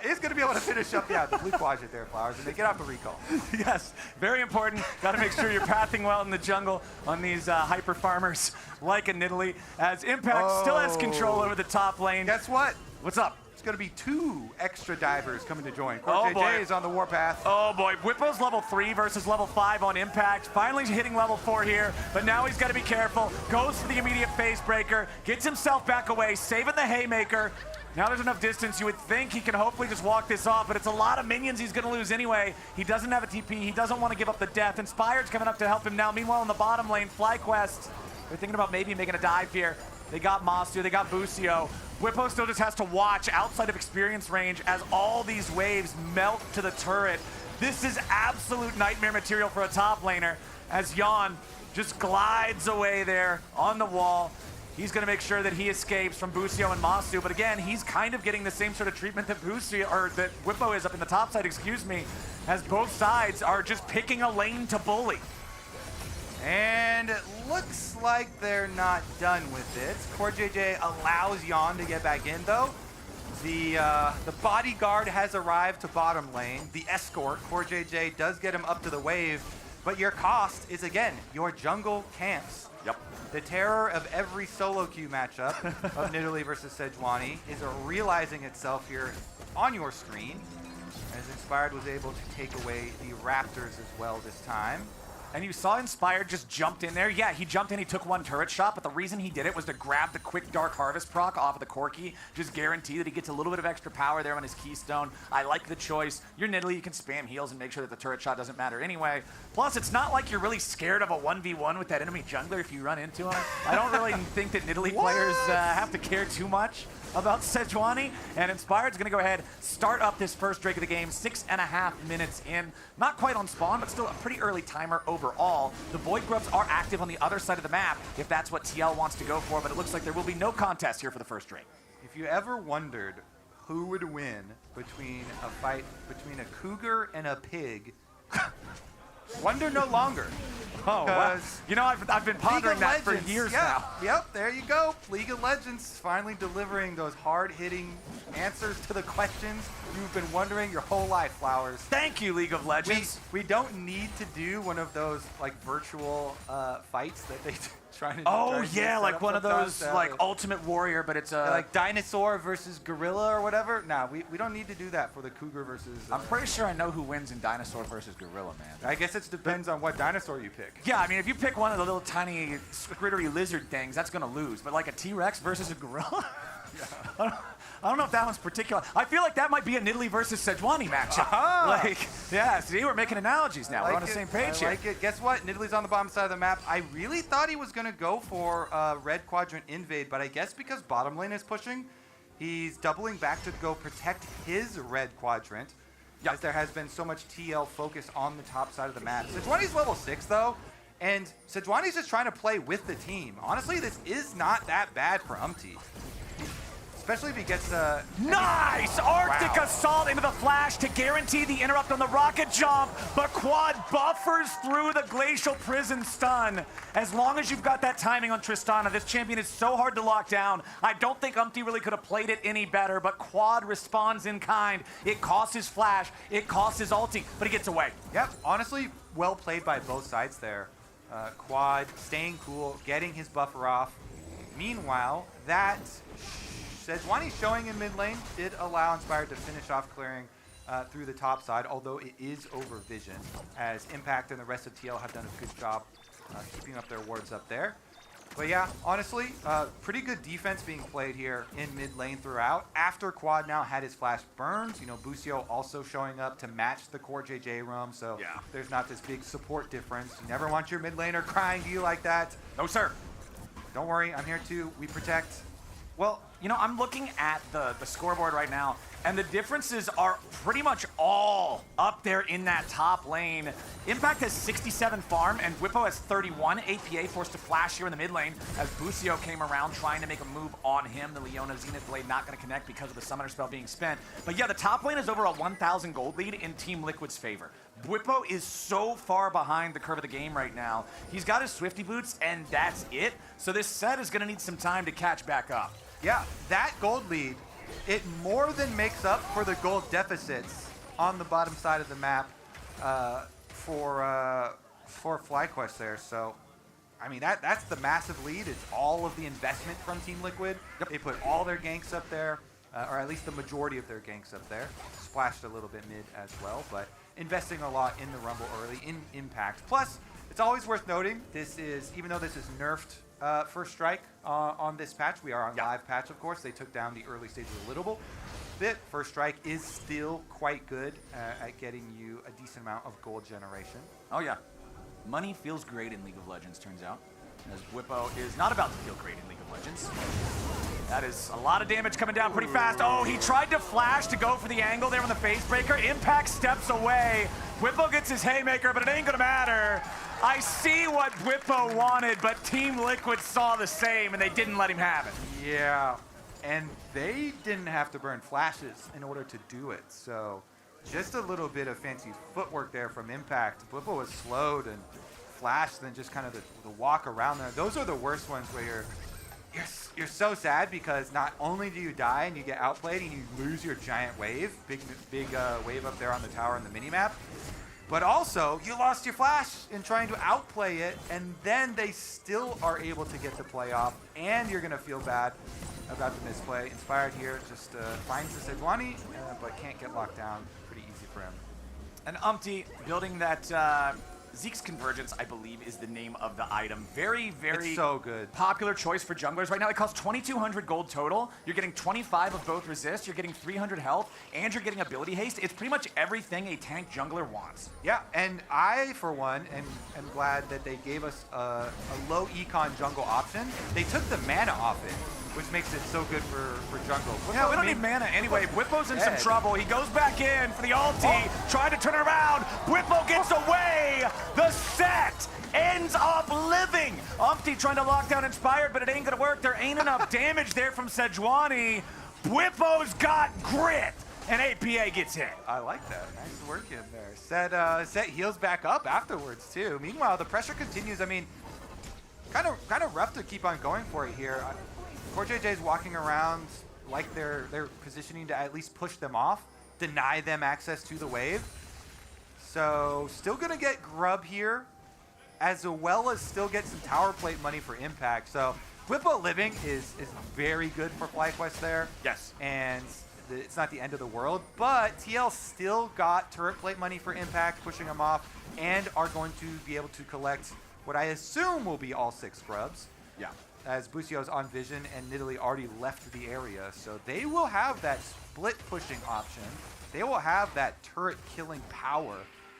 Is going to be able to finish up, the blue quadrant there, Flowers, and they get off the recall. Yes, very important. Got to make sure you're pathing well in the jungle on these hyper farmers like a Nidalee, as Impact still has control over the top lane. Guess what? What's up? It's going to be 2 extra divers coming to join. Oh, JJ is on the warpath. Oh boy, Whippo's level 3 versus level 5 on Impact. Finally hitting level 4 here, but now he's got to be careful. Goes for the immediate face breaker, gets himself back away, saving the haymaker. Now there's enough distance, you would think he can hopefully just walk this off, but it's a lot of minions he's going to lose anyway. He doesn't have a TP, he doesn't want to give up the death. Inspired's coming up to help him now. Meanwhile, in the bottom lane, FlyQuest, they're thinking about maybe making a dive here. They got Masu, they got Busio. Whippo still just has to watch outside of experience range as all these waves melt to the turret. This is absolute nightmare material for a top laner as Jan just glides away there on the wall. He's going to make sure that he escapes from Busio and Masu, but again, he's kind of getting the same sort of treatment that that Whippo is up in the top side, as both sides are just picking a lane to bully. And it looks like they're not done with it. CoreJJ allows Jan to get back in, though. The bodyguard has arrived to bottom lane. The escort, CoreJJ, does get him up to the wave, but your cost is, again, your jungle camps. Yep. The terror of every solo queue matchup of Nidalee versus Sejuani is realizing itself here on your screen, as Inspired was able to take away the Raptors as well this time. And you saw Inspired just jumped in there. Yeah, he jumped in, he took one turret shot, but the reason he did it was to grab the quick Dark Harvest proc off of the Corki, just guarantee that he gets a little bit of extra power there on his Keystone. I like the choice. You're Nidalee, you can spam heals and make sure that the turret shot doesn't matter anyway. Plus, it's not like you're really scared of a 1v1 with that enemy jungler if you run into him. I don't really think that Nidalee players have to care too much about Sejuani, and Inspired's gonna go ahead, start up this first Drake of the game, 6.5 minutes in. Not quite on spawn, but still a pretty early timer overall. The Void Grubs are active on the other side of the map, if that's what TL wants to go for, but it looks like there will be no contest here for the first Drake. If you ever wondered who would win between a fight between a cougar and a pig, wonder no longer. Oh, wow. You know, I've been pondering that for years now. Yep, there you go. League of Legends finally delivering those hard-hitting answers to the questions you've been wondering your whole life, Flowers. Thank you, League of Legends. We don't need to do one of those like virtual fights that they try to do. Oh yeah, like one of those like Ultimate Warrior, but it's like dinosaur versus gorilla or whatever. Nah, we don't need to do that for the cougar versus. I'm pretty sure I know who wins in dinosaur versus gorilla, man. I guess it depends on what dinosaur you pick. Yeah, I mean, if you pick one of the little tiny scrittery lizard things, that's gonna lose. But like a T-Rex versus a gorilla. I don't know if that one's particular. I feel like that might be a Nidalee versus Sejuani matchup. Like, yeah, see, we're making analogies now. We're on the same page here. I like it. Guess what? Nidalee's on the bottom side of the map. I really thought he was going to go for red quadrant invade, but I guess because bottom lane is pushing, he's doubling back to go protect his red quadrant, as there has been so much TL focus on the top side of the map. Sejuani's level 6, though, and Sejuani's just trying to play with the team. Honestly, this is not that bad for Umti. Especially if he gets the... Nice! Arctic Assault into the flash to guarantee the interrupt on the rocket jump, but Quad buffers through the Glacial Prison stun. As long as you've got that timing on Tristana, this champion is so hard to lock down. I don't think Umti really could have played it any better, but Quad responds in kind. It costs his flash, it costs his ulti, but he gets away. Yep, honestly, well played by both sides there. Quad staying cool, getting his buffer off. Meanwhile, that... Sejuani showing in mid lane did allow Inspired to finish off clearing through the top side, although it is over vision, as Impact and the rest of TL have done a good job keeping up their wards up there. But yeah, honestly, pretty good defense being played here in mid lane throughout. After Quad now had his flash burns, you know, Busio also showing up to match the core JJ roam, so there's not this big support difference. You never want your mid laner crying to you like that. No, sir. Don't worry, I'm here too. We protect. Well, You know, I'm looking at the scoreboard right now, and the differences are pretty much all up there in that top lane. Impact has 67 farm, and Whippo has 31. APA forced to flash here in the mid lane as Busio came around trying to make a move on him. The Leona Zenith Blade not going to connect because of the summoner spell being spent. But yeah, the top lane is over a 1,000 gold lead in Team Liquid's favor. Whippo is so far behind the curve of the game right now. He's got his Swifty boots, and that's it. So this set is going to need some time to catch back up. Yeah, that gold lead, it more than makes up for the gold deficits on the bottom side of the map for FlyQuest there. So, I mean, that's the massive lead. It's all of the investment from Team Liquid. Yep. They put all their ganks up there, or at least the majority of their ganks up there. Splashed a little bit mid as well, but investing a lot in the Rumble early, in Impact. Plus, it's always worth noting, this is, even though this is nerfed First Strike on this patch, we are on live patch, of course. They took down the early stages a little bit. First Strike is still quite good at getting you a decent amount of gold generation. Oh yeah, money feels great in League of Legends, turns out. As Whippo is not about to feel great in League of Legends. That is a lot of damage coming down pretty fast. Oh, he tried to flash to go for the angle there on the phase breaker. Impact steps away. Whippo gets his haymaker, but it ain't gonna matter. I see what Whippo wanted, but Team Liquid saw the same, and they didn't let him have it. Yeah, and they didn't have to burn flashes in order to do it, so just a little bit of fancy footwork there from Impact. Whippo was slowed and flashed, then just kind of the walk around there. Those are the worst ones where you're so sad because not only do you die and you get outplayed and you lose your giant wave, big wave up there on the tower in the minimap, but also you lost your flash in trying to outplay it, and then they still are able to get the play off, and you're going to feel bad about the misplay. Inspired here just finds the Sejuani, but can't get locked down. Pretty easy for him. And Umpty building that Zeke's Convergence, I believe, is the name of the item. Very, very it's so good. Popular choice for junglers right now. It costs 2,200 gold total. You're getting 25 of both resist, you're getting 300 health, and you're getting ability haste. It's pretty much everything a tank jungler wants. Yeah, and I, for one, am glad that they gave us a low econ jungle option. They took the mana off it, which makes it so good for jungle. Yeah, we don't need mana anyway. Whippo's in some trouble. He goes back in for the ulti, trying to turn it around. Whippo gets away. The set ends up living. Umpty trying to lock down Inspired, but it ain't gonna work. There ain't enough damage there from Sejuani. Whippo's got grit, and APA gets hit. I like that. Nice work in there. Set heals back up afterwards too. Meanwhile, the pressure continues. I mean, kind of rough to keep on going for it here. CoreJJ's walking around like they're positioning to at least push them off, deny them access to the wave. So still gonna get grub here, as well as still get some tower plate money for Impact. So Whippo living is very good for FlyQuest there. Yes. And it's not the end of the world, but TL still got turret plate money for Impact, pushing them off, and are going to be able to collect what I assume will be all 6 grubs. Yeah. As Busio's on vision and Nidalee already left the area. So they will have that split pushing option. They will have that turret killing power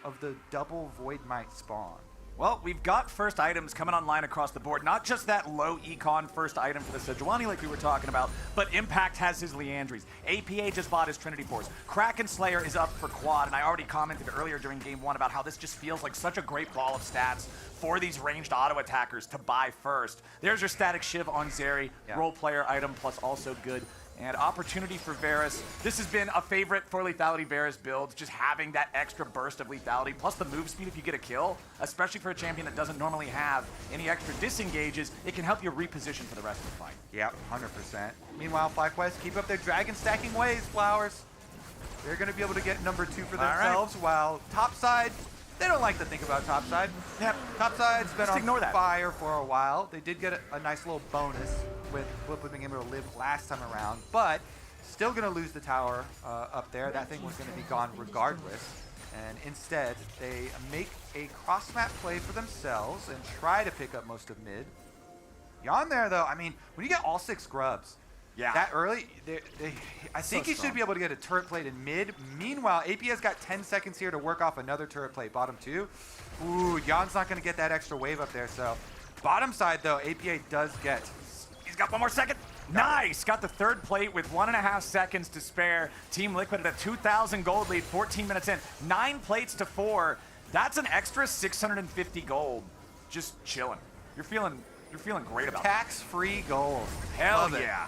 of the double Void Might spawn. Well, we've got first items coming online across the board. Not just that low econ first item for the Sejuani like we were talking about, but Impact has his Liandry's. APA just bought his Trinity Force. Kraken Slayer is up for quad, and I already commented earlier during Game 1 about how this just feels like such a great ball of stats for these ranged auto attackers to buy first. There's your Static Shiv on Zeri, role player item, plus also good. And opportunity for Varus. This has been a favorite for lethality Varus builds, just having that extra burst of lethality, plus the move speed if you get a kill, especially for a champion that doesn't normally have any extra disengages. It can help you reposition for the rest of the fight. Yep, 100%. Meanwhile, FlyQuest keep up their dragon stacking ways, Flowers. They're going to be able to get number 2 for themselves, while topside, they don't like to think about topside. Yep, topside's been on fire for a while. They did get a nice little bonus with Whippo being able to live last time around, but still going to lose the tower up there. That thing was going to be gone regardless. And instead, they make a cross-map play for themselves and try to pick up most of mid. Beyond there, though, I mean, when you get all 6 grubs, that early, I think you should be able to get a turret plate in mid. Meanwhile, APA's got 10 seconds here to work off another turret plate, bottom 2. Ooh, Jan's not going to get that extra wave up there, so bottom side, though, APA does get. He's got 1 more second. Nice! Got the third plate with 1.5 seconds to spare. Team Liquid at a 2,000 gold lead, 14 minutes in. 9 plates to 4. That's an extra 650 gold. Just chilling. You're feeling great about it. Tax-free gold. Hell Love it. yeah.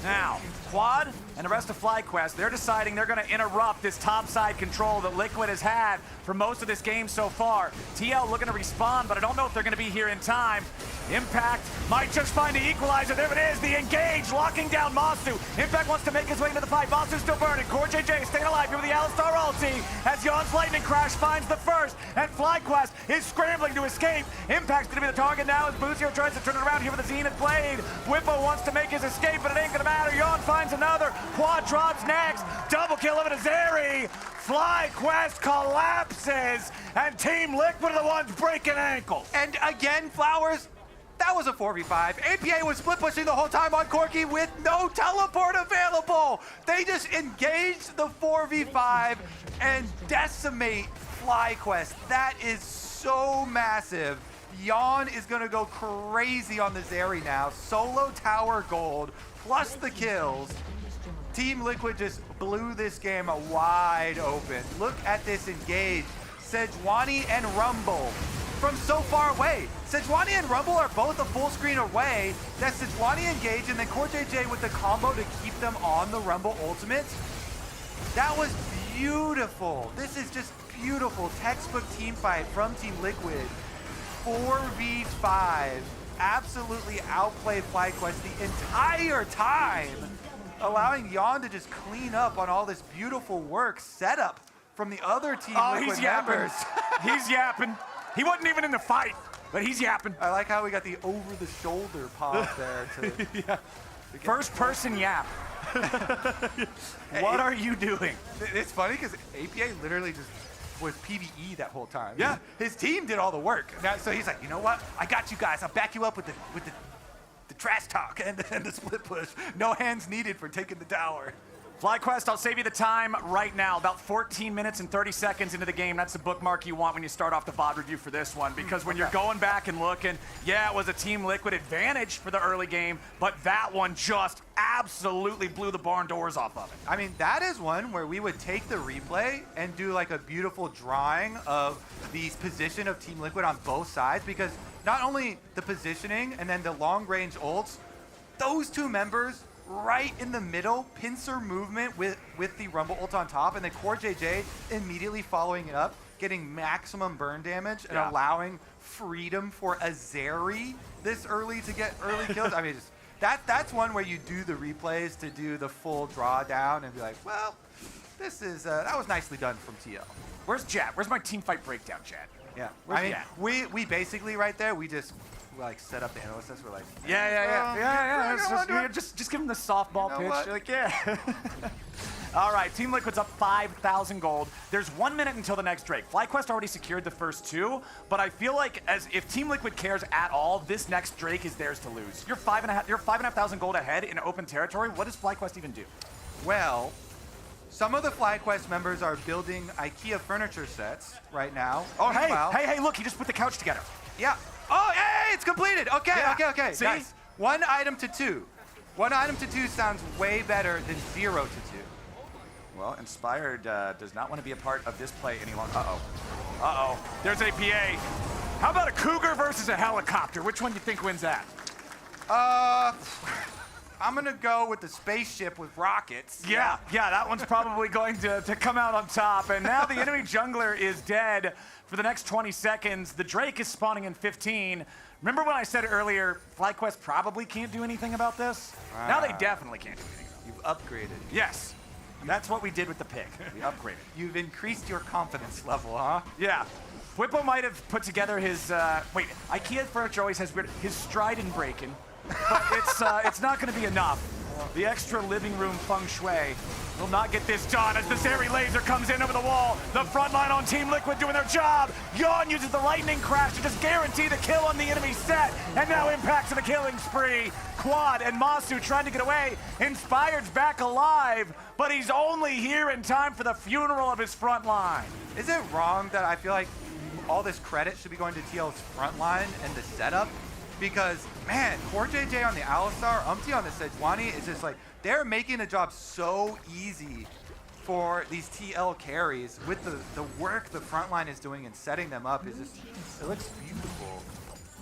Now, Quad and the rest of FlyQuest, they're deciding they're going to interrupt this topside control that Liquid has had for most of this game so far. TL looking to respawn, but I don't know if they're going to be here in time. Impact might just find the equalizer. There it is, the engage, locking down Masu. Impact wants to make his way into the fight. Masu's still burning. CoreJJ staying alive here with the Alistar ulti as Yon's lightning crash finds the first, and FlyQuest is scrambling to escape. Impact's going to be the target now as Buzio tries to turn it around here with the Zenith Blade. Whippo wants to make his escape, but it ain't going to matter. Yon finds another. Quad drops next. Double kill of Azeri. FlyQuest collapses, and Team Liquid are the ones breaking ankles. And again, Flowers, that was a 4v5. APA was split pushing the whole time on Corki with no teleport available. They just engaged the 4v5 and decimate FlyQuest. That is so massive. Yon is gonna go crazy on the Zeri now. Solo tower gold, plus the kills. Team Liquid just blew this game wide open. Look at this engage. Sejuani and Rumble from so far away. Sejuani and Rumble are both a full screen away. That's Sejuani engage and then CoreJJ with the combo to keep them on the Rumble ultimate. That was beautiful. This is just beautiful. Textbook team fight from Team Liquid. 4v5. Absolutely outplayed FlyQuest the entire time, allowing Yon to just clean up on all this beautiful work setup from the other Team Liquid he's yapping. members. He's yapping. He wasn't even in the fight, but he's yapping. I like how we got the over-the-shoulder pop there. Yeah. First person yap. What are you doing? It's funny because APA literally just was PvE that whole time. Yeah. His team did all the work. Now, so he's like, you know what? I got you guys. I'll back you up with the trash talk and the split push. No hands needed for taking the tower. FlyQuest, I'll save you the time right now. About 14 minutes and 30 seconds into the game. That's the bookmark you want when you start off the VOD review for this one. Because when you're going back and looking, yeah, it was a Team Liquid advantage for the early game, but that one just absolutely blew the barn doors off of it. I mean, that is one where we would take the replay and do like a beautiful drawing of the position of Team Liquid on both sides, because not only the positioning and then the long range ults, those two members right in the middle, pincer movement with the Rumble ult on top, and then CoreJJ immediately following it up, getting maximum burn damage and allowing freedom for Azeri this early to get early kills. I mean, that's one where you do the replays to do the full drawdown and be like, well, this is that was nicely done from TL. Where's Chad? Where's my team fight breakdown, Chad? Yeah, Where's I mean, we basically right there, we just like set up the analysts. We're like, yeah. Just give him the softball pitch. What? You're like, yeah. All right, Team Liquid's up 5,000 gold. There's 1 minute until the next Drake. FlyQuest already secured the first 2, but I feel like if Team Liquid cares at all, this next Drake is theirs to lose. You're 5,500 gold ahead in open territory. What does FlyQuest even do? Well, some of the FlyQuest members are building IKEA furniture sets right now. Oh, hey, look, he just put the couch together. Yeah. Oh, hey, it's completed. Okay, Yeah. okay. See? Nice. 1 item to 2. 1 item to 2 sounds way better than 0 to 2. Well, Inspired does not want to be a part of this play any longer. Uh-oh. There's APA. How about a Cougar versus a helicopter? Which one do you think wins that? I'm going to go with the spaceship with rockets. Yeah, that one's probably going to come out on top. And now the enemy jungler is dead for the next 20 seconds. The Drake is spawning in 15. Remember when I said earlier, FlyQuest probably can't do anything about this? Now they definitely can't do anything. You've upgraded. Yes. That's what we did with the pick. We upgraded. You've increased your confidence level, huh? Yeah. Whippo might have put together his, IKEA furniture always has weird, his stride and breaking, but it's not going to be enough. The extra living room feng shui will not get this done as the Zeri laser comes in over the wall. The front line on Team Liquid doing their job. Yon uses the lightning crash to just guarantee the kill on the enemy set, and now Impact's in the killing spree. Quad and Masu trying to get away. Inspired's back alive, but he's only here in time for the funeral of his front line. Is it wrong that I feel like all this credit should be going to TL's front line and the setup? because, man, Core JJ on the Alistar, Umpty on the Sejuani, is just like, they're making the job so easy for these TL carries with the work the front line is doing and setting them up. Is just, it looks beautiful.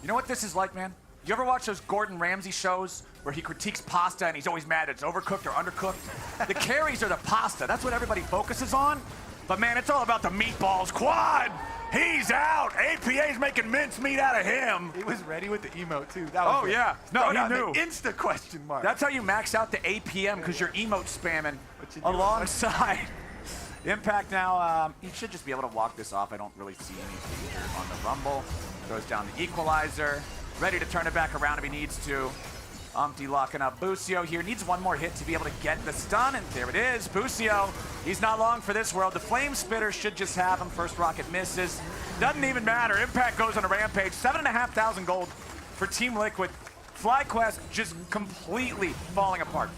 You know what this is like, man? You ever watch those Gordon Ramsay shows where he critiques pasta and he's always mad it's overcooked or undercooked? The carries are the pasta. That's what everybody focuses on. But man, it's all about the meatballs. Quad, he's out. APA's making mincemeat out of him. He was ready with the emote too. That was yeah. No, he knew. Insta question mark. That's how you max out the APM, because you're emote spamming alongside. Impact now, he should just be able to walk this off. I don't really see any danger on the Rumble. Goes down the equalizer. Ready to turn it back around if he needs to. Umpty locking up Busio here. Needs one more hit to be able to get the stun, and there it is. Busio, he's not long for this world. The Flame Spitter should just have him. First rocket misses. Doesn't even matter. Impact goes on a rampage. 7,500 gold for Team Liquid. FlyQuest just completely falling apart.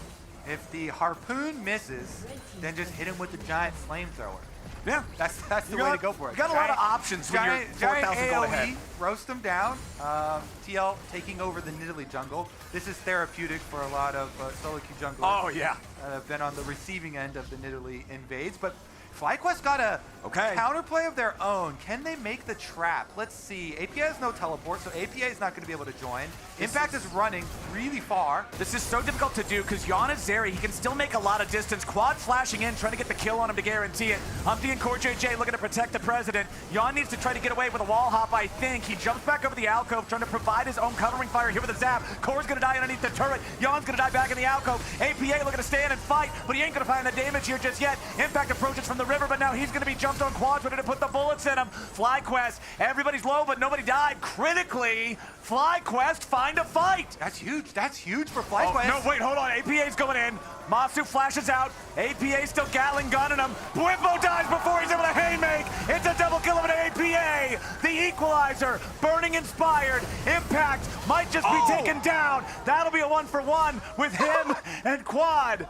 If the harpoon misses, then just hit him with the giant flamethrower. Yeah, that's the way to go for it. You got a lot of options when you're 4,000 gold ahead. Roast them down. TL taking over the Nidalee jungle. This is therapeutic for a lot of solo queue junglers. Oh, yeah. That have been on the receiving end of the Nidalee invades. But FlyQuest got a counterplay of their own. Can they make the trap? Let's see. APA has no teleport, so APA is not going to be able to join. Impact is running really far. This is so difficult to do because Jan is Zeri. He can still make a lot of distance. Quad flashing in, trying to get the kill on him to guarantee it. Umpty and Core JJ looking to protect the president. Jan needs to try to get away with a wall hop, I think. He jumps back over the alcove, trying to provide his own covering fire here with a zap. Core's going to die underneath the turret. Jan's going to die back in the alcove. APA looking to stand and fight, but he ain't going to find the damage here just yet. Impact approaches from the river, but now he's going to be jumped on Quad, ready to put the bullets in him. FlyQuest, everybody's low, but nobody died. Critically, FlyQuest find a fight. That's huge. That's huge for FlyQuest. Oh, no, wait, hold on. APA's going in. Masu flashes out. APA still Gatling gunning him. Bwimpo dies before he's able to haymake. It's a double kill of an APA. The equalizer, burning inspired. Impact might just be taken down. That'll be a 1-for-1 with him and Quad.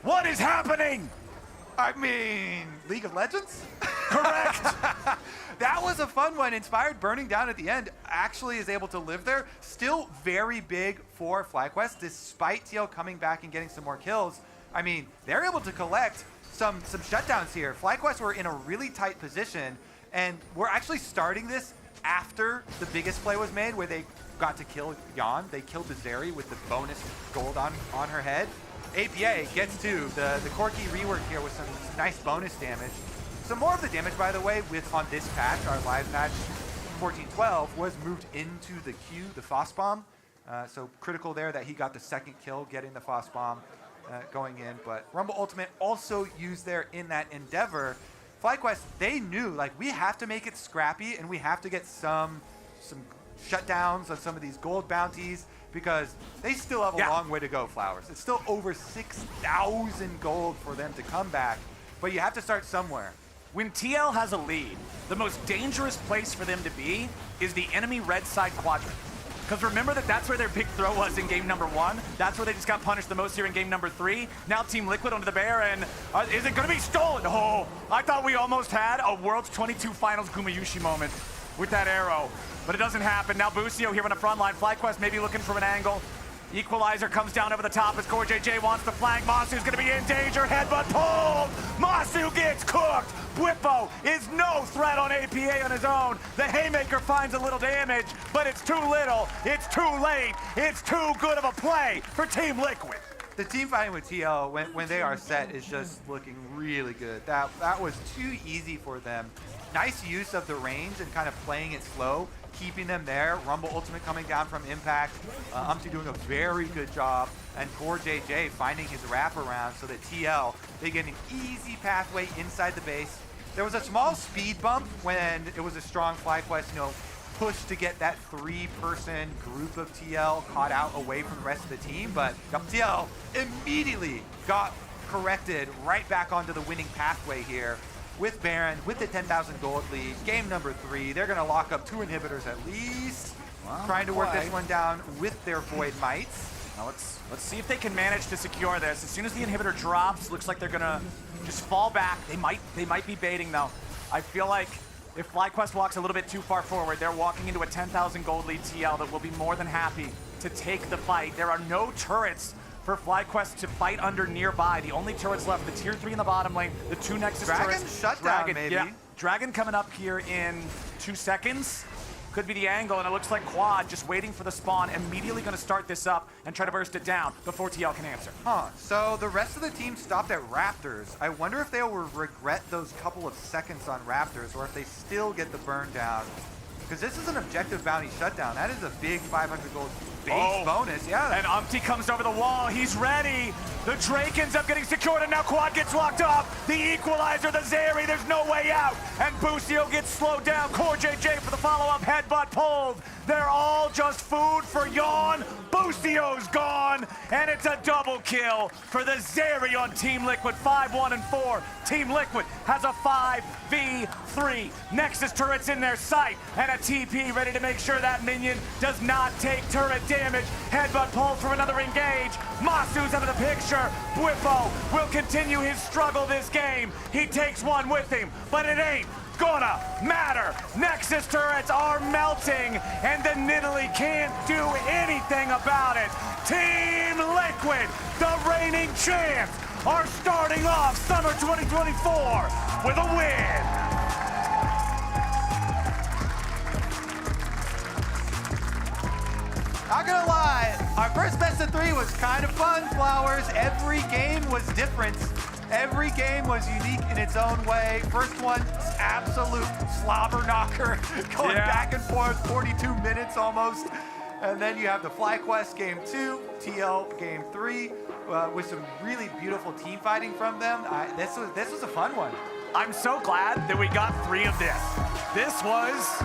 What is happening? I mean, League of Legends? Correct. That was a fun one. Inspired burning down at the end actually is able to live there. Still very big for FlyQuest, despite TL coming back and getting some more kills. I mean, they're able to collect some shutdowns here. FlyQuest were in a really tight position, and we're actually starting this after the biggest play was made, where they got to kill Jan. They killed the Zeri with the bonus gold on her head. APA gets to the Corki rework here with some nice bonus damage. Some more of the damage, by the way, on this patch, our live patch 1412, was moved into the Q, the Foss Bomb. So critical there that he got the second kill, getting the Foss Bomb going in. But Rumble Ultimate also used there in that endeavor. FlyQuest, they knew, like, we have to make it scrappy and we have to get some shutdowns on some of these gold bounties, because they still have a long way to go, Flowers. It's still over 6,000 gold for them to come back, but you have to start somewhere. When TL has a lead, the most dangerous place for them to be is the enemy red side quadrant. Because remember that's where their big throw was in game number 1. That's where they just got punished the most here in game number 3. Now Team Liquid onto the bear, and is it going to be stolen? Oh, I thought we almost had a Worlds 22 Finals Gumayushi moment with that arrow, but it doesn't happen. Now Busio here on the front line. FlyQuest maybe looking for an angle. Equalizer comes down over the top as Core JJ wants to flank. Masu's going to be in danger. Headbutt pulled. Masu gets cooked. Bwimpo is no threat on APA on his own. The Haymaker finds a little damage, but it's too little. It's too late. It's too good of a play for Team Liquid. The team fighting with TL, when they are set, is just looking really good. That was too easy for them. Nice use of the range and kind of playing it slow, keeping them there. Rumble Ultimate coming down from Impact. Umpty doing a very good job. And Core JJ finding his wraparound so that TL, they get an easy pathway inside the base. There was a small speed bump when it was a strong FlyQuest, push to get that 3-person group of TL caught out away from the rest of the team, but TL immediately got corrected right back onto the winning pathway here with Baron, with the 10,000 gold lead. Game number 3, they're going to lock up 2 inhibitors at least, trying to work this one down with their Void Mites. Now let's see if they can manage to secure this. As soon as the inhibitor drops, looks like they're going to just fall back. They might be baiting, though. I feel like If FlyQuest walks a little bit too far forward, they're walking into a 10,000 gold lead TL that will be more than happy to take the fight. There are no turrets for FlyQuest to fight under nearby. The only turrets left, the tier 3 in the bottom lane, the 2 Nexus Dragon turrets. shutdown, maybe. Yeah, Dragon coming up here in 2 seconds. Could be the angle, and it looks like Quad just waiting for the spawn, immediately going to start this up and try to burst it down before TL can answer. Huh, so the rest of the team stopped at Raptors. I wonder if they will regret those couple of seconds on Raptors, or if they still get the burn down. Because this is an objective bounty shutdown. That is a big 500 gold base bonus, yeah. And Umpty comes over the wall, he's ready. The Drake ends up getting secured, and now Quad gets locked up. The equalizer, the Zeri, there's no way out. And Busio gets slowed down. Core JJ for the follow-up, headbutt pulled. They're all just food for Yawn. Busio's gone, and it's a double kill for the Zeri on Team Liquid, 5-1 and 4. Team Liquid has a 5v3. Nexus turrets in their sight, and a TP ready to make sure that minion does not take turret damage. Headbutt pulled for another engage. Masu's out of the picture. Bwipo will continue his struggle this game. He takes one with him, but it ain't gonna matter. Nexus turrets are melting, and the Nidalee can't do anything about it. Team Liquid, the reigning champs, are starting off Summer 2024 with a win. Not gonna lie, our first best of 3 was kind of fun, Flowers. Every game was different. Every game was unique in its own way. First one, absolute slobber knocker, going back and forth, 42 minutes almost. And then you have the FlyQuest game 2, TL game 3, with some really beautiful team fighting from them. This was a fun one. I'm so glad that we got 3 of this. This was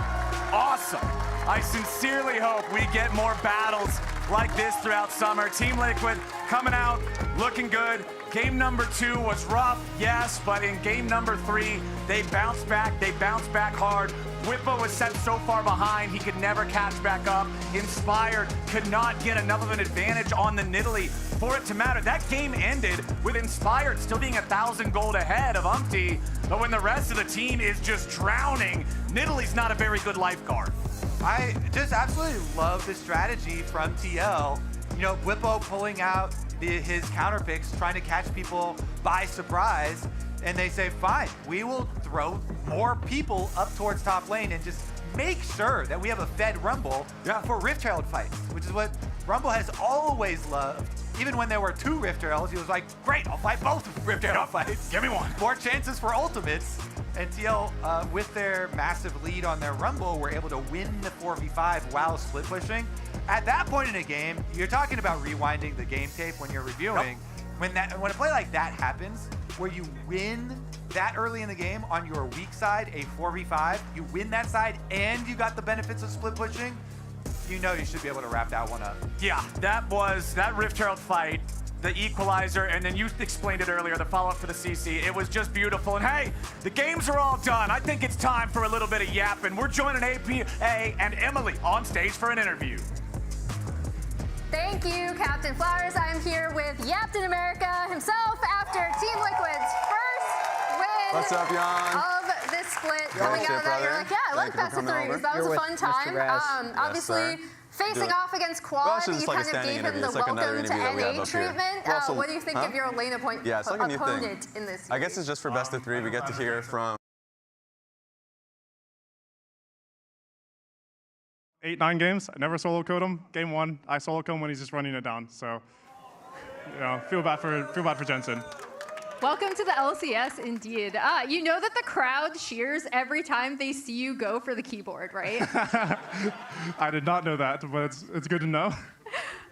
awesome. I sincerely hope we get more battles like this throughout summer. Team Liquid coming out, looking good. Game number 2 was rough, yes, but in game number 3, they bounced back. They bounced back hard. Whippo was set so far behind, he could never catch back up. Inspired could not get enough of an advantage on the Nidalee for it to matter. That game ended with Inspired still being 1,000 gold ahead of Umpty, but when the rest of the team is just drowning, Nidalee's not a very good lifeguard. I just absolutely love the strategy from TL. You know, Whippo pulling out his counter picks, trying to catch people by surprise, and they say, fine, we will throw more people up towards top lane and just make sure that we have a fed Rumble for Rift Herald fights, which is what Rumble has always loved. Even when there were 2 Rift Heralds, he was like, great, I'll fight both Rift Herald fights. Give me one. More chances for ultimates. And TL, with their massive lead on their Rumble, were able to win the 4v5 while split pushing. At that point in a game, you're talking about rewinding the game tape when you're reviewing. When a play like that happens, where you win that early in the game on your weak side, a 4v5, you win that side and you got the benefits of split pushing, you know you should be able to wrap that one up. Yeah, that Rift Herald fight, the equalizer, and then you explained it earlier, the follow-up for the CC. It was just beautiful. And hey, the games are all done. I think it's time for a little bit of yapping. We're joining APA and Emily on stage for an interview. Thank you, Captain Flowers. I'm here with Captain America himself after Team Liquid's first win What's up, Jan? of this split. Coming out of that, you're like, yeah, I like best of 3s. That was a fun time. Obviously, facing off against Quad, you kind of gave him the welcome to NA treatment. What do you think of your lane opponent in this series? I guess it's just for best of 3. We get to hear from 8-9 games. I never solo code him. Game 1, I solo code him when he's just running it down. So, you know, feel bad for Jensen. Welcome to the LCS, indeed. You know that the crowd cheers every time they see you go for the keyboard, right? I did not know that, but it's good to know.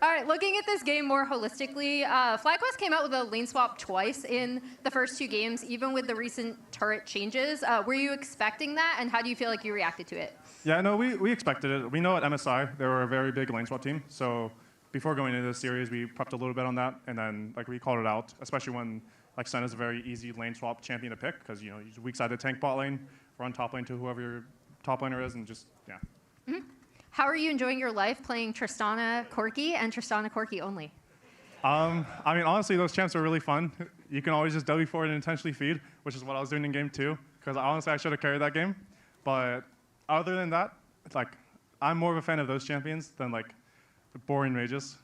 All right, looking at this game more holistically, FlyQuest came out with a lane swap twice in the first 2 games, even with the recent turret changes. Were you expecting that, and how do you feel like you reacted to it? Yeah, no, we expected it. We know at MSI, they were a very big lane swap team, so before going into this series, we prepped a little bit on that, and then we called it out, especially when Sen is a very easy lane swap champion to pick, because you use weak side to tank bot lane, run top lane to whoever your top laner is, and just, yeah. Mm-hmm. How are you enjoying your life playing Tristana Corki and Tristana Corki only? I mean, honestly, those champs are really fun. You can always just W forward and intentionally feed, which is what I was doing in game 2, because honestly, I should have carried that game. But other than that, it's like I'm more of a fan of those champions than like the boring mages.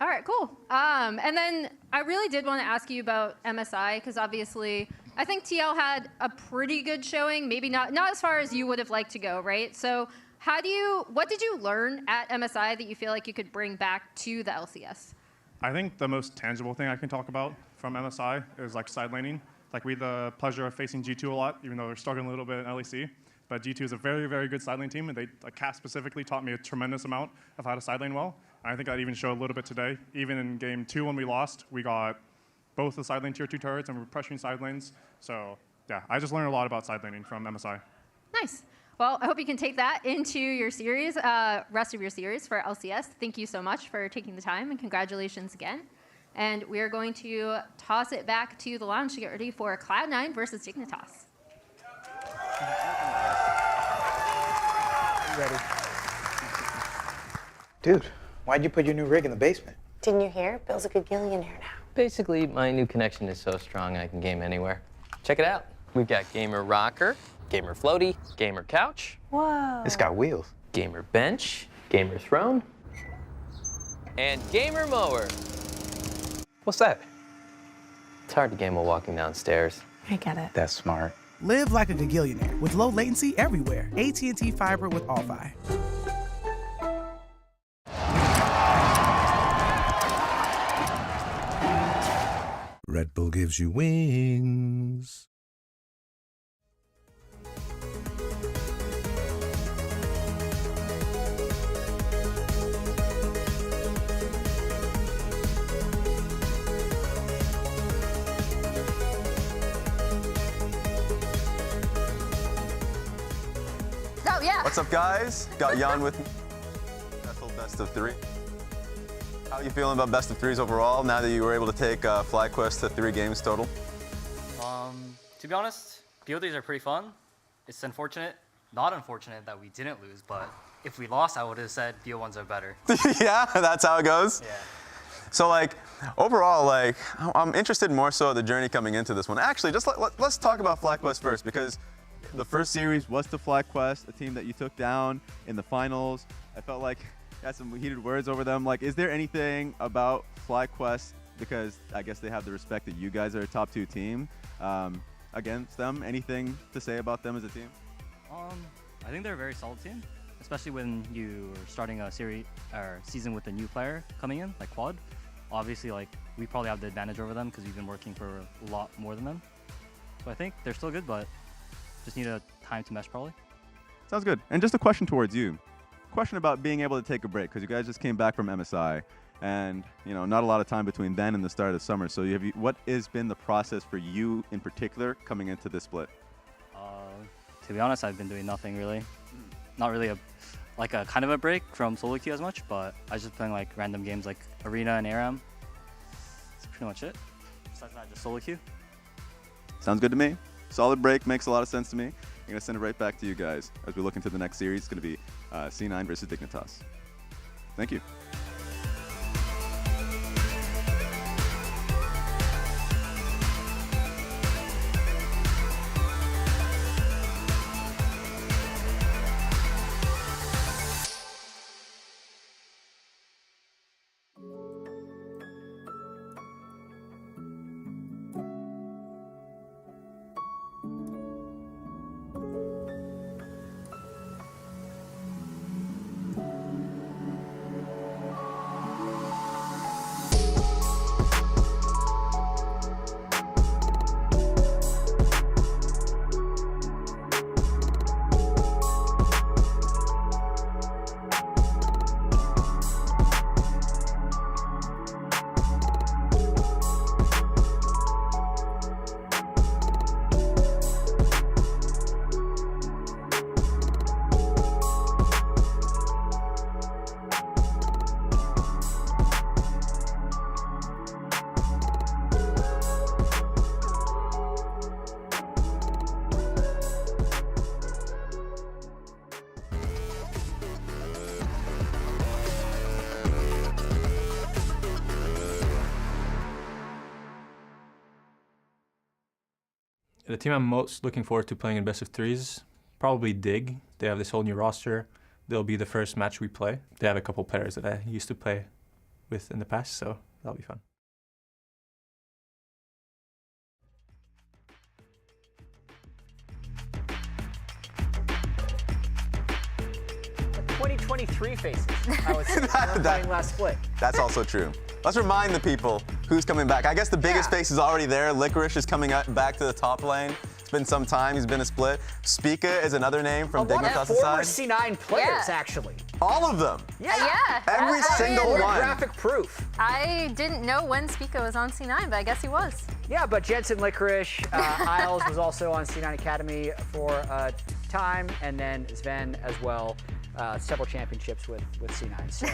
All right, cool. And then I really did want to ask you about MSI, because obviously I think TL had a pretty good showing, maybe not as far as you would have liked to go, right? So what did you learn at MSI that you feel like you could bring back to the LCS? I think the most tangible thing I can talk about from MSI is like side laning. Like we had the pleasure of facing G2 a lot, even though they're struggling a little bit in LEC. But G2 is a very, very good side lane team, and they, like Cass specifically, taught me a tremendous amount of how to side lane well. And I think that even showed a little bit today. Even in game 2 when we lost, we got both the side lane tier 2 turrets, and we were pressuring side lanes. So yeah, I just learned a lot about side laning from MSI. Nice. Well, I hope you can take that into your series, rest of your series for LCS. Thank you so much for taking the time, and congratulations again. And we are going to toss it back to the lounge to get ready for Cloud9 versus Dignitas. Ready. Dude, why'd you put your new rig in the basement? Didn't you hear? Bill's a good gillionaire now. Basically, my new connection is so strong I can game anywhere. Check it out. We've got Gamer Rocker, Gamer Floaty, Gamer Couch. Whoa. It's got wheels. Gamer Bench, Gamer Throne, and Gamer Mower. What's that? It's hard to game while walking downstairs. I get it. That's smart. Live like a gagillionaire with low latency everywhere. AT&T Fiber with All-Fi. Red Bull gives you wings. Oh, yeah. What's up, guys? Got Jan with me. Best of 3. How are you feeling about best of 3s overall now that you were able to take FlyQuest to 3 games total? To be honest, BO3s are pretty fun. It's not unfortunate that we didn't lose, but if we lost, I would have said BO1s are better. Yeah, that's how it goes? Yeah. So like, overall, like, I'm interested more so in the journey coming into this one. Actually, just let's talk about FlyQuest first, because the first series was to FlyQuest, a team that you took down in the finals. I felt like you had some heated words over them. Like, is there anything about FlyQuest, because I guess they have the respect that you guys are a top 2 team, against them? Anything to say about them as a team? I think they're a very solid team, especially when you're starting a season with a new player coming in, like Quad. Obviously, like, we probably have the advantage over them because we've been working for a lot more than them. So I think they're still good, but just need a time to mesh probably. Sounds good. And just a question towards you. Question about being able to take a break, because you guys just came back from MSI, and not a lot of time between then and the start of the summer. So what has been the process for you in particular coming into this split? To be honest, I've been doing nothing really. Not really a kind of a break from solo queue as much, but I just playing like random games like Arena and ARAM. That's pretty much it. Besides that, just solo queue. Sounds good to me. Solid break, makes a lot of sense to me. I'm going to send it right back to you guys as we look into the next series. It's going to be C9 versus Dignitas. Thank you. The team I'm most looking forward to playing in best of 3s Probably Dig. They have this whole new roster. They'll be the first match we play. They have a couple players that I used to play with in the past, so that'll be fun. The 2023 faces. I was playing last split. That's also true. Let's remind the people who's coming back. I guess the biggest face is already there. Licorice is coming back to the top lane. It's been some time. He's been a split. Spica is another name from Dignitas' former side. C9 players, actually. All of them. Yeah. Every single one. Graphic proof. I didn't know when Spica was on C9, but I guess he was. Yeah, but Jensen Licorice, Isles was also on C9 Academy for a time, and then Sven as well. Several championships with C9. So,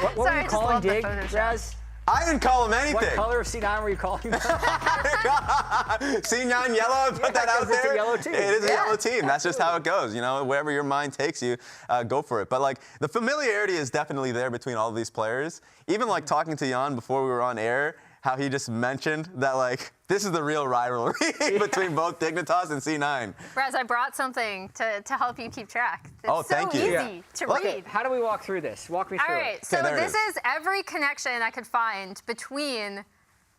what were you calling Dig, Raz? I didn't call him anything. What color of C9 were you calling him? C9 yellow, put that out there. It's a yellow team. It is a yellow team. That's just how it goes. You know, wherever your mind takes you, go for it. But like the familiarity is definitely there between all of these players. Even like talking to Jan before we were on air, how he just mentioned that like this is the real rivalry between both Dignitas and C9. Raz, I brought something to help you keep track. It's thank you. easy to read. How do we walk through this? Walk me through All right, it. so this is every connection I could find between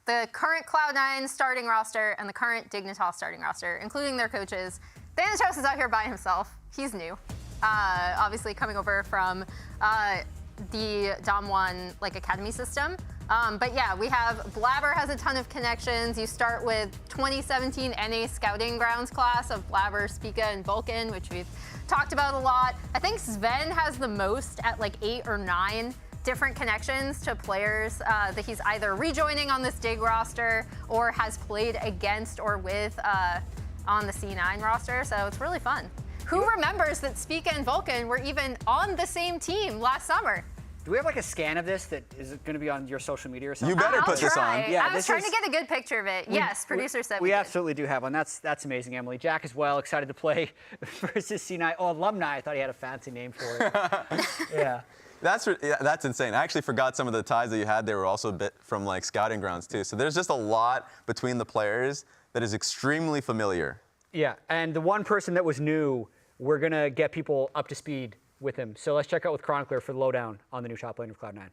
the current Cloud9 starting roster and the current Dignitas starting roster, including their coaches. Dignitas is out here by himself. He's new. Obviously coming over from the Dom 1 like academy system. But yeah, we have Blabber has a ton of connections. You start with 2017 NA Scouting Grounds class of Blabber, Spica, and Vulcan, which we've talked about a lot. I think Sven has the most at like 8 or 9 different connections to players that he's either rejoining on this Dig roster or has played against or with on the C9 roster. So it's really fun. Who remembers that Spica and Vulcan were even on the same team last summer? Do we have like a scan of this that is going to be on your social media or something? You better put this on. Yeah, I was trying to get a good picture of it. Yes, producer said we absolutely do have one. That's amazing, Emily. Jack as well, excited to play versus C9. Oh, alumni. I thought he had a fancy name for it. Yeah. That's insane. I actually forgot some of the ties that you had there were also a bit from like scouting grounds too. So there's just a lot between the players that is extremely familiar. Yeah, and the one person that was new, we're going to get people up to speed with him. So let's check out with Chronicler for the lowdown on the new top lane of Cloud9.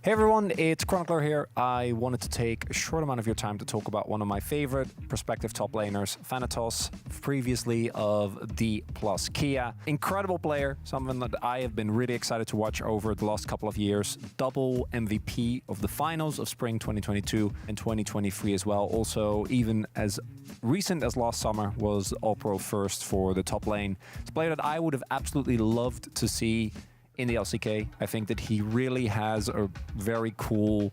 Hey everyone, it's Chronicler here. I wanted to take a short amount of your time to talk about one of my favorite prospective top laners, Thanatos, previously of D+ Kia. Incredible player, someone that I have been really excited to watch over the last couple of years. Double MVP of the finals of Spring 2022 and 2023 as well. Also, even as recent as last summer, was All-Pro first for the top lane. It's a player that I would have absolutely loved to see in the LCK. I think that he really has a very cool,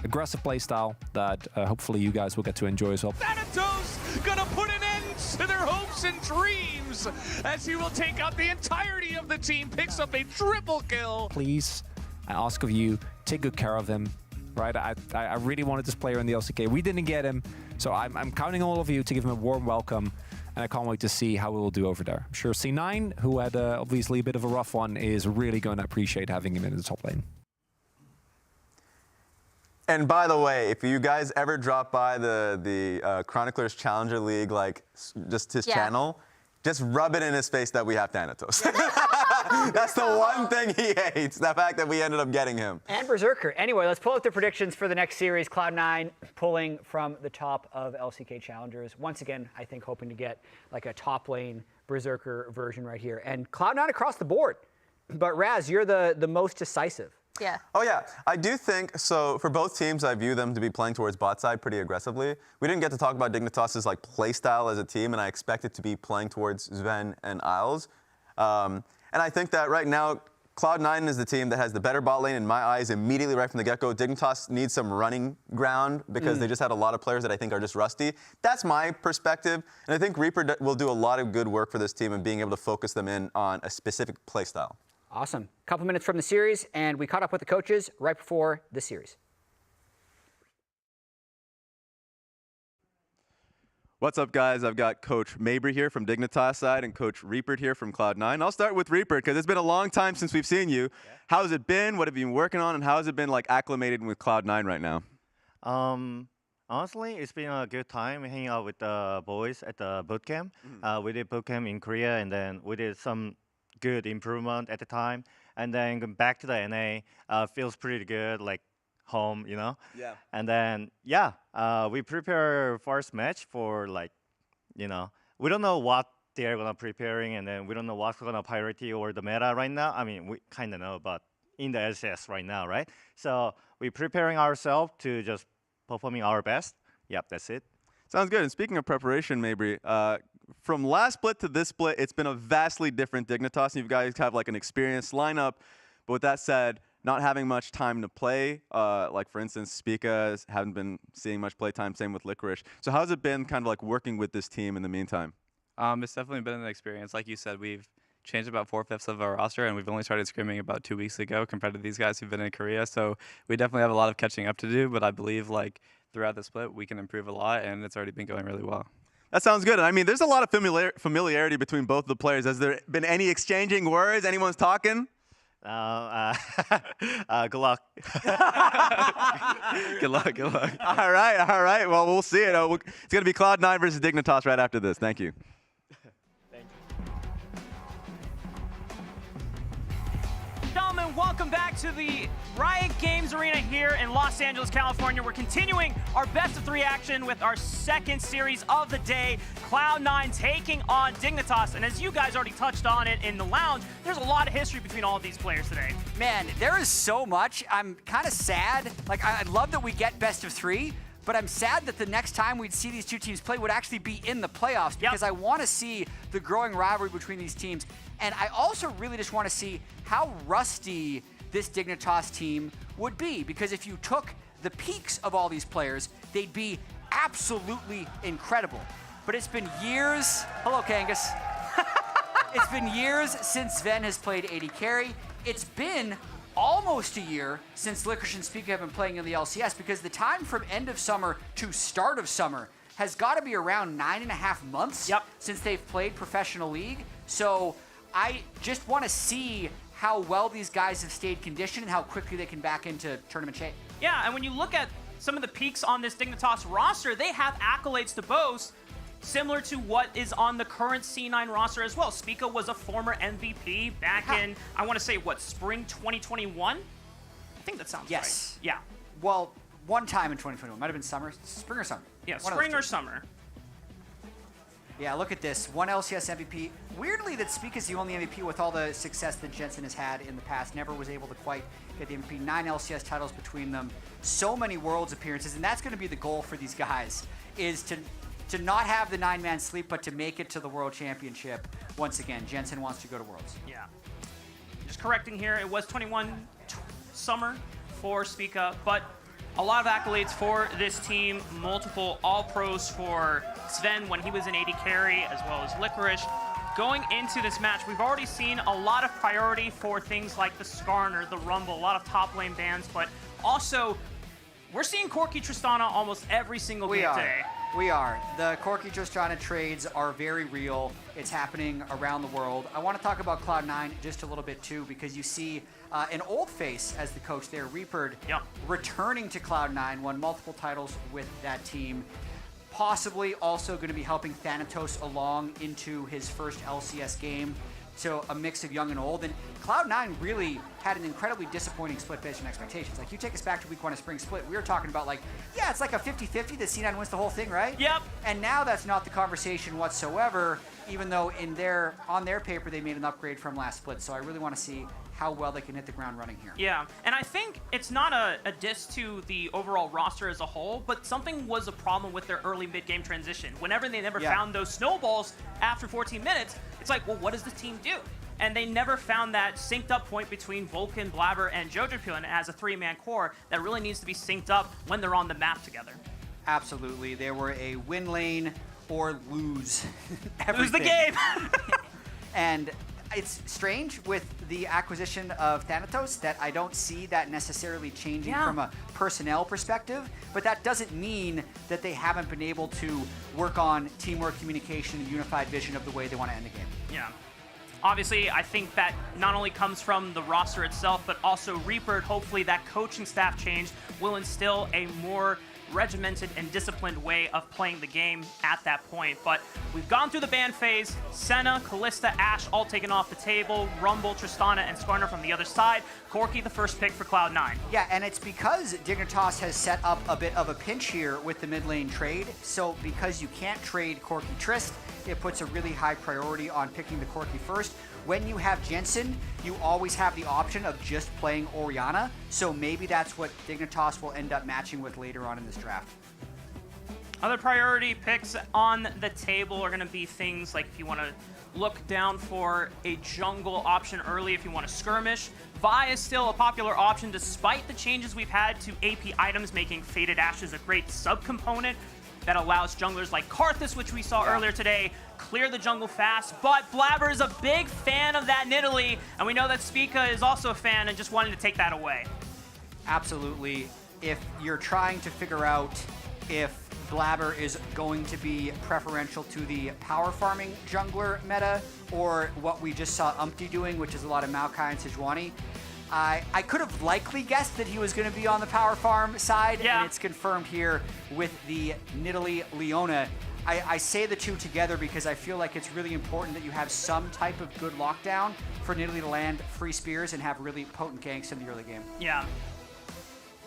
aggressive playstyle that hopefully you guys will get to enjoy as well. Thanatos gonna put an end to their hopes and dreams as he will take out the entirety of the team, picks up a triple kill. Please, I ask of you, take good care of him. Right, I really wanted this player in the LCK. We didn't get him, so I'm counting on all of you to give him a warm welcome. And I can't wait to see how we will do over there. I'm sure C9, who had obviously a bit of a rough one, is really going to appreciate having him in the top lane. And by the way, if you guys ever drop by the Chroniclers Challenger League, like just his channel, just rub it in his face that we have Thanatos. That's the one thing he hates, the fact that we ended up getting him. And Berserker. Anyway, let's pull out the predictions for the next series. Cloud9 pulling from the top of LCK Challengers. Once again, I think hoping to get like a top lane Berserker version right here. And Cloud9 across the board. But Raz, you're the most decisive. Yeah. Oh yeah, I do think, so for both teams, I view them to be playing towards bot side pretty aggressively. We didn't get to talk about Dignitas' like play style as a team, and I expect it to be playing towards Sven and Isles. And I think that right now, Cloud9 is the team that has the better bot lane in my eyes immediately right from the get-go. Dignitas needs some running ground because they just had a lot of players that I think are just rusty. That's my perspective, and I think Reaper will do a lot of good work for this team in being able to focus them in on a specific play style. Awesome. Couple minutes from the series, and we caught up with the coaches right before the series. What's up, guys? I've got Coach Mabry here from Dignitas side and Coach Reaper here from Cloud9. I'll start with Reaper because it's been a long time since we've seen you. Yeah. How's it been? What have you been working on? And how has it been like acclimated with Cloud9 right now? Honestly, it's been a good time hanging out with the boys at the boot camp. We did boot camp in Korea, and then we did some good improvement at the time. And then going back to the NA, feels pretty good, like home, you know? Yeah. And then, yeah, we prepare first match for like, you know, we don't know what they're gonna preparing, and then we don't know what's gonna priority or the meta right now. I mean, we kind of know, but in the LCS right now, right? So we're preparing ourselves to just performing our best. Yep, that's it. Sounds good. And speaking of preparation, Mabry, from last split to this split, it's been a vastly different Dignitas. You guys have like an experienced lineup. But with that said, not having much time to play, like for instance, Spica haven't been seeing much play time, same with Licorice. So how's it been kind of like working with this team in the meantime? It's definitely been an experience. Like you said, we've changed about 4/5 of our roster, and we've only started scrimming about 2 weeks ago compared to these guys who've been in Korea. So we definitely have a lot of catching up to do, but I believe like throughout the split, we can improve a lot, and it's already been going really well. That sounds good. I mean, there's a lot of familiarity between both the players. Has there been any exchanging words? Anyone's talking? Good luck. Good luck, good luck. All right. Well, we'll see it. It's going to be Cloud9 versus Dignitas right after this. Thank you. Gentlemen, welcome back to the Riot Games Arena here in Los Angeles, California. We're continuing our best of 3 action with our second series of the day. Cloud9 taking on Dignitas. And as you guys already touched on it in the lounge, there's a lot of history between all of these players today. Man, there is so much. I'm kind of sad. Like, I love that we get best of 3. But I'm sad that the next time we'd see these two teams play would actually be in the playoffs, because I want to see the growing rivalry between these teams. And I also really just want to see how rusty this Dignitas team would be, because if you took the peaks of all these players, they'd be absolutely incredible. But it's been years. Hello, Kangas. It's been years since Sven has played AD carry. It's been almost a year since Licorice and Spica have been playing in the LCS, because the time from end of summer to start of summer has got to be around 9.5 months since they've played professional league. So I just want to see how well these guys have stayed conditioned and how quickly they can back into tournament shape. Yeah, and when you look at some of the peaks on this Dignitas roster, they have accolades to boast, similar to what is on the current C9 roster as well. Spica was a former MVP back in, I want to say, what, spring 2021? I think that sounds right. Yeah. Well, one time in 2021. Might have been summer. Spring or summer. Yeah, spring or summer. Yeah, look at this. 1 LCS MVP. Weirdly, that Spica's the only MVP with all the success that Jensen has had in the past. Never was able to quite get the MVP. 9 LCS titles between them. So many Worlds appearances. And that's going to be the goal for these guys, is to not have the 9-man sleep, but to make it to the World Championship. Once again, Jensen wants to go to Worlds. Yeah. Just correcting here, it was 21 summer for Spica, but a lot of accolades for this team. Multiple All-Pros for Sven when he was in AD carry, as well as Licorice. Going into this match, we've already seen a lot of priority for things like the Skarner, the Rumble, a lot of top lane bans, but also we're seeing Corki Tristana almost every single game today. We are. The Corki Tristana trades are very real. It's happening around the world. I want to talk about Cloud9 just a little bit too, because you see an old face as the coach there, Reaper, returning to Cloud9, won multiple titles with that team. Possibly also going to be helping Thanatos along into his first LCS game. So a mix of young and old. And Cloud9 really had an incredibly disappointing split based on expectations. Like, you take us back to week 1 of Spring Split, we were talking about like, yeah, it's like a 50-50 that C9 wins the whole thing, right? Yep. And now that's not the conversation whatsoever, even though on their paper they made an upgrade from last split. So I really want to see how well they can hit the ground running here. Yeah, and I think it's not a diss to the overall roster as a whole, but something was a problem with their early mid-game transition. Whenever they never found those snowballs after 14 minutes, it's like, well, what does the team do? And they never found that synced up point between Vulcan, Blabber, and Jojopyun as a 3-man core that really needs to be synced up when they're on the map together. Absolutely. They were a win lane or lose everything. Lose the game! And it's strange with the acquisition of Thanatos that I don't see that necessarily changing from a personnel perspective, but that doesn't mean that they haven't been able to work on teamwork, communication, and unified vision of the way they want to end the game. Yeah. Obviously, I think that not only comes from the roster itself, but also Reaper. Hopefully that coaching staff change will instill a more regimented and disciplined way of playing the game at that point. But we've gone through the ban phase. Senna, Kalista, Ashe all taken off the table. Rumble, Tristana, and Skarner from the other side. Corki the first pick for Cloud9. Yeah, and it's because Dignitas has set up a bit of a pinch here with the mid lane trade. So because you can't trade Corki Trist, it puts a really high priority on picking the Corki first. When you have Jensen, you always have the option of just playing Orianna, so maybe that's what Dignitas will end up matching with later on in this draft. Other priority picks on the table are going to be things like if you want to look down for a jungle option early, if you want to skirmish. Vi is still a popular option despite the changes we've had to AP items, making Faded Ashes a great subcomponent that allows junglers like Karthus, which we saw earlier today, clear the jungle fast. But Blabber is a big fan of that Nidalee, and we know that Spica is also a fan and just wanted to take that away. Absolutely. If you're trying to figure out if Blabber is going to be preferential to the power farming jungler meta or what we just saw Umpty doing, which is a lot of Maokai and Sejuani, I could have likely guessed that he was going to be on the power farm side, and it's confirmed here with the Nidalee Leona. I say the two together because I feel like it's really important that you have some type of good lockdown for Nidalee to land free spears and have really potent ganks in the early game. Yeah.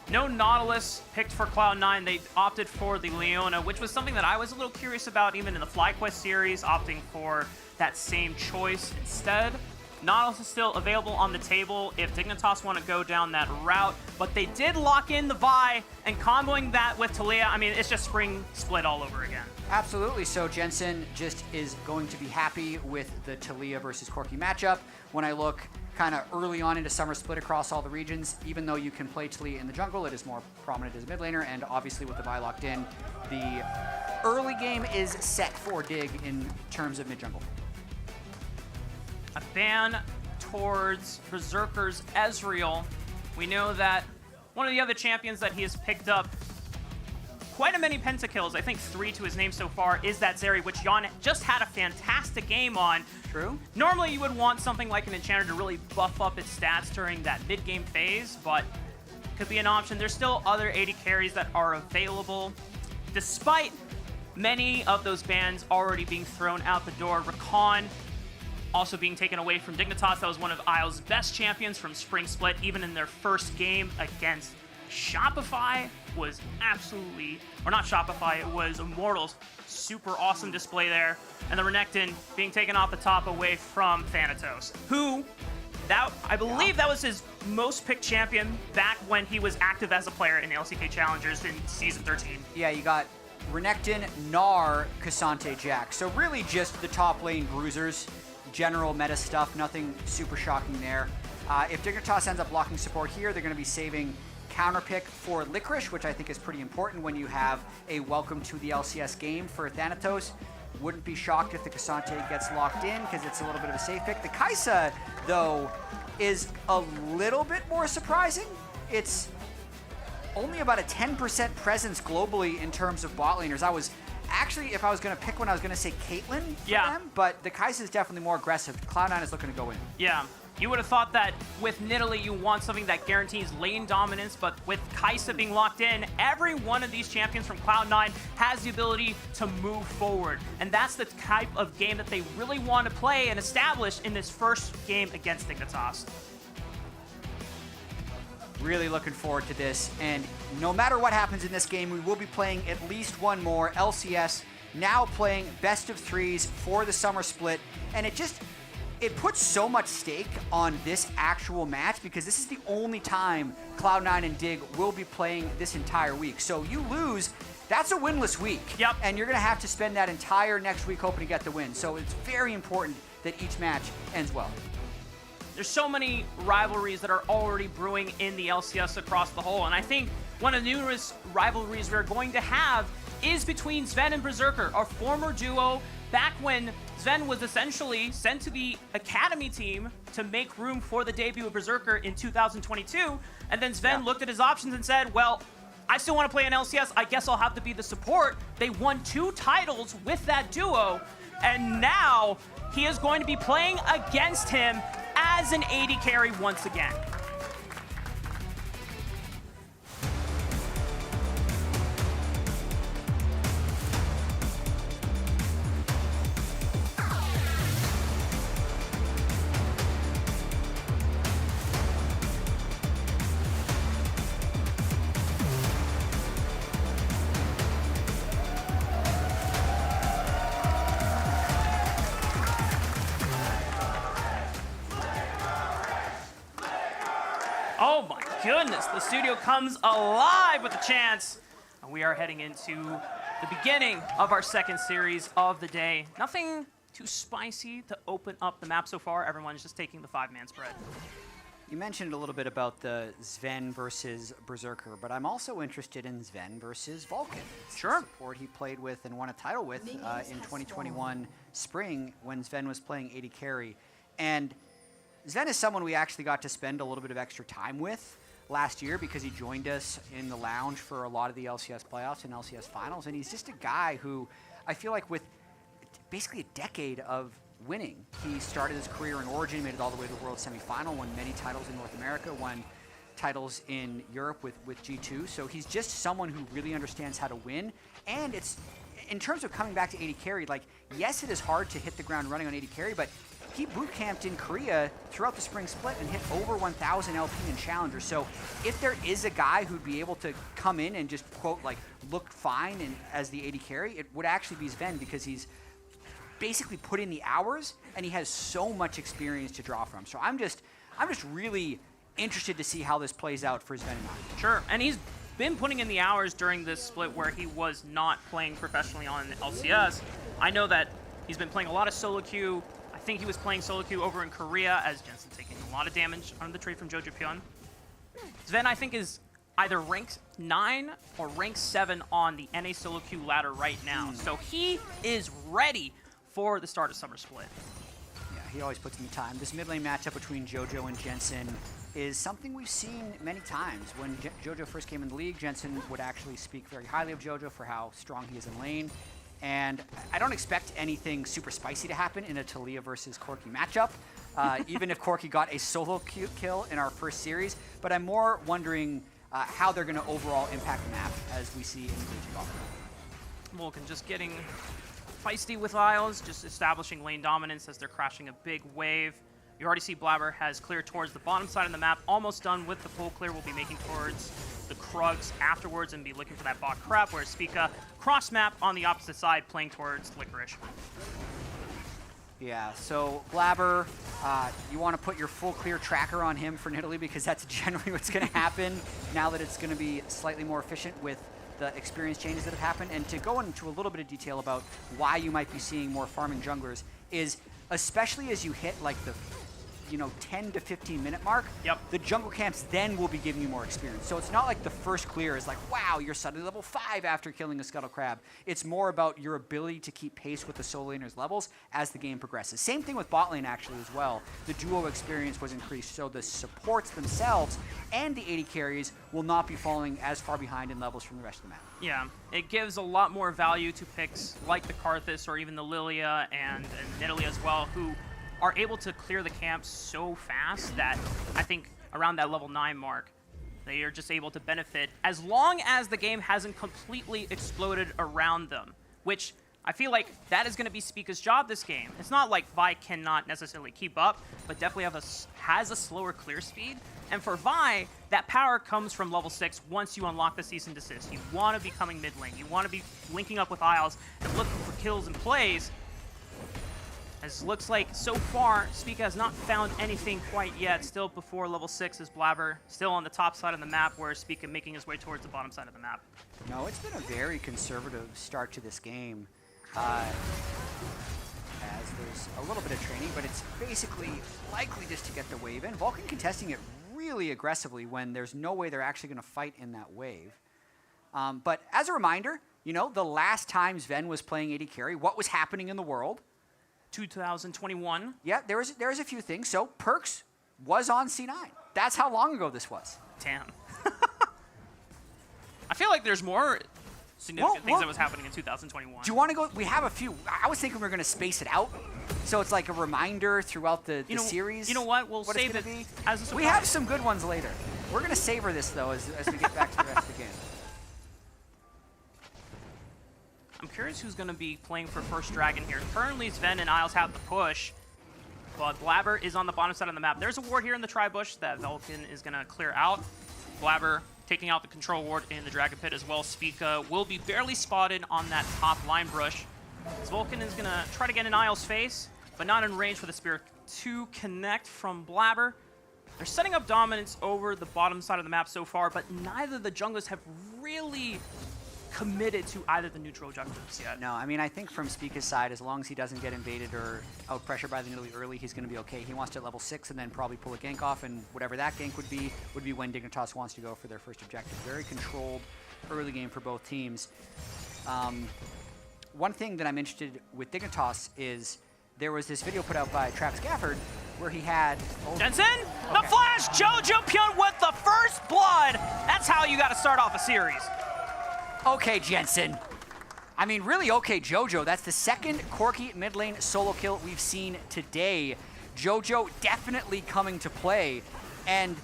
No Nautilus picked for Cloud9. They opted for the Leona, which was something that I was a little curious about even in the FlyQuest series, opting for that same choice instead. Nautilus is still available on the table if Dignitas want to go down that route, but they did lock in the Vi, and comboing that with Taliyah, I mean, it's just spring split all over again. Absolutely. So Jensen just is going to be happy with the Taliyah versus Corki matchup. When I look kind of early on into summer split across all the regions, even though you can play Taliyah in the jungle, it is more prominent as a mid laner, and obviously with the Vi locked in, the early game is set for Dig in terms of mid jungle. A ban towards Berserker's Ezreal. We know that one of the other champions that he has picked up quite a many pentakills, I think 3 to his name so far, is that Zeri, which Jan just had a fantastic game on. True. Normally you would want something like an Enchanter to really buff up its stats during that mid-game phase, but could be an option. There's still other 80 carries that are available. Despite many of those bans already being thrown out the door, Rakan also being taken away from Dignitas. That was one of Isle's best champions from Spring Split, even in their first game against Shopify. Was absolutely, or not Shopify, it was Immortals. Super awesome display there. And the Renekton being taken off the top away from Thanatos, who, I believe that was his most picked champion back when he was active as a player in LCK Challengers in Season 13. Yeah, you got Renekton, Gnar, Cassante, Jack. So really just the top lane bruisers. General meta stuff, nothing super shocking there. If Dignitas ends up blocking support here, they're going to be saving counter pick for Licorice, which I think is pretty important when you have a welcome to the LCS game for Thanatos. Wouldn't be shocked if the Cassante gets locked in because it's a little bit of a safe pick. The Kai'Sa, though, is a little bit more surprising. It's only about a 10% presence globally in terms of bot laners. Actually, if I was going to pick one, I was going to say Caitlyn for them, but the Kai'Sa is definitely more aggressive. Cloud9 is looking to go in. Yeah, you would have thought that with Nidalee, you want something that guarantees lane dominance, but with Kai'Sa being locked in, every one of these champions from Cloud9 has the ability to move forward, and that's the type of game that they really want to play and establish in this first game against Dignitas. Really looking forward to this, and no matter what happens in this game, we will be playing at least one more LCS, now playing best of 3s for the summer split, and it puts so much stake on this actual match because this is the only time Cloud9 and Dig will be playing this entire week. So you lose, that's a winless week. Yep. And you're going to have to spend that entire next week hoping to get the win. So it's very important that each match ends well. There's so many rivalries that are already brewing in the LCS across the whole, and I think one of the newest rivalries we're going to have is between Sven and Berserker, our former duo back when Sven was essentially sent to the academy team to make room for the debut of Berserker in 2022, and then Sven looked at his options and said, well, I still want to play an LCS, I guess I'll have to be the support. They won 2 titles with that duo, and now he is going to be playing against him as an AD carry once again. Oh my goodness, the studio comes alive with a chance. And we are heading into the beginning of our second series of the day. Nothing too spicy to open up the map so far. Everyone's just taking the 5-man spread. You mentioned a little bit about the Sven versus Berserker, but I'm also interested in Sven versus Vulcan. Sure. The support he played with and won a title with in 2021 spring when Sven was playing AD carry. And Sven is someone we actually got to spend a little bit of extra time with last year because he joined us in the lounge for a lot of the LCS playoffs and LCS finals. And he's just a guy who I feel like with basically a decade of winning. He started his career in Origin, made it all the way to the World Semifinal, won many titles in North America, won titles in Europe with G2. So he's just someone who really understands how to win. And it's, in terms of coming back to AD carry, like, yes, it is hard to hit the ground running on AD carry, but he boot camped in Korea throughout the spring split and hit over 1,000 LP in Challenger. So if there is a guy who'd be able to come in and just, quote, like, look fine as the AD carry, it would actually be Sven because he's basically put in the hours and he has so much experience to draw from. So I'm just really interested to see how this plays out for Sven and I. Sure, and he's been putting in the hours during this split where he was not playing professionally on LCS. I know that he's been playing a lot of solo queue. I think he was playing solo queue over in Korea as Jensen taking a lot of damage on the trade from Jojo Pyun. Sven, I think, is either rank 9 or rank 7 on the NA solo queue ladder right now. So he is ready for the start of Summer Split. Yeah, he always puts in the time. This mid lane matchup between Jojo and Jensen is something we've seen many times. When Jojo first came in the league, Jensen would actually speak very highly of Jojo for how strong he is in lane. And I don't expect anything super spicy to happen in a Taliyah versus Corki matchup, even if Corki got a solo kill in our first series. But I'm more wondering how they're going to overall impact the map as we see in Bleaching Ball. Vulcan just getting feisty with Isles, just establishing lane dominance as they're crashing a big wave. You already see Blabber has cleared towards the bottom side of the map, almost done with the full clear. We'll be making towards the Krugs afterwards and be looking for that bot crap, where Spica cross map on the opposite side playing towards Licorice. Yeah, so Blabber, you want to put your full clear tracker on him for Nidalee because that's generally what's going to happen now that it's going to be slightly more efficient with the experience changes that have happened. And to go into a little bit of detail about why you might be seeing more farming junglers is, especially as you hit like the 10 to 15 minute mark, the jungle camps then will be giving you more experience. So it's not like the first clear is like, wow, you're suddenly level 5 after killing a Scuttle Crab. It's more about your ability to keep pace with the solo laners' levels as the game progresses. Same thing with bot lane actually as well. The duo experience was increased, so the supports themselves and the AD carries will not be falling as far behind in levels from the rest of the map. Yeah, it gives a lot more value to picks like the Karthus or even the Lilia and Nidalee as well, who are able to clear the camp so fast that I think around that level 9 mark, they are just able to benefit as long as the game hasn't completely exploded around them, which I feel like that is going to be Spica's job this game. It's not like Vi cannot necessarily keep up, but definitely has a slower clear speed. And for Vi, that power comes from level 6 once you unlock the Cease and Desist. You want to be coming mid lane. You want to be linking up with Isles and looking for kills and plays. As looks like so far, Spica has not found anything quite yet. Still before level 6 is Blabber, still on the top side of the map, where Spica making his way towards the bottom side of the map. No, it's been a very conservative start to this game. As there's a little bit of training, but it's basically likely just to get the wave in. Vulcan contesting it really aggressively when there's no way they're actually going to fight in that wave. But as a reminder, the last time Sven was playing AD carry, what was happening in the world? 2021. Yeah, there was a few things. So Perks was on C9. That's how long ago this was. Damn. I feel like there's more significant things that was happening in 2021. Do you want to go? We have a few. I was thinking we were going to space it out. So it's like a reminder throughout the series. You know what? We'll save it as a surprise. We have some good ones later. We're going to savor this, though, as we get back to the rest of the game. I'm curious who's going to be playing for first Dragon here. Currently, Sven and Isles have the push, but Blabber is on the bottom side of the map. There's a ward here in the tri-bush that Vulcan is going to clear out. Blabber taking out the control ward in the Dragon Pit as well. Spica will be barely spotted on that top line brush. As Vulcan is going to try to get in Isles' face, but not in range for the Spirit to connect from Blabber. They're setting up dominance over the bottom side of the map so far, but neither of the junglers have really committed to either the neutral objectives yet. No, I mean, I think from Spica's side, as long as he doesn't get invaded or out-pressured by the Nidalee early, he's going to be okay. He wants to level 6 and then probably pull a gank off, and whatever that gank would be when Dignitas wants to go for their first objective. Very controlled early game for both teams. One thing that I'm interested with Dignitas is there was this video put out by Travis Gafford where he had... Jensen, the flash, Jojo Pyun with the first blood. That's how you got to start off a series. Okay, Jensen. I mean, really okay, Jojo. That's the second Corki mid lane solo kill we've seen today. Jojo definitely coming to play. And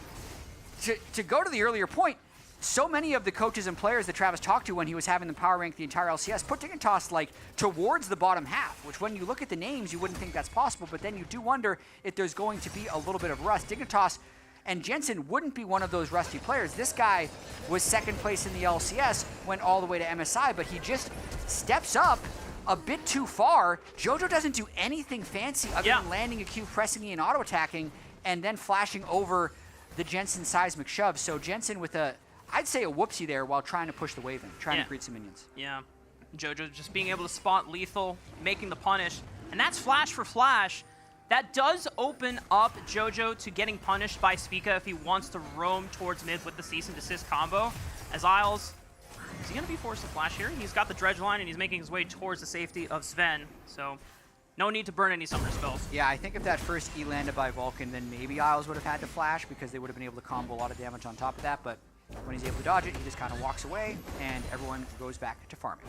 to go to the earlier point, so many of the coaches and players that Travis talked to when he was having the power rank the entire LCS put Dignitas like towards the bottom half, which when you look at the names, you wouldn't think that's possible, but then you do wonder if there's going to be a little bit of rust. Dignitas and Jensen wouldn't be one of those rusty players. This guy was second place in the LCS, went all the way to MSI, but he just steps up a bit too far. Jojo doesn't do anything fancy other than landing a Q, pressing E, and auto-attacking, and then flashing over the Jensen seismic shove. So Jensen with I'd say a whoopsie there while trying to push the wave in, trying to create some minions. Yeah, Jojo just being able to spot lethal, making the punish, and that's flash for flash. That does open up Jojo to getting punished by Spica if he wants to roam towards mid with the cease and desist combo. As Isles, is he going to be forced to flash here? He's got the dredge line and he's making his way towards the safety of Sven. So no need to burn any summoner spells. Yeah, I think if that first E landed by Vulcan, then maybe Isles would have had to flash because they would have been able to combo a lot of damage on top of that. But when he's able to dodge it, he just kind of walks away and everyone goes back to farming.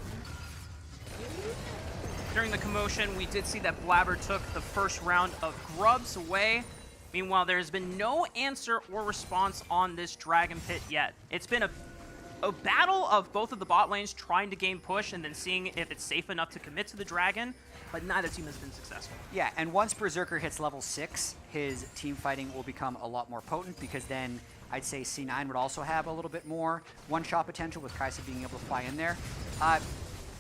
During the commotion, we did see that Blabber took the first round of grubs away. Meanwhile, there's been no answer or response on this Dragon Pit yet. It's been a battle of both of the bot lanes trying to gain push and then seeing if it's safe enough to commit to the Dragon, but neither team has been successful. Yeah, and once Berserker hits level 6, his team fighting will become a lot more potent because then I'd say C9 would also have a little bit more one-shot potential with Kaisa being able to fly in there.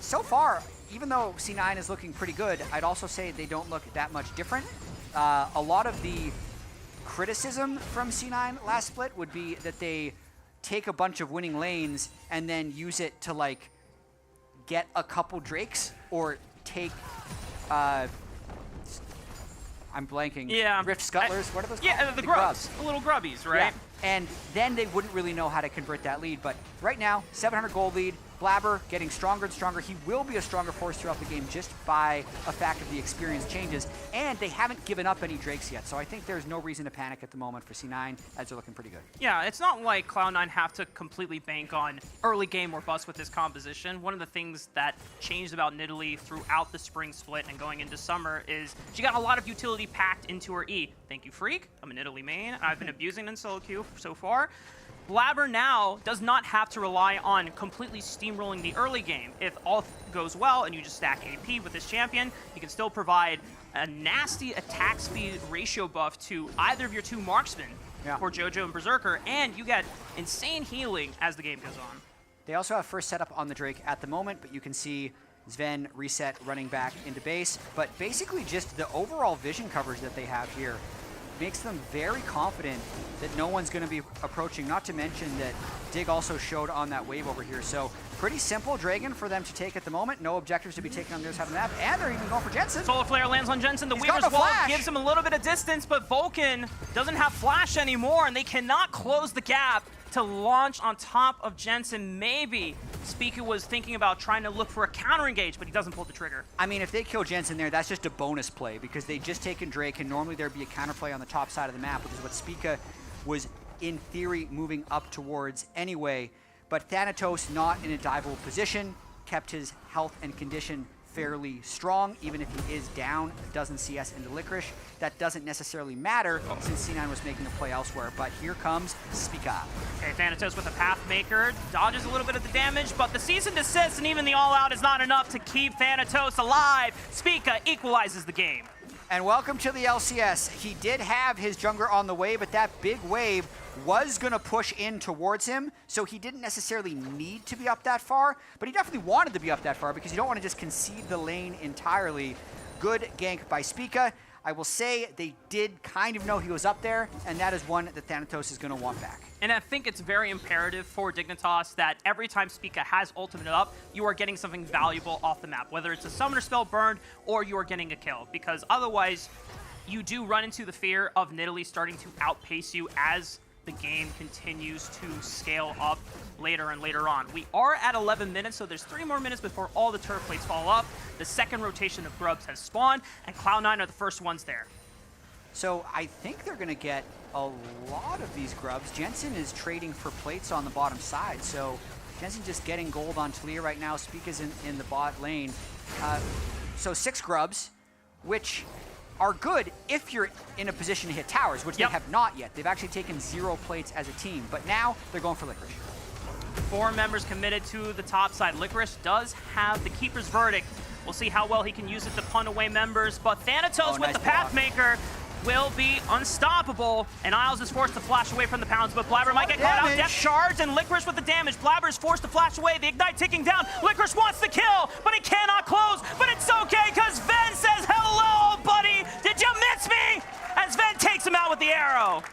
So far, even though C9 is looking pretty good, I'd also say they don't look that much different. A lot of the criticism from C9 last split would be that they take a bunch of winning lanes and then use it to like get a couple Drakes or take I'm blanking. Yeah. Rift Scuttlers. What are those called? Yeah, the grubs. The little grubbies, right? Yeah. And then they wouldn't really know how to convert that lead. But right now, 700 gold lead. Blabber getting stronger and stronger. He will be a stronger force throughout the game just by a fact of the experience changes. And they haven't given up any Drakes yet. So I think there's no reason to panic at the moment for C9 as they're looking pretty good. Yeah, it's not like Cloud9 have to completely bank on early game or bust with this composition. One of the things that changed about Nidalee throughout the spring split and going into summer is she got a lot of utility packed into her E. Thank you, Freak. I'm a Nidalee main. I've been abusing it in solo queue so far. Blabber now does not have to rely on completely steamrolling the early game. If all goes well and you just stack AP with this champion, you can still provide a nasty attack speed ratio buff to either of your two marksmen for Jojo and Berserker, and you get insane healing as the game goes on. They also have first setup on the Drake at the moment, but you can see Sven reset running back into base. But basically just the overall vision coverage that they have here makes them very confident that no one's going to be approaching, not to mention that Dig also showed on that wave over here. So pretty simple Dragon for them to take at the moment. No objectives to be taken on their side of the map, and they're even going for Jensen. Solar Flare lands on Jensen. The Weaver's Wall gives him a little bit of distance, but Vulcan doesn't have flash anymore, and they cannot close the gap to launch on top of Jensen. Maybe Spica was thinking about trying to look for a counter engage, but he doesn't pull the trigger. I mean, if they kill Jensen there, that's just a bonus play because they just taken Drake, and normally there'd be a counterplay on the top side of the map, which is what Spica was in theory moving up towards anyway. But Thanatos not in a diveable position, kept his health and condition fairly strong, even if he is down a dozen CS into Licorice. That doesn't necessarily matter since C9 was making a play elsewhere, but here comes Spica. Okay, Thanatos with a Pathmaker, dodges a little bit of the damage, but the cease and desist and even the all-out is not enough to keep Thanatos alive. Spica equalizes the game. And welcome to the LCS. He did have his jungler on the way, but that big wave was going to push in towards him, so he didn't necessarily need to be up that far, but he definitely wanted to be up that far because you don't want to just concede the lane entirely. Good gank by Spica. I will say they did kind of know he was up there, and that is one that Thanatos is going to want back. And I think it's very imperative for Dignitas that every time Spica has ultimate up, you are getting something valuable off the map, whether it's a summoner spell burned or you are getting a kill, because otherwise you do run into the fear of Nidalee starting to outpace you as the game continues to scale up later and later on. We are at 11 minutes, so there's 3 more minutes before all the turret plates fall up. The second rotation of grubs has spawned, and Cloud9 are the first ones there. So I think they're going to get a lot of these grubs. Jensen is trading for plates on the bottom side, so Jensen just getting gold on Talia right now. Spica's in the bot lane. So 6 grubs, which are good if you're in a position to hit towers, which they have not yet. They've actually taken 0 plates as a team, but now they're going for Licorice. 4 members committed to the top side. Licorice does have the Keeper's Verdict. We'll see how well he can use it to punt away members, but Thanatos with the Pathmaker will be unstoppable, and Isles is forced to flash away from the pounds, but Blabber might get caught out. Death shards and Licorice with the damage. Blabber is forced to flash away. The Ignite ticking down. Licorice wants the kill, but he cannot close, but it's okay because Ven says, hello, buddy. Did you miss me? As Ven takes him out with the arrow.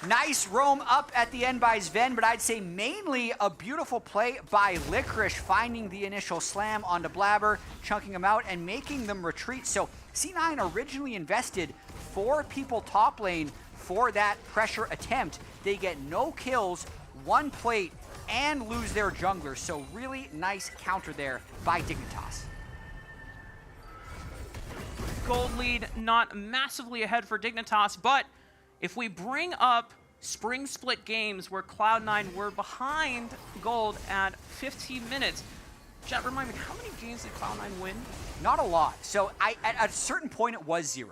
Nice roam up at the end by Sven, but I'd say mainly a beautiful play by Licorice, finding the initial slam onto Blabber, chunking him out, and making them retreat. So C9 originally invested 4 people top lane for that pressure attempt. They get no kills, 1 plate, and lose their jungler. So really nice counter there by Dignitas. Gold lead not massively ahead for Dignitas, but if we bring up Spring Split games where Cloud9 were behind gold at 15 minutes, Jet, remind me, how many games did Cloud9 win? Not a lot. So at a certain point, it was 0.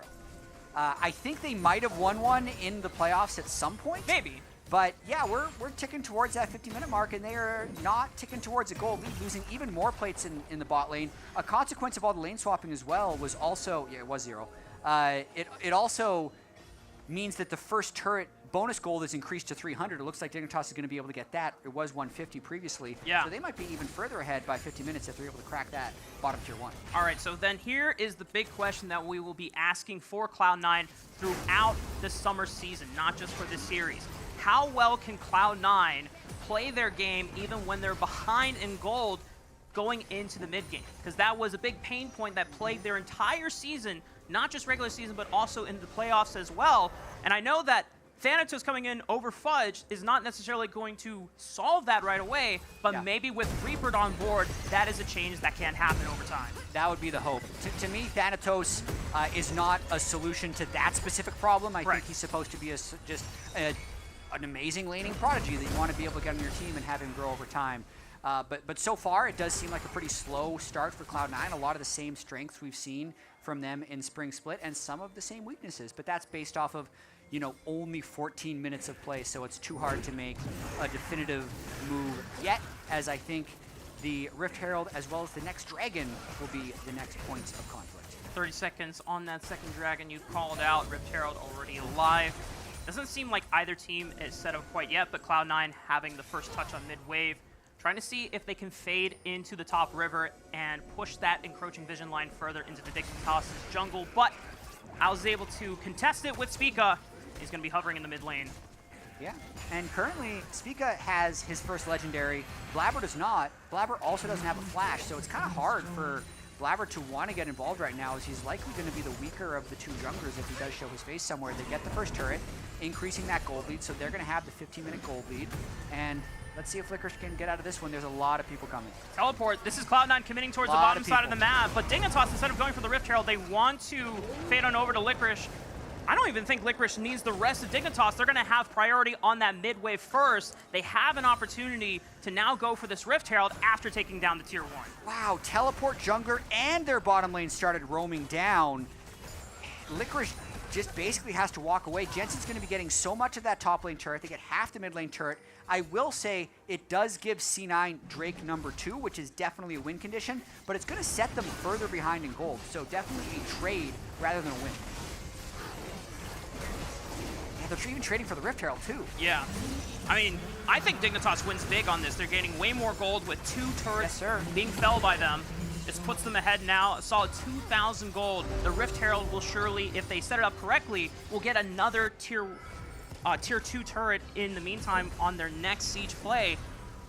I think they might have won one in the playoffs at some point. Maybe. But yeah, we're ticking towards that 50-minute mark, and they are not ticking towards a gold lead, losing even more plates in the bot lane. A consequence of all the lane swapping as well was also, it was 0. It also means that the first turret bonus gold is increased to 300. It looks like Dignitas is going to be able to get that. It was 150 previously. Yeah. So they might be even further ahead by 50 minutes if they're able to crack that bottom tier 1. All right, so then here is the big question that we will be asking for Cloud9 throughout the summer season, not just for this series. How well can Cloud9 play their game even when they're behind in gold going into the mid game? Because that was a big pain point that plagued their entire season, not just regular season, but also in the playoffs as well. And I know that Thanatos coming in over Fudge is not necessarily going to solve that right away, but maybe with Reaper on board, that is a change that can happen over time. That would be the hope. To me, Thanatos is not a solution to that specific problem. I think he's supposed to be an amazing laning prodigy that you want to be able to get on your team and have him grow over time. But so far, it does seem like a pretty slow start for Cloud9. A lot of the same strengths we've seen from them in Spring Split, and some of the same weaknesses. But that's based off of, you know, only 14 minutes of play, so it's too hard to make a definitive move yet, as I think the Rift Herald as well as the next Dragon will be the next points of conflict. 30 seconds on that second Dragon you called out. Rift Herald already alive. Doesn't seem like either team is set up quite yet, but Cloud9 having the first touch on mid-wave, trying to see if they can fade into the top river and push that encroaching vision line further into the Dignitas' jungle, but I was able to contest it with Spica. He's going to be hovering in the mid lane. Yeah, and currently Spica has his first legendary. Blabber does not. Blabber also doesn't have a flash, so it's kind of hard for Blabber to want to get involved right now, as he's likely going to be the weaker of the 2 junglers if he does show his face somewhere. They get the first turret, increasing that gold lead, so they're going to have the 15-minute gold lead, and let's see if Licorice can get out of this one. There's a lot of people coming. Teleport. This is Cloud9 committing towards the bottom side of the map, but Dignitas, instead of going for the Rift Herald, they want to fade on over to Licorice. I don't even think Licorice needs the rest of Dignitas. They're going to have priority on that mid wave first. They have an opportunity to now go for this Rift Herald after taking down the tier 1. Wow, teleport jungler and their bottom lane started roaming down. Licorice just basically has to walk away. Jensen's going to be getting so much of that top lane turret. They get half the mid lane turret. I will say it does give C9 Drake number 2, which is definitely a win condition, but it's going to set them further behind in gold. So definitely a trade rather than a win. Yeah, they're even trading for the Rift Herald too. Yeah. I mean, I think Dignitas wins big on this. They're gaining way more gold with 2 turrets being felled by them. This puts them ahead now, a solid 2,000 gold. The Rift Herald will surely, if they set it up correctly, will get another tier 2 turret in the meantime on their next siege play.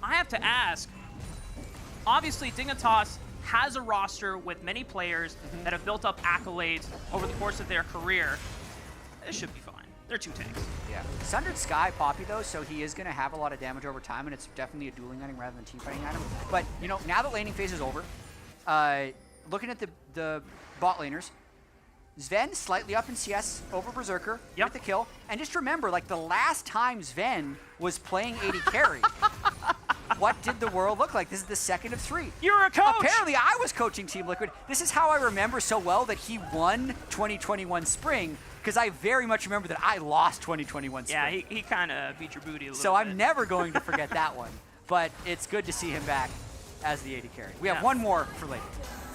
I have to ask, obviously Dignitas has a roster with many players that have built up accolades over the course of their career. This should be fine. They're 2 tanks. Yeah. Sundered Sky Poppy though, so he is going to have a lot of damage over time, and it's definitely a dueling item rather than team fighting item. But you know, now that laning phase is over, looking at the bot laners, Sven slightly up in CS over Berserker with the kill. And just remember, like the last time Sven was playing AD carry, what did the world look like? This is the second of 3. You're a coach! Apparently I was coaching Team Liquid. This is how I remember so well that he won 2021 Spring, because I very much remember that I lost 2021 Spring. Yeah, he kind of beat your booty a little So bit. I'm never going to forget that one. But it's good to see him back as the AD carry. We have one more for later.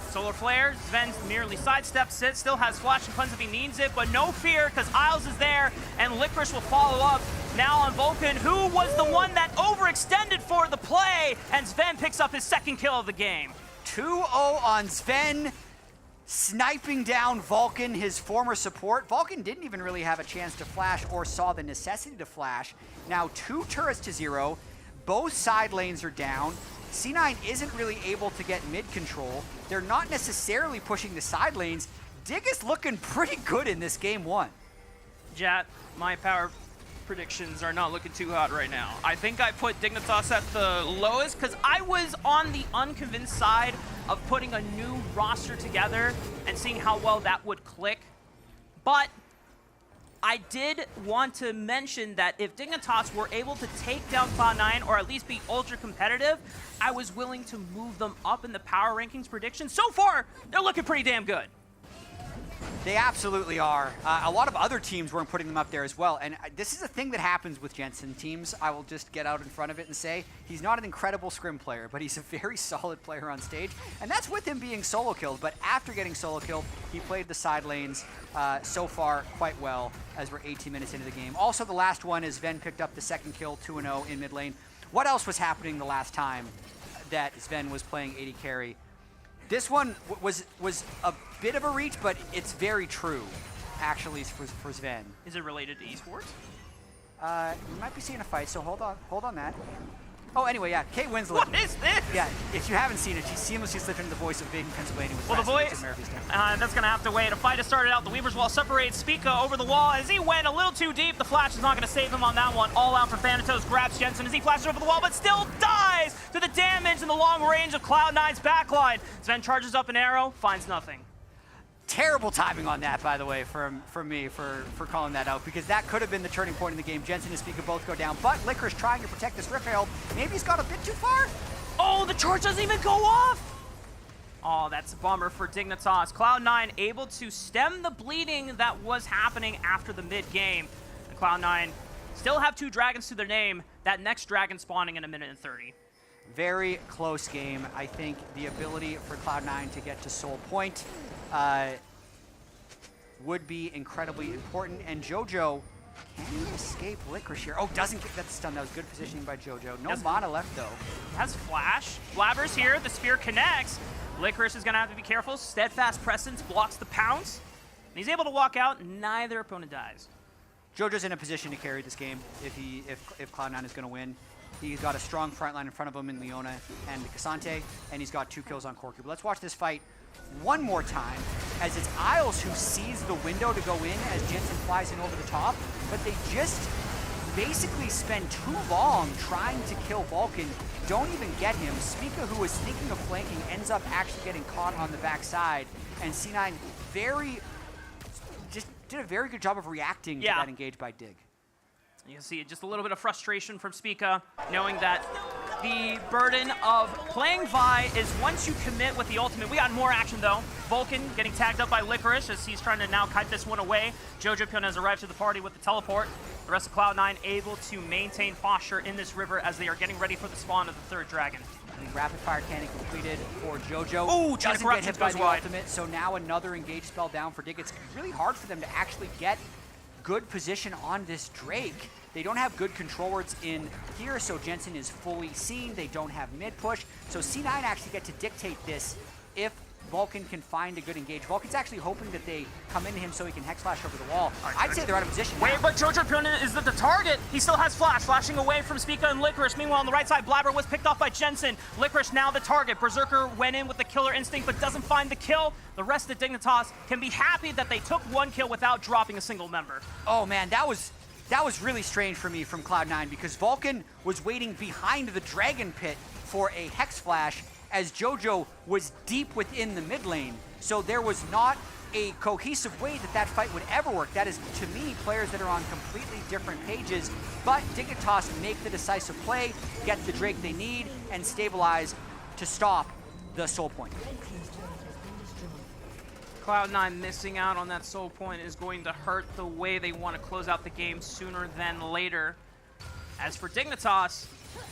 Solar Flare, Sven merely sidesteps it, still has Flash and Cleanse if he needs it, but no fear, because Isles is there, and Licorice will follow up now on Vulcan, who was the one that overextended for the play, and Sven picks up his second kill of the game. 2-0 on Sven, sniping down Vulcan, his former support. Vulcan didn't even really have a chance to flash or saw the necessity to flash. Now 2 turrets to 0, both side lanes are down. C9 isn't really able to get mid control. They're not necessarily pushing the side lanes. Dig is looking pretty good in this game 1. Jat, my power predictions are not looking too hot right now. I think I put Dignitas at the lowest because I was on the unconvinced side of putting a new roster together and seeing how well that would click. But I did want to mention that if Dignitas were able to take down Cloud9 or at least be ultra competitive, I was willing to move them up in the power rankings predictions. So far, they're looking pretty damn good. They absolutely are. A lot of other teams weren't putting them up there as well. And this is a thing that happens with Jensen teams. I will just get out in front of it and say he's not an incredible scrim player, but he's a very solid player on stage. And that's with him being solo killed. But after getting solo killed, he played the side lanes so far quite well as we're 18 minutes into the game. Also, the last one is Sven picked up the second kill, 2-0 in mid lane. What else was happening the last time that Sven was playing AD carry? This one was a bit of a reach, but it's very true, actually, for Sven. Is it related to esports? You might be seeing a fight, so hold on that. Oh, anyway, yeah, Kate Winslet. What is this? Yeah, if you haven't seen it, she seamlessly slipped into the voice of Big in Pennsylvania. With well, the voice, that's going to have to wait. A fight has started out. The Weaver's Wall separates Spica over the wall as he went a little too deep. The flash is not going to save him on that one. All out for Thanatos, grabs Jensen as he flashes over the wall, but still dies to the damage and the long range of Cloud9's backline. Sven charges up an arrow, finds nothing. Terrible timing on that, by the way, from me for calling that out, because that could have been the turning point in the game. Jensen and Spica both go down, but Licorice trying to protect this Rift Herald. Maybe he's got a bit too far. Oh, the charge doesn't even go off. Oh, that's a bummer for Dignitas. Cloud9 able to stem the bleeding that was happening after the mid-game. And Cloud9 still have 2 dragons to their name. That next dragon spawning in 1:30. Very close game. I think the ability for Cloud9 to get to Soul Point would be incredibly important. And JoJo, can he escape Licorice here? Oh, doesn't get that stun. That was good positioning by JoJo. No mana left, though. Has Flash. Blabber's here. The spear connects. Licorice is going to have to be careful. Steadfast Presence blocks the pounce. And he's able to walk out. Neither opponent dies. JoJo's in a position to carry this game if Cloud9 is going to win. He's got a strong front line in front of him in Leona and Cassante, and he's got 2 kills on Corki. But let's watch this fight one more time, as it's Isles who sees the window to go in as Jensen flies in over the top, but they just basically spend too long trying to kill Vulcan, don't even get him. Spica, who was thinking of flanking, ends up actually getting caught on the backside, and C9 just did a very good job of reacting to that engage by Dig. You can see just a little bit of frustration from Spica, knowing that the burden of playing Vi is once you commit with the ultimate. We got more action, though. Vulcan getting tagged up by Licorice as he's trying to now kite this one away. JoJo Pion has arrived to the party with the teleport. The rest of Cloud9 able to maintain posture in this river as they are getting ready for the spawn of the 3rd dragon. The rapid fire cannon completed for JoJo. Oh, doesn't get hit by the ultimate, so now another engage spell down for Dig. It's really hard for them to actually get good position on this Drake. They don't have good control words in here, so Jensen is fully seen. They don't have mid push, so C9 actually get to dictate this if Vulcan can find a good engage. Vulcan's actually hoping that they come into him so he can Hex Flash over the wall. I'd say they're out of position Wait, now. but Jojo Pionin is the target. He still has Flash, flashing away from Spica and Licorice. Meanwhile, on the right side, Blabber was picked off by Jensen. Licorice now the target. Berserker went in with the killer instinct, but doesn't find the kill. The rest of Dignitas can be happy that they took one kill without dropping a single member. Oh man, that was really strange for me from Cloud9 because Vulcan was waiting behind the Dragon Pit for a Hex Flash as Jojo was deep within the mid lane. So there was not a cohesive way that fight would ever work. That is, to me, players that are on completely different pages, but Dignitas make the decisive play, get the Drake they need, and stabilize to stop the Soul Point. Cloud9 missing out on that Soul Point is going to hurt the way they want to close out the game sooner than later. As for Dignitas,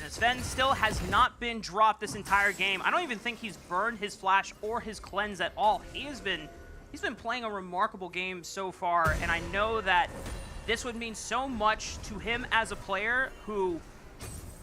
Sven still has not been dropped this entire game. I don't even think he's burned his Flash or his Cleanse at all. He's been playing a remarkable game so far, and I know that this would mean so much to him as a player who,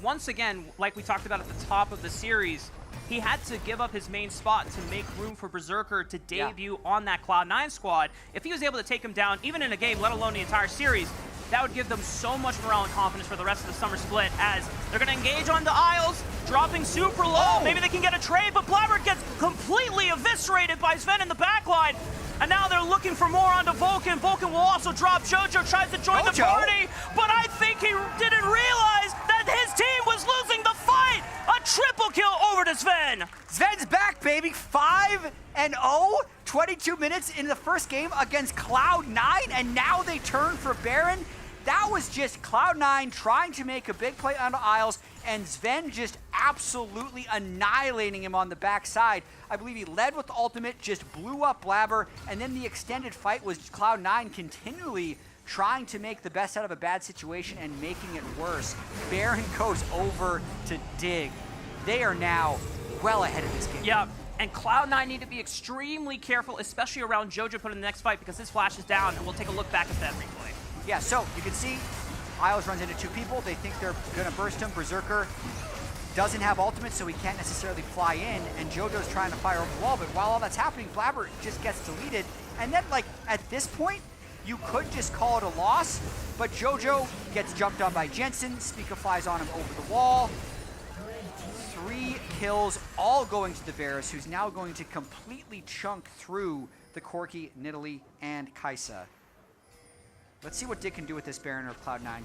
once again, like we talked about at the top of the series, he had to give up his main spot to make room for Berserker to debut on that Cloud9 squad. If he was able to take him down, even in a game, let alone the entire series, that would give them so much morale and confidence for the rest of the summer split as they're going to engage on the Isles, dropping super low. Maybe they can get a trade, but Blabber gets completely eviscerated by Sven in the backline. And now they're looking for more onto Vulcan. Vulcan will also drop Jojo, tries to join the party, but I think he didn't realize that his team was losing the fight. A triple kill over to Sven. Sven's back, baby. 5-0, 22 minutes in the first game against Cloud9, and now they turn for Baron. That was just Cloud9 trying to make a big play onto Isles, and Sven just absolutely annihilating him on the backside. I believe he led with the ultimate, just blew up Blabber, and then the extended fight was Cloud9 continually trying to make the best out of a bad situation and making it worse. Baron goes over to Dig. They are now well ahead of this game. Yeah, and Cloud9 need to be extremely careful, especially around Jojo put in the next fight because his Flash is down, and we'll take a look back at that replay. Yeah, so you can see Isles runs into two people. They think they're gonna burst him. Berserker doesn't have ultimate, so he can't necessarily fly in, and Jojo's trying to fire over the wall, but while all that's happening, Blabber just gets deleted. And then, like, at this point, you could just call it a loss, but Jojo gets jumped on by Jensen. Spica flies on him over the wall. 3 kills, all going to the Varus, who's now going to completely chunk through the Corki, Nidalee, and Kaisa. Let's see what Dig can do with this Baron, or if Cloud9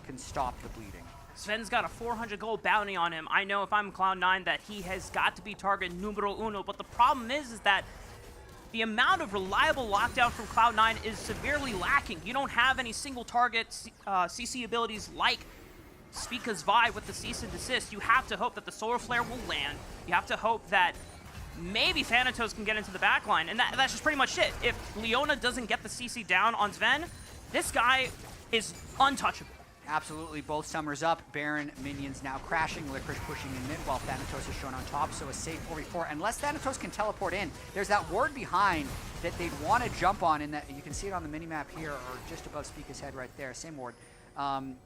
can stop the bleeding. Sven's got a 400 gold bounty on him. I know if I'm Cloud9 that he has got to be target numero uno, but the problem is that the amount of reliable lockdown from Cloud9 is severely lacking. You don't have any single target CC abilities like Spica's Vibe with the cease and desist. You have to hope that the Solar Flare will land. You have to hope that maybe Thanatos can get into the backline, and that's just pretty much it. If Leona doesn't get the CC down on Sven, this guy is untouchable. Absolutely, both Summers up. Baron minions now crashing. Licorice pushing in mid while Thanatos is shown on top, so a safe 4v4. Unless Thanatos can teleport in, there's that ward behind that they'd want to jump on, and that you can see it on the minimap here, or just above Spica's head right there, same ward.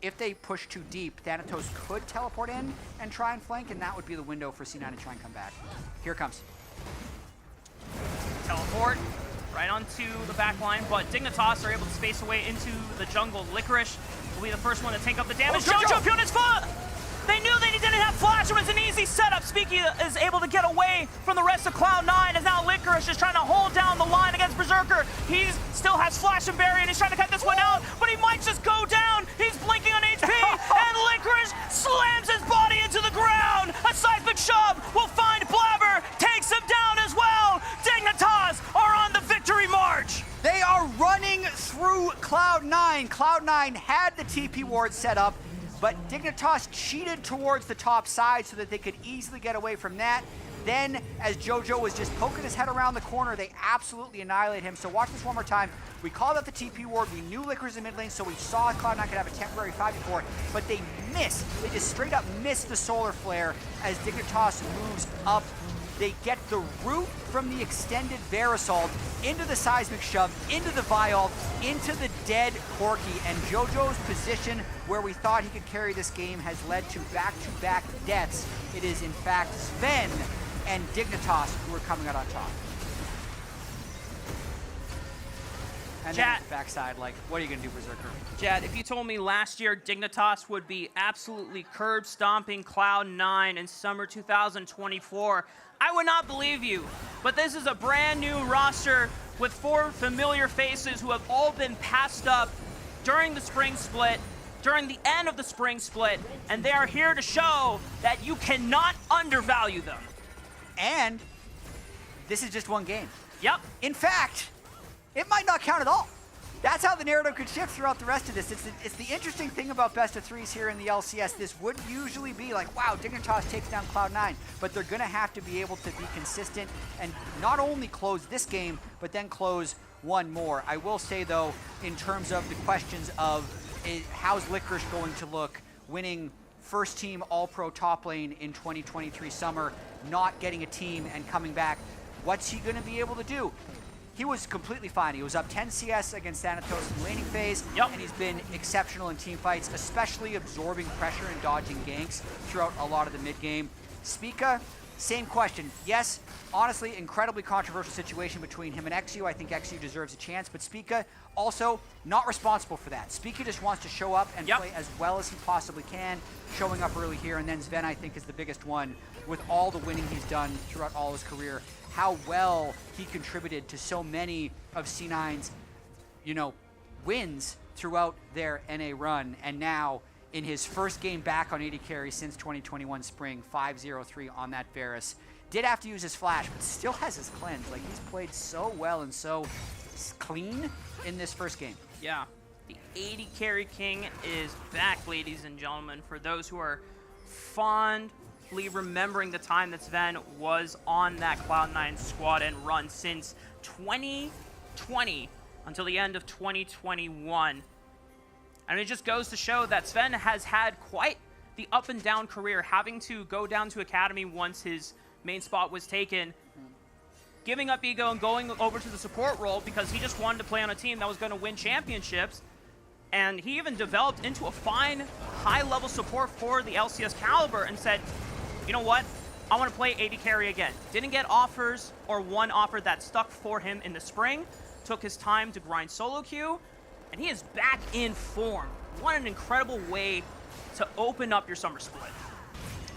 If they push too deep, Thanatos could teleport in and try and flank, and that would be the window for C9 to try and come back. Here it comes. Teleport right onto the back line, but Dignitas are able to space away into the jungle. Licorice will be the first one to take up the damage. Jojo Pion's foot! They knew they didn't have Flash. It was an easy setup. Spica is able to get away from the rest of Cloud9 as now Licorice is trying to hold down the line against Berserker. He still has Flash and Barry, and he's trying to cut this one out, but he might just go down. He's blinking on HP, and Licorice slams his body into the ground. A seismic shove will find Blabber, takes him down as well. Dignitas are on the victory march. They are running through Cloud9. Cloud9 had the TP ward set up, but Dignitas cheated towards the top side so that they could easily get away from that. Then, as Jojo was just poking his head around the corner, they absolutely annihilate him. So watch this one more time. We called out the TP ward. We knew Licorice in mid lane, so we saw Cloud9 could have a temporary 5v4, but they missed. They just straight up missed the Solar Flare as Dignitas moves up. They get the root from the extended Verisalt into the seismic shove, into the Vial, into the dead Corki, and Jojo's position where we thought he could carry this game has led to back-to-back deaths. It is in fact Sven and Dignitas, who are coming out on top. And then Jat, at the backside, like, what are you going to do, Berserker? Jad, if you told me last year Dignitas would be absolutely curb stomping Cloud9 in summer 2024, I would not believe you. But this is a brand new roster with 4 familiar faces who have all been passed up during the spring split, during the end of the spring split, and they are here to show that you cannot undervalue them. And this is just one game. Yep. In fact, it might not count at all. That's how the narrative could shift throughout the rest of this. It's the interesting thing about best of 3s here in the LCS. This would usually be like, wow, Dignitas takes down Cloud9, but they're going to have to be able to be consistent and not only close this game, but then close one more. I will say, though, in terms of the questions of how's Licorice going to look winning first team All-Pro top lane in 2023 summer, not getting a team and coming back, what's he going to be able to do? He was completely fine. He was up 10 CS against Thanatos in the laning phase, and he's been exceptional in team fights, especially absorbing pressure and dodging ganks throughout a lot of the mid-game. Spica, same question. Yes, honestly, incredibly controversial situation between him and XU. I think XU deserves a chance, but Spica also not responsible for that. Spica just wants to show up and play as well as he possibly can, showing up early here, and then Sven, I think, is the biggest one with all the winning he's done throughout all his career. How well he contributed to so many of C9's, wins throughout their NA run. And now, in his first game back on AD carry since 2021 spring, 5-0-3 on that Varus. Did have to use his flash, but still has his cleanse. Like, he's played so well and so clean in this first game. Yeah, the AD carry king is back, ladies and gentlemen. For those who are fondly remembering the time that Sven was on that Cloud9 squad and run since 2020 until the end of 2021. And it just goes to show that Sven has had quite the up and down career, having to go down to Academy once his main spot was taken, giving up ego and going over to the support role because he just wanted to play on a team that was going to win championships. And he even developed into a fine, high-level support for the LCS caliber and said, you know what? I want to play AD carry again. Didn't get offers or one offer that stuck for him in the spring. Took his time to grind solo queue, and he is back in form. What an incredible way to open up your summer split.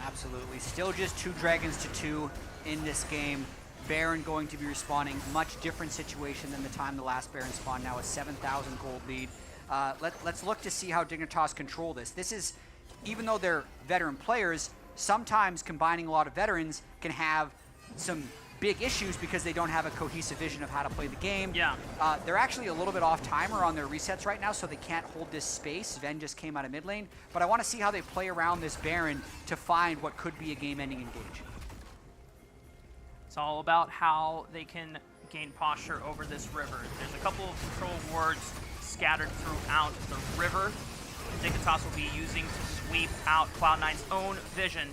Absolutely. Still just 2 dragons to 2 in this game. Baron going to be respawning. Much different situation than the time the last Baron spawned. Now a 7,000 gold lead. Let's look to see how Dignitas control this. This is, even though they're veteran players, sometimes combining a lot of veterans can have some big issues because they don't have a cohesive vision of how to play the game. Yeah. They're actually a little bit off timer on their resets right now, so they can't hold this space. Sven just came out of mid lane, but I want to see how they play around this Baron to find what could be a game-ending engage. It's all about how they can gain posture over this river. There's a couple of control wards scattered throughout the river. Dignitas will be using to sweep out Cloud9's own vision.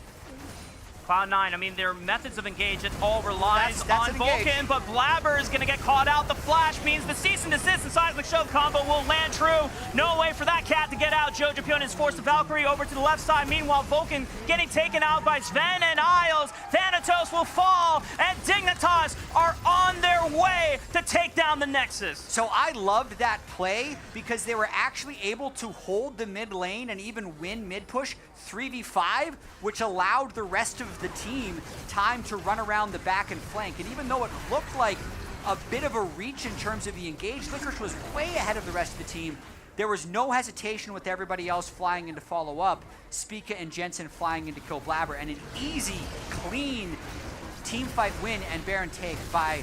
Cloud9, I mean, their methods of engage, it all relies on Vulcan, but Blabber is going to get caught out. The flash means the cease and desist and seismic shove combo will land true. No way for that cat to get out. Jojo Pion has forced the Valkyrie over to the left side. Meanwhile, Vulcan getting taken out by Sven and Isles. Thanatos will fall, and Dignitas are on their way to take down the Nexus. So I loved that play because they were actually able to hold the mid lane and even win mid push 3v5, which allowed the rest of the team time to run around the back and flank. And even though it looked like a bit of a reach in terms of the engage, Licorice was way ahead of the rest of the team. There was no hesitation with everybody else flying in to follow up. Spica and Jensen flying in to kill Blabber, and an easy, clean team fight win and Baron take by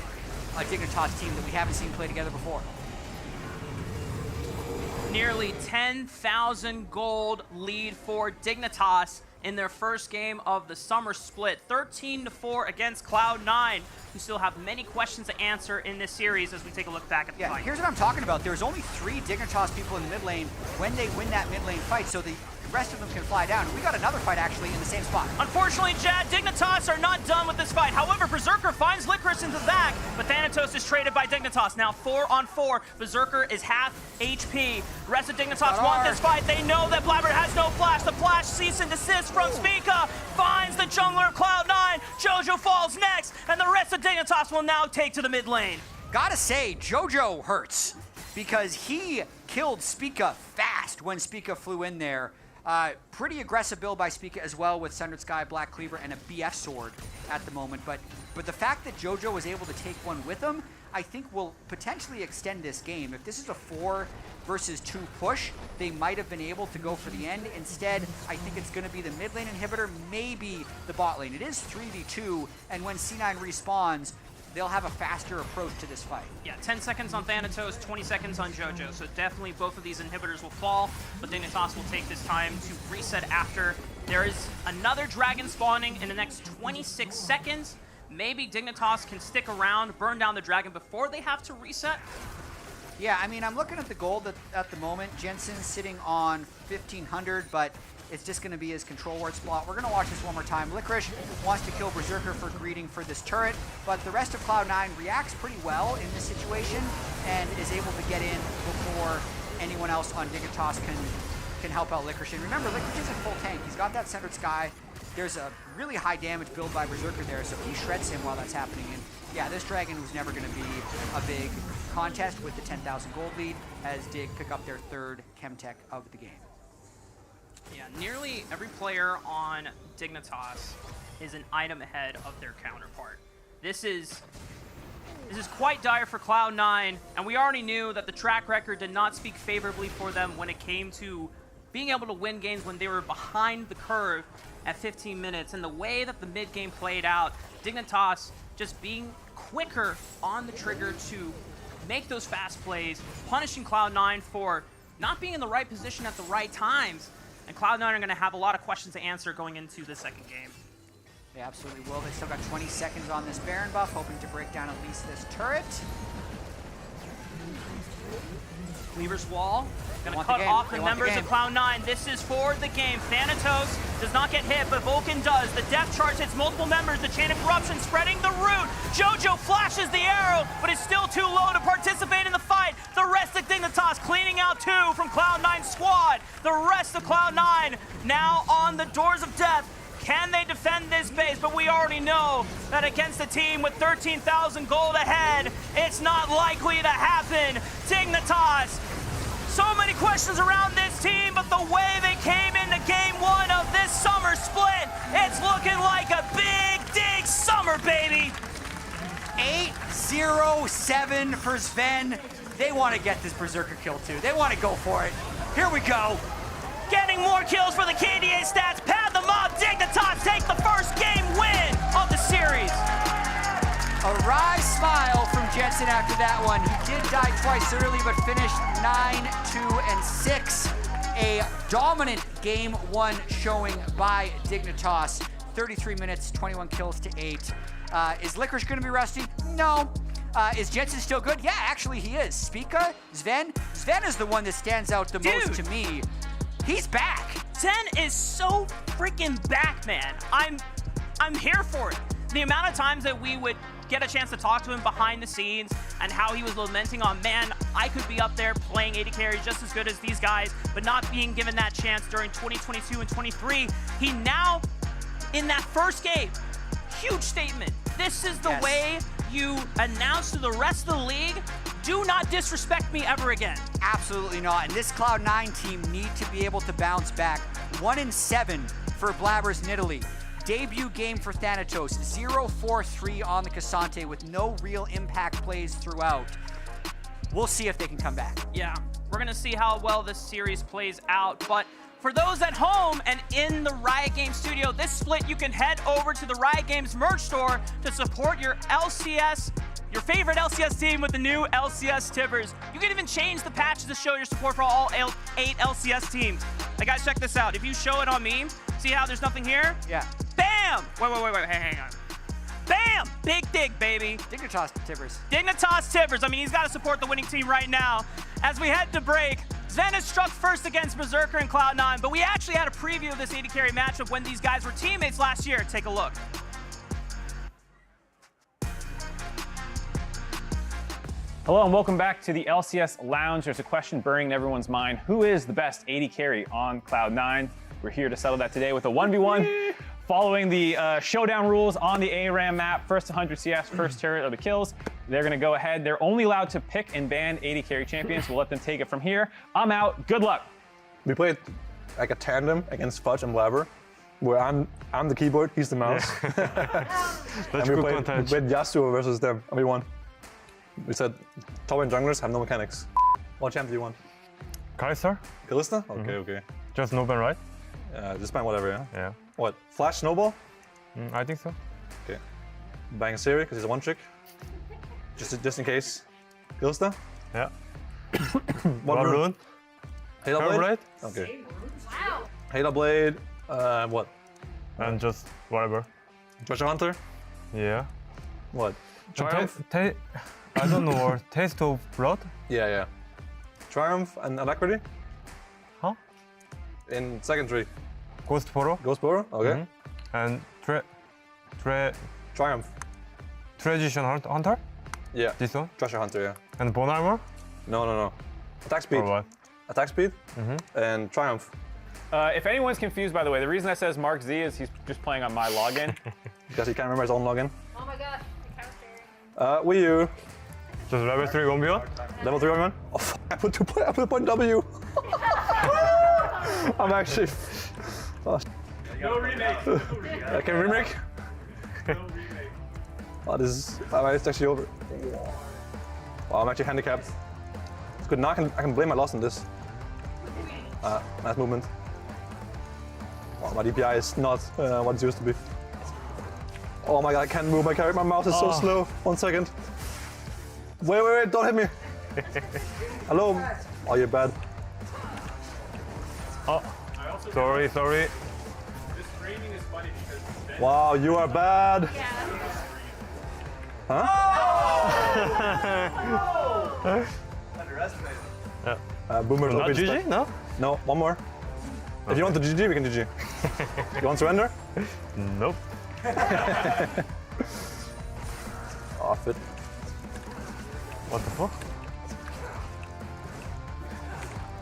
a Dignitas team that we haven't seen play together before. Nearly 10,000 gold lead for Dignitas in their first game of the summer split. 13-4 against Cloud9, who still have many questions to answer in this series as we take a look back at the fight. Here's what I'm talking about. There's only 3 Dignitas people in the mid lane when they win that mid lane fight, so the The rest of them can fly down. We got another fight actually in the same spot. Unfortunately, Jad, Dignitas are not done with this fight. However, Berserker finds Licorice in the back, but Thanatos is traded by Dignitas. Now 4-on-4. Berserker is half HP. The rest of Dignitas want this fight. They know that Blabber has no flash. The flash cease and desist from Spica finds the jungler of Cloud9. Jojo falls next, and the rest of Dignitas will now take to the mid lane. Gotta say, Jojo hurts because he killed Spica fast when Spica flew in there. Pretty aggressive build by Spica as well with Sundered Sky, Black Cleaver, and a BF sword at the moment. But the fact that Jojo was able to take one with him, I think will potentially extend this game. If this is a 4 versus 2 push, they might have been able to go for the end. Instead, I think it's going to be the mid lane inhibitor, maybe the bot lane. It is 3v2, and when C9 respawns, they'll have a faster approach to this fight. Yeah, 10 seconds on Thanatos, 20 seconds on Jojo. So definitely both of these inhibitors will fall, but Dignitas will take this time to reset after. There is another dragon spawning in the next 26 seconds. Maybe Dignitas can stick around, burn down the dragon before they have to reset. Yeah, I mean, I'm looking at the gold at the moment. Jensen's sitting on 1,500, but it's just going to be his control ward spot. We're going to watch this one more time. Licorice wants to kill Berserker for greeting for this turret, but the rest of Cloud9 reacts pretty well in this situation and is able to get in before anyone else on Dignitas can help out Licorice. And remember, Licorice is a full tank. He's got that Sundered Sky. There's a really high damage build by Berserker there, so he shreds him while that's happening. And yeah, this dragon was never going to be a big contest with the 10,000 gold lead as Dig pick up their 3rd Chemtech of the game. Yeah, nearly every player on Dignitas is an item ahead of their counterpart. This is quite dire for Cloud9, and we already knew that the track record did not speak favorably for them when it came to being able to win games when they were behind the curve at 15 minutes. And the way that the mid game played out, Dignitas just being quicker on the trigger to make those fast plays, punishing Cloud9 for not being in the right position at the right times. And Cloud9 are going to have a lot of questions to answer going into the second game. They absolutely will. They still got 20 seconds on this Baron buff, hoping to break down at least this turret. Cleaver's wall. Going to cut off the members of Cloud9. This is for the game. Thanatos does not get hit, but Vulcan does. The death charge hits multiple members. The Chain of Corruption spreading the root. Jojo flashes the arrow, but is still too low to participate in the fight. The rest of Dignitas cleaning out 2 from Cloud9's squad. The rest of Cloud9 now on the doors of death. Can they defend this base? But we already know that against a team with 13,000 gold ahead, it's not likely to happen. Dignitas, so many questions around this team, but the way they came into game 1 of this summer split, it's looking like a big dig summer, baby. 8-0-7 for Sven. They want to get this Berserker kill too. They want to go for it. Here we go. Getting more kills for the KDA stats. Pad them up. Dignitas take the first game win of the series. A wry smile from Jensen after that one. He did die twice early, but finished 9-2-6. A dominant game 1 showing by Dignitas. 33 minutes, 21 kills to 8. Is Licorice going to be rusty? No. Is Jensen still good? Yeah, actually he is. Spica, Sven is the one that stands out the most to me. He's back. Sven is so freaking back, man. I'm here for it. The amount of times that we would get a chance to talk to him behind the scenes and how he was lamenting on, man, I could be up there playing 80 carries just as good as these guys, but not being given that chance during 2022 and 23. He now, in that first game, huge statement. This is the way you announce to the rest of the league, do not disrespect me ever again. Absolutely not. And this Cloud9 team need to be able to bounce back. 1-7 for Blabbers in Italy. Debut game for Thanatos. 0-4-3 on the Cassante with no real impact plays throughout. We'll see if they can come back. Yeah, we're going to see how well this series plays out. But for those at home and in the Riot Games studio, this split, you can head over to the Riot Games merch store to support your LCS, your favorite LCS team with the new LCS Tippers. You can even change the patches to show your support for all 8 LCS teams. Hey guys, check this out. If you show it on me, see how there's nothing here? Yeah. Bam! Wait, hang on. Bam! Big dig, baby. Dignitas Tippers. Dignitas Tippers. I mean, he's got to support the winning team right now. As we head to break, Zen has struck first against Berserker and Cloud9, but we actually had a preview of this AD carry matchup when these guys were teammates last year. Take a look. Hello and welcome back to the LCS Lounge. There's a question burning in everyone's mind. Who is the best AD carry on Cloud9? We're here to settle that today with a 1v1 following the showdown rules on the ARAM map. First 100 CS, first turret of the kills. They're going to go ahead. They're only allowed to pick and ban AD carry champions. We'll let them take it from here. I'm out. Good luck. We played like a tandem against Fudge and Blabber, where I'm the keyboard, he's the mouse. That's and good we content. played Yasuo versus them, and we won. We said top lane junglers have no mechanics. What champ do you want? Kai'Sa? Kalista? Okay, okay. Just no ban, right? Just ban whatever, yeah? Yeah. What? Flash Snowball? I think so. Okay. Bang Siri, because he's a one trick. Just in case. Kalista? Yeah. What rune? rune? Halo Blade? Blade? Okay. Wow. Halo Blade, what? And just whatever. Treasure Hunter? Yeah. What? Triumph? I don't know what. Taste of Blood? Yeah, yeah. Triumph and Alacrity? Huh? In secondary. Ghost Poro? Ghost Poro? Okay. And Triumph. Transition Hunter? Yeah. This one? Treasure Hunter, yeah. And Bone Armor? No. Attack speed. Or what? Attack speed and Triumph. If anyone's confused, by the way, the reason that says Mark Z is he's just playing on my login. Because he can't remember his own login. Oh my gosh, the counter. Wii U. Just level 3 1v1? Level 3 1v1? Oh, fuck. I put a point W. I'm actually... Oh, No remake. I can remake? Oh, this is... It's actually over. Wow, I'm actually handicapped. It's good. Now I can blame my loss on this. Nice movement. Wow, my DPI is not what it used to be. Oh my god, I can't move my character. My mouse is so slow. 1 second. Wait, don't hit me. Hello? Oh, you're bad. Oh, sorry. This streaming is funny because Wow, you are bad. Huh? Underestimated. Yeah. Boomer. Not GG? No? No, one more. If you want the GG, we can GG. You want surrender? Nope. Off it. What the fuck?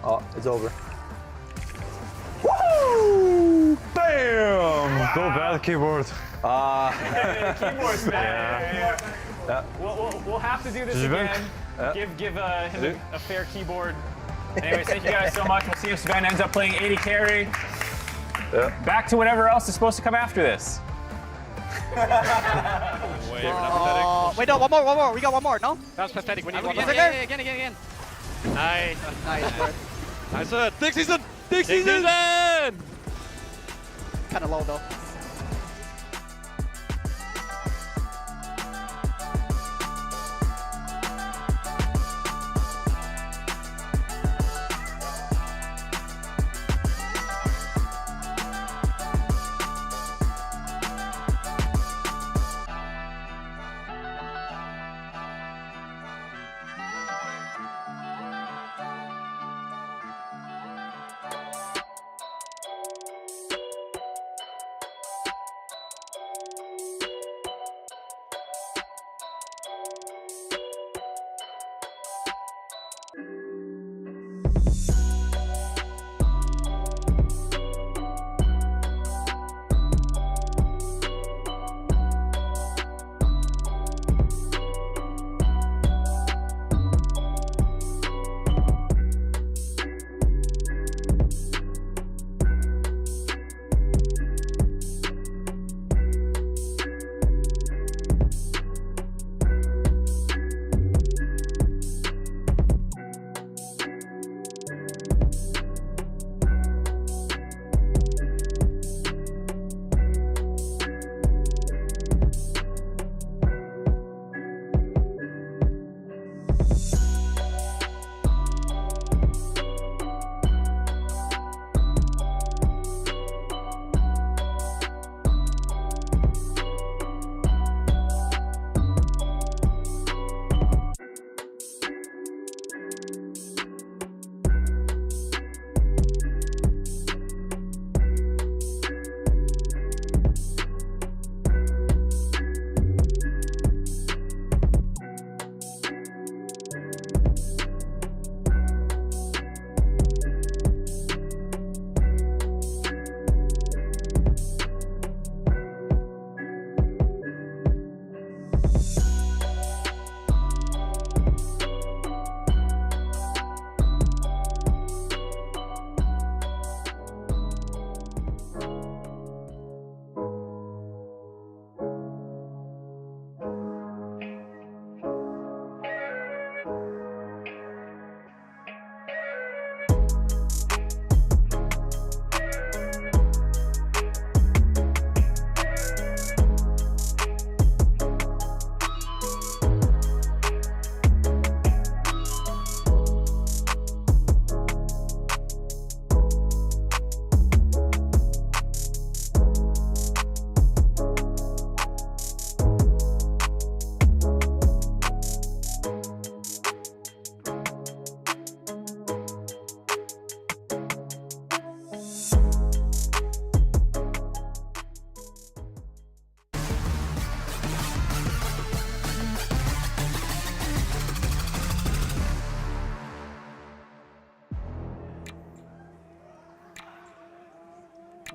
Oh, it's over. Woo! Bam! Go bad keyboard. Keyboard's bad. Yeah. We'll have to do this Did you again. Give him a fair keyboard. Anyways, thank you guys so much. We'll see if Sven ends up playing AD carry. Yeah. Back to whatever else is supposed to come after this. Wait, no, one more. We got one more, no? That was pathetic. We need one more. Again. Nice. Nice. Dig season! Kind of low, though.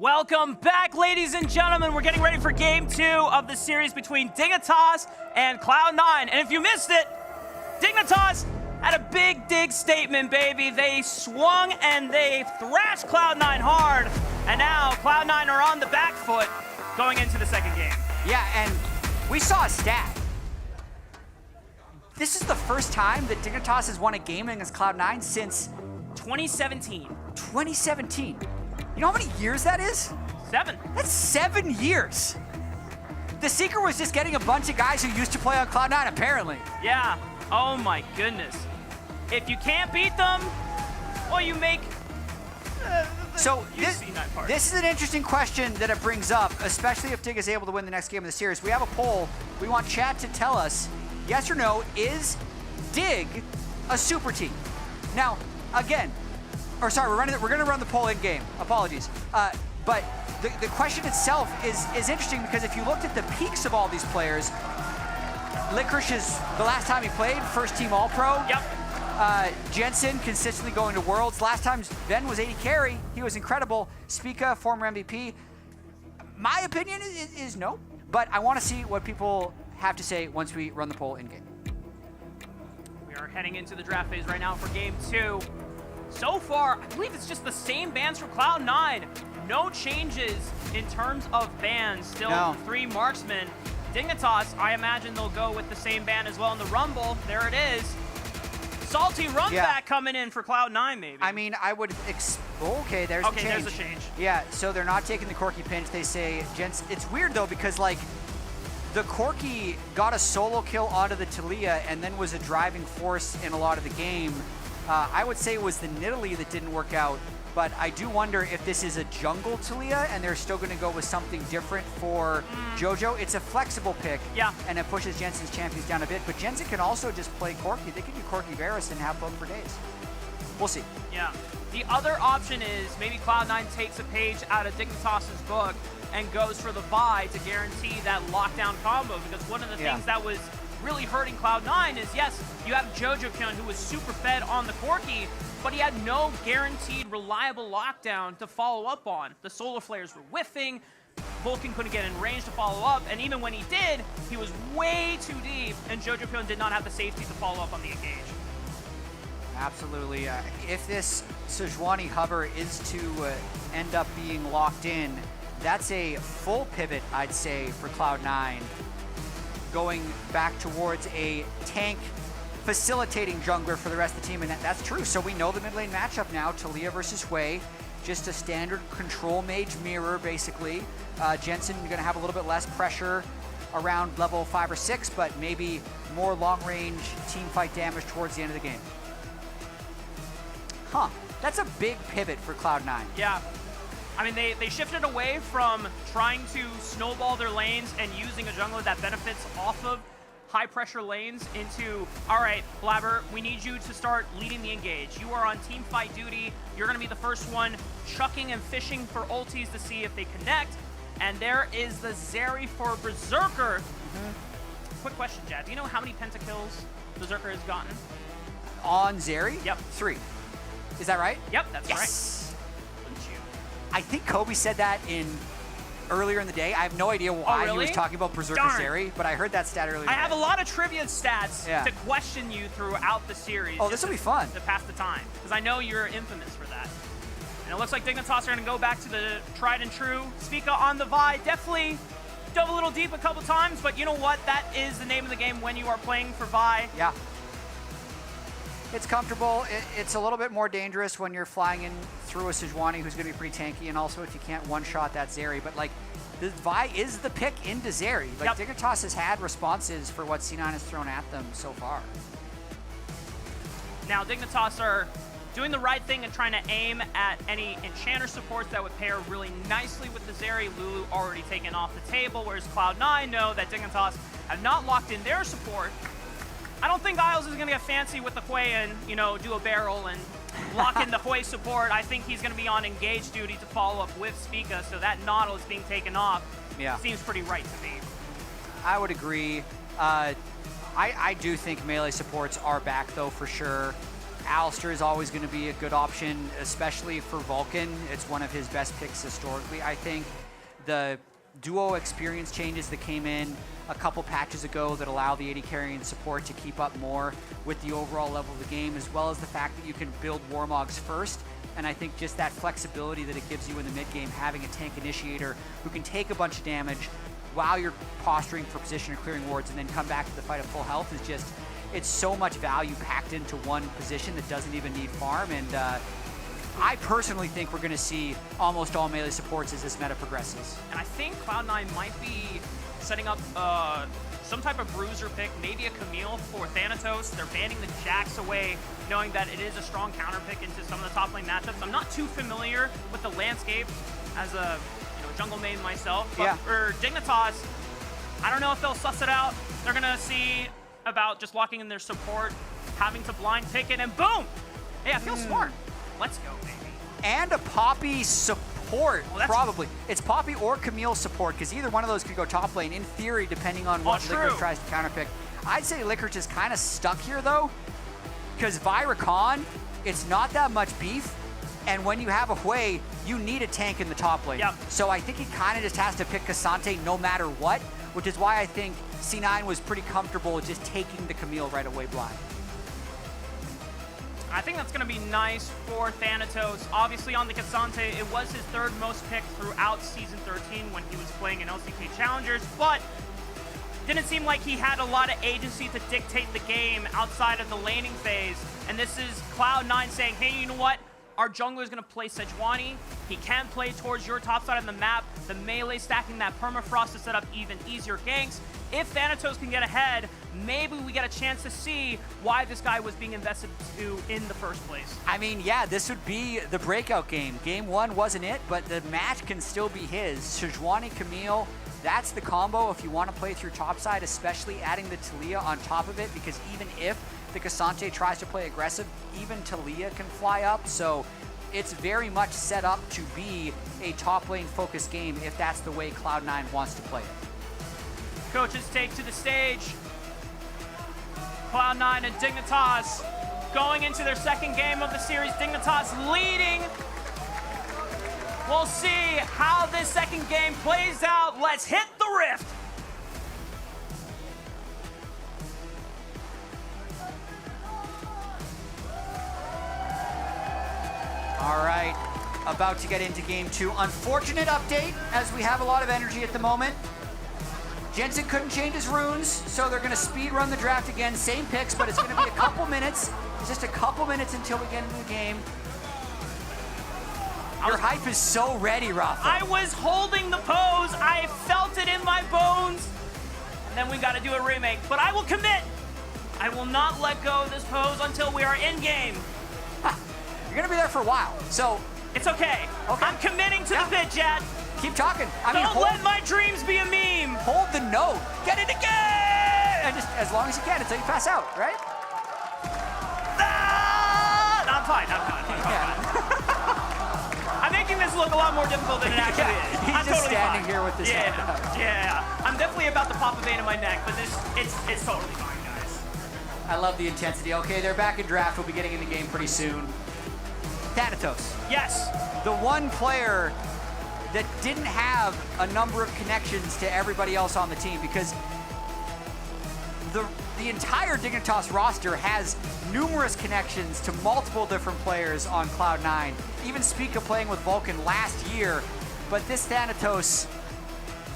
Welcome back, ladies and gentlemen. We're getting ready for game 2 of the series between Dignitas and Cloud9. And if you missed it, Dignitas had a big dig statement, baby. They swung and they thrashed Cloud9 hard. And now Cloud9 are on the back foot going into the second game. Yeah, and we saw a stat. This is the first time that Dignitas has won a game against Cloud9 since 2017. 2017. You know how many years that is? 7. That's 7 years. The secret was just getting a bunch of guys who used to play on Cloud9, apparently. Yeah. Oh my goodness. If you can't beat them, well, you make. So this is an interesting question that it brings up, especially if Dig is able to win the next game of the series. We have a poll. We want chat to tell us, yes or no, is Dig a super team? Now, again, or sorry, we're going to run the poll in game. Apologies. But the question itself is interesting because if you looked at the peaks of all these players, Licorice is the last time he played, first team All-Pro. Yep. Jensen consistently going to Worlds. Last time Ben was 80 carry. He was incredible. Spica, former MVP. My opinion is no, but I want to see what people have to say once we run the poll in game. We are heading into the draft phase right now for game 2. So far, I believe it's just the same bans for Cloud9. No changes in terms of bans. Still 3 marksmen. Dignitas, I imagine they'll go with the same ban as well in the Rumble. There it is. Salty run back coming in for Cloud9, maybe. I mean, I would okay, there's a change. There's a change. Yeah, so they're not taking the Corki pinch. They say Jensen. It's weird though because like the Corki got a solo kill onto the Talia and then was a driving force in a lot of the game. I would say it was the Nidalee that didn't work out, but I do wonder if this is a jungle Talia and they're still going to go with something different for JoJo. It's a flexible pick, and it pushes Jensen's champions down a bit, but Jensen can also just play Corki. They can do Corki Varus and have both for days. We'll see. Yeah. The other option is maybe Cloud9 takes a page out of Dignitas' book and goes for the Vi to guarantee that lockdown combo, because one of the things that was really hurting Cloud9 is, yes, you have JoJo-kun who was super fed on the Corki, but he had no guaranteed reliable lockdown to follow up on. The solar flares were whiffing, Vulcan couldn't get in range to follow up, and even when he did, he was way too deep, and JoJo-kun did not have the safety to follow up on the engage. Absolutely. If this Sejuani hover is to end up being locked in, that's a full pivot, I'd say, for Cloud9. Going back towards a tank facilitating jungler for the rest of the team, and that's true. So we know the mid lane matchup now, Talia versus Hui, just a standard control mage mirror, basically. Jensen gonna have a little bit less pressure around level 5 or 6, but maybe more long-range team fight damage towards the end of the game. Huh, that's a big pivot for Cloud9. Yeah. I mean, they shifted away from trying to snowball their lanes and using a jungler that benefits off of high-pressure lanes into, all right, Blabber, we need you to start leading the engage. You are on team fight duty. You're going to be the first one chucking and fishing for ultis to see if they connect. And there is the Zeri for Berserker. Quick question, Jad. Do you know how many pentakills Berserker has gotten? On Zeri? Yep. 3. Is that right? Yep, that's right. I think Kobe said that earlier in the day. I have no idea why he was talking about Berserker Zeri, but I heard that stat earlier. I have a lot of trivia stats to question you throughout the series. Oh, this will be fun. To pass the time, because I know you're infamous for that. And it looks like Dignitas are going to go back to the tried and true. Spica on the Vi, definitely dove a little deep a couple times, but you know what? That is the name of the game when you are playing for Vi. Yeah. It's comfortable. It's a little bit more dangerous when you're flying in through a Sejuani who's going to be pretty tanky, and also if you can't one-shot that Zeri. But like, the Vi is the pick into Zeri. Like, Dignitas has had responses for what C9 has thrown at them so far. Now, Dignitas are doing the right thing and trying to aim at any Enchanter supports that would pair really nicely with the Zeri. Lulu already taken off the table, whereas Cloud9 know that Dignitas have not locked in their support. I don't think Isles is going to get fancy with the Hui and, you know, do a barrel and lock in the Hui support. I think he's going to be on engage duty to follow up with Spica, so that Nautilus being taken off seems pretty right to me. I would agree. I do think melee supports are back, though, for sure. Alistair is always going to be a good option, especially for Vulcan. It's one of his best picks historically, I think. The duo experience changes that came in a couple patches ago that allow the AD carry and support to keep up more with the overall level of the game, as well as the fact that you can build Warmogs first. And I think just that flexibility that it gives you in the mid game, having a tank initiator who can take a bunch of damage while you're posturing for position or clearing wards and then come back to the fight at full health is just, it's so much value packed into one position that doesn't even need farm. And I personally think we're going to see almost all melee supports as this meta progresses. And I think Cloud9 might be setting up some type of bruiser pick, maybe a Camille for Thanatos. They're banning the Jax away, knowing that it is a strong counter pick into some of the top lane matchups. I'm not too familiar with the landscape as a jungle main myself, but for Dignitas, I don't know if they'll suss it out. They're gonna see about just locking in their support, having to blind pick it, and boom! Hey, I feel smart. Let's go, baby. And a Poppy support, probably. It's Poppy or Camille support, because either one of those could go top lane, in theory, depending on what Licorice tries to counterpick. I'd say Licorice is kind of stuck here, though, because Viraconn, it's not that much beef, and when you have a Hui, you need a tank in the top lane. So I think he kind of just has to pick Cassante no matter what, which is why I think C9 was pretty comfortable just taking the Camille right away blind. I think that's going to be nice for Thanatos. Obviously on the Cassante, it was his third most picked throughout Season 13 when he was playing in LCK Challengers, but didn't seem like he had a lot of agency to dictate the game outside of the laning phase. And this is Cloud9 saying, hey, you know what? Our jungler is going to play Sejuani. He can play towards your top side of the map. The melee stacking that permafrost to set up even easier ganks. If Thanatos can get ahead, maybe we get a chance to see why this guy was being invested to in the first place. I mean, yeah, this would be the breakout game. Game one wasn't it, but the match can still be his. Sejuani, Camille, that's the combo if you want to play through topside, especially adding the Talia on top of it, because even if the Cassante tries to play aggressive, even Talia can fly up. So it's very much set up to be a top lane focused game if that's the way Cloud9 wants to play it. Coaches take to the stage. Cloud9 and Dignitas going into their second game of the series. Dignitas leading. We'll see how this second game plays out. Let's hit the rift. All right, about to get into game two. Unfortunate update, as we have a lot of energy at the moment. Jensen couldn't change his runes, so they're gonna speed run the draft again. Same picks, but it's gonna be a couple minutes. It's just a couple minutes until we get into the game. Your hype is so ready, Rafa. I was holding the pose. I felt it in my bones. And then we gotta do a remake, but I will commit. I will not let go of this pose until we are in game. You're gonna be there for a while, so. It's okay. I'm committing to the pitch, Jet. Keep talking. Don't let my dreams be a meme. Hold the note. Get it again! And just as long as you can until you pass out, right? I'm fine. I'm making this look a lot more difficult than it actually is. He's I'm just totally standing fine. here with this hand up. Yeah. I'm definitely about to pop a vein in my neck, but it's totally fine, guys. I love the intensity. Okay, they're back in draft. We'll be getting in the game pretty soon. Thanatos. Yes. The one player that didn't have a number of connections to everybody else on the team, because the entire Dignitas roster has numerous connections to multiple different players on Cloud9. Even Spica playing with Vulcan last year, but this Thanatos,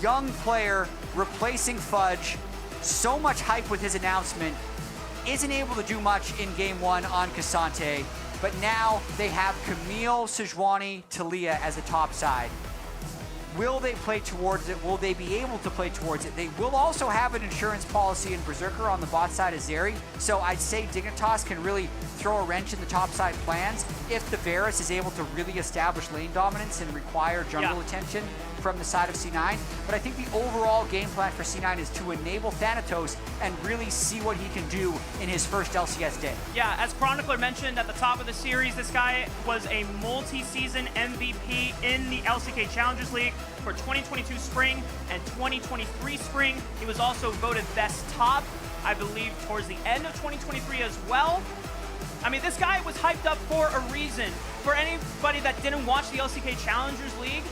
young player, replacing Fudge, so much hype with his announcement, isn't able to do much in game one on Cassante, but now they have Camille, Sejuani, Talia as a top side. Will they play towards it? Will they be able to play towards it? They will also have an insurance policy in Berserker on the bot side of Zeri, so I'd say Dignitas can really throw a wrench in the top side plans if the Varus is able to really establish lane dominance and require jungle attention from the side of C9. But I think the overall game plan for C9 is to enable Thanatos and really see what he can do in his first LCS day. Yeah, as Chronicler mentioned at the top of the series, this guy was a multi-season MVP in the LCK Challengers League for 2022 spring and 2023 spring. He was also voted best top, I believe, towards the end of 2023 as well. I mean, this guy was hyped up for a reason. For anybody that didn't watch the LCK Challengers League,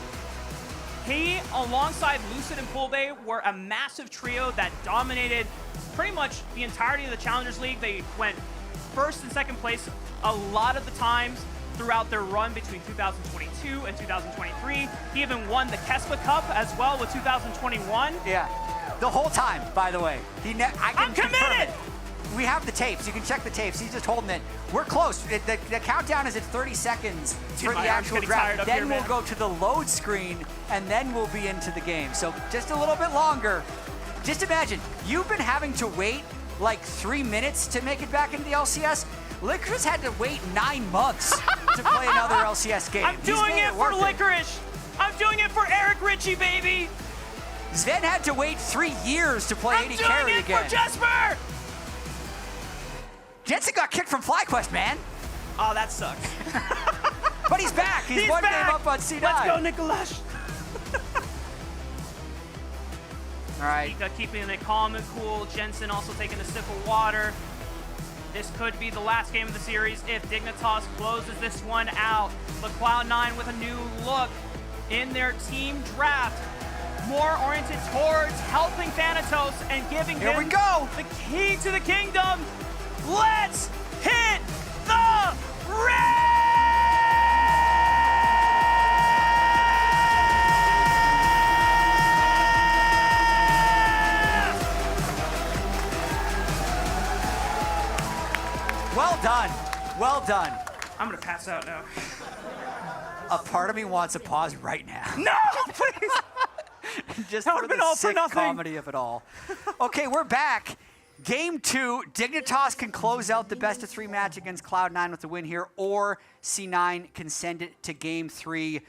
he, alongside Lucid and Poolbay, were a massive trio that dominated pretty much the entirety of the Challengers League. They went first and second place a lot of the times throughout their run between 2022 and 2023. He even won the Kespa Cup as well with 2021. Yeah, the whole time, by the way. I'm committed! We have the tapes. You can check the tapes. He's just holding it. We're close. The countdown is at 30 seconds for the actual draft. Then we'll go to the load screen, and then we'll be into the game. So just a little bit longer. Just imagine, you've been having to wait like 3 minutes to make it back into the LCS. Licorice had to wait 9 months to play another LCS game. I'm doing it for Licorice. I'm doing it for Eric Ritchie, baby. Sven had to wait 3 years to play 80 carry again. I'm doing it for Jesper. Jensen got kicked from FlyQuest, man. Oh, that sucks. But he's back. He's one back. game up on C9. Let's go, Nicholas. All right. Mika keeping it calm and cool. Jensen also taking a sip of water. This could be the last game of the series if Dignitas closes this one out. But Cloud9 with a new look in their team draft. More oriented towards helping Thanatos and giving him the key to the kingdom. Let's hit the Well done. Well done. I'm gonna pass out now. A part of me wants a pause right now. No, please. Just That for would've been the all for sick nothing. comedy of it all. Okay, we're back. Game 2, Dignitas can close out the best of 3 match against Cloud9 with the win here, or C9 can send it to Game 3.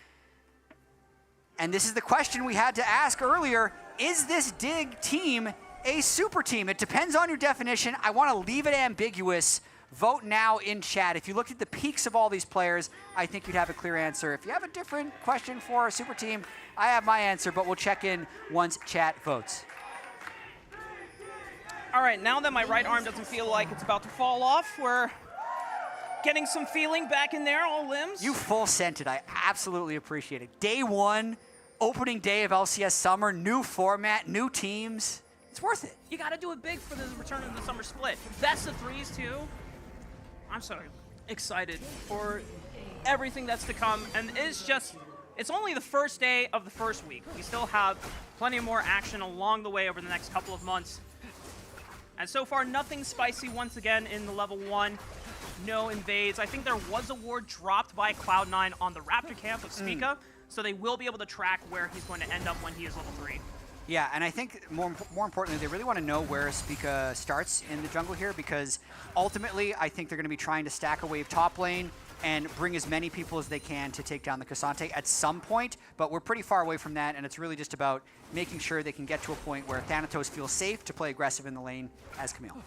And this is the question we had to ask earlier. Is this Dig team a super team? It depends on your definition. I want to leave it ambiguous. Vote now in chat. If you looked at the peaks of all these players, I think you'd have a clear answer. If you have a different question for a super team, I have my answer, but we'll check in once chat votes. All right, now that my right arm doesn't feel like it's about to fall off, we're getting some feeling back in there, all limbs. You full sent it. I absolutely appreciate it. Day 1, opening day of LCS Summer, new format, new teams. It's worth it. You got to do it big for the return of the summer split. Best of 3s too. I'm so excited for everything that's to come, and it's only the first day of the first week. We still have plenty more action along the way over the next couple of months. And so far, nothing spicy once again in the level 1. No invades. I think there was a ward dropped by Cloud9 on the Raptor camp of Spica, so they will be able to track where he's going to end up when he is level 3. Yeah, and I think more importantly, they really want to know where Spica starts in the jungle here, because ultimately, I think they're going to be trying to stack a wave top lane and bring as many people as they can to take down the Cassante at some point, but we're pretty far away from that, and it's really just about making sure they can get to a point where Thanatos feels safe to play aggressive in the lane as Camille.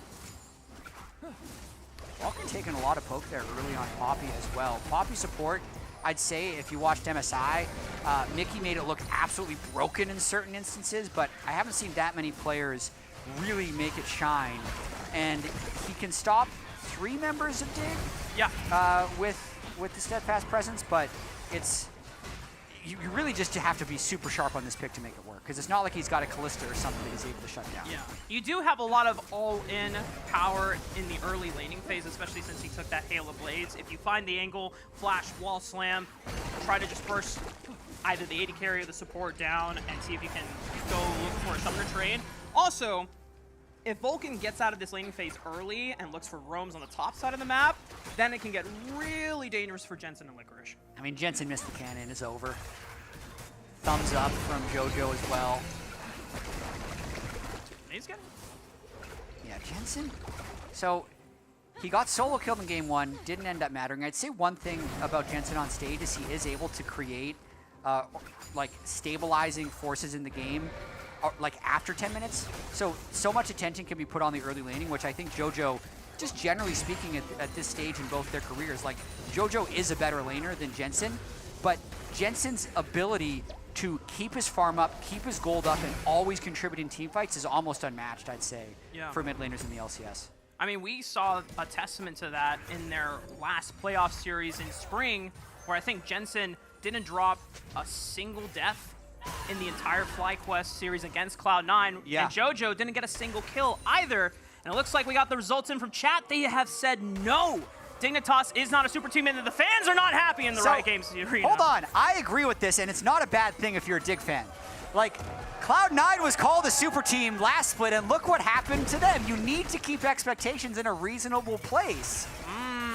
Vulcan taking a lot of poke there early on Poppy as well. Poppy support, I'd say if you watched MSI, Mickey made it look absolutely broken in certain instances, but I haven't seen that many players really make it shine. And he can stop 3 members of Dig with the steadfast presence, but you really just have to be super sharp on this pick to make it work, because it's not like he's got a Callista or something that he's able to shut down. Yeah, you do have a lot of all-in power in the early laning phase, especially since he took that Hail of Blades. If you find the angle, flash, wall slam, try to just burst either the AD carry or the support down and see if you can go look for a summoner trade. Also, if Vulcan gets out of this laning phase early and looks for roams on the top side of the map, then it can get really dangerous for Jensen and Licorice. I mean, Jensen missed the cannon, it's over. Thumbs up from JoJo as well. He's good. Yeah, Jensen. So he got solo killed in game 1, didn't end up mattering. I'd say one thing about Jensen on stage is he is able to create like stabilizing forces in the game like after 10 minutes. So much attention can be put on the early laning, which I think JoJo, just generally speaking at this stage in both their careers, like JoJo is a better laner than Jensen, but Jensen's ability to keep his farm up, keep his gold up, and always contribute in teamfights is almost unmatched, I'd say, for mid laners in the LCS. I mean, we saw a testament to that in their last playoff series in spring, where I think Jensen didn't drop a single death in the entire FlyQuest series against Cloud9, Yeah. and JoJo didn't get a single kill either. And it looks like we got the results in from chat. They have said no. Dignitas is not a super team, and the fans are not happy in the Riot Games arena. Hold on, I agree with this, and it's not a bad thing if you're a Dig fan. Like, Cloud9 was called a super team last split, and look what happened to them. You need to keep expectations in a reasonable place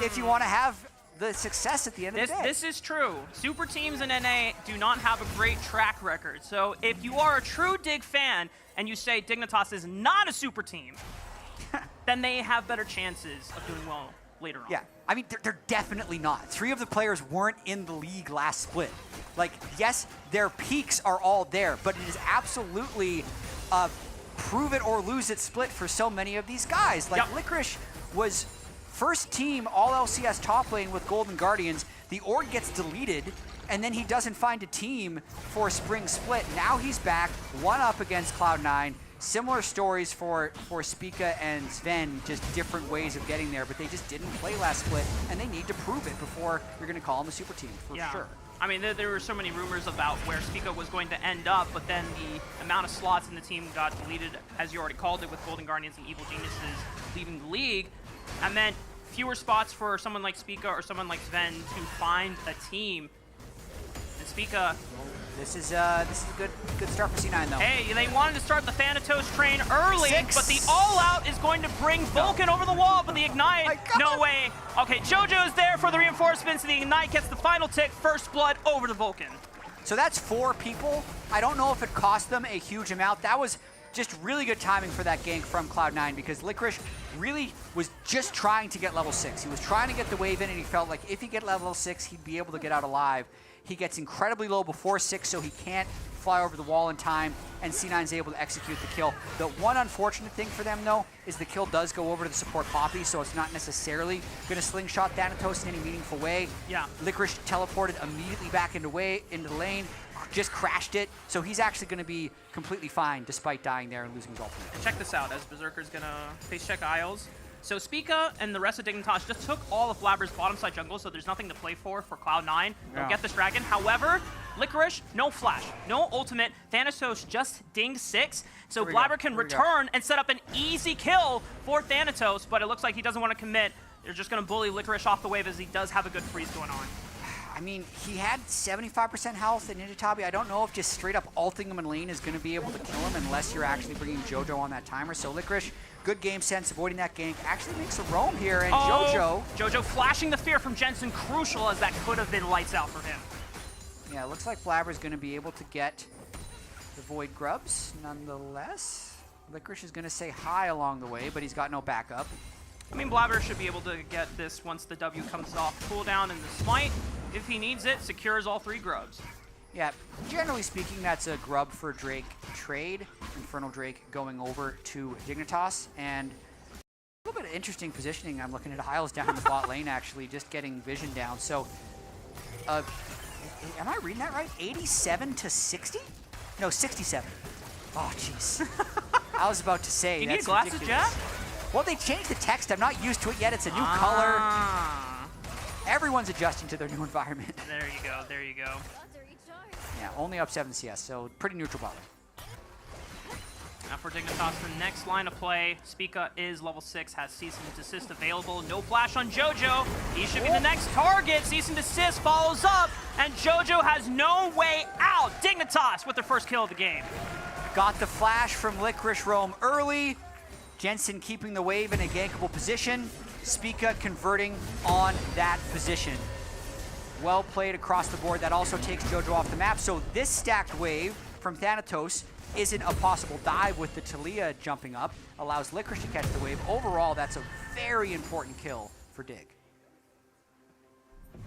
if you want to have the success at the end of the day. This is true. Super teams in NA do not have a great track record. So if you are a true Dig fan and you say Dignitas is not a super team, then they have better chances of doing well later on. Yeah, I mean, they're definitely not. 3 of the players weren't in the league last split. Like, yes, their peaks are all there, but it is absolutely a prove it or lose it split for so many of these guys. Like, Licorice was first team all LCS top lane with Golden Guardians. The org gets deleted, and then he doesn't find a team for spring split. Now he's back, one up against Cloud9. Similar stories for Spica and Sven, just different ways of getting there, but they just didn't play last split, and they need to prove it before you're going to call them a super team, for sure. I mean, there were so many rumors about where Spica was going to end up, but then the amount of slots in the team got deleted, as you already called it, with Golden Guardians and Evil Geniuses leaving the league. And meant fewer spots for someone like Spica or someone like Sven to find a team. And Spica... This is a good start for C9, though. Hey, they wanted to start the Thanatos train early, 6. but the all-out is going to bring Vulcan over the wall, but the Ignite, no way. Okay, JoJo is there for the reinforcements, and the Ignite gets the final tick, First Blood over the Vulcan. So that's 4 people. I don't know if it cost them a huge amount. That was just really good timing for that gank from Cloud9, because Licorice really was just trying to get level 6. He was trying to get the wave in, and he felt like if he get level 6, he'd be able to get out alive. He gets incredibly low before 6, so he can't fly over the wall in time, and C9's able to execute the kill. The one unfortunate thing for them, though, is the kill does go over to the support Poppy, so it's not necessarily going to slingshot Thanatos in any meaningful way. Yeah. Licorice teleported immediately back into the lane, just crashed it, so he's actually going to be completely fine despite dying there and losing his ultimate. And check this out, as Berserker's going to face check Isles. So Spica and the rest of Dignitas just took all of Blabber's bottom side jungle, so there's nothing to play for Cloud9. They'll get this dragon. However, Licorice, no flash, no ultimate. Thanatos just dinged 6, so Blabber can return and set up an easy kill for Thanatos, but it looks like he doesn't want to commit. They're just going to bully Licorice off the wave as he does have a good freeze going on. I mean, he had 75% health in Ninja Tabi. I don't know if just straight up ulting him in lane is going to be able to kill him unless you're actually bringing JoJo on that timer. So Licorice, good game sense, avoiding that gank, actually makes a roam here, and JoJo flashing the fear from Jensen, crucial, as that could have been lights out for him. Yeah, it looks like Blabber's going to be able to get the Void Grubs nonetheless. Licorice is going to say hi along the way, but he's got no backup. I mean, Blabber should be able to get this once the W comes off cooldown, and the Smite, if he needs it, secures all 3 grubs. Yeah, generally speaking, that's a grub for Drake trade. Infernal Drake going over to Dignitas, and a little bit of interesting positioning. I'm looking at Isles down in the bot lane, actually, just getting vision down. So, am I reading that right? 87 to 60? No, 67. Oh, jeez. I was about to say, you that's need glasses, ridiculous. Jack? Well, they changed the text. I'm not used to it yet. It's a new color. Everyone's adjusting to their new environment. There you go, there you go. Yeah, only up 7 CS, so pretty neutral bot lane. Now for Dignitas, the next line of play, Spica is level 6, has Cease and Desist available. No flash on JoJo. He should be the next target. Cease and Desist follows up, and JoJo has no way out. Dignitas with their first kill of the game. Got the flash from Licorice Roam early. Jensen keeping the wave in a gankable position. Spica converting on that position. Well played across the board. That also takes JoJo off the map. So this stacked wave from Thanatos isn't a possible dive with the Talia jumping up. Allows Licorice to catch the wave. Overall, that's a very important kill for Dig.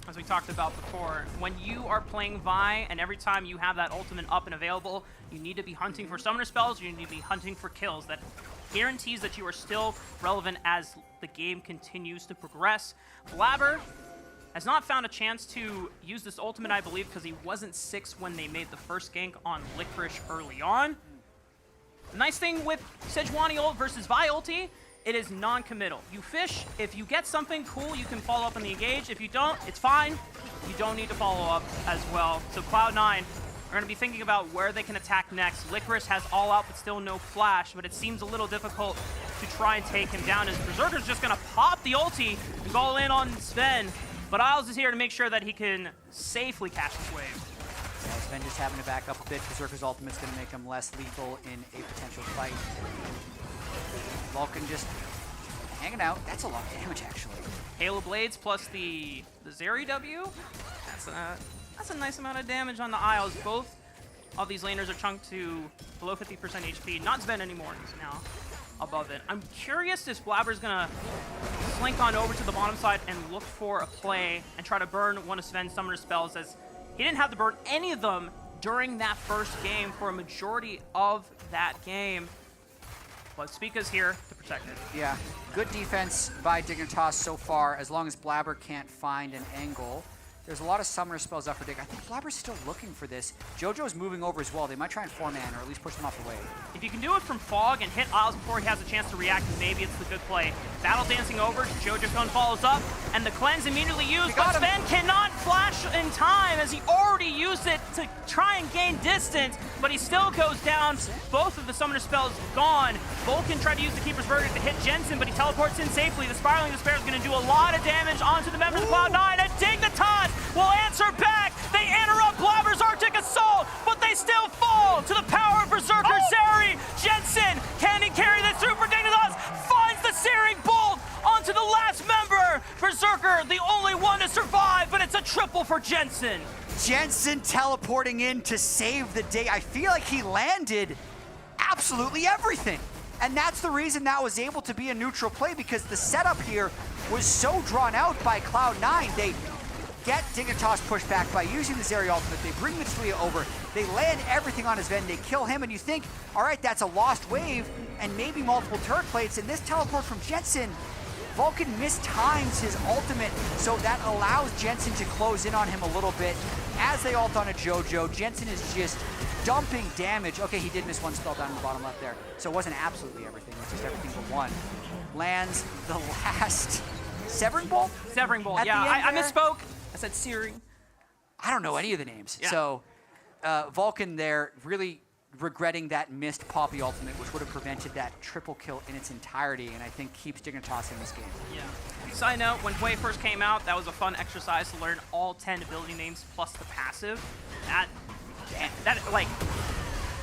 As we talked about before, when you are playing Vi and every time you have that ultimate up and available, you need to be hunting for summoner spells, you need to be hunting for kills. That guarantees that you are still relevant as the game continues to progress. Blabber has not found a chance to use this ultimate, I believe, because he wasn't 6 when they made the first gank on Licorice early on. The nice thing with Sejuani ult versus Vi ulti it is non-committal. You fish, if you get something cool, you can follow up on the engage. If you don't, it's fine. You don't need to follow up as well. So Cloud9 are going to be thinking about where they can attack next. Licorice has all out, but still no flash, but it seems a little difficult to try and take him down as Berserker's just going to pop the ulti and go in on Sven. But Isles is here to make sure that he can safely catch this wave. Yeah, Sven just having to back up a bit. Berserker's ultimate's going to make him less lethal in a potential fight. Vulcan just hanging out. That's a lot of damage, actually. Halo Blades plus the Zeri W. That's a nice amount of damage on the Isles. Both of these laners are chunked to below 50% HP. Not Sven anymore. He's now above it. I'm curious if Blabber's going to slink on over to the bottom side and look for a play and try to burn one of Sven's summoner spells, as he didn't have to burn any of them during that first game for a majority of that game. But Spica's here to protect it. Yeah, good defense by Dignitas so far, as long as Blabber can't find an angle. There's a lot of summoner spells up for Dig. I think Blabber's still looking for this. JoJo's moving over as well. They might try and 4-man or at least push them off the wave. If you can do it from Fog and hit Isles before he has a chance to react, maybe it's the good play. Battle dancing over, JoJo Cone follows up, and the cleanse immediately used, but Sven cannot flash in time as he already used it to try and gain distance, but he still goes down. Both of the summoner spells gone. Vulcan tried to use the Keeper's Verdict to hit Jensen, but he teleports in safely. The Spiraling Despair is going to do a lot of damage onto the members of Cloud9, and Dignitas will answer back. They interrupt Blabber's Arctic Assault, but they still fall to the power of Berserker Zeri. Jensen, can he carry this through for Dignitas? Finds the Searing Bolt onto the last member. Berserker, the only one to survive, but it's a triple for Jensen. Jensen teleporting in to save the day. I feel like he landed absolutely everything. And that's the reason that was able to be a neutral play, because the setup here was so drawn out by Cloud9. They get Dignitas pushed back by using the Zeri ultimate. They bring Mitsuya over. They land everything on his Ven. They kill him, and you think, all right, that's a lost wave and maybe multiple turret plates. And this teleport from Jensen, Vulcan mistimes his ultimate, so that allows Jensen to close in on him a little bit. As they ult on a JoJo, Jensen is just dumping damage. Okay, he did miss one spell down in the bottom left there, so it wasn't absolutely everything. It was just everything but one. Lands the last Severing Bolt? Severing Bolt, yeah. I misspoke. I said Searing. I don't know any of the names. Yeah. So Vulcan there really regretting that missed Poppy ultimate, which would have prevented that triple kill in its entirety, and I think keeps Dignitas in this game. Yeah. Side note, when Hwei first came out, that was a fun exercise to learn all 10 ability names plus the passive. That like,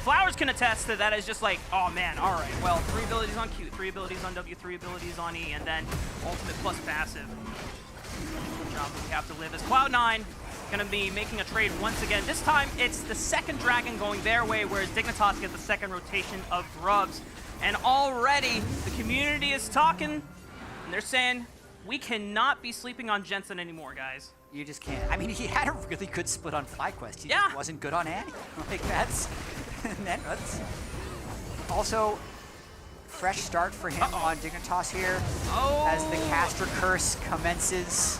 Flowers can attest that is just like, oh man, all right, well, 3 abilities on Q, 3 abilities on W, 3 abilities on E, and then ultimate plus passive. Good job that we have to live as Cloud9 going to be making a trade once again. This time, it's the second dragon going their way, whereas Dignitas gets the second rotation of Grubs. And already, the community is talking, and they're saying, we cannot be sleeping on Jensen anymore, guys. You just can't. I mean, he had a really good split on FlyQuest. He just wasn't good on Annie. Like, that's also fresh start for him on Dignitas here as the caster curse commences.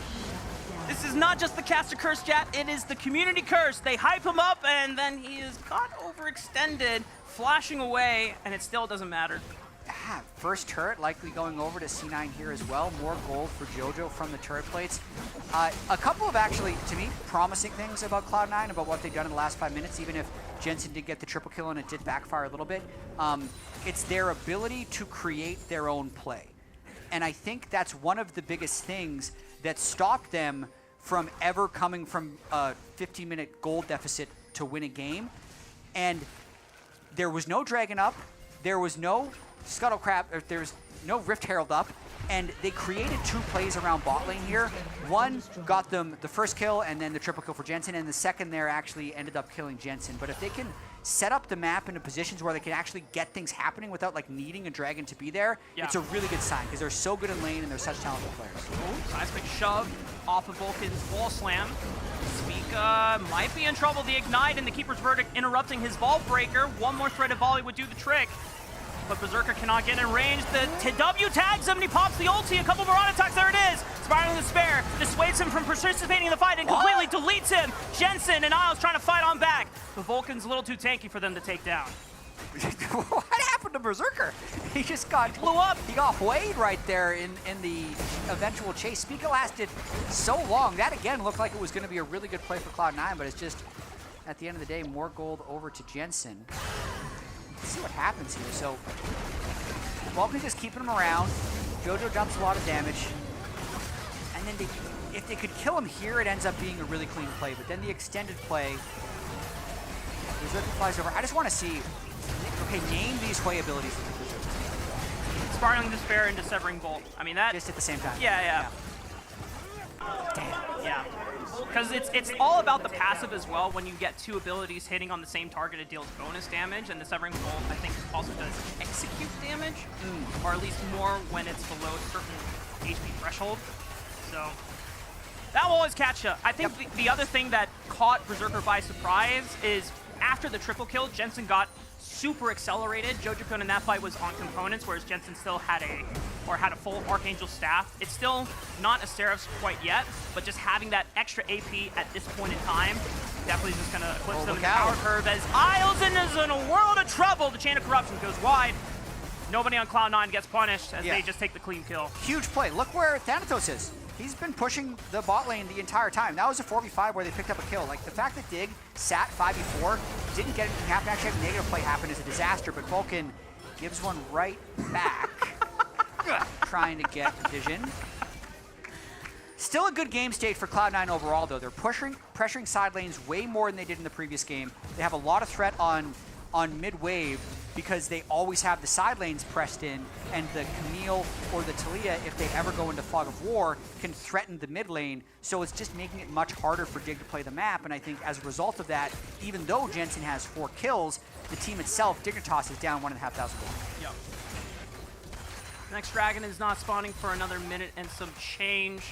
This is not just the caster curse, chat. It is the community curse. They hype him up, and then he is caught overextended, flashing away, and it still doesn't matter. Ah, first turret likely going over to C9 here as well. More gold for JoJo from the turret plates. A couple of actually, to me, promising things about Cloud9, about what they've done in the last 5 minutes, even if Jensen did get the triple kill and it did backfire a little bit. It's their ability to create their own play. And I think that's one of the biggest things that stopped them from ever coming from a 15-minute gold deficit to win a game. And there was no Dragon up, there was no Scuttle Crab, or there was no Rift Herald up, and they created 2 plays around bot lane here. One got them the first kill and then the triple kill for Jensen, and the second there actually ended up killing Jensen. But if they can set up the map into positions where they can actually get things happening without like needing a dragon to be there, it's a really good sign, because they're so good in lane and they're such talented players. Seismic shove off of Vulcan's wall slam. Spica might be in trouble. The Ignite and the Keeper's Verdict interrupting his Vault Breaker. One more threaded volley would do the trick. But Berserker cannot get in range. The W tags him and he pops the ulti. A couple more on attacks. There it is. Spiraling Despair dissuades him from participating in the fight and completely deletes him. Jensen and Isles trying to fight on back. The Vulcan's a little too tanky for them to take down. What happened happened to Berserker? He just got blew up. He got Huayed right there in the eventual chase. Spica lasted so long. That again looked like it was going to be a really good play for Cloud9, but it's just, at the end of the day, more gold over to Jensen. Let's see what happens here. So Vulcan just keeping him around. Jojo dumps a lot of damage. And then if they could kill him here, it ends up being a really clean play. But then the extended play, Berserker flies over. I just want to see, okay, name these Huay abilities of the Berserker. Sparkling Despair into Severing Bolt. I mean, that... Just at the same time. Yeah. Damn. Yeah. Because it's all about the passive as well. When you get two abilities hitting on the same target, it deals bonus damage, and the Severing Bolt, I think, also does execute damage, or at least more when it's below a certain HP threshold. So that will always catch you. I think the other thing that caught Berserker by surprise is after the triple kill, Jensen got super accelerated. Jojopyun in that fight was on components, whereas Jensen still had a full Archangel staff. It's still not a Seraph's quite yet, but just having that extra AP at this point in time definitely just gonna eclipse them in the power curve as Isles is in a world of trouble. The Chain of Corruption goes wide. Nobody on Cloud9 gets punished as they just take the clean kill. Huge play. Look where Thanatos is. He's been pushing the bot lane the entire time. That was a 4v5 where they picked up a kill. Like, the fact that Dig sat 5v4, didn't get anything happen, actually had a negative play happen is a disaster, but Vulcan gives one right back. Trying to get vision. Still a good game state for Cloud9 overall, though. They're pressuring side lanes way more than they did in the previous game. They have a lot of threat on mid-wave because they always have the side lanes pressed in, and the Camille or the Talia, if they ever go into Fog of War, can threaten the mid lane. So it's just making it much harder for Dig to play the map, and I think as a result of that, even though Jensen has 4 kills, the team itself, Dignitas, is down 1,500 gold. Yep. Next Dragon is not spawning for another minute and some change.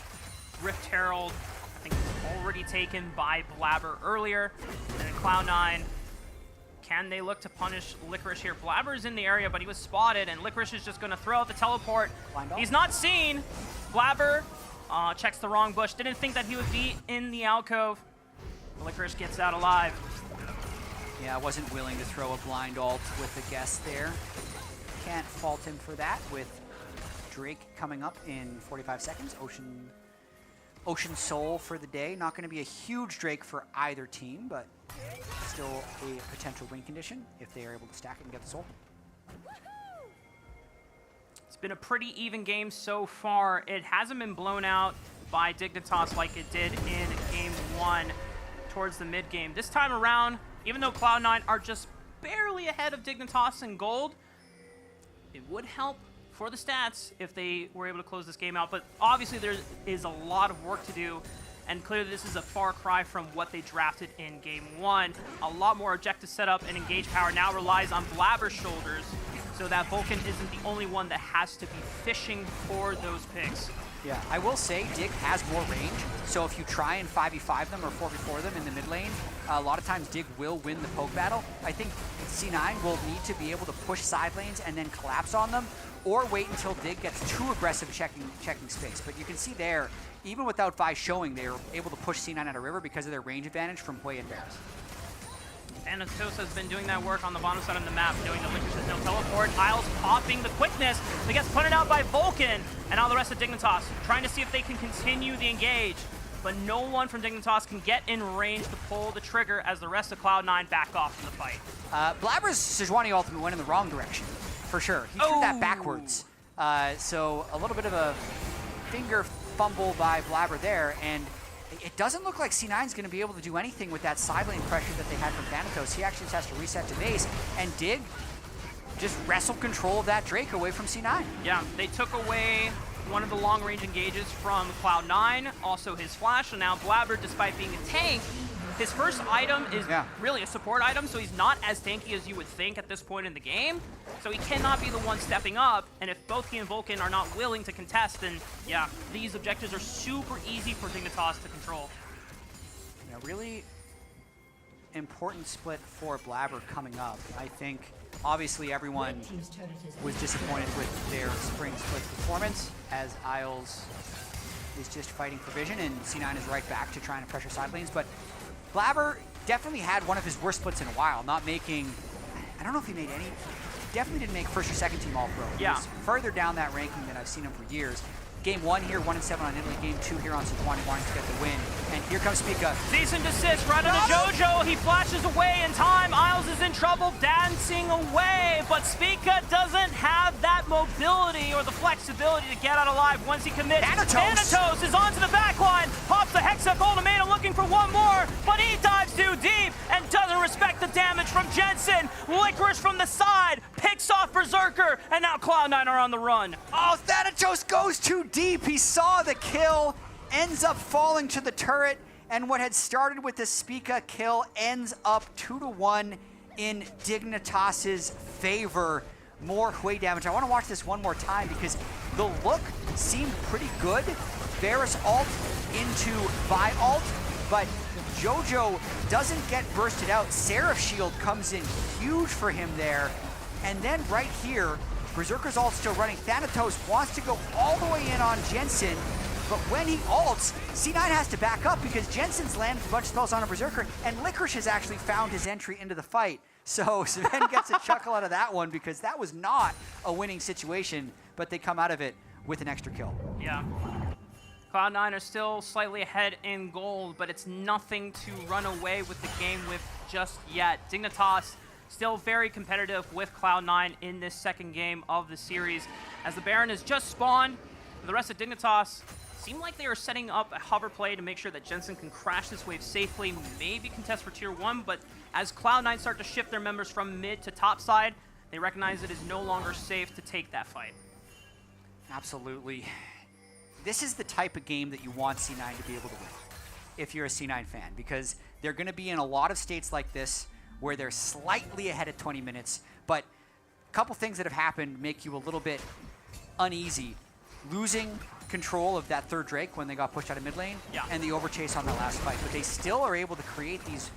Rift Herald, I think, was already taken by Blabber earlier. And then Cloud9, can they look to punish Licorice here? Blabber's in the area, but he was spotted, and Licorice is just going to throw out the teleport. He's not seen. Blabber checks the wrong bush. Didn't think that he would be in the alcove. Licorice gets out alive. Yeah, wasn't willing to throw a blind ult with the guess there. Can't fault him for that with Drake coming up in 45 seconds. Ocean Soul for the day. Not going to be a huge Drake for either team, but still a potential win condition if they are able to stack it and get the soul. It's been a pretty even game so far. It hasn't been blown out by Dignitas like it did in game 1 towards the mid game. This time around, even though Cloud9 are just barely ahead of Dignitas in gold, it would help for the stats if they were able to close this game out. But obviously there is a lot of work to do, and clearly this is a far cry from what they drafted in game 1. A lot more objective setup, and engage power now relies on Blabber's shoulders, so that Vulcan isn't the only one that has to be fishing for those picks. Yeah, I will say Dig has more range, so if you try and 5v5 them or 4v4 them in the mid lane, a lot of times Dig will win the poke battle. I think C9 will need to be able to push side lanes and then collapse on them, or wait until Dig gets too aggressive checking space. But you can see there, even without Vi showing, they were able to push C9 out of river because of their range advantage from Huay and Varus. Thanatos has been doing that work on the bottom side of the map, knowing that Licorice has no teleport. Isles popping the quickness. He gets punted out by Vulcan, and now the rest of Dignitas trying to see if they can continue the engage. But no one from Dignitas can get in range to pull the trigger as the rest of Cloud9 back off from the fight. Blabber's Sejuani ultimate went in the wrong direction, for sure. He threw that backwards. So a little bit of a finger fumble by Blabber there, and it doesn't look like C9 is going to be able to do anything with that side lane pressure that they had from Thanatos. He actually just has to reset to base, and Dig just wrestled control of that Drake away from C9. Yeah, they took away one of the long-range engages from Cloud9, also his flash, and now Blabber, despite being a tank, his first item is really a support item, so he's not as tanky as you would think at this point in the game. So he cannot be the one stepping up, and if both he and Vulcan are not willing to contest, then yeah, these objectives are super easy for Dignitas to control. Yeah, really important split for Blabber coming up. I think obviously everyone was disappointed with their spring split performance, as Isles is just fighting for vision, and C9 is right back to trying to pressure side lanes, but Blabber definitely had one of his worst splits in a while, not making, I don't know if he made any definitely didn't make first or second team All-Pro. Yeah. He's further down that ranking than I've seen him for years. Game 1 here, 1-7 on Italy. Game 2 here on Sejuani, wanting to get the win. And here comes Spica. Cease and desist right on the JoJo. He flashes away in time. Isles is in trouble, dancing away. But Spica doesn't have that mobility or the flexibility to get out alive once he commits. Thanatos is onto the back line. Pops the Hexa ultimatum looking for one more. But he dives too deep and doesn't respect the damage from Jensen. Licorice from the side. Picks off Berserker. And now Cloud9 are on the run. Oh, Thanatos goes too deep. He saw the kill, ends up falling to the turret, and what had started with the Spica kill ends up 2-1 in Dignitas's favor. More Hui damage. I want to watch this one more time because the look seemed pretty good. Varus ult into Vi ult, but JoJo doesn't get bursted out. Seraph Shield comes in huge for him there. And then right here, Berserker's ult still running. Thanatos wants to go all the way in on Jensen, but when he ults, C9 has to back up because Jensen's landed a bunch of spells on a Berserker, and Licorice has actually found his entry into the fight. So Sven gets a chuckle out of that one because that was not a winning situation, but they come out of it with an extra kill. Yeah. Cloud9 are still slightly ahead in gold, but it's nothing to run away with the game with just yet. Dignitas still very competitive with Cloud9 in this second game of the series. As the Baron has just spawned, the rest of Dignitas seem like they are setting up a hover play to make sure that Jensen can crash this wave safely, maybe contest for tier 1, but as Cloud9 start to shift their members from mid to top side, they recognize it is no longer safe to take that fight. Absolutely. This is the type of game that you want C9 to be able to win if you're a C9 fan, because they're going to be in a lot of states like this where they're slightly ahead at 20 minutes, but a couple things that have happened make you a little bit uneasy. Losing control of that third Drake when they got pushed out of mid lane, and the overchase on that last fight, but they still are able to create these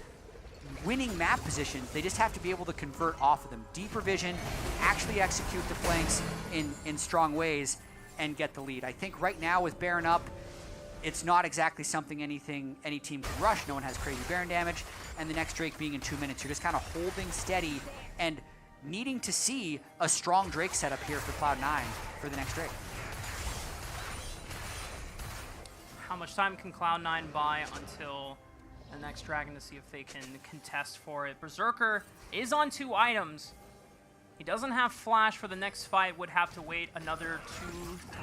winning map positions. They just have to be able to convert off of them. Deeper vision, actually execute the flanks in strong ways, and get the lead. I think right now with Baron up, it's not exactly something any team can rush. No one has crazy Baron damage, and the next Drake being in 2 minutes. You're just kind of holding steady and needing to see a strong Drake setup here for Cloud9 for the next Drake. How much time can Cloud9 buy until the next Dragon to see if they can contest for it? Berserker is on 2 items. He doesn't have flash for the next fight, would have to wait another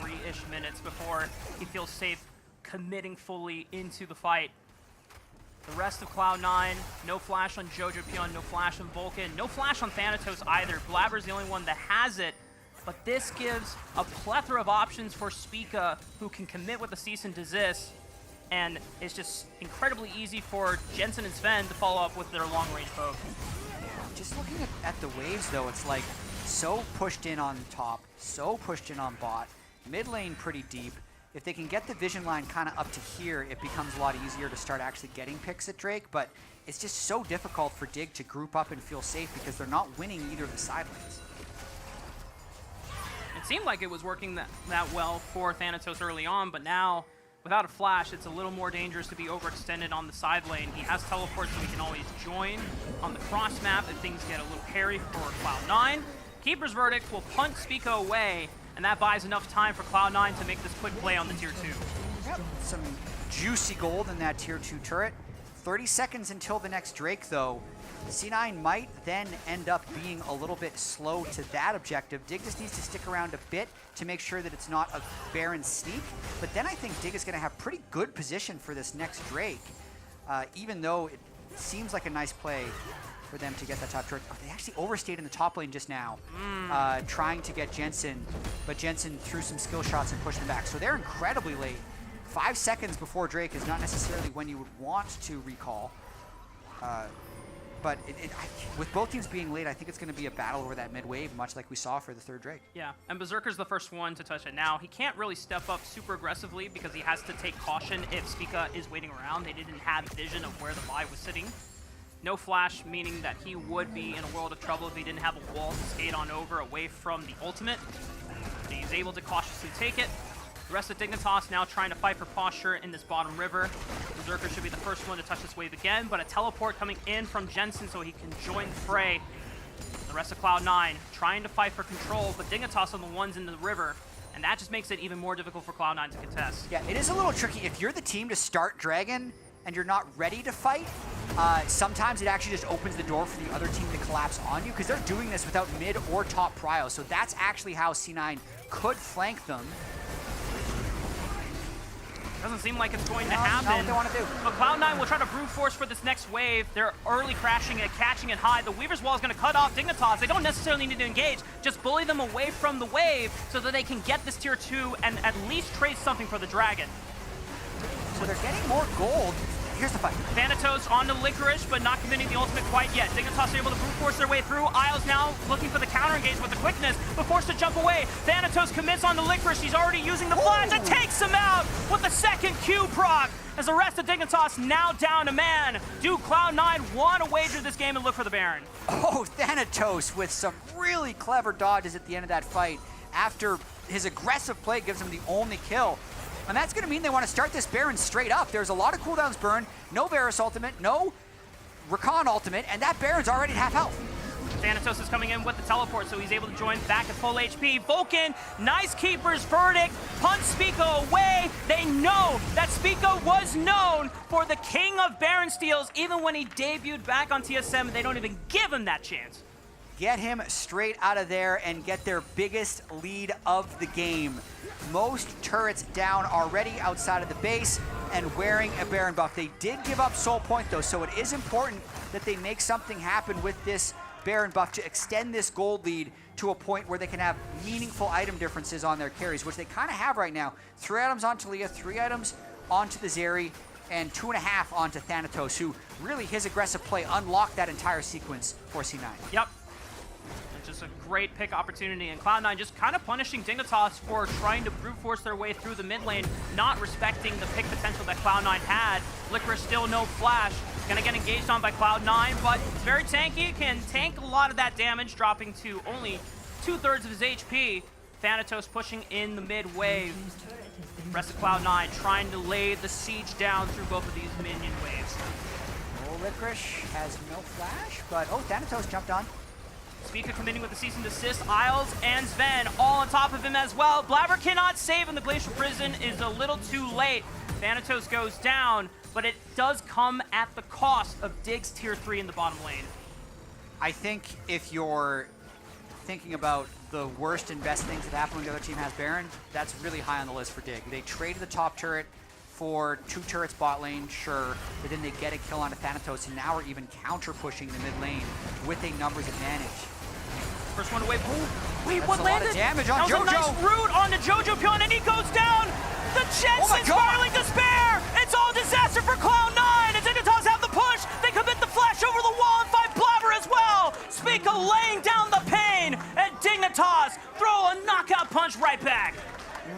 2-3-ish minutes before he feels safe committing fully into the fight. The rest of Cloud9, no flash on Jojo Pion, no flash on Vulcan, no flash on Thanatos either. Blabber's the only one that has it, but this gives a plethora of options for Spica, who can commit with a cease and desist, and it's just incredibly easy for Jensen and Sven to follow up with their long-range poke. Just looking at the waves, though, it's like so pushed in on top, so pushed in on bot, mid lane pretty deep. If they can get the vision line kind of up to here, it becomes a lot easier to start actually getting picks at Drake, but it's just so difficult for Dig to group up and feel safe because they're not winning either of the side lanes. It seemed like it was working that well for Thanatos early on, but now, without a flash, it's a little more dangerous to be overextended on the side lane. He has teleport, so he can always join on the cross map if things get a little hairy for Cloud9. Keeper's Verdict will punt Spica away, and that buys enough time for Cloud9 to make this quick play on the tier 2. Yep, some juicy gold in that tier 2 turret. 30 seconds until the next Drake, though. C9 might then end up being a little bit slow to that objective. Dig just needs to stick around a bit to make sure that it's not a Baron sneak, but then I think Dig is going to have pretty good position for this next Drake, even though it seems like a nice play for them to get that top turret. Oh, they actually overstayed in the top lane just now, trying to get Jensen, but Jensen threw some skill shots and pushed them back. So they're incredibly late. 5 seconds before Drake is not necessarily when you would want to recall. But with both teams being late, I think it's going to be a battle over that mid wave, much like we saw for the third Drake. Yeah, and Berserker's the first one to touch it now. He can't really step up super aggressively because he has to take caution if Spica is waiting around. They didn't have vision of where the Vi was sitting. No flash, meaning that he would be in a world of trouble if he didn't have a wall to skate on over away from the ultimate. But he's able to cautiously take it. The rest of Dignitas now trying to fight for posture in this bottom river. Berserker should be the first one to touch this wave again, but a teleport coming in from Jensen so he can join the fray. The rest of Cloud9 trying to fight for control, but Dignitas on the ones in the river. And that just makes it even more difficult for Cloud9 to contest. Yeah, it is a little tricky. If you're the team to start Dragon and you're not ready to fight, sometimes it actually just opens the door for the other team to collapse on you, because they're doing this without mid or top prio. So that's actually how C9 could flank them. Doesn't seem like it's going to happen. Not what they want to do. But Cloud9 will try to brute force for this next wave. They're early crashing it, catching it high. The Weaver's Wall is going to cut off Dignitas. They don't necessarily need to engage. Just bully them away from the wave so that they can get this tier 2 and at least trade something for the Dragon. So they're getting more gold. Here's the fight. Thanatos on to Licorice, but not committing the ultimate quite yet. Dignitas are able to brute force their way through. Isles now looking for the counter engage with the quickness, but forced to jump away. Thanatos commits on to Licorice. He's already using the flash and takes him out with the second Q proc. As the rest of Dignitas now down a man. Do Cloud9 want to wager this game and look for the Baron? Oh, Thanatos with some really clever dodges at the end of that fight after his aggressive play gives him the only kill. And that's going to mean they want to start this Baron straight up. There's a lot of cooldowns burned, no Varus ultimate, no Rakan ultimate, and that Baron's already at half health. Thanatos is coming in with the teleport, so he's able to join back at full HP. Vulcan, nice keeper's verdict, punch Spico away. They know that Spico was known for the king of Baron steals. Even when he debuted back on TSM, they don't even give him that chance. Get him straight out of there and get their biggest lead of the game. Most turrets down already outside of the base and wearing a Baron buff. They did give up Soul Point though, so it is important that they make something happen with this Baron buff to extend this gold lead to a point where they can have meaningful item differences on their carries, which they kind of have right now. 3 items onto Leah, 3 items onto the Zeri, and 2.5 onto Thanatos, who really his aggressive play unlocked that entire sequence for C9. Yep. Just a great pick opportunity, and Cloud9 just kind of punishing Dignitas for trying to brute force their way through the mid lane, not respecting the pick potential that Cloud9 had. Licorice still no flash, gonna get engaged on by Cloud9, but it's very tanky, can tank a lot of that damage, dropping to only 2/3 of his HP. Thanatos pushing in the mid wave. Rest of Cloud9 trying to lay the siege down through both of these minion waves. Oh, Licorice has no flash, but oh, Thanatos jumped on. Spica committing with the cease and desist. Isles and Sven all on top of him as well. Blabber cannot save, and the Glacial Prison is a little too late. Thanatos goes down, but it does come at the cost of Dig's tier 3 in the bottom lane. I think if you're thinking about the worst and best things that happen when the other team has Baron, that's really high on the list for Dig. They traded the top turret for 2 turrets bot lane, sure, but then they get a kill onto Thanatos, and now we're even counter-pushing the mid lane with a numbers advantage. First one away. Oh, wait, That's what a landed? lot of damage on that was Jojo. a nice root onto Jojo Pion, and he goes down. The Jensen spiraling despair. It's all disaster for Cloud9. And Dignitas have the push. They commit the flash over the wall and fight Blabber as well. Spica laying down the pain, and Dignitas throw a knockout punch right back.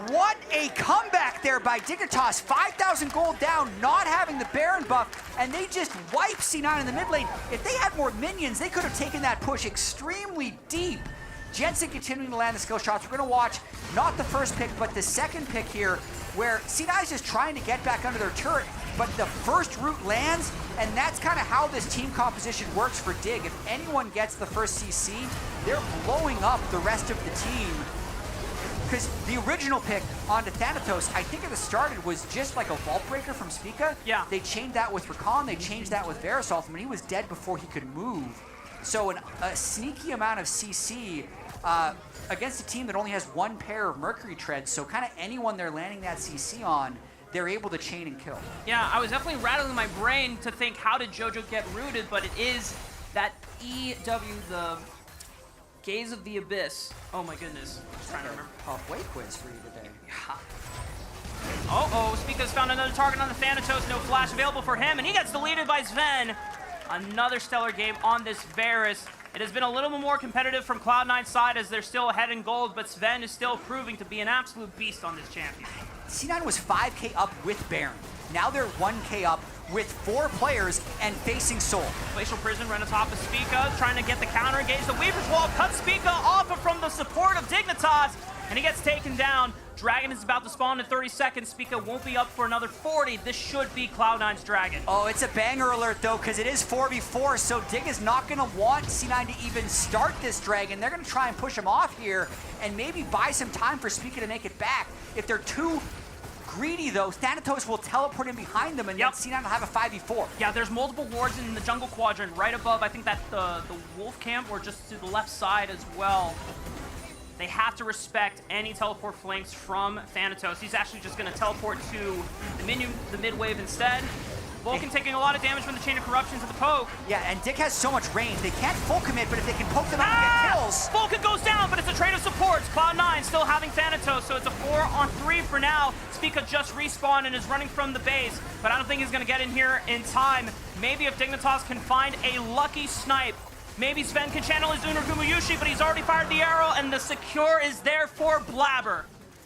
What a comeback there by Dignitas. 5,000 gold down, not having the Baron buff, and they just wipe C9 in the mid lane. If they had more minions, they could have taken that push extremely deep. Jensen continuing to land the skill shots. We're going to watch not the first pick, but the second pick here, where C9 is just trying to get back under their turret, but the first root lands, and that's kind of how this team composition works for Dig. If anyone gets the first CC, they're blowing up the rest of the team. Because the original pick onto Thanatos, I think at the start it was just like a vault breaker from Spica. Yeah. They changed that with Rakan, they changed that with Varus ultimate. He was dead before he could move. So a sneaky amount of CC against a team that only has 1 pair of Mercury treads. So kind of anyone they're landing that CC on, they're able to chain and kill. Yeah, I was definitely rattling my brain to think, how did Jojo get rooted? But it is that EW, the Gaze of the Abyss. Oh my goodness. I'm trying to remember. Halfway quiz for you today. Uh-oh, Spica's found another target on the Thanatos. No flash available for him, and he gets deleted by Sven. Another stellar game on this Varus. It has been a little more competitive from Cloud9's side as they're still ahead in gold, but Sven is still proving to be an absolute beast on this champion. C9 was 5k up with Baron. Now they're 1k up with 4 players and facing Soul. Glacial Prison right on top of Spica, trying to get the counter engage. The Weaver's Wall cuts Spica off from the support of Dignitas, and he gets taken down. Dragon is about to spawn in 30 seconds. Spica won't be up for another 40. This should be Cloud9's Dragon. Oh, it's a banger alert, though, because it is 4v4, so Dig is not going to want C9 to even start this Dragon. They're going to try and push him off here and maybe buy some time for Spica to make it back. If they're too greedy, though, Thanatos will teleport in behind them, and then C9 will have a 5v4. Yeah, there's multiple wards in the jungle quadrant right above. I think that's the wolf camp, or just to the left side as well. They have to respect any teleport flanks from Thanatos. He's actually just going to teleport to the mid wave instead. Vulcan taking a lot of damage from the Chain of Corruption to the poke. Yeah, and Dick has so much range. They can't full commit, but if they can poke them out and get kills. Vulcan goes down, but it's a trade of supports. Cloud9 still having Thanatos, so it's a 4-on-3 for now. Spica just respawned and is running from the base, but I don't think he's going to get in here in time. Maybe if Dignitas can find a lucky snipe, maybe Sven can channel his Unagumayushi, but he's already fired the arrow, and the secure is there for Blabber.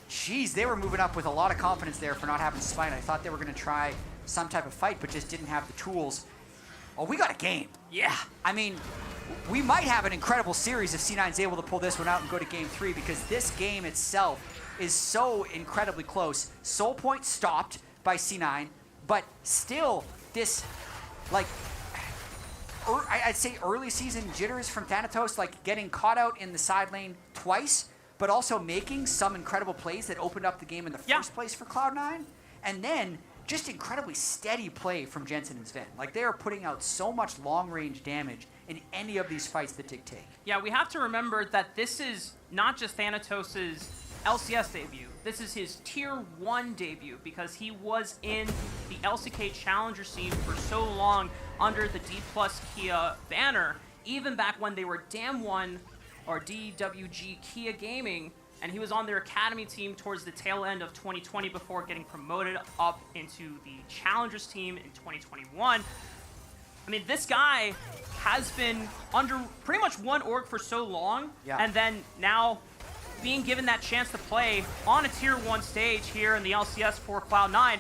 Jeez, they were moving up with a lot of confidence there for not having Spine. I thought they were going to try some type of fight, but just didn't have the tools. Oh, we got a game. Yeah. I mean, we might have an incredible series if C9's able to pull this one out and go to game 3, because this game itself is so incredibly close. Soul Point stopped by C9, but still this, like, I'd say early season jitters from Thanatos, like getting caught out in the side lane twice, but also making some incredible plays that opened up the game in the first place for Cloud9. And then just incredibly steady play from Jensen and Sven. Like, they are putting out so much long-range damage in any of these fights that Dig take. Yeah, we have to remember that this is not just Thanatos' LCS debut. This is his Tier 1 debut, because he was in the LCK Challenger scene for so long under the D+ Kia banner, even back when they were DAM1 or DWG Kia Gaming, and he was on their academy team towards the tail end of 2020 before getting promoted up into the Challengers team in 2021. I mean, this guy has been under pretty much one org for so long, and then now being given that chance to play on a Tier 1 stage here in the LCS for Cloud9.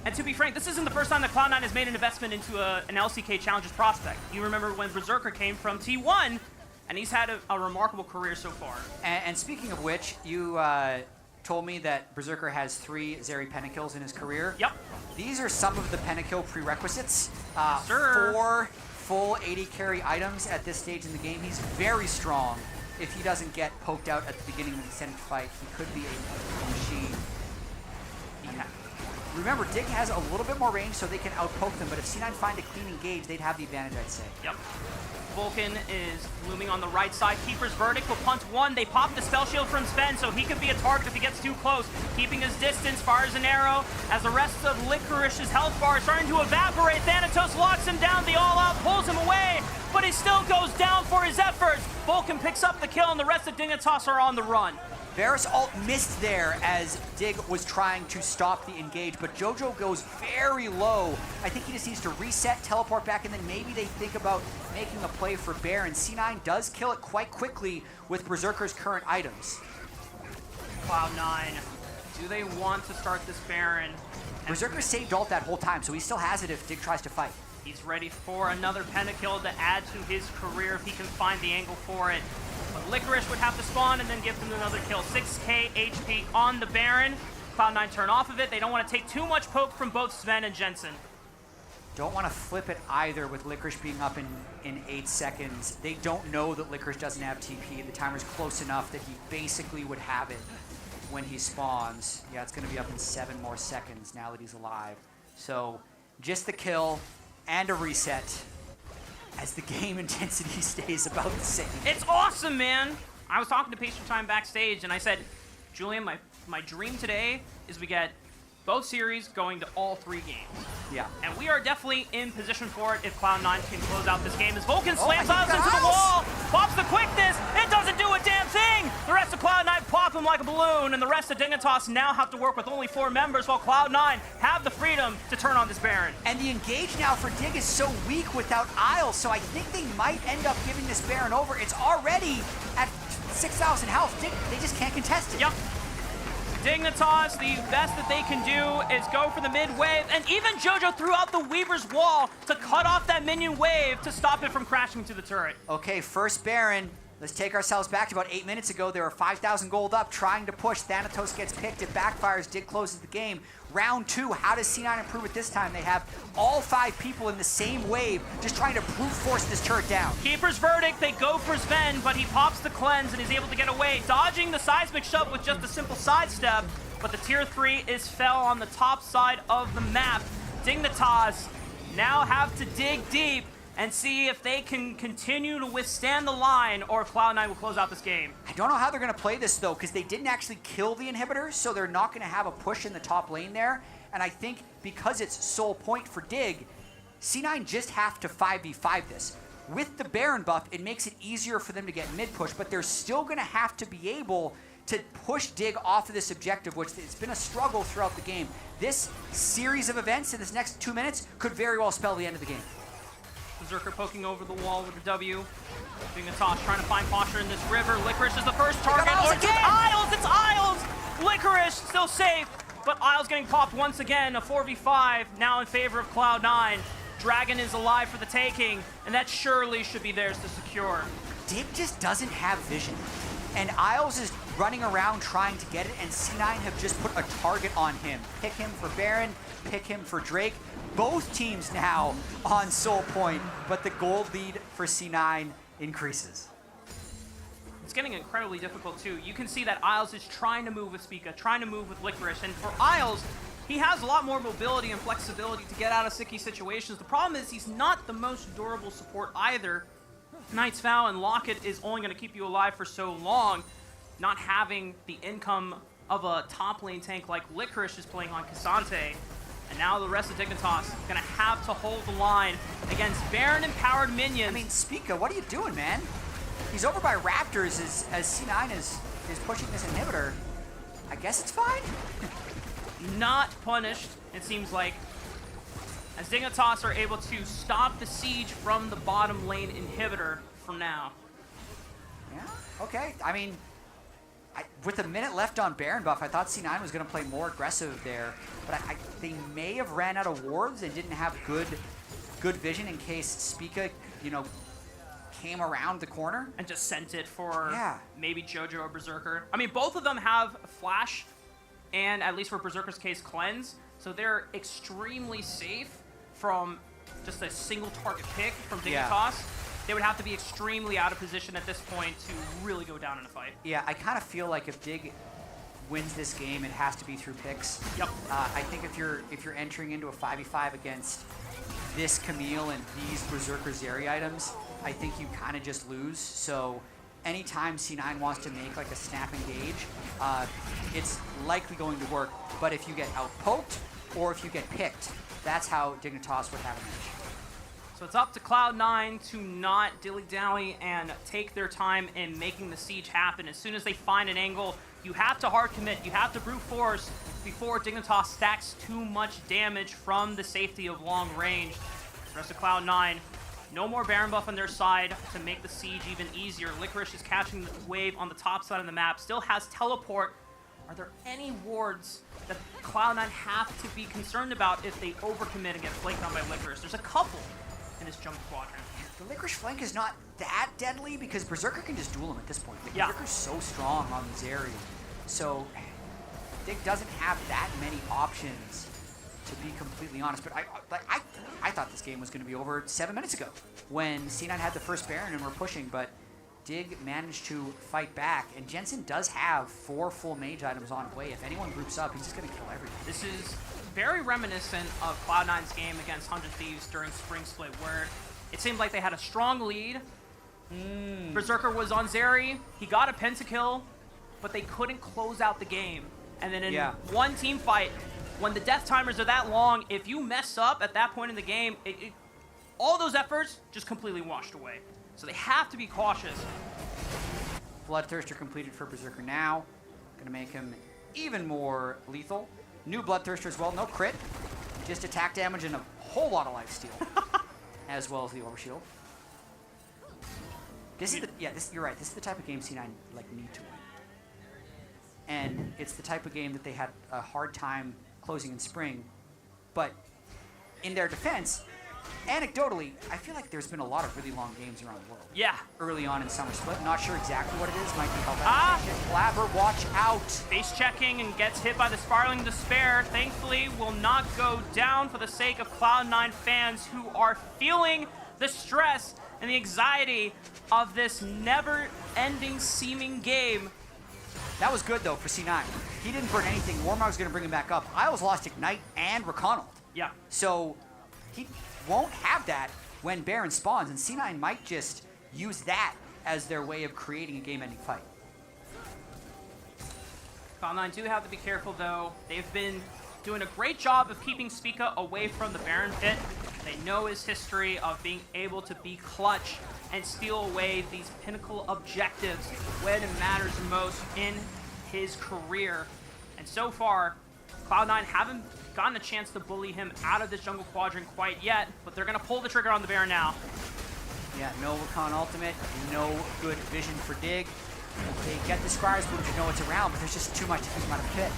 And to be frank, this isn't the first time that Cloud9 has made an investment into an LCK Challengers prospect. You remember when Berserker came from T1, and he's had a remarkable career so far. And speaking of which, you told me that Berserker has 3 Zeri pentakills in his career. Yep. These are some of the pentakill prerequisites. Sure. 4 full 80 carry items at this stage in the game. He's very strong. If he doesn't get poked out at the beginning of the Ascendant fight, he could be a machine. Remember, Dig has a little bit more range, so they can outpoke them, but if C9 find a clean engage, they'd have the advantage, I'd say. Yep. Vulcan is looming on the right side. Keeper's Verdict will punt one. They pop the spell shield from Sven, so he could be a target if he gets too close. Keeping his distance, fires an arrow. As the rest of Licorice's health bar is starting to evaporate, Thanatos locks him down. The all-out pulls him away, but he still goes down for his efforts. Vulcan picks up the kill, and the rest of Dignitas are on the run. Varus ult missed there as Dig was trying to stop the engage, but Jojo goes very low. I think he just needs to reset, teleport back, and then maybe they think about making a play for Baron. C9 does kill it quite quickly with Berserker's current items. Cloud9, do they want to start this Baron? Berserker saved ult that whole time, so he still has it if Dig tries to fight. He's ready for another pentakill to add to his career if he can find the angle for it. But Licorice would have to spawn and then give him another kill. 6k HP on the Baron. Cloud9 turn off of it. They don't want to take too much poke from both Sven and Jensen. Don't want to flip it either with Licorice being up in 8 seconds. They don't know that Licorice doesn't have TP. The timer's close enough that he basically would have it when he spawns. Yeah, it's going to be up in 7 more seconds now that he's alive. So just the kill and a reset as the game intensity stays about the same. It's awesome, man. I was talking to Patient Time backstage, and I said, Julian, my dream today is we get both series going to all 3 games. Yeah. And we are definitely in position for it if Cloud9 can close out this game. As Vulcan slams us into the wall, pops the quickness, it doesn't do a damn thing! The rest of Cloud9 pop him like a balloon, and the rest of Dignitas now have to work with only 4 members, while Cloud9 have the freedom to turn on this Baron. And the engage now for Dig is so weak without Isle, so I think they might end up giving this Baron over. It's already at 6,000 health. Dig, they just can't contest it. Yep. Dignitas, the best that they can do is go for the mid wave, and even Jojo threw out the Weaver's Wall to cut off that minion wave to stop it from crashing to the turret. Okay, first Baron. Let's take ourselves back to about 8 minutes ago. They were 5,000 gold up, trying to push. Thanatos gets picked. It backfires. Dig closes the game. Round 2, how does C9 improve it this time? They have all 5 people in the same wave, just trying to brute force this turret down. Keeper's verdict, they go for Sven, but he pops the cleanse and is able to get away, dodging the seismic shove with just a simple sidestep. But the tier 3 is fell on the top side of the map. Dignitas now have to dig deep and see if they can continue to withstand the line, or if Cloud9 will close out this game. I don't know how they're going to play this, though, because they didn't actually kill the inhibitor, so they're not going to have a push in the top lane there. And I think because it's sole point for Dig, C9 just have to 5v5 this. With the Baron buff, it makes it easier for them to get mid-push, but they're still going to have to be able to push Dig off of this objective, which it's been a struggle throughout the game. This series of events in this next 2 minutes could very well spell the end of the game. Berserker poking over the wall with the W. Dignitas trying to find posture in this river. Licorice is the first target. Isles It's Isles! It's Isles! Licorice still safe, but Isles getting popped once again. A 4v5 now in favor of Cloud9. Dragon is alive for the taking, and that surely should be theirs to secure. Dig just doesn't have vision. And Isles is running around trying to get it, and C9 have just put a target on him. Pick him for Baron, pick him for Drake. Both teams now on sole point, but the gold lead for C9 increases. It's getting incredibly difficult too. You can see that Isles is trying to move with Spica, trying to move with Licorice, and for Isles, he has a lot more mobility and flexibility to get out of sticky situations. The problem is he's not the most durable support either. Knight's Vow and Locket is only going to keep you alive for so long. Not having the income of a top lane tank like Licorice is playing on Cassante. And now the rest of Dignitas going to have to hold the line against Baron-empowered minions. I mean, Spica, what are you doing, man? He's over by Raptors as C9 is pushing this inhibitor. I guess it's fine. Not punished, it seems like, as Dignitas are able to stop the siege from the bottom lane inhibitor for now. Yeah, okay. I mean, with a minute left on Baron buff, I thought C9 was going to play more aggressive there, but they may have ran out of wards and didn't have good vision in case Spica, came around the corner. And just sent it for maybe Jojo or Berserker. I mean, both of them have Flash and, at least for Berserker's case, Cleanse, so they're extremely safe from just a single target pick from Dignitas. Yeah. They would have to be extremely out of position at this point to really go down in a fight. Yeah, I kind of feel like if Dig wins this game, it has to be through picks. Yep. I think if you're entering into a 5v5 against this Camille and these Berserker Zeri items, I think you kind of just lose. So anytime C9 wants to make like a snap engage, it's likely going to work. But if you get outpoked or if you get picked, that's how Dignitas would have a match. So it's up to Cloud9 to not dilly-dally and take their time in making the siege happen. As soon as they find an angle, you have to hard commit, you have to brute force before Dignitas stacks too much damage from the safety of long range. The rest of Cloud9, no more Baron buff on their side to make the siege even easier. Licorice is catching the wave on the top side of the map, still has teleport. Are there any wards that Cloud9 have to be concerned about if they overcommit and get flanked on by Licorice? There's a couple in this jump quadrant. The Licorice flank is not that deadly because Berserker can just duel him at this point. Like, Yeah. Berserker's so strong on this area. So Dig doesn't have that many options, to be completely honest. But I thought this game was going to be over 7 minutes ago when C9 had the first Baron and were pushing, but Dig managed to fight back. And Jensen does have 4 full mage items on way. If anyone groups up, he's just going to kill everyone. This is very reminiscent of Cloud9's game against 100 Thieves during Spring Split, where it seemed like they had a strong lead. Berserker was on Zeri. He got a pentakill, but they couldn't close out the game. And then in one team fight, when the death timers are that long, if you mess up at that point in the game, all those efforts just completely washed away. So they have to be cautious. Bloodthirster completed for Berserker now. Gonna make him even more lethal. New Bloodthirster as well, no crit. Just attack damage and a whole lot of lifesteal. As well as the overshield. This is you're right, this is the type of game C9 need to win. And it's the type of game that they had a hard time closing in spring. But in their defense, anecdotally, I feel like there's been a lot of really long games around the world. Yeah. Early on in Summer Split. Not sure exactly what it is. Might be held out. Blabber, watch out. Face checking and gets hit by the Spiraling Despair. Thankfully, will not go down for the sake of Cloud9 fans who are feeling the stress and the anxiety of this never-ending seeming game. That was good, though, for C9. He didn't burn anything. Warmog's going to bring him back up. Isles lost Ignite and Reconal. Yeah. So he won't have that when Baron spawns, and C9 might just use that as their way of creating a game-ending fight. Cloud9 do have to be careful, though. They've been doing a great job of keeping Spica away from the Baron pit. They know his history of being able to be clutch and steal away these pinnacle objectives when it matters most in his career. And so far, Cloud9 haven't gotten a chance to bully him out of this jungle quadrant quite yet, but they're going to pull the trigger on the Baron now. Yeah, no Recon ultimate, no good vision for Dig. They get the Squires boom to know it's around, but there's just too much to keep him out of the pit.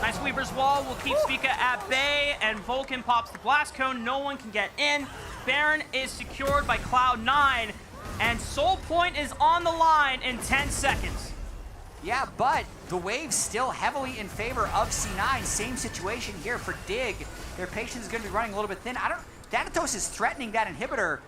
Nice Weaver's Wall will keep Spica at bay, and Vulcan pops the Blast Cone. No one can get in. Baron is secured by Cloud9, and Soul Point is on the line in 10 seconds. Yeah, but the wave's still heavily in favor of C9. Same situation here for Dig. Their patience is going to be running a little bit thin. Thanatos is threatening that inhibitor.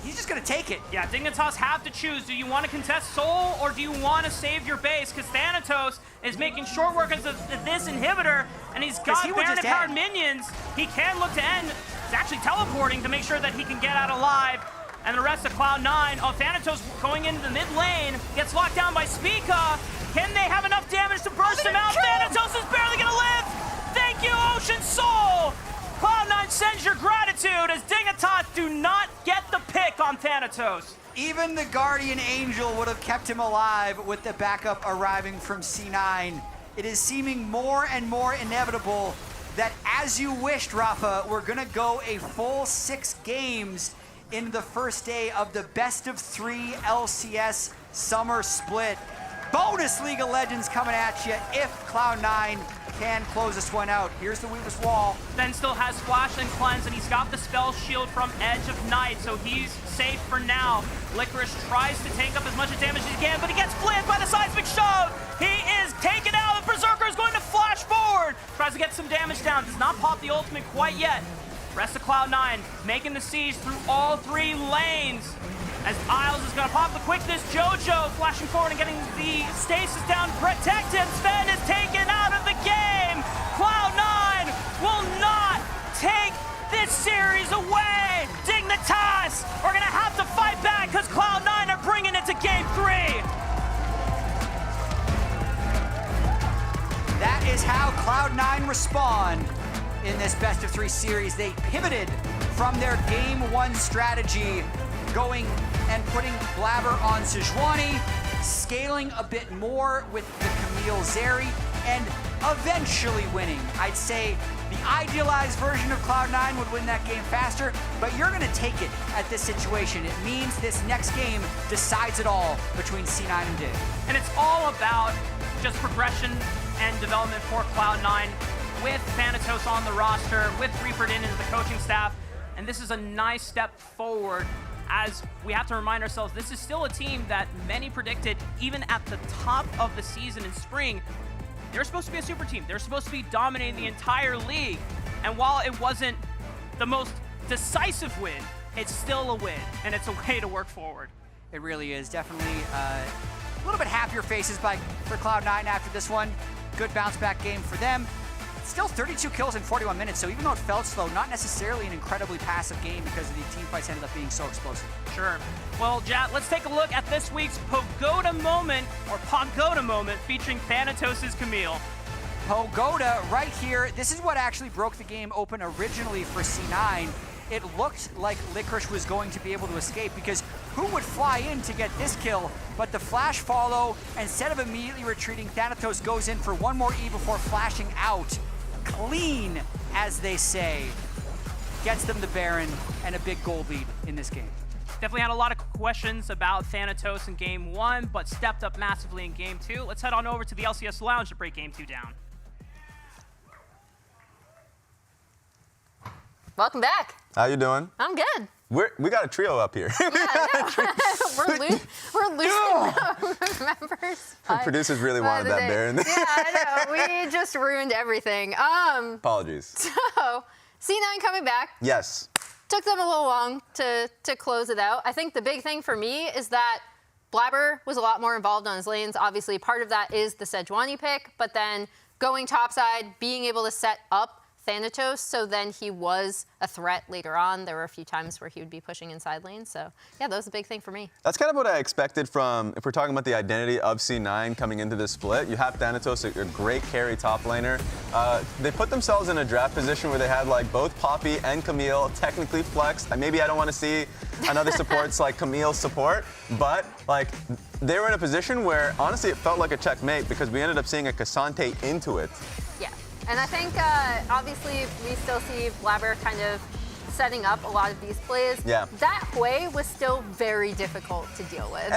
He's just going to take it. Yeah, Dignitas have to choose. Do you want to contest Soul, or do you want to save your base? Because Thanatos is making short work of this inhibitor, and he's got Baron-powered minions. He can look to end. He's actually teleporting to make sure that he can get out alive. And the rest of Cloud9, Thanatos going into the mid lane, gets locked down by Spica. Can they have enough damage to burst him out? Thanatos is barely going to live. Thank you, Ocean Soul. Cloud9 sends your gratitude as Dignitas do not get the pick on Thanatos. Even the Guardian Angel would have kept him alive with the backup arriving from C9. It is seeming more and more inevitable that, as you wished, Rafa, we're going to go a full 6 games in the first day of the best of 3 LCS Summer Split. Bonus League of Legends coming at you if Cloud9 can close this one out. Here's the Weaver's Wall. Ben still has Flash and Cleanse, and he's got the spell shield from Edge of Night, so he's safe for now. Licorice tries to take up as much damage as he can, but he gets flipped by the seismic shove. He is taken out. The Berserker is going to flash forward. Tries to get some damage down. Does not pop the ultimate quite yet. Rest of Cloud9 making the siege through all 3 lanes. As Isles is going to pop the quickness, JoJo flashing forward and getting the stasis down to protect him. Sven is taken out of the game. Cloud9 will not take this series away. Dignitas are going to have to fight back because Cloud9 are bringing it to game 3. That is how Cloud9 respond in this best of 3 series. They pivoted from their game 1 strategy, going and putting Blabber on Sejuani, scaling a bit more with the Camille Zeri, and eventually winning. I'd say the idealized version of Cloud9 would win that game faster, but you're going to take it at this situation. It means this next game decides it all between C9 and Dig. And it's all about just progression and development for Cloud9 with Thanatos on the roster, with Reapered in as the coaching staff, and this is a nice step forward. As we have to remind ourselves, this is still a team that many predicted, even at the top of the season in spring, they're supposed to be a super team. They're supposed to be dominating the entire league. And while it wasn't the most decisive win, it's still a win, and it's a way to work forward. It really is. Definitely a little bit happier faces for Cloud9 after this one. Good bounce back game for them. Still 32 kills in 41 minutes, so even though it felt slow, not necessarily an incredibly passive game because the team fights ended up being so explosive. Sure. Well, Jat, let's take a look at this week's Pagoda moment, or Pagoda moment, featuring Thanatos' Camille. Pagoda right here. This is what actually broke the game open originally for C9. It looked like Licorice was going to be able to escape because who would fly in to get this kill? But the flash follow, instead of immediately retreating, Thanatos goes in for one more E before flashing out. Clean, as they say, gets them the Baron and a big gold lead in this game. Definitely had a lot of questions about Thanatos in game 1, but stepped up massively in game 2. Let's head on over to the LCS Lounge to break game 2 down. Welcome back. How you doing? I'm good. We got a trio up here. We're losing members. Producers really wanted that bear in there. Yeah, I know. We just ruined everything. Apologies. So, C9 coming back. Yes. Took them a little long to close it out. I think the big thing for me is that Blabber was a lot more involved on his lanes. Obviously, part of that is the Sejuani pick, but then going topside, being able to set up Thanatos, so then he was a threat later on. There were a few times where he would be pushing inside lanes. So, yeah, that was a big thing for me. That's kind of what I expected from, if we're talking about the identity of C9 coming into this split. You have Thanatos, a great carry top laner. They put themselves in a draft position where they had like both Poppy and Camille technically flexed. Maybe I don't want to see another support's like Camille's support, but like they were in a position where honestly it felt like a checkmate because we ended up seeing a Cassante into it. Yeah, and I think obviously we still see Blabber kind of setting up a lot of these plays. Yeah. That Hui was still very difficult to deal with.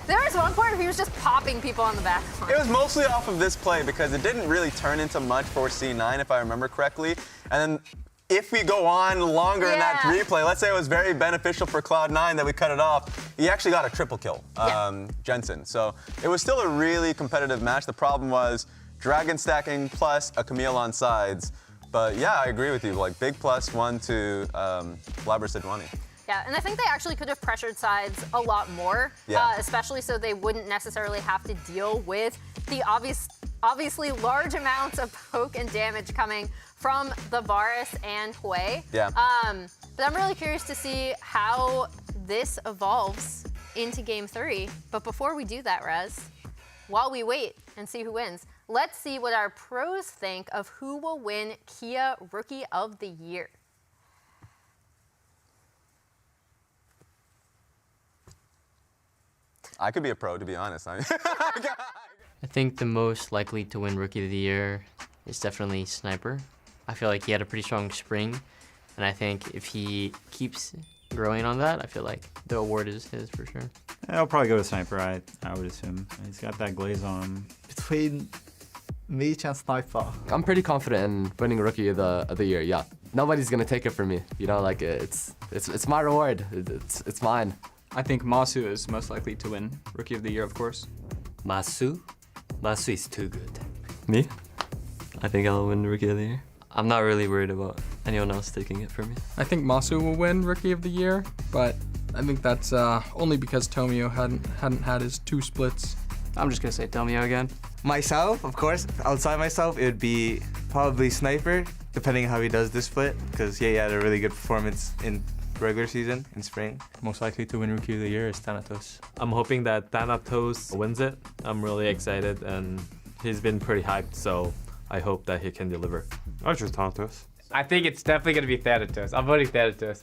There was one point where he was just popping people on the back line. It was mostly off of this play because it didn't really turn into much for C9 if I remember correctly. And then if we go on longer in that replay, let's say it was very beneficial for Cloud9 that we cut it off, he actually got a triple kill, Jensen. So it was still a really competitive match. The problem was dragon stacking plus a Camille on sides. But yeah, I agree with you. Like big +1 to Blabber Sejuani. Yeah, and I think they actually could have pressured sides a lot more, especially so they wouldn't necessarily have to deal with the obviously large amounts of poke and damage coming from the Varus and Hui. Yeah. But I'm really curious to see how this evolves into Game 3. But before we do that, Rez, while we wait and see who wins, let's see what our pros think of who will win Kia Rookie of the Year. I could be a pro, to be honest. I think the most likely to win Rookie of the Year is definitely Sniper. I feel like he had a pretty strong spring, and I think if he keeps growing on that, I feel like the award is his for sure. I'll probably go with Sniper, I would assume. He's got that glaze on him. Between Meech and Sniper. I'm pretty confident in winning Rookie of the Year, yeah. Nobody's gonna take it from me. You know, like it's my reward. It's mine. I think Masu is most likely to win Rookie of the Year, of course. Masu? Masu is too good. Me? I think I'll win Rookie of the Year. I'm not really worried about anyone else taking it from me. I think Masu will win Rookie of the Year, but I think that's only because Tomio hadn't had his 2 splits. I'm just gonna say Tomio again. Myself, of course. Outside myself, it would be probably Sniper, depending on how he does this split, because he had a really good performance in regular season, in spring. Most likely to win Rookie of the Year is Thanatos. I'm hoping that Thanatos wins it. I'm really excited, and he's been pretty hyped, so I hope that he can deliver. I choose Thanatos. I think it's definitely going to be Thanatos. I'm voting Thanatos.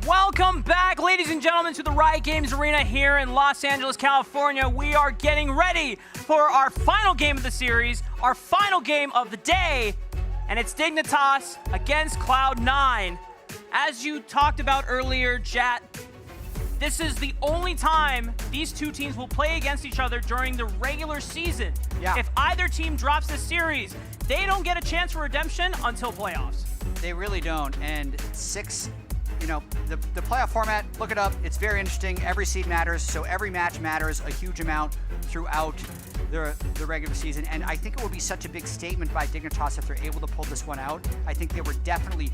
Welcome back, ladies and gentlemen, to the Riot Games Arena here in Los Angeles, California. We are getting ready for our final game of the series, our final game of the day, and it's Dignitas against Cloud9. As you talked about earlier, Jat, this is the only time these two teams will play against each other during the regular season. Yeah. If either team drops this series, they don't get a chance for redemption until playoffs. They really don't. And the playoff format, look it up. It's very interesting. Every seed matters, so every match matters a huge amount throughout the regular season. And I think it would be such a big statement by Dignitas if they're able to pull this one out. I think they were definitely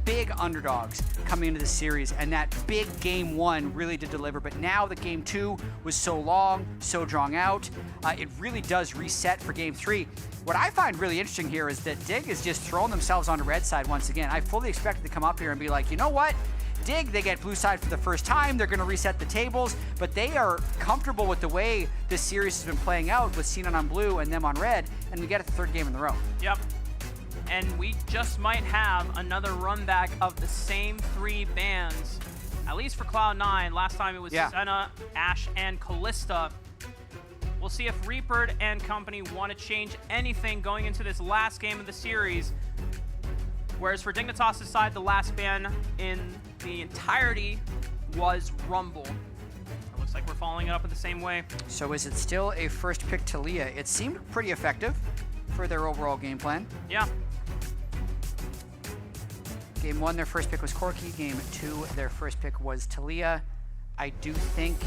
big underdogs coming into the series, and that big game one really did deliver. But now that game two was so long, so drawn out, it really does reset for game three. What I find really interesting here is that Dig is just throwing themselves on the red side once again. I fully expected to come up here and be like, you know what? Dig, they get blue side for the first time. They're going to reset the tables, but they are comfortable with the way this series has been playing out with C9 on blue and them on red, and we get a third game in a row. Yep. And we just might have another run back of the same three bans, at least for Cloud9. Last time it was Senna, Ashe, and Kalista. We'll see if Reaper and company want to change anything going into this last game of the series. Whereas for Dignitas' side, the last ban in the entirety was Rumble. It looks like we're following it up in the same way. So is it still a first pick Talia? It seemed pretty effective for their overall game plan. Yeah. Game one, their first pick was Corki. Game two, their first pick was Talia. I do think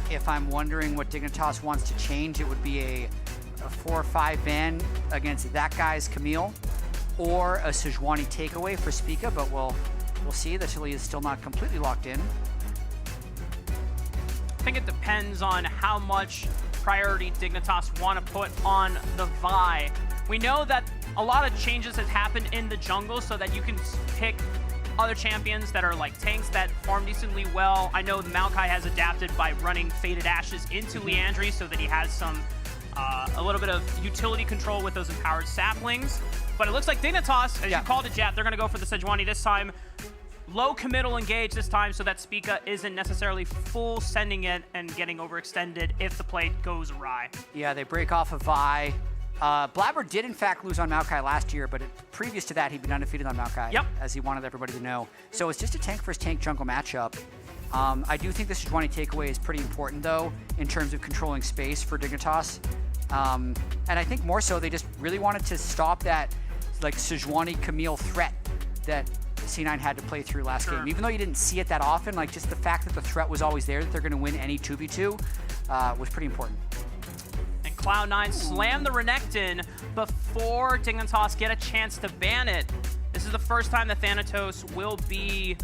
if I'm wondering what Dignitas wants to change, it would be a 4 or 5 ban against that guy's Camille, or a Sejuani takeaway for Spica, but we'll see. The Talia is still not completely locked in. I think it depends on how much priority Dignitas want to put on the Vi. We know that a lot of changes have happened in the jungle so that you can pick other champions that are like tanks that farm decently well. I know Maokai has adapted by running Faded Ashes into Leandry so that he has some a little bit of utility control with those empowered saplings. But it looks like Dignitas, as you called it, Jat, they're going to go for the Sejuani this time. Low committal engage this time so that Spica isn't necessarily full sending it and getting overextended if the play goes awry. Yeah, they break off a Vi. Blabber did in fact lose on Maokai last year, but previous to that, he'd been undefeated on Maokai, as he wanted everybody to know. So it's just a tank versus tank jungle matchup. I do think the Sejuani takeaway is pretty important, though, in terms of controlling space for Dignitas. And I think more so, they just really wanted to stop that like Sejuani Camille threat that C9 had to play through last game. Even though you didn't see it that often, like just the fact that the threat was always there, that they're going to win any 2v2, was pretty important. Cloud9 slam the Renekton before Dignitas get a chance to ban it. This is the first time that Thanatos will be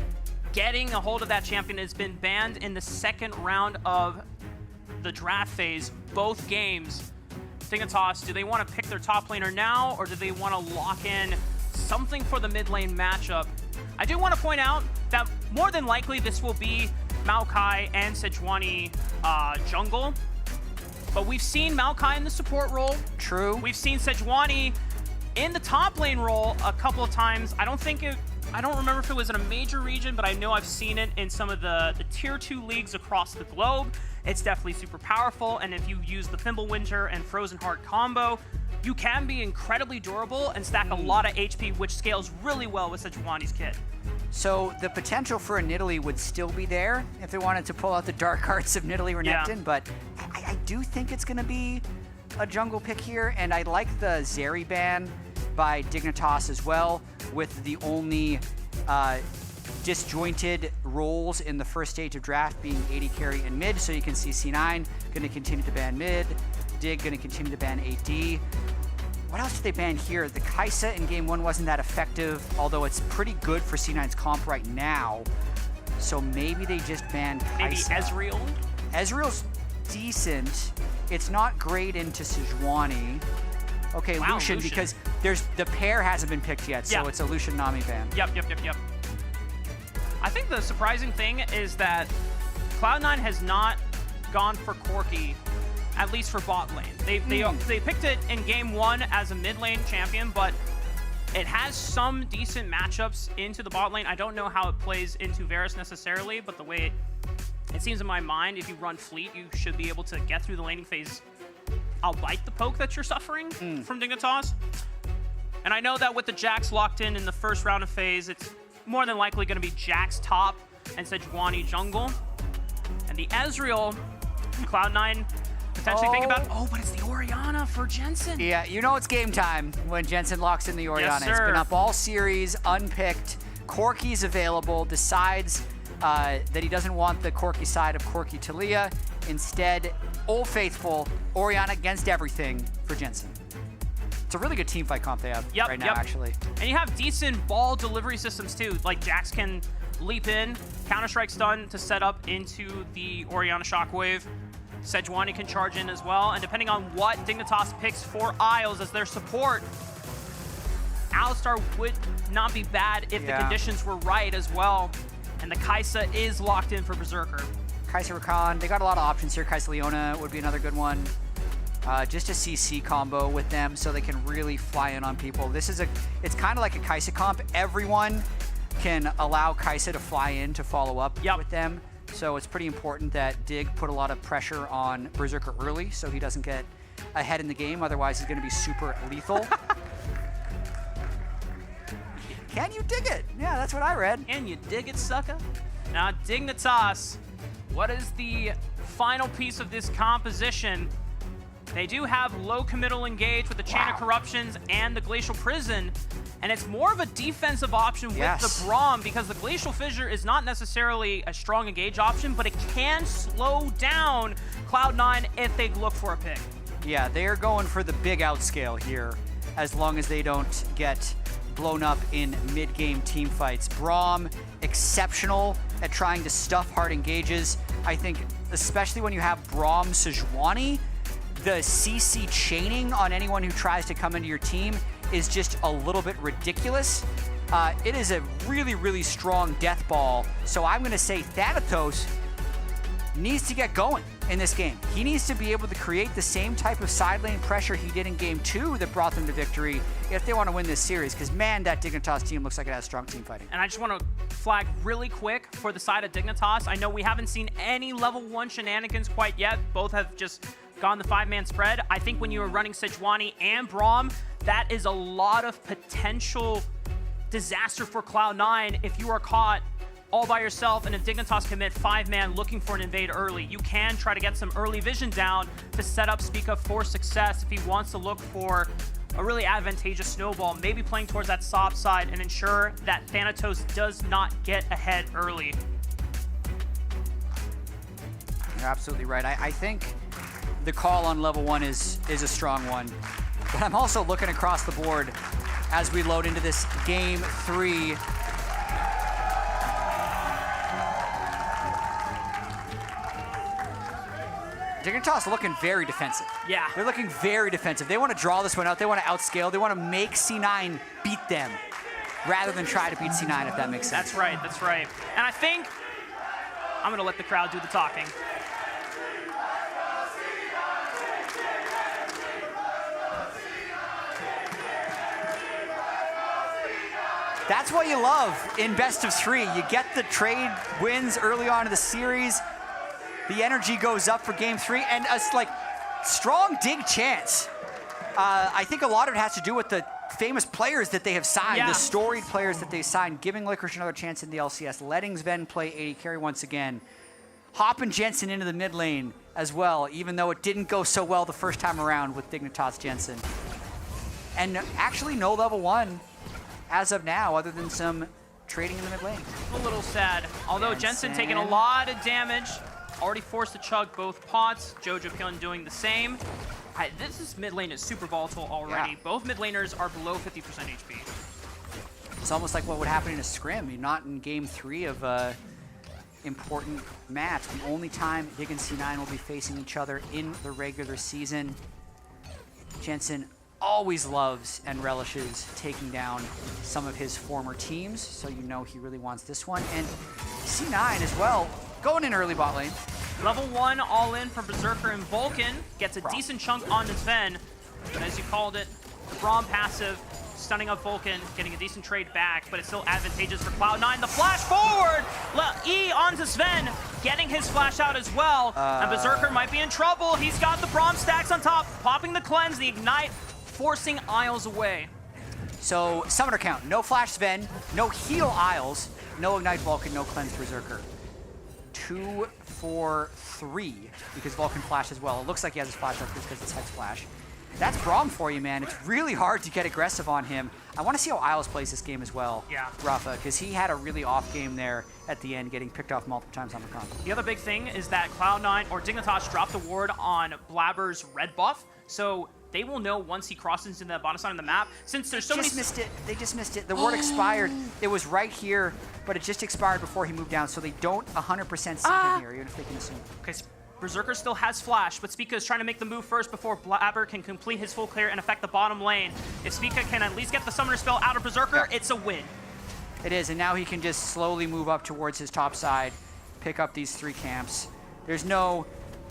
getting a hold of that champion. It's been banned in the second round of the draft phase, both games. Dignitas, do they want to pick their top laner now, or do they want to lock in something for the mid lane matchup? I do want to point out that more than likely this will be Maokai and Sejuani jungle. But we've seen Maokai in the support role. True. We've seen Sejuani in the top lane role a couple of times. I don't remember if it was in a major region, but I know I've seen it in some of the tier 2 leagues across the globe. It's definitely super powerful, and if you use the Fimbulwinter and Frozen Heart combo, you can be incredibly durable and stack a lot of HP, which scales really well with Sejuani's kit. So the potential for a Nidalee would still be there if they wanted to pull out the dark arts of Nidalee Renekton, but I do think it's going to be a jungle pick here, and I like the Zeri ban by Dignitas as well, with the only disjointed roles in the first stage of draft being AD carry and mid, so you can see C9 going to continue to ban mid, Dig going to continue to ban AD. What else did they ban here? The Kai'Sa in game one wasn't that effective, although it's pretty good for C9's comp right now. So maybe they just banned Kai'Sa. Maybe Ezreal? Ezreal's decent. It's not great into Sejuani. Okay, Wow, Lucian, because the pair hasn't been picked yet, so it's a Lucian Nami ban. Yep. I think the surprising thing is that Cloud9 has not gone for Corki, at least for bot lane. They picked it in game one as a mid lane champion, but It has some decent matchups into the bot lane. I don't know how it plays into Varus necessarily, but the way it seems in my mind, if you run Fleet, you should be able to get through the laning phase, albeit the poke that you're suffering from Dignitas. And I know that with the Jax locked in the first round of phase, it's more than likely going to be Jax top and Sejuani jungle. And the Ezreal, Cloud9 potentially think about, but it's the Orianna for Jensen. Yeah, you know it's game time when Jensen locks in the Orianna. Yes, it's sir. been up all series, unpicked. Corki's available, decides that he doesn't want the Corki side of Corki Talia. Instead, Old Faithful, Orianna against everything for Jensen. It's a really good team fight comp they have right now, actually. And you have decent ball delivery systems too. Like Jax can leap in, Counter-Strike stun to set up into the Orianna Shockwave. Sejuani can charge in as well. And depending on what Dignitas picks for Isles as their support, Alistar would not be bad if the conditions were right as well. And the Kai'Sa is locked in for Berserker. Kai'Sa Rakan, they got a lot of options here. Kai'Sa Leona would be another good one. Just a CC combo with them so they can really fly in on people. It's kind of like a Kai'Sa comp. Everyone can allow Kai'Sa to fly in to follow up with them. So it's pretty important that Dig put a lot of pressure on Berserker early so he doesn't get ahead in the game. Otherwise, he's going to be super lethal. Can you dig it? Yeah, that's what I read. Can you dig it, sucker? Now, Dignitas, what is the final piece of this composition? They do have low committal engage with the Chain of Corruptions and the Glacial Prison, and it's more of a defensive option with the Braum because the Glacial Fissure is not necessarily a strong engage option, but it can slow down Cloud9 if they look for a pick. Yeah, they're going for the big outscale here as long as they don't get blown up in mid-game team fights. Braum, exceptional at trying to stuff hard engages. I think especially when you have Braum Sejuani, the CC chaining on anyone who tries to come into your team is just a little bit ridiculous. It is a really, really strong death ball. So I'm going to say Thanatos needs to get going in this game. He needs to be able to create the same type of side lane pressure he did in game 2 that brought them to victory if they want to win this series. Because, man, that Dignitas team looks like it has strong team fighting. And I just want to flag really quick for the side of Dignitas. I know we haven't seen any level 1 shenanigans quite yet. Both have just gone the 5-man spread. I think when you were running Sejuani and Braum, that is a lot of potential disaster for Cloud9 if you are caught all by yourself in a Dignitas commit 5-man looking for an invade early. You can try to get some early vision down to set up Spica for success if he wants to look for a really advantageous snowball, maybe playing towards that soft side and ensure that Thanatos does not get ahead early. You're absolutely right. I think the call on level 1 is a strong one. But I'm also looking across the board as we load into this game 3. Dignitas looking very defensive. Yeah. They're looking very defensive. They want to draw this one out. They want to outscale. They want to make C9 beat them rather than try to beat C9, if that makes sense. That's right, that's right. And I think I'm going to let the crowd do the talking. That's what you love in best of 3. You get the trade wins early on in the series. The energy goes up for game 3, and a strong Dig chance. I think a lot of it has to do with the famous players that they have signed, the storied players that they signed, giving Licorice another chance in the LCS, letting Sven play AD carry once again, hopping Jensen into the mid lane as well, even though it didn't go so well the first time around with Dignitas Jensen. And actually no level 1 as of now, other than some trading in the mid lane. A little sad, although Jensen taking a lot of damage. Already forced to chug both pots. Jojo Killen doing the same. This mid lane is super volatile already. Yeah. Both mid laners are below 50% HP. It's almost like what would happen in a scrim, not in game 3 of a important match. The only time Dig and C9 will be facing each other in the regular season. Jensen always loves and relishes taking down some of his former teams, so you know he really wants this one. And C9 as well, going in early bot lane. Level 1 all in for Berserker and Vulcan. Gets a decent chunk onto Sven. But as you called it, the Braum passive stunning up Vulcan, getting a decent trade back, but it's still advantageous for Cloud9. The flash forward! E onto Sven, getting his flash out as well. And Berserker might be in trouble. He's got the Braum stacks on top, popping the cleanse, the ignite, forcing Isles away. So, summoner count. No flash Sven, no heal Isles, no ignite Vulcan, no cleanse Berserker. 2 for 3, because Vulcan flashed as well. It looks like he has his flash up just because it's Hex Flash. That's Braum for you, man. It's really hard to get aggressive on him. I want to see how Isles plays this game as well, Rafa, because he had a really off game there at the end, getting picked off multiple times on the con. The other big thing is that Cloud9 or Dignitas dropped the ward on Blabber's red buff, so they will know once he crosses into the bottom side of the map. Since there's so many... They just missed it. The ward expired. It was right here, but it just expired before he moved down, so they don't 100% see him here, even if they can assume. Okay, Berserker still has flash, but Spica is trying to make the move first before Blabber can complete his full clear and affect the bottom lane. If Spica can at least get the summoner spell out of Berserker, it's a win. It is, and now he can just slowly move up towards his top side, pick up these 3 camps. There's no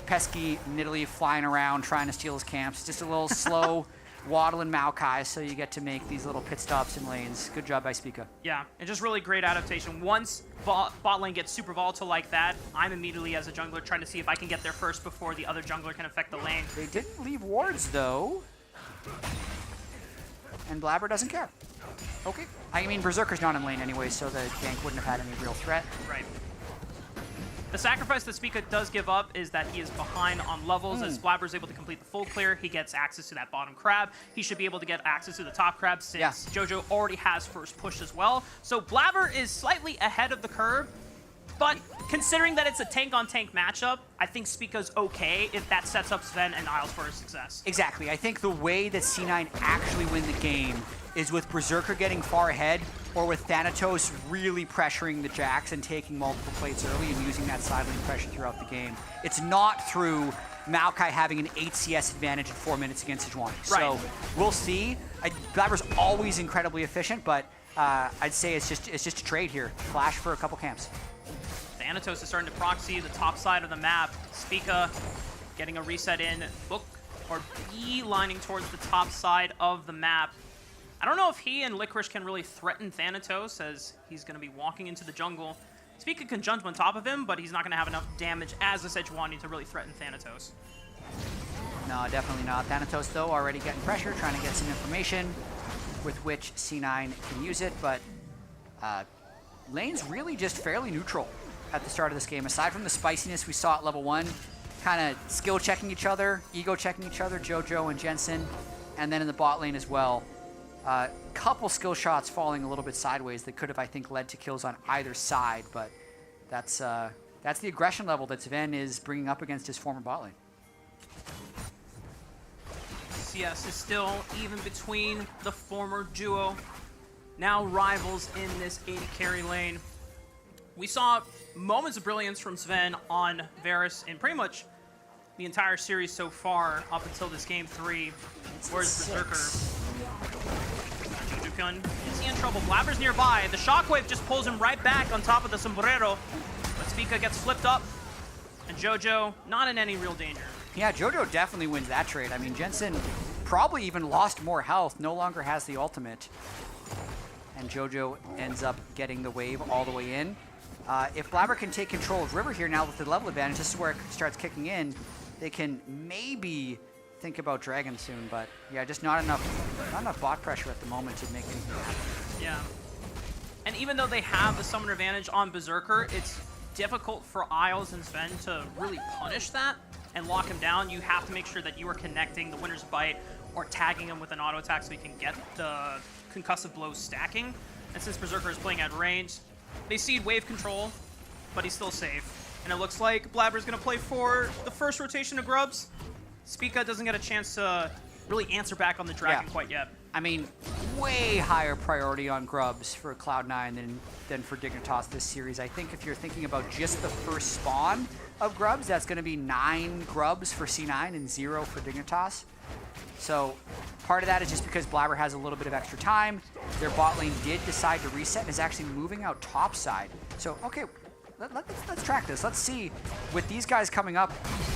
pesky Nidalee flying around trying to steal his camps. It's just a little slow waddling Maokai, so you get to make these little pit stops in lanes. Good job by Spica. Yeah, and just really great adaptation. Once bot lane gets super volatile like that, I'm immediately as a jungler trying to see if I can get there first before the other jungler can affect the lane. They didn't leave wards though, and Blabber doesn't care. Okay. I mean, Berserker's not in lane anyway, so the gank wouldn't have had any real threat. Right. The sacrifice that Spica does give up is that he is behind on levels. As Blabber is able to complete the full clear, he gets access to that bottom crab. He should be able to get access to the top crab since JoJo already has first push as well. So Blabber is slightly ahead of the curve, but considering that it's a tank-on-tank matchup, I think Spica's okay if that sets up Sven and Isles for success. Exactly. I think the way that C9 actually win the game is with Berserker getting far ahead, or with Thanatos really pressuring the Jax and taking multiple plates early and using that side lane pressure throughout the game. It's not through Maokai having an 8 CS advantage in 4 minutes against Sejuani. Right. So we'll see. Blabber's always incredibly efficient, but I'd say it's just a trade here. Flash for a couple camps. Thanatos is starting to proxy the top side of the map. Spica getting a reset in. Book or beelining towards the top side of the map. I don't know if he and Licorice can really threaten Thanatos, as he's going to be walking into the jungle. Spica can jump on top of him, but he's not going to have enough damage as a Sejuani to really threaten Thanatos. No, definitely not. Thanatos, though, already getting pressure, trying to get some information with which C9 can use it, but lane's really just fairly neutral at the start of this game. Aside from the spiciness we saw at level 1, kind of skill checking each other, ego checking each other, JoJo and Jensen, and then in the bot lane as well. Couple skill shots falling a little bit sideways that could have, I think, led to kills on either side, but that's the aggression level that Sven is bringing up against his former bot lane. CS is still even between the former duo, now rivals in this 80 carry lane. We saw moments of brilliance from Sven on Varus in pretty much the entire series so far up until this game 3. Whereas Berserker... Is he in trouble? Blabber's nearby. The shockwave just pulls him right back on top of the sombrero. But Spica gets flipped up. And JoJo not in any real danger. Yeah, JoJo definitely wins that trade. I mean, Jensen probably even lost more health, no longer has the ultimate. And JoJo ends up getting the wave all the way in. If Blabber can take control of River here now with the level advantage, this is where it starts kicking in. They can maybe think about Dragon soon, but yeah, just not enough bot pressure at the moment to make anything happen. Yeah. And even though they have the summoner advantage on Berserker, it's difficult for Isles and Sven to really punish that and lock him down. You have to make sure that you are connecting the Winter's Bite or tagging him with an auto attack so you can get the concussive blows stacking. And since Berserker is playing at range, they cede wave control, but he's still safe. And it looks like Blabber's gonna play for the first rotation of Grubs. Spica doesn't get a chance to really answer back on the dragon quite yet. I mean, way higher priority on Grubs for Cloud9 than for Dignitas this series. I think if you're thinking about just the first spawn of Grubs, that's going to be 9 Grubs for C9 and 0 for Dignitas. So part of that is just because Blabber has a little bit of extra time. Their bot lane did decide to reset and is actually moving out top side. So, okay, let's track this. Let's see, with these guys coming up,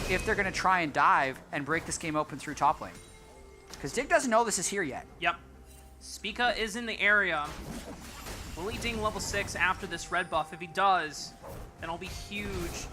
if they're going to try and dive and break this game open through top lane. Because Dig doesn't know this is here yet. Yep. Spica is in the area. Will he ding level 6 after this red buff? If he does, then it'll be huge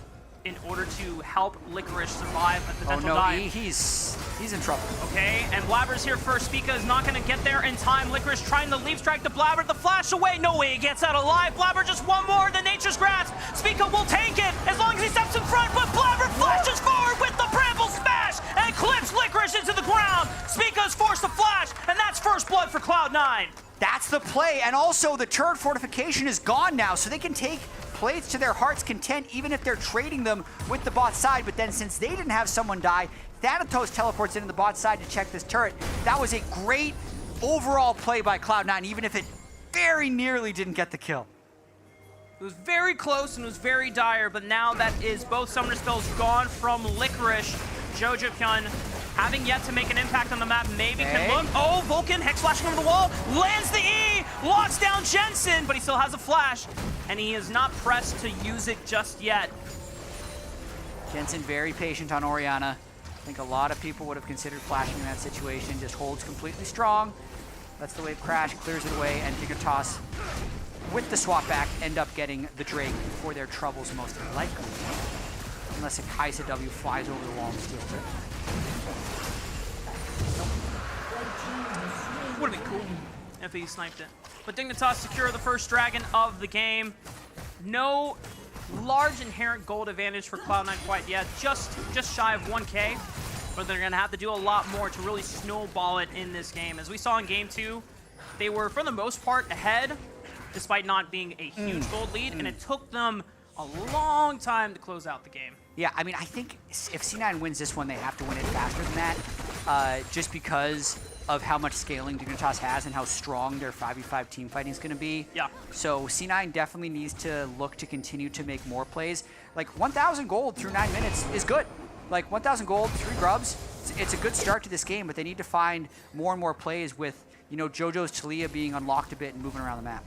in order to help Licorice survive a potential dive. He's in trouble. Okay, and Blabber's here first. Spica is not going to get there in time. Licorice trying to leap strike the Blabber. The flash away. No way he gets out alive. Blabber just one more. The Nature's Grasp. Spica will take it as long as he steps in front, but Blabber flashes forward with the Bramble Smash and clips Licorice into the ground. Spica is forced to flash, and that's first blood for Cloud9. That's the play, and also the turret fortification is gone now, so they can take plates to their heart's content, even if they're trading them with the bot side. But then since they didn't have someone die, Thanatos teleports into the bot side to check this turret. That was a great overall play by Cloud9, even if it very nearly didn't get the kill. It was very close and it was very dire, but now that is both summoner spells gone from Licorice. Jojo Pyun having yet to make an impact on the map, maybe can look. Oh, Vulcan, Hex flashing over the wall, lands the E, locks down Jensen, but he still has a flash, and he is not pressed to use it just yet. Jensen very patient on Orianna. I think a lot of people would have considered flashing in that situation, just holds completely strong. Lets the wave crash, clears it away, and Dignitas, with the swap back, end up getting the Drake for their troubles most likely. Unless a Kai'Sa W flies over the wall and steals it. Would have been cool if he sniped it. But Dignitas secure the first dragon of the game. No large inherent gold advantage for Cloud9 quite yet, just shy of 1K. But they're gonna have to do a lot more to really snowball it in this game. As we saw in game 2, they were for the most part ahead, despite not being a huge gold lead, and it took them a long time to close out the game. Yeah, I mean, I think if C9 wins this one, they have to win it faster than that, just because of how much scaling Dignitas has and how strong their 5v5 team fighting is going to be. Yeah. So C9 definitely needs to look to continue to make more plays. Like 1,000 gold through 9 minutes is good. Like 1,000 gold, 3 grubs, it's a good start to this game, but they need to find more and more plays with, you know, JoJo's Taliyah being unlocked a bit and moving around the map.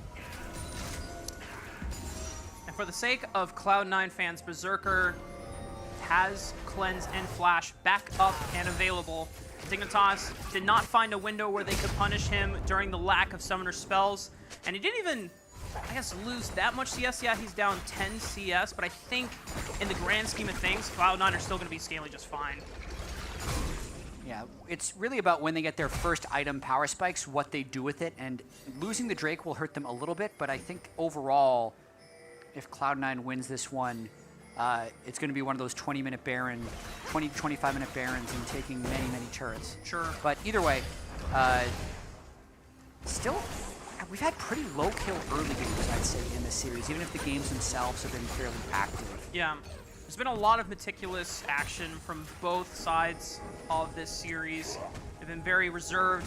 And for the sake of Cloud9 fans, Berserker has Cleanse and Flash back up and available. Dignitas did not find a window where they could punish him during the lack of summoner spells, and he didn't even, I guess, lose that much CS. Yeah, he's down 10 CS, but I think in the grand scheme of things, Cloud9 are still going to be scaling just fine. Yeah, it's really about when they get their first item power spikes, what they do with it, and losing the Drake will hurt them a little bit, but I think overall, if Cloud9 wins this one, it's going to be one of those 20-minute Baron, 20 to 25-minute Barons and taking many, many turrets. Sure. But either way, still, we've had pretty low kill early games, I'd say, in this series, even if the games themselves have been fairly active. Yeah. There's been a lot of meticulous action from both sides of this series. They've been very reserved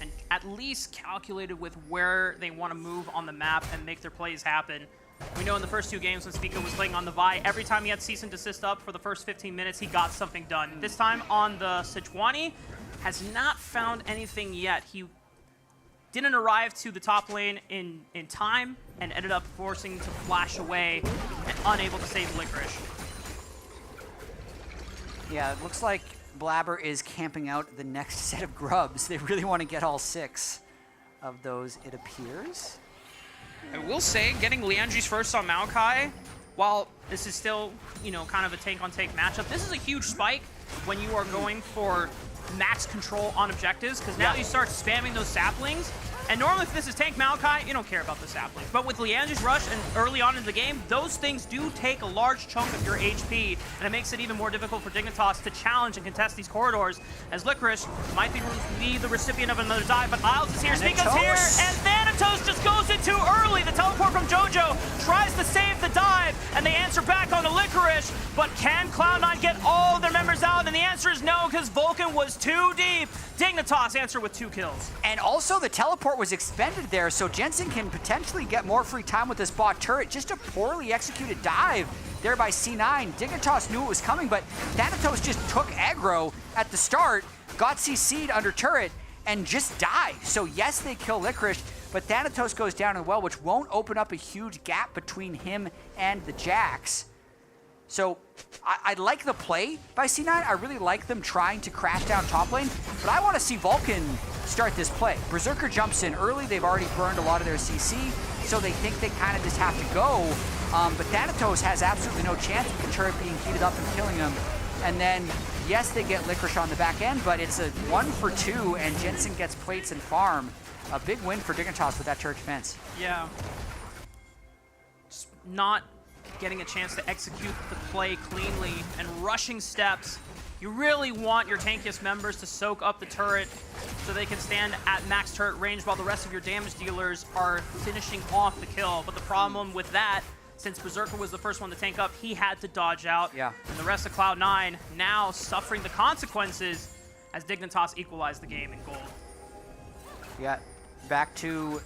and at least calculated with where they want to move on the map and make their plays happen. We know in the first 2 games when Spica was playing on the Vi, every time he had cease and desist up for the first 15 minutes, he got something done. This time on the Sejuani, has not found anything yet. He didn't arrive to the top lane in time and ended up forcing to flash away and unable to save Licorice. Yeah, it looks like Blabber is camping out the next set of grubs. They really want to get all 6 of those, it appears. I will say, getting Liandry's first on Maokai, while this is still, you know, kind of a tank-on-tank matchup, this is a huge spike when you are going for max control on objectives, because now you start spamming those saplings, and normally if this is tank Maokai, you don't care about the saplings. But with Liandry's rush and early on in the game, those things do take a large chunk of your HP, and it makes it even more difficult for Dignitas to challenge and contest these corridors, as Licorice might be the recipient of another dive, but Isles is here, Spica's here, and Thanatos just goes in too early. The teleport from JoJo tries to save the dive, and they answer back on the Licorice, but can Cloud9 get all of their members out? And the answer is no, because Vulcan was too deep. Dignitas answer with 2 kills. And also the teleport was expended there, so Jensen can potentially get more free time with this bot turret. Just a poorly executed dive there by C9. Dignitas knew it was coming, but Thanatos just took aggro at the start, got CC'd under turret, and just died. So yes, they kill Licorice, but Thanatos goes down as well, which won't open up a huge gap between him and the Jax. So I like the play by C9. I really like them trying to crash down top lane, but I want to see Vulcan start this play. Berserker jumps in early. They've already burned a lot of their CC, so they think they kind of just have to go. But Thanatos has absolutely no chance with the turret being heated up and killing him. And then, yes, they get Licorice on the back end, but it's a 1 for 2, and Jensen gets plates and farm. A big win for Dignitas with that turret defense. Yeah. Just not getting a chance to execute the play cleanly and rushing steps. You really want your tankiest members to soak up the turret so they can stand at max turret range while the rest of your damage dealers are finishing off the kill. But the problem with that, since Berserker was the first one to tank up, he had to dodge out. Yeah. And the rest of Cloud9 now suffering the consequences as Dignitas equalized the game in gold. Yeah, back to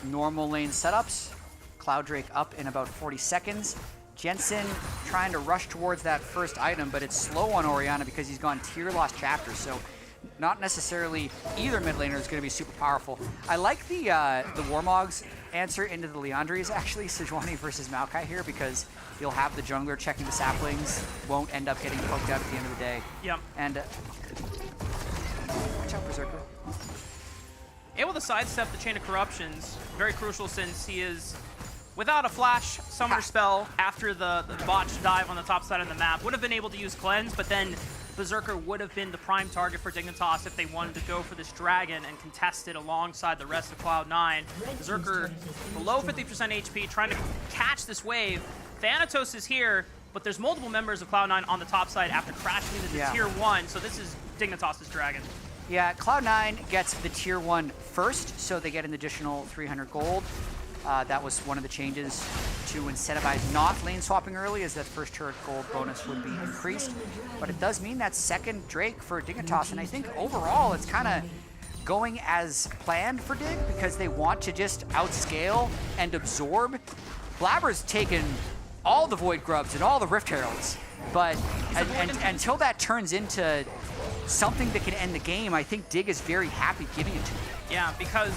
normal lane setups. Cloud Drake up in about 40 seconds. Jensen trying to rush towards that first item, but it's slow on Orianna because he's gone tier lost chapter, so not necessarily either mid laner is going to be super powerful. I like the Warmog's answer into the Leandries, actually, Sejuani versus Maokai here, because you'll have the jungler checking the saplings, won't end up getting poked out at the end of the day. Yep. And watch out, Berserker. Able to sidestep the Chain of Corruptions, very crucial since he is without a flash summoner spell after the botch dive on the top side of the map. Would have been able to use Cleanse, but then Berserker would have been the prime target for Dignitas if they wanted to go for this dragon and contest it alongside the rest of Cloud9. Berserker below 50% HP, trying to catch this wave. Thanatos is here, but there's multiple members of Cloud9 on the top side after crashing into the tier 1, so this is Dignitas' dragon. Yeah, Cloud9 gets the tier 1 first, so they get an additional 300 gold. That was one of the changes to incentivize not lane swapping early, as that first turret gold bonus would be increased. But it does mean that second Drake for Dignitas, and I think overall it's kind of going as planned for Dig because they want to just outscale and absorb. Blabber's taken all the Void Grubs and all the Rift Heralds, but until that turns into something that can end the game, I think Dig is very happy giving it to him. Yeah, because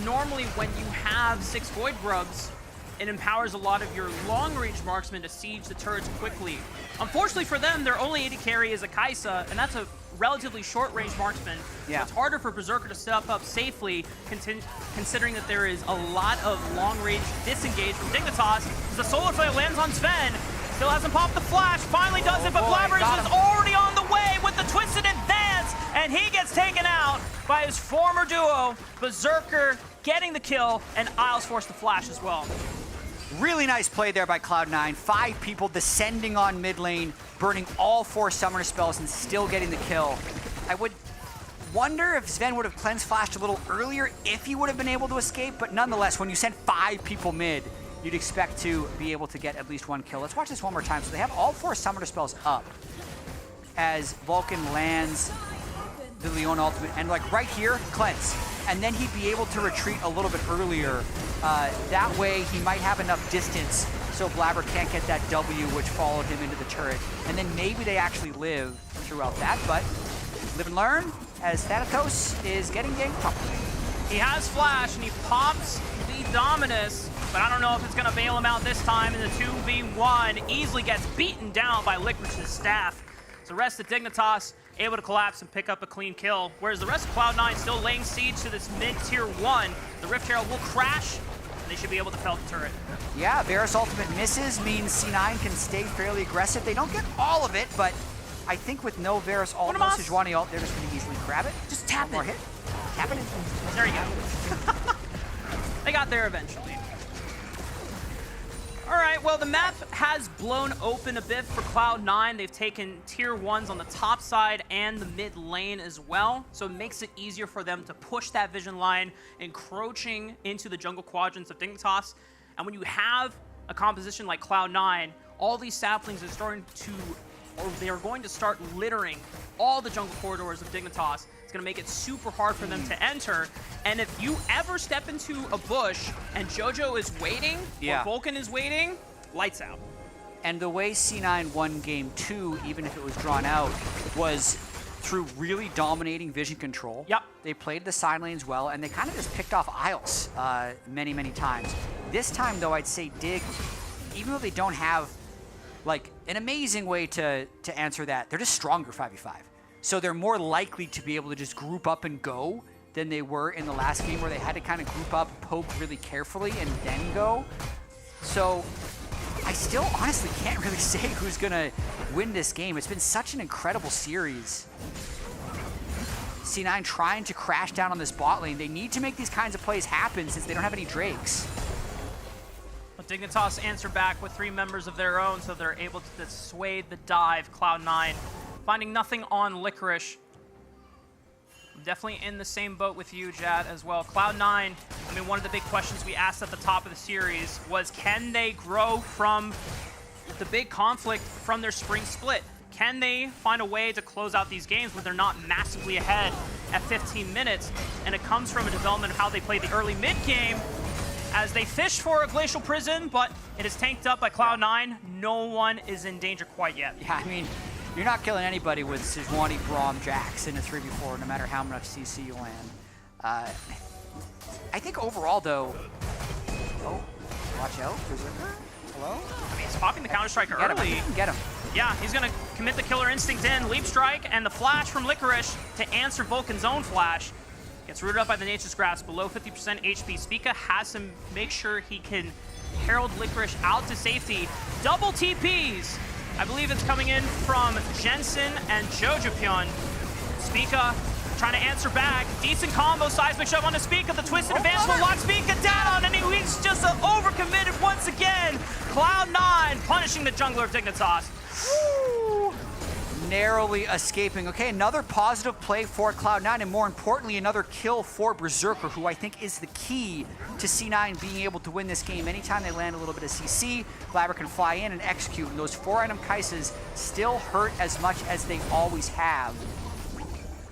normally when you have 6 Void Grubs, it empowers a lot of your long-range marksmen to siege the turrets quickly. Unfortunately for them, their only AD carry is a Kai'Sa, and that's a relatively short-range marksman. Yeah. So it's harder for Berserker to step up safely, considering that there is a lot of long-range disengage from Dignitas. As the Solar Flare lands on Sven, still hasn't popped the flash, finally does it, but Blabbers is already on the way with the Twisted Advance, and he gets taken out by his former duo, Berserker getting the kill, and Isles forced the flash as well. Really nice play there by Cloud9. 5 people descending on mid lane, burning all 4 summoner spells and still getting the kill. I would wonder if Sven would have cleanse flashed a little earlier if he would have been able to escape, but nonetheless, when you send 5 people mid, you'd expect to be able to get at least 1 kill. Let's watch this one more time. So they have all 4 summoner spells up as Vulcan lands the Leon ultimate, and like right here, cleanse. And then he'd be able to retreat a little bit earlier. That way he might have enough distance so Blabber can't get that W which followed him into the turret. And then maybe they actually live throughout that, but live and learn as Thanatos is getting ganked properly. He has flash and he pops the Dominus, but I don't know if it's gonna bail him out this time in the 2v1. Easily gets beaten down by Licorice's staff. So the rest of Dignitas able to collapse and pick up a clean kill, whereas the rest of Cloud9 still laying siege to this mid-tier 1. The Rift Herald will crash, and they should be able to fell the turret. Yeah, Varus ultimate misses, means C9 can stay fairly aggressive. They don't get all of it, but I think with no Varus ult, no Sejuani ult, they're just going to easily grab it. Just tap it. More hit. Tap it in. There you go. They got there eventually. All right, well, the map has blown open a bit for Cloud9. They've taken tier 1s on the top side and the mid lane as well, so it makes it easier for them to push that vision line, encroaching into the jungle quadrants of Dignitas. And when you have a composition like Cloud9, all these saplings are starting to, or they are going to start littering all the jungle corridors of Dignitas. It's going to make it super hard for them to enter. And if you ever step into a bush and JoJo is waiting, or Vulcan is waiting, lights out. And the way C9 won game 2, even if it was drawn out, was through really dominating vision control. Yep. They played the side lanes well, and they kind of just picked off Isles many, many times. This time, though, I'd say Dig, even though they don't have like an amazing way to answer that. They're just stronger 5v5. So they're more likely to be able to just group up and go than they were in the last game where they had to kind of group up, poke really carefully, and then go. So I still honestly can't really say who's gonna win this game. It's been such an incredible series. C9 trying to crash down on this bot lane. They need to make these kinds of plays happen since they don't have any Drakes. But Dignitas answer back with 3 members of their own, so they're able to dissuade the dive. Cloud9 finding nothing on Licorice. I'm definitely in the same boat with you, Jad, as well. Cloud9, I mean, one of the big questions we asked at the top of the series was, can they grow from the big conflict from their spring split? Can they find a way to close out these games when they're not massively ahead at 15 minutes? And it comes from a development of how they play the early mid game as they fish for a Glacial Prison, but it is tanked up by Cloud9. No one is in danger quite yet. Yeah, I mean, you're not killing anybody with Sejuani, Braum, Jax in a 3v4, no matter how much CC you land. I think overall, though... Oh, watch out. Berserker? Hello? I mean, he's popping the Counter-Strike early. Get him. Yeah, he's going to commit the Killer Instinct in, Leap Strike, and the flash from Licorice to answer Vulcan's own flash. Gets rooted up by the Nature's Grasp, below 50% HP. Spica has to make sure he can herald Licorice out to safety. Double TPs! I believe it's coming in from Jensen and Jojopyun. Spica trying to answer back. Decent combo, seismic shove onto Spica. The twisted advance will lock Spica down, and he's just overcommitted once again. Cloud9 punishing the jungler of Dignitas. Woo. Narrowly escaping. Okay, another positive play for Cloud9, and more importantly, another kill for Berserker, who I think is the key to C9 being able to win this game. Anytime they land a little bit of CC, Blabber can fly in and execute, and those 4-item Kai'Sas still hurt as much as they always have.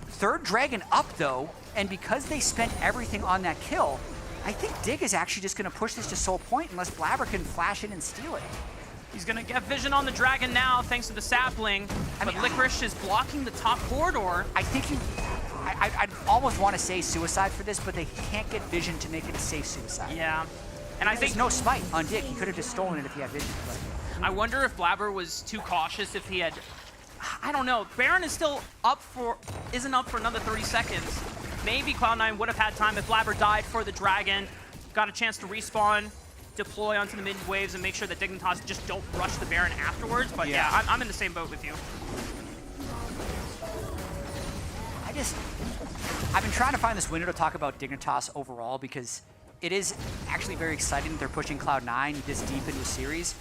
Third Dragon up, though, and because they spent everything on that kill, I think Dig is actually just going to push this to Soul Point unless Blabber can flash in and steal it. He's going to get vision on the Dragon now, thanks to the sapling. But Licorice is blocking the top corridor. I think I'd almost want to say suicide for this, but they can't get vision to make it a safe suicide. Yeah. And I think there's no smite on Dig. He could have just stolen it if he had vision. But I wonder if Blabber was too cautious, if he had... I don't know. Baron is still isn't up for another 30 seconds. Maybe Cloud9 would have had time if Blabber died for the Dragon, got a chance to respawn, deploy onto the mid waves, and make sure that Dignitas just don't rush the Baron afterwards. But yeah, I'm in the same boat with you. I've been trying to find this window to talk about Dignitas overall because it is actually very exciting that they're pushing Cloud9 this deep into a series.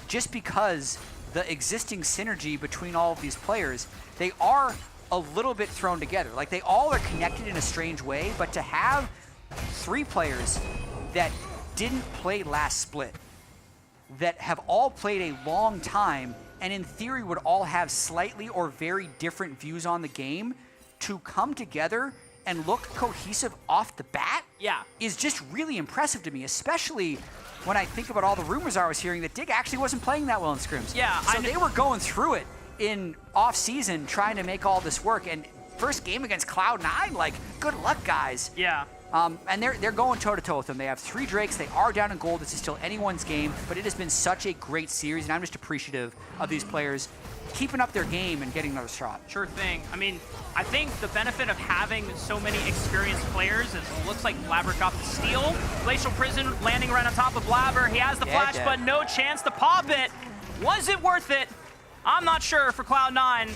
Just because the existing synergy between all of these players, they are a little bit thrown together. Like, they all are connected in a strange way, but to have 3 players that didn't play last split, that have all played a long time, and in theory would all have slightly or very different views on the game, to come together and look cohesive off the bat is just really impressive to me, especially when I think about all the rumors I was hearing that Dig actually wasn't playing that well in scrims. Yeah, so they were going through it in off-season trying to make all this work, and first game against Cloud9, like, good luck, guys. Yeah. And they're going toe-to-toe with them. They have 3 Drakes. They are down in gold. This is still anyone's game, but it has been such a great series, and I'm just appreciative of these players keeping up their game and getting another shot. Sure thing. I mean, I think the benefit of having so many experienced players is it looks like Blabber got the steal. Glacial Prison landing right on top of Blabber. He has the flash, but no chance to pop it. Was it worth it? I'm not sure for Cloud9.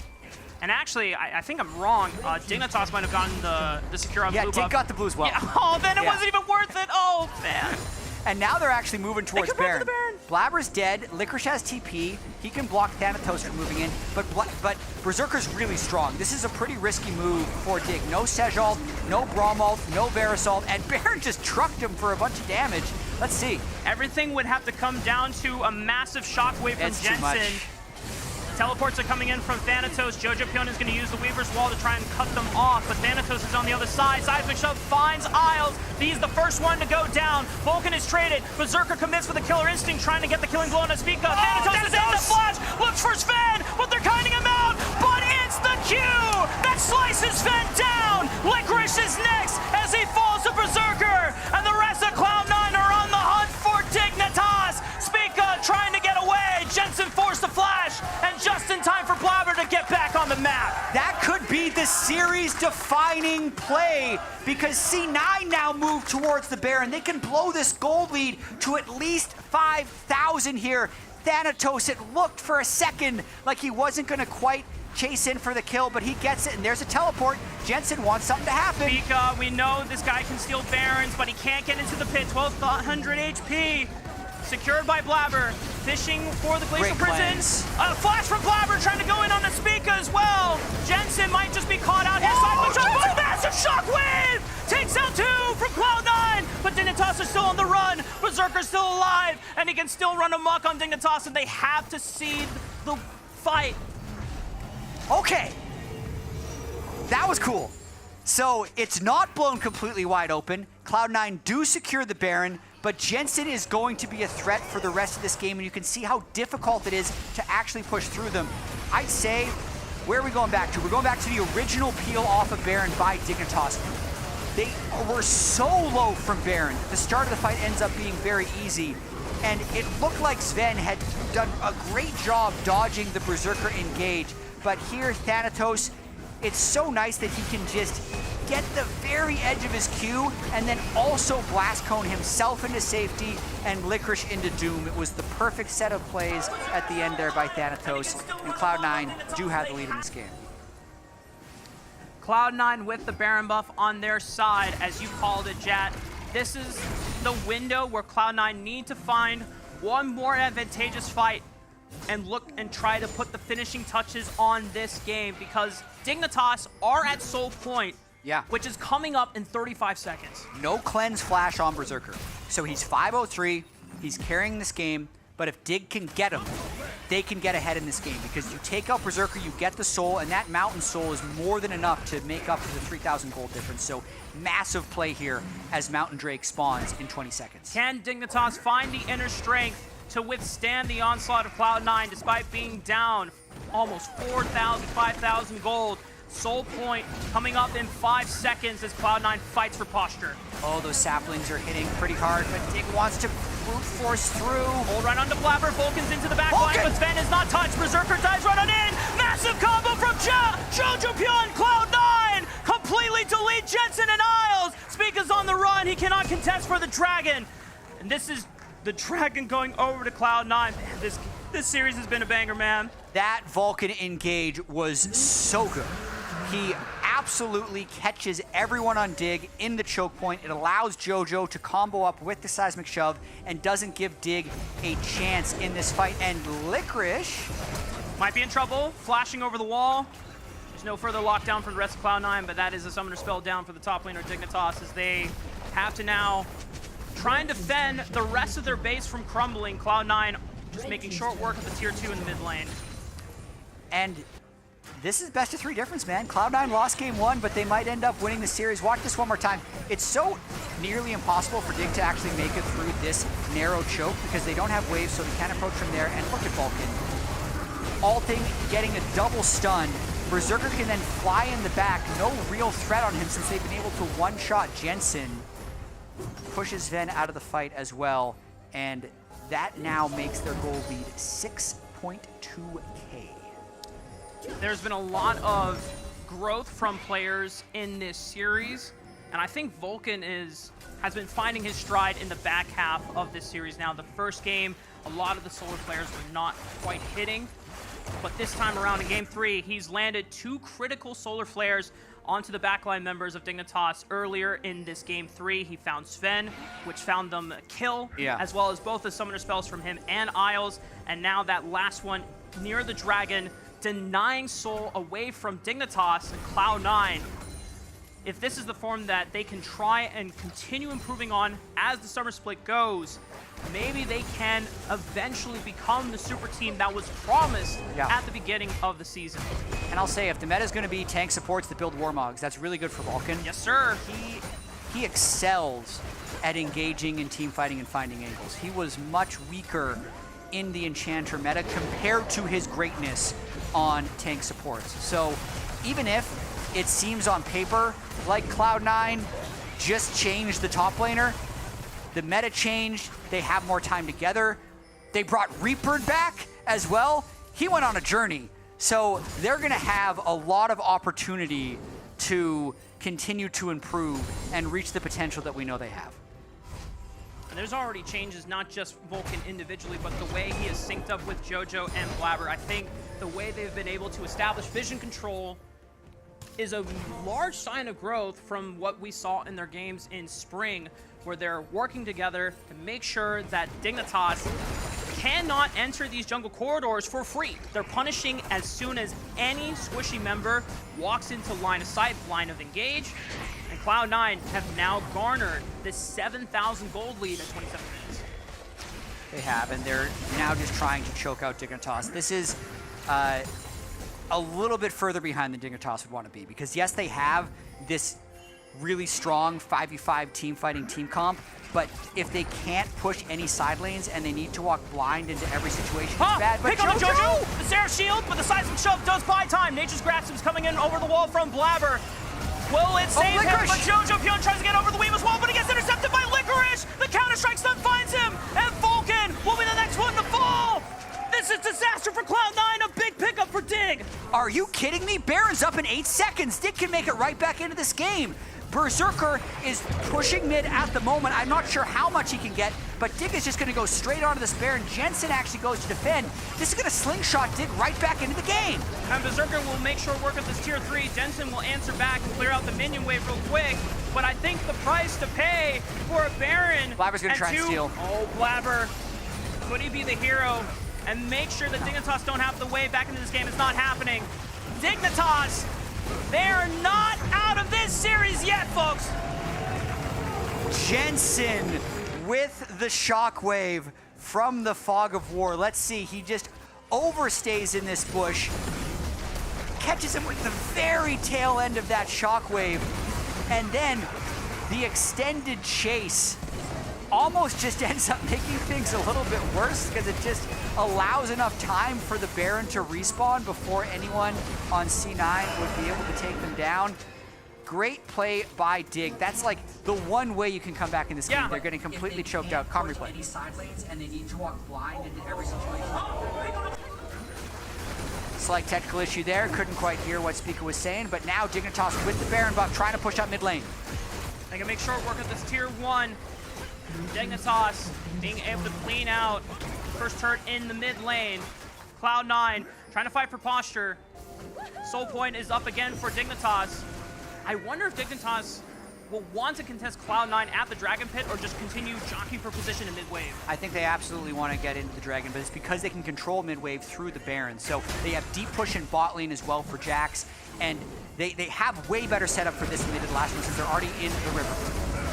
And actually, I think I'm wrong. Dignitas might have gotten the secure on blue buff. Yeah, Dig got the blue as well. Yeah. Oh, then it wasn't even worth it. Oh, man. And now they're actually moving towards Baron. Blabber's dead. Licorice has TP. He can block Thanatos from moving in. But Berserker's really strong. This is a pretty risky move for Dig. No Sejald, no Braumalt, no Verisalt, and Baron just trucked him for a bunch of damage. Let's see. Everything would have to come down to a massive shockwave from Jensen. Teleports are coming in from Thanatos. Jojopyun is going to use the Weaver's Wall to try and cut them off, but Thanatos is on the other side. Seismic Shove finds Isles. He's the first one to go down. Vulcan is traded. Berserker commits with a Killer Instinct, trying to get the killing blow on Spica. Thanatos is in the flash, looks for Sven, but they're kiting him out. But it's the Q that slices Sven down. Licorice is next as he falls to Berserker, and the rest of Cloud9 are on the hunt for Dignitas. Spica trying to get away. Jensen forced to on the map. That could be the series-defining play because C9 now move towards the Baron. They can blow this gold lead to at least 5,000 here. Thanatos, it looked for a second like he wasn't going to quite chase in for the kill, but he gets it, and there's a teleport. Jensen wants something to happen. Pika, we know this guy can steal Barons, but he can't get into the pit. 1200 HP. Secured by Blabber, fishing for the Glacial Prison. Flash from Blabber, trying to go in on the Spica as well. Jensen might just be caught out here. Oh, massive shockwave! Takes out 2 from Cloud9, but Dignitas is still on the run. Berserker's still alive, and he can still run amok on Dignitas, and they have to cede the fight. Okay, that was cool. So it's not blown completely wide open. Cloud9 do secure the Baron, but Jensen is going to be a threat for the rest of this game, and you can see how difficult it is to actually push through them. I'd say, where are we going back to? We're going back to the original peel off of Baron by Dignitas. They were so low from Baron. The start of the fight ends up being very easy, and it looked like Sven had done a great job dodging the Berserker engage, but here Thanatos, it's so nice that he can just get the very edge of his Q and then also blast cone himself into safety and Licorice into doom. It was the perfect set of plays at the end there by Thanatos, and Cloud9 do have the lead in this game. Cloud9 with the Baron buff on their side, as you called it, Jat. This is the window where Cloud9 need to find one more advantageous fight and look and try to put the finishing touches on this game, because Dignitas are at Soul Point, which is coming up in 35 seconds. No cleanse flash on Berserker. So he's 503, he's carrying this game, but if Dig can get him, they can get ahead in this game, because you take out Berserker, you get the soul, and that Mountain Soul is more than enough to make up for the 3,000 gold difference. So massive play here as Mountain Drake spawns in 20 seconds. Can Dignitas find the inner strength to withstand the onslaught of Cloud9 despite being down almost 4,000, 5,000 gold? Soul Point coming up in 5 seconds as Cloud9 fights for posture. Oh, those saplings are hitting pretty hard, but Dig wants to brute force through. Hold right onto Blabber, Vulcan's into the back line, but Sven is not touched. Berserker dives right on in. Massive combo from Jojo Pyun. Cloud9 completely delete Jensen and Isles. Spica's on the run. He cannot contest for the Dragon. And this is the Dragon going over to Cloud9. Man, this series has been a banger, man. That Vulcan engage was so good. He absolutely catches everyone on Dig in the choke point. It allows Jojo to combo up with the seismic shove and doesn't give Dig a chance in this fight. And Licorice might be in trouble, flashing over the wall. There's no further lockdown for the rest of Cloud9, but that is a summoner spell down for the top laner Dignitas, as they have to now try and defend the rest of their base from crumbling. Cloud9 just making short work of the tier 2 in the mid lane. And this is best of 3 difference, man. Cloud9 lost game 1, but they might end up winning the series. Watch this one more time. It's so nearly impossible for Dig to actually make it through this narrow choke because they don't have waves, so they can't approach from there. And look at Vulcan. Alting, getting a double stun. Berserker can then fly in the back. No real threat on him since they've been able to one-shot Jensen. Pushes Sven out of the fight as well. And that now makes their goal lead 6.2k. There's been a lot of growth from players in this series, and I think Vulcan has been finding his stride in the back half of this series now. The first game, a lot of the solar players were not quite hitting, but this time around in game 3, he's landed 2 critical solar flares onto the backline members of Dignitas. Earlier in this game 3, he found Sven, which found them a kill, as well as both the summoner spells from him and Isles, and now that last one near the Dragon, denying soul away from Dignitas and Cloud9. If this is the form that they can try and continue improving on as the summer split goes, maybe they can eventually become the super team that was promised at the beginning of the season. And I'll say, if the meta is going to be tank supports that build Warmogs, that's really good for Vulcan. Yes, sir. He excels at engaging in team fighting and finding angles. He was much weaker in the Enchanter meta compared to his greatness on tank supports. So even if it seems on paper like Cloud9 just changed the top laner, the meta changed, they have more time together. They brought Reaper back as well. He went on a journey. So they're going to have a lot of opportunity to continue to improve and reach the potential that we know they have. And there's already changes, not just Vulcan individually, but the way he is synced up with JoJo and Blabber. I think the way they've been able to establish vision control is a large sign of growth from what we saw in their games in spring, where they're working together to make sure that Dignitas cannot enter these jungle corridors for free. They're punishing as soon as any squishy member walks into line of sight, line of engage, and Cloud9 have now garnered this 7,000 gold lead in 27 minutes. They have, and they're now just trying to choke out Dignitas. This is a little bit further behind than Dignitas would want to be, because yes, they have this really strong 5v5 team fighting team comp, but if they can't push any side lanes and they need to walk blind into every situation, it's bad. But pick on the JoJo! The Seraph shield, but the seismic shove does buy time. Nature's Grasp is coming in over the wall from Blabber. Will it save him? But JoJo Pion tries to get over the weave as well, but he gets intercepted by Licorice! The Counter-Strike stun finds him, and Vulcan will be the next one to fall! This is disaster for Cloud9, a big pickup for Dig! Are you kidding me? Baron's up in 8 seconds. Dig can make it right back into this game. Berserker is pushing mid at the moment. I'm not sure how much he can get, but Dig is just going to go straight onto this Baron. Jensen actually goes to defend. This is going to slingshot Dig right back into the game. And Berserker will make sure work with this tier 3. Jensen will answer back and clear out the minion wave real quick. But I think the price to pay for a Baron... Blabber's going to try and steal. Oh, Blabber. Could he be the hero and make sure that Dignitas don't have the wave back into this game? It's not happening. Dignitas, they're not out of this series yet, folks. Jensen with the shockwave from the fog of war. Let's see, he just overstays in this bush, catches him with the very tail end of that shockwave, and then the extended chase almost just ends up making things a little bit worse, because it just allows enough time for the Baron to respawn before anyone on C9 would be able to take them down. Great play by Dig. That's like the one way you can come back in this game. They're getting completely choked out. Calm replay. Any side lanes and they need to walk blind into every situation. Slight technical issue there. Couldn't quite hear what Speaker was saying, but now Dignitas with the Baron buff trying to push up mid lane. They can make sure work with this tier 1. Dignitas being able to clean out first turret in the mid lane. Cloud9 trying to fight for posture. Soul Point is up again for Dignitas. I wonder if Dignitas will want to contest Cloud9 at the Dragon Pit or just continue jockeying for position in mid-wave. I think they absolutely want to get into the Dragon, but it's because they can control mid-wave through the Baron. So they have deep push in bot lane as well for Jax, and they have way better setup for this mid and last one since they're already in the river.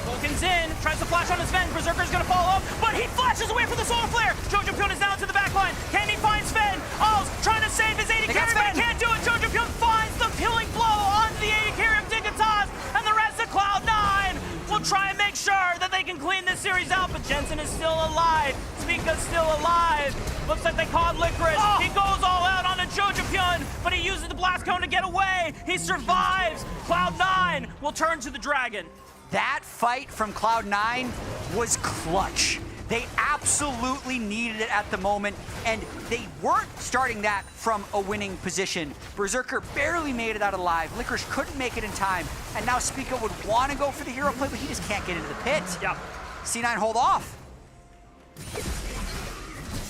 Vulcan's in, tries to flash on his Sven. Berserker's gonna follow up, but he flashes away from the Solar Flare. JoJo Pion is down to the back line. Can he find Sven? Oh, trying to save his AD carry, but he can't do it. JoJo Pion finds the killing blow on the AD carry of Dignitas, and the rest of Cloud9 will try and make sure that they can clean this series out, but Jensen is still alive. Spica's still alive. Looks like they caught Licorice. Oh. He goes all out onto JoJo Pion, but he uses the blast cone to get away. He survives. Cloud9 will turn to the Dragon. That fight from Cloud9 was clutch. They absolutely needed it at the moment, and they weren't starting that from a winning position. Berserker barely made it out alive. Licorice couldn't make it in time, and now Spica would want to go for the hero play, but he just can't get into the pit. Yep. C9 hold off.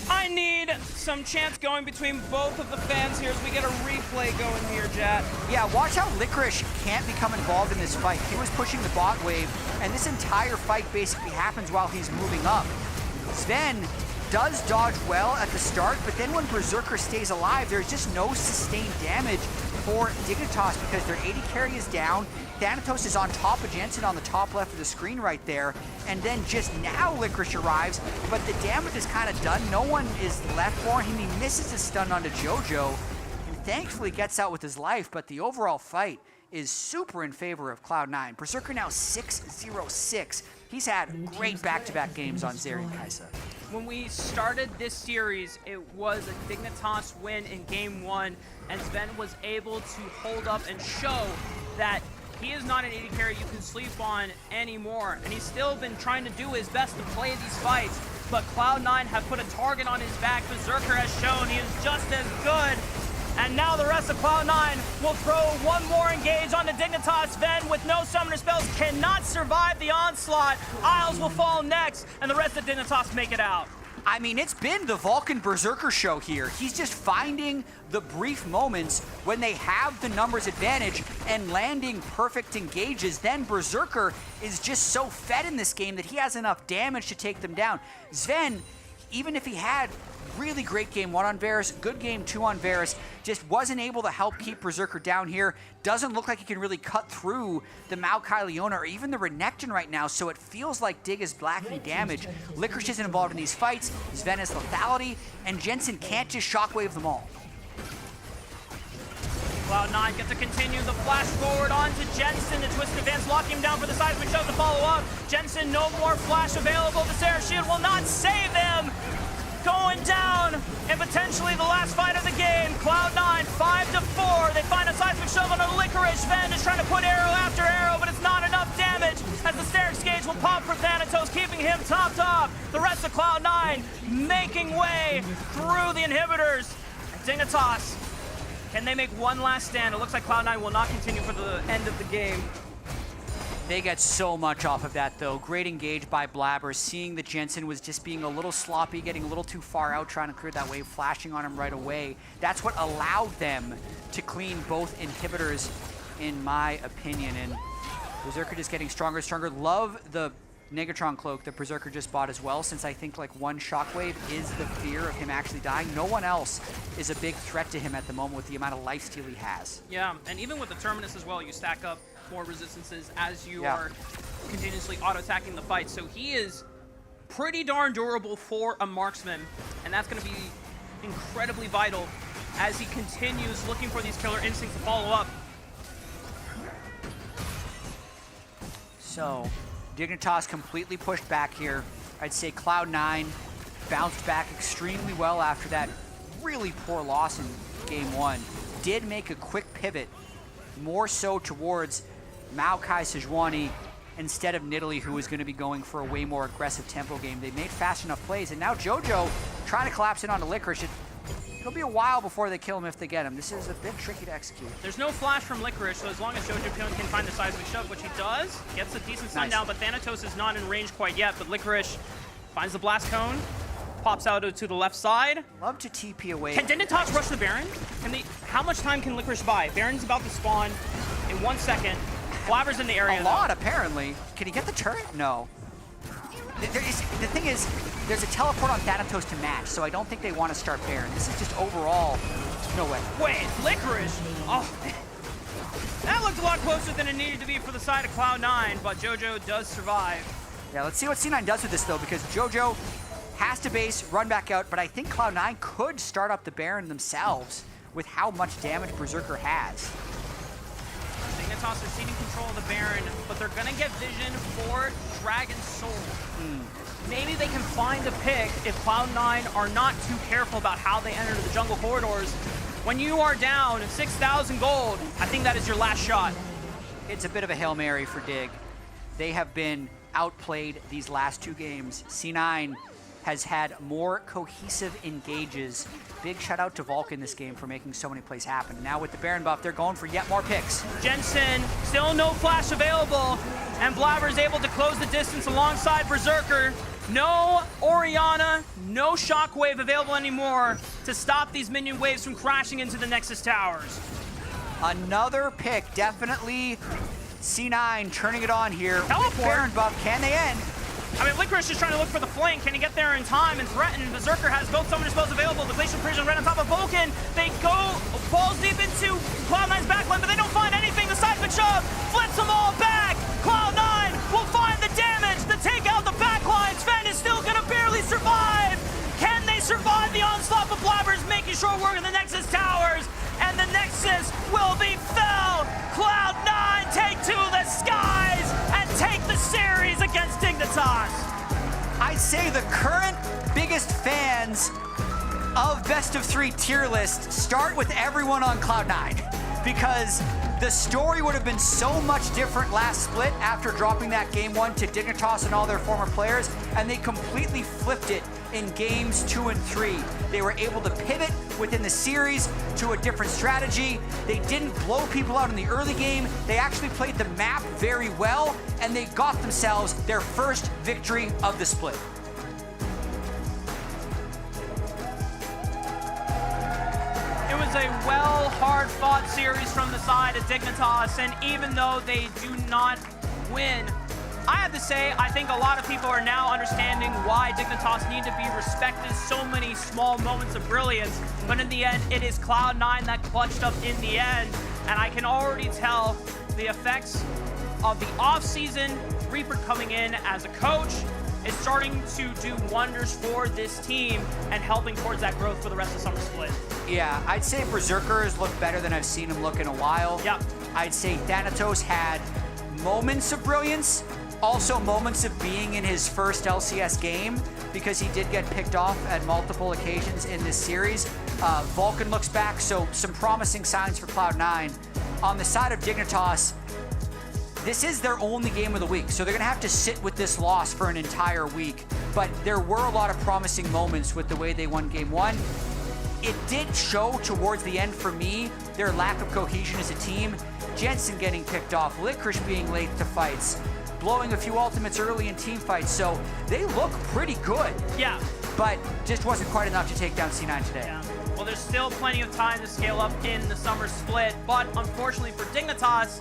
I need some chance going between both of the fans here as we get a replay going here, Jat. Yeah, watch how Licorice can't become involved in this fight. He was pushing the bot wave, and this entire fight basically happens while he's moving up. Sven does dodge well at the start, but then when Berserker stays alive, there's just no sustained damage for Dignitas because their AD carry is down. Thanatos is on top of Jensen on the top left of the screen right there. And then just now Licorice arrives, but the damage is kind of done. No one is left for him. He misses his stun onto JoJo and thankfully gets out with his life, but the overall fight is super in favor of Cloud9. Berserker now 6-0-6. He's had great back-to-back games on Zeri and Kai'Sa. When we started this series, it was a Dignitas win in game 1, and Sven was able to hold up and show that he is not an AD carry you can sleep on anymore, and he's still been trying to do his best to play these fights, but Cloud9 have put a target on his back. Berserker has shown he is just as good. And now the rest of Cloud9 will throw one more engage on the Dignitas. Ven with no summoner spells cannot survive the onslaught. Isles will fall next, and the rest of Dignitas make it out. I mean, it's been the Vulcan Berserker show here. He's just finding the brief moments when they have the numbers advantage and landing perfect engages. Then Berserker is just so fed in this game that he has enough damage to take them down. Sven, even if he had really great game 1 on Varus, good game 2 on Varus, just wasn't able to help keep Berserker down here. Doesn't look like he can really cut through the Maokai Leona or even the Renekton right now, so it feels like Dig is blacking damage. Licorice isn't involved in these fights, Sven has lethality, and Jensen can't just shockwave them all. Cloud9 get to continue the flash forward onto Jensen. The twisted advance locking him down for the seismic shove to follow up. Jensen, no more flash available. The Sarah Shield will not save them. Going down, and potentially the last fight of the game. Cloud9, 5-4. They find a seismic shove on a Licorice. Ven is trying to put arrow after arrow, but it's not enough damage as the Sterix Gauge will pop for Thanatos, keeping him topped off. The rest of Cloud9 making way through the inhibitors. Dignitas, can they make one last stand? It looks like Cloud9 will not continue for the end of the game. They get so much off of that, though. Great engage by Blabber, seeing that Jensen was just being a little sloppy, getting a little too far out, trying to clear that wave, flashing on him right away. That's what allowed them to clean both inhibitors, in my opinion. And Berserker just getting stronger and stronger. Love the Negatron cloak that Berserker just bought as well, since I think like one shockwave is the fear of him actually dying. No one else is a big threat to him at the moment with the amount of lifesteal he has. Yeah, and even with the Terminus as well, you stack up more resistances as you are continuously auto-attacking the fight. So he is pretty darn durable for a marksman, and that's going to be incredibly vital as he continues looking for these killer instincts to follow up. So, Dignitas completely pushed back here. I'd say Cloud9 bounced back extremely well after that really poor loss in game 1. Did make a quick pivot, more so towards Maokai Sejuani instead of Nidalee, who was going to be going for a way more aggressive tempo game. They made fast enough plays, and now JoJo trying to collapse in onto Licorice. It'll be a while before they kill him if they get him. This is a bit tricky to execute. There's no flash from Licorice, so as long as JoJo can find the seismic shove, which he does, gets a decent stun down, but Thanatos is not in range quite yet, but Licorice finds the blast cone, pops out to the left side. Love to TP away. Can Dignitas rush the Baron? Can they? How much time can Licorice buy? Baron's about to spawn in 1 second. Blabber's in the area. A lot, apparently. Can he get the turret? No. The thing is, there's a teleport on Thanatos to match, so I don't think they want to start Baron. This is just overall, no way. Wait, Licorice? Oh, that looked a lot closer than it needed to be for the side of Cloud9, but JoJo does survive. Yeah, let's see what C9 does with this, though, because JoJo has to base, run back out, but I think Cloud9 could start up the Baron themselves with how much damage Berserker has. Dignitas are ceding control of the Baron, but they're gonna get vision for Dragon Soul. Maybe they can find a pick if Cloud9 are not too careful about how they enter the jungle corridors. When you are down 6,000 gold, I think that is your last shot. It's a bit of a Hail Mary for Dig. They have been outplayed these last 2 games. C9 has had more cohesive engages. Big shout out to Vulcan this game for making so many plays happen. Now with the Baron buff, they're going for yet more picks. Jensen, still no flash available, and Blabber is able to close the distance alongside Berserker. No Orianna, no Shockwave available anymore to stop these minion waves from crashing into the Nexus towers. Another pick, definitely C9 turning it on here. Teleport. Baron buff, can they end? I mean, Licorice is trying to look for the flank. Can he get there in time and threaten? Berserker has both summoner spells available. The Glacial Prison right on top of Vulcan. They go balls deep into Cloud9's backline, but they don't find anything. The seismic shove flips them all back. Cloud9 will find the damage to take out the backline. Sven is still going to barely survive. Can they survive the onslaught? But Blabber's making sure we're in the Nexus towers, and the Nexus will be fell. Cloud9 take to the skies and take the series against Dignitas. I'd say the current biggest fans of Best of 3 tier list start with everyone on Cloud9, because the story would have been so much different last split after dropping that game 1 to Dignitas and all their former players, and they completely flipped it in games 2 and 3. They were able to pivot within the series to a different strategy. They didn't blow people out in the early game. They actually played the map very well, and they got themselves their first victory of the split. It was a well, hard-fought series from the side of Dignitas, and even though they do not win, I have to say, I think a lot of people are now understanding why Dignitas need to be respected. So many small moments of brilliance, but in the end, it is Cloud9 that clutched up in the end, and I can already tell the effects of the off-season, Reaper coming in as a coach, is starting to do wonders for this team and helping towards that growth for the rest of Summer Split. Yeah, I'd say Berserkers look better than I've seen him look in a while. Yep. I'd say Thanatos had moments of brilliance, also moments of being in his first LCS game, because he did get picked off at multiple occasions in this series. Vulcan looks back, so some promising signs for Cloud9. On the side of Dignitas, this is their only game of the week, so they're gonna have to sit with this loss for an entire week. But there were a lot of promising moments with the way they won game 1. It did show towards the end for me their lack of cohesion as a team. Jensen getting picked off, Licorice being late to fights, blowing a few ultimates early in team fights, so they look pretty good. Yeah. But just wasn't quite enough to take down C9 today. Yeah. Well, there's still plenty of time to scale up in the Summer Split, but unfortunately for Dignitas,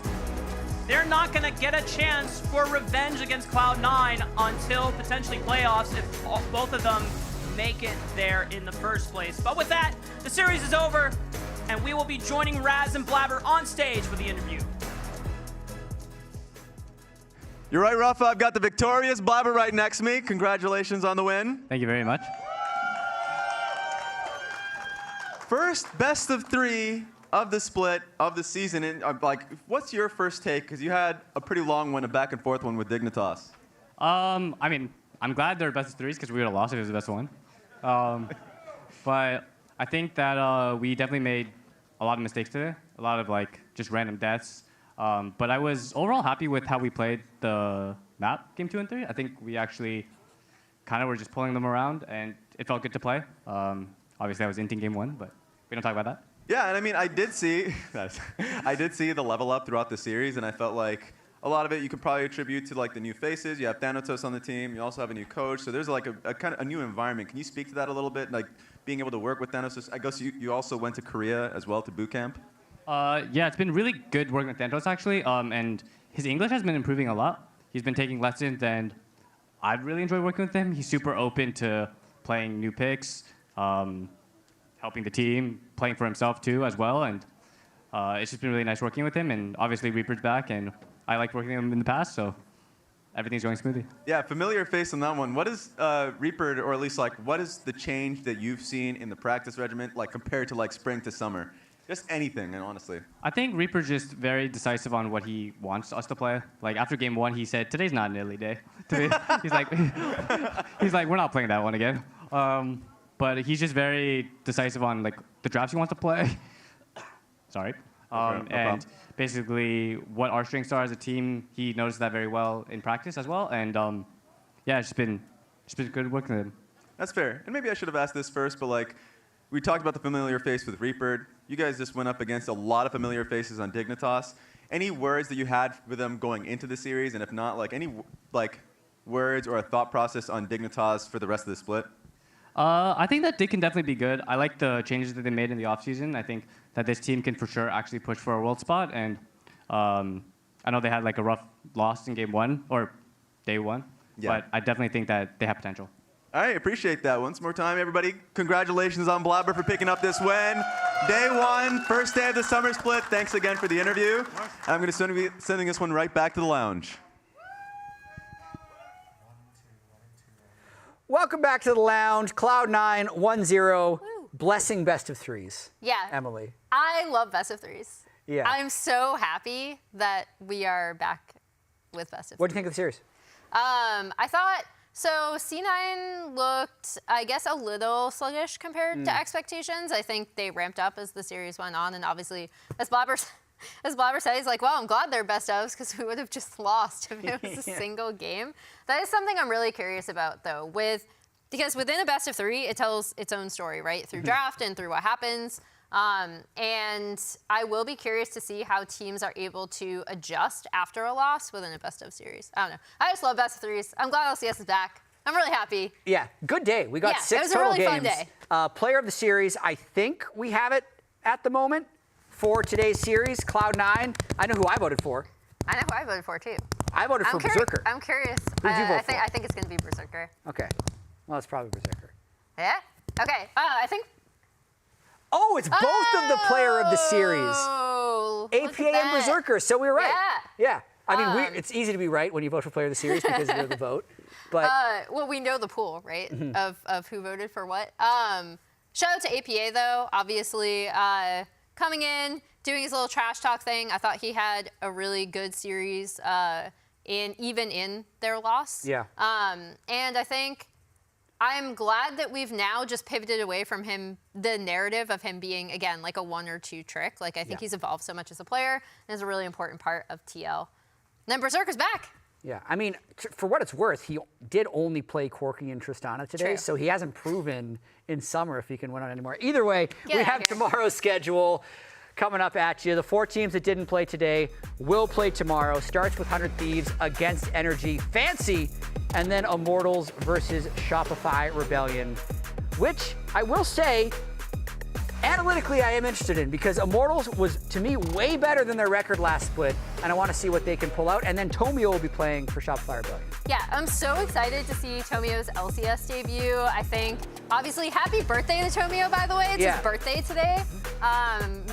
they're not going to get a chance for revenge against Cloud9 until potentially playoffs if both of them make it there in the first place. But with that, the series is over, and we will be joining Raz and Blabber on stage for the interview. You're right, Rafa. I've got the victorious Blabber right next to me. Congratulations on the win. Thank you very much. First best of 3 of the split of the season. And what's your first take? Because you had a pretty long one, a back and forth one with Dignitas. I mean, I'm glad they're best of 3s because we would have lost if it was the best one. But I think that we definitely made a lot of mistakes today, a lot of just random deaths. But I was overall happy with how we played the map game 2 and 3. I think we actually kind of were just pulling them around, and it felt good to play. Obviously, I was inting game 1, but we don't talk about that. Yeah, and I mean, I did see the level up throughout the series, and I felt like a lot of it you could probably attribute to the new faces. You have Thanatos on the team. You also have a new coach, so there's a kind of a new environment. Can you speak to that a little bit, being able to work with Thanatos? I guess you also went to Korea as well to boot camp. Yeah, it's been really good working with Thanatos actually, and his English has been improving a lot. He's been taking lessons, and I've really enjoyed working with him. He's super open to playing new picks, helping the team, playing for himself too as well, and it's just been really nice working with him. And obviously Reaper's back, and I liked working with him in the past, so everything's going smoothly. Yeah, familiar face on that one. What is Reaper, or at least what is the change that you've seen in the practice regimen, compared to spring to summer? Just anything, and honestly. I think Reaper's just very decisive on what he wants us to play. After game 1, he said, "Today's not an early day." he's like, "We're not playing that one again." But he's just very decisive on the drafts he wants to play. Sorry. And basically what our strengths are as a team, he noticed that very well in practice as well. And yeah, it's just been good working with him. That's fair. And maybe I should have asked this first, but we talked about the familiar face with Reaper. You guys just went up against a lot of familiar faces on Dignitas. Any words that you had with them going into the series, and if not, any words or a thought process on Dignitas for the rest of the split? I think that Dig can definitely be good. I like the changes that they made in the offseason. I think that this team can for sure actually push for a world spot. And I know they had a rough loss in game 1 or day 1, but I definitely think that they have potential. All right, appreciate that. Once more time, everybody, congratulations on Blabber for picking up this win. Day 1, first day of the summer split. Thanks again for the interview. I'm going to be sending this one right back to the lounge. Welcome back to the lounge. Cloud9 1-0, blessing best of 3s. Yeah. Emily. I love best of 3s. Yeah. I'm so happy that we are back with best of 3s. What do you think of the series? I thought, so C9 looked, I guess, a little sluggish compared to expectations. I think they ramped up as the series went on, and obviously, as Blabber said, he's like, well, I'm glad they're best ofs because we would have just lost if it was a single game. That is something I'm really curious about, though. With because within a best of 3, it tells its own story, right? Through draft and through what happens. And I will be curious to see how teams are able to adjust after a loss within a best of series. I don't know. I just love best of 3s. I'm glad LCS is back. I'm really happy. Yeah, good day. We got 6 total it was a really games. fun day. Player of the series, I think we have it at the moment for today's series, Cloud9. I know who I voted for. I know who I voted for, too. I voted for Berserker. I'm curious. Who did you vote for? I think it's going to be Berserker. Okay. Well, it's probably Berserker. Yeah? Okay. I think... Oh, it's both of the player of the series. APA and Berserker, so we were right. Yeah. I mean, it's easy to be right when you vote for player of the series because you're the vote. But well, we know the pool, right, of who voted for what. Shout out to APA, though, obviously. Coming in, doing his little trash talk thing. I thought he had a really good series even in their loss. Yeah. And I think I'm glad that we've now just pivoted away from him, the narrative of him being, again, like a 1 or 2 trick. Like, I think he's evolved so much as a player and is a really important part of TL. And then Berserker's back. Yeah, I mean, for what it's worth, he did only play Corki and Tristana today, so he hasn't proven in summer if he can win on anymore. Either way, we have tomorrow's schedule coming up at you. The 4 teams that didn't play today will play tomorrow. Starts with 100 Thieves against NRG Fancy, and then Immortals versus Shopify Rebellion, which I will say, analytically, I am interested in because Immortals was, to me, way better than their record last split, and I want to see what they can pull out. And then Tomio will be playing for Shopify Rebellion. Yeah, I'm so excited to see Tomio's LCS debut. I think, obviously, happy birthday to Tomio, by the way. It's his birthday today.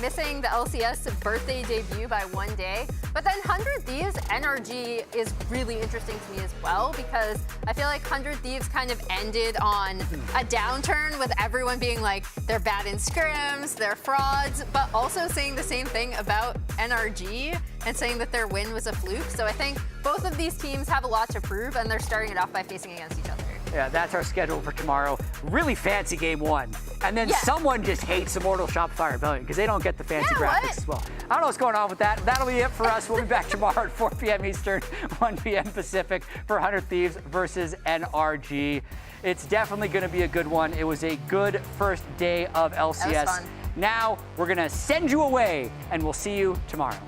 Missing the LCS birthday debut by 1 day. But then 100 Thieves NRG is really interesting to me as well because I feel like 100 Thieves kind of ended on a downturn with everyone being like, they're bad in scrims, they're frauds, but also saying the same thing about NRG and saying that their win was a fluke. So I think both of these teams have a lot to prove, and they're starting it off by facing against each other. Yeah, that's our schedule for tomorrow. Really fancy game 1. And then someone just hates Immortal Shopify Rebellion because they don't get the fancy graphics as well. I don't know what's going on with that. That'll be it for us. We'll be back tomorrow at 4 p.m. Eastern, 1 p.m. Pacific for 100 Thieves versus NRG. It's definitely going to be a good one. It was a good first day of LCS. That was fun. Now we're going to send you away, and we'll see you tomorrow.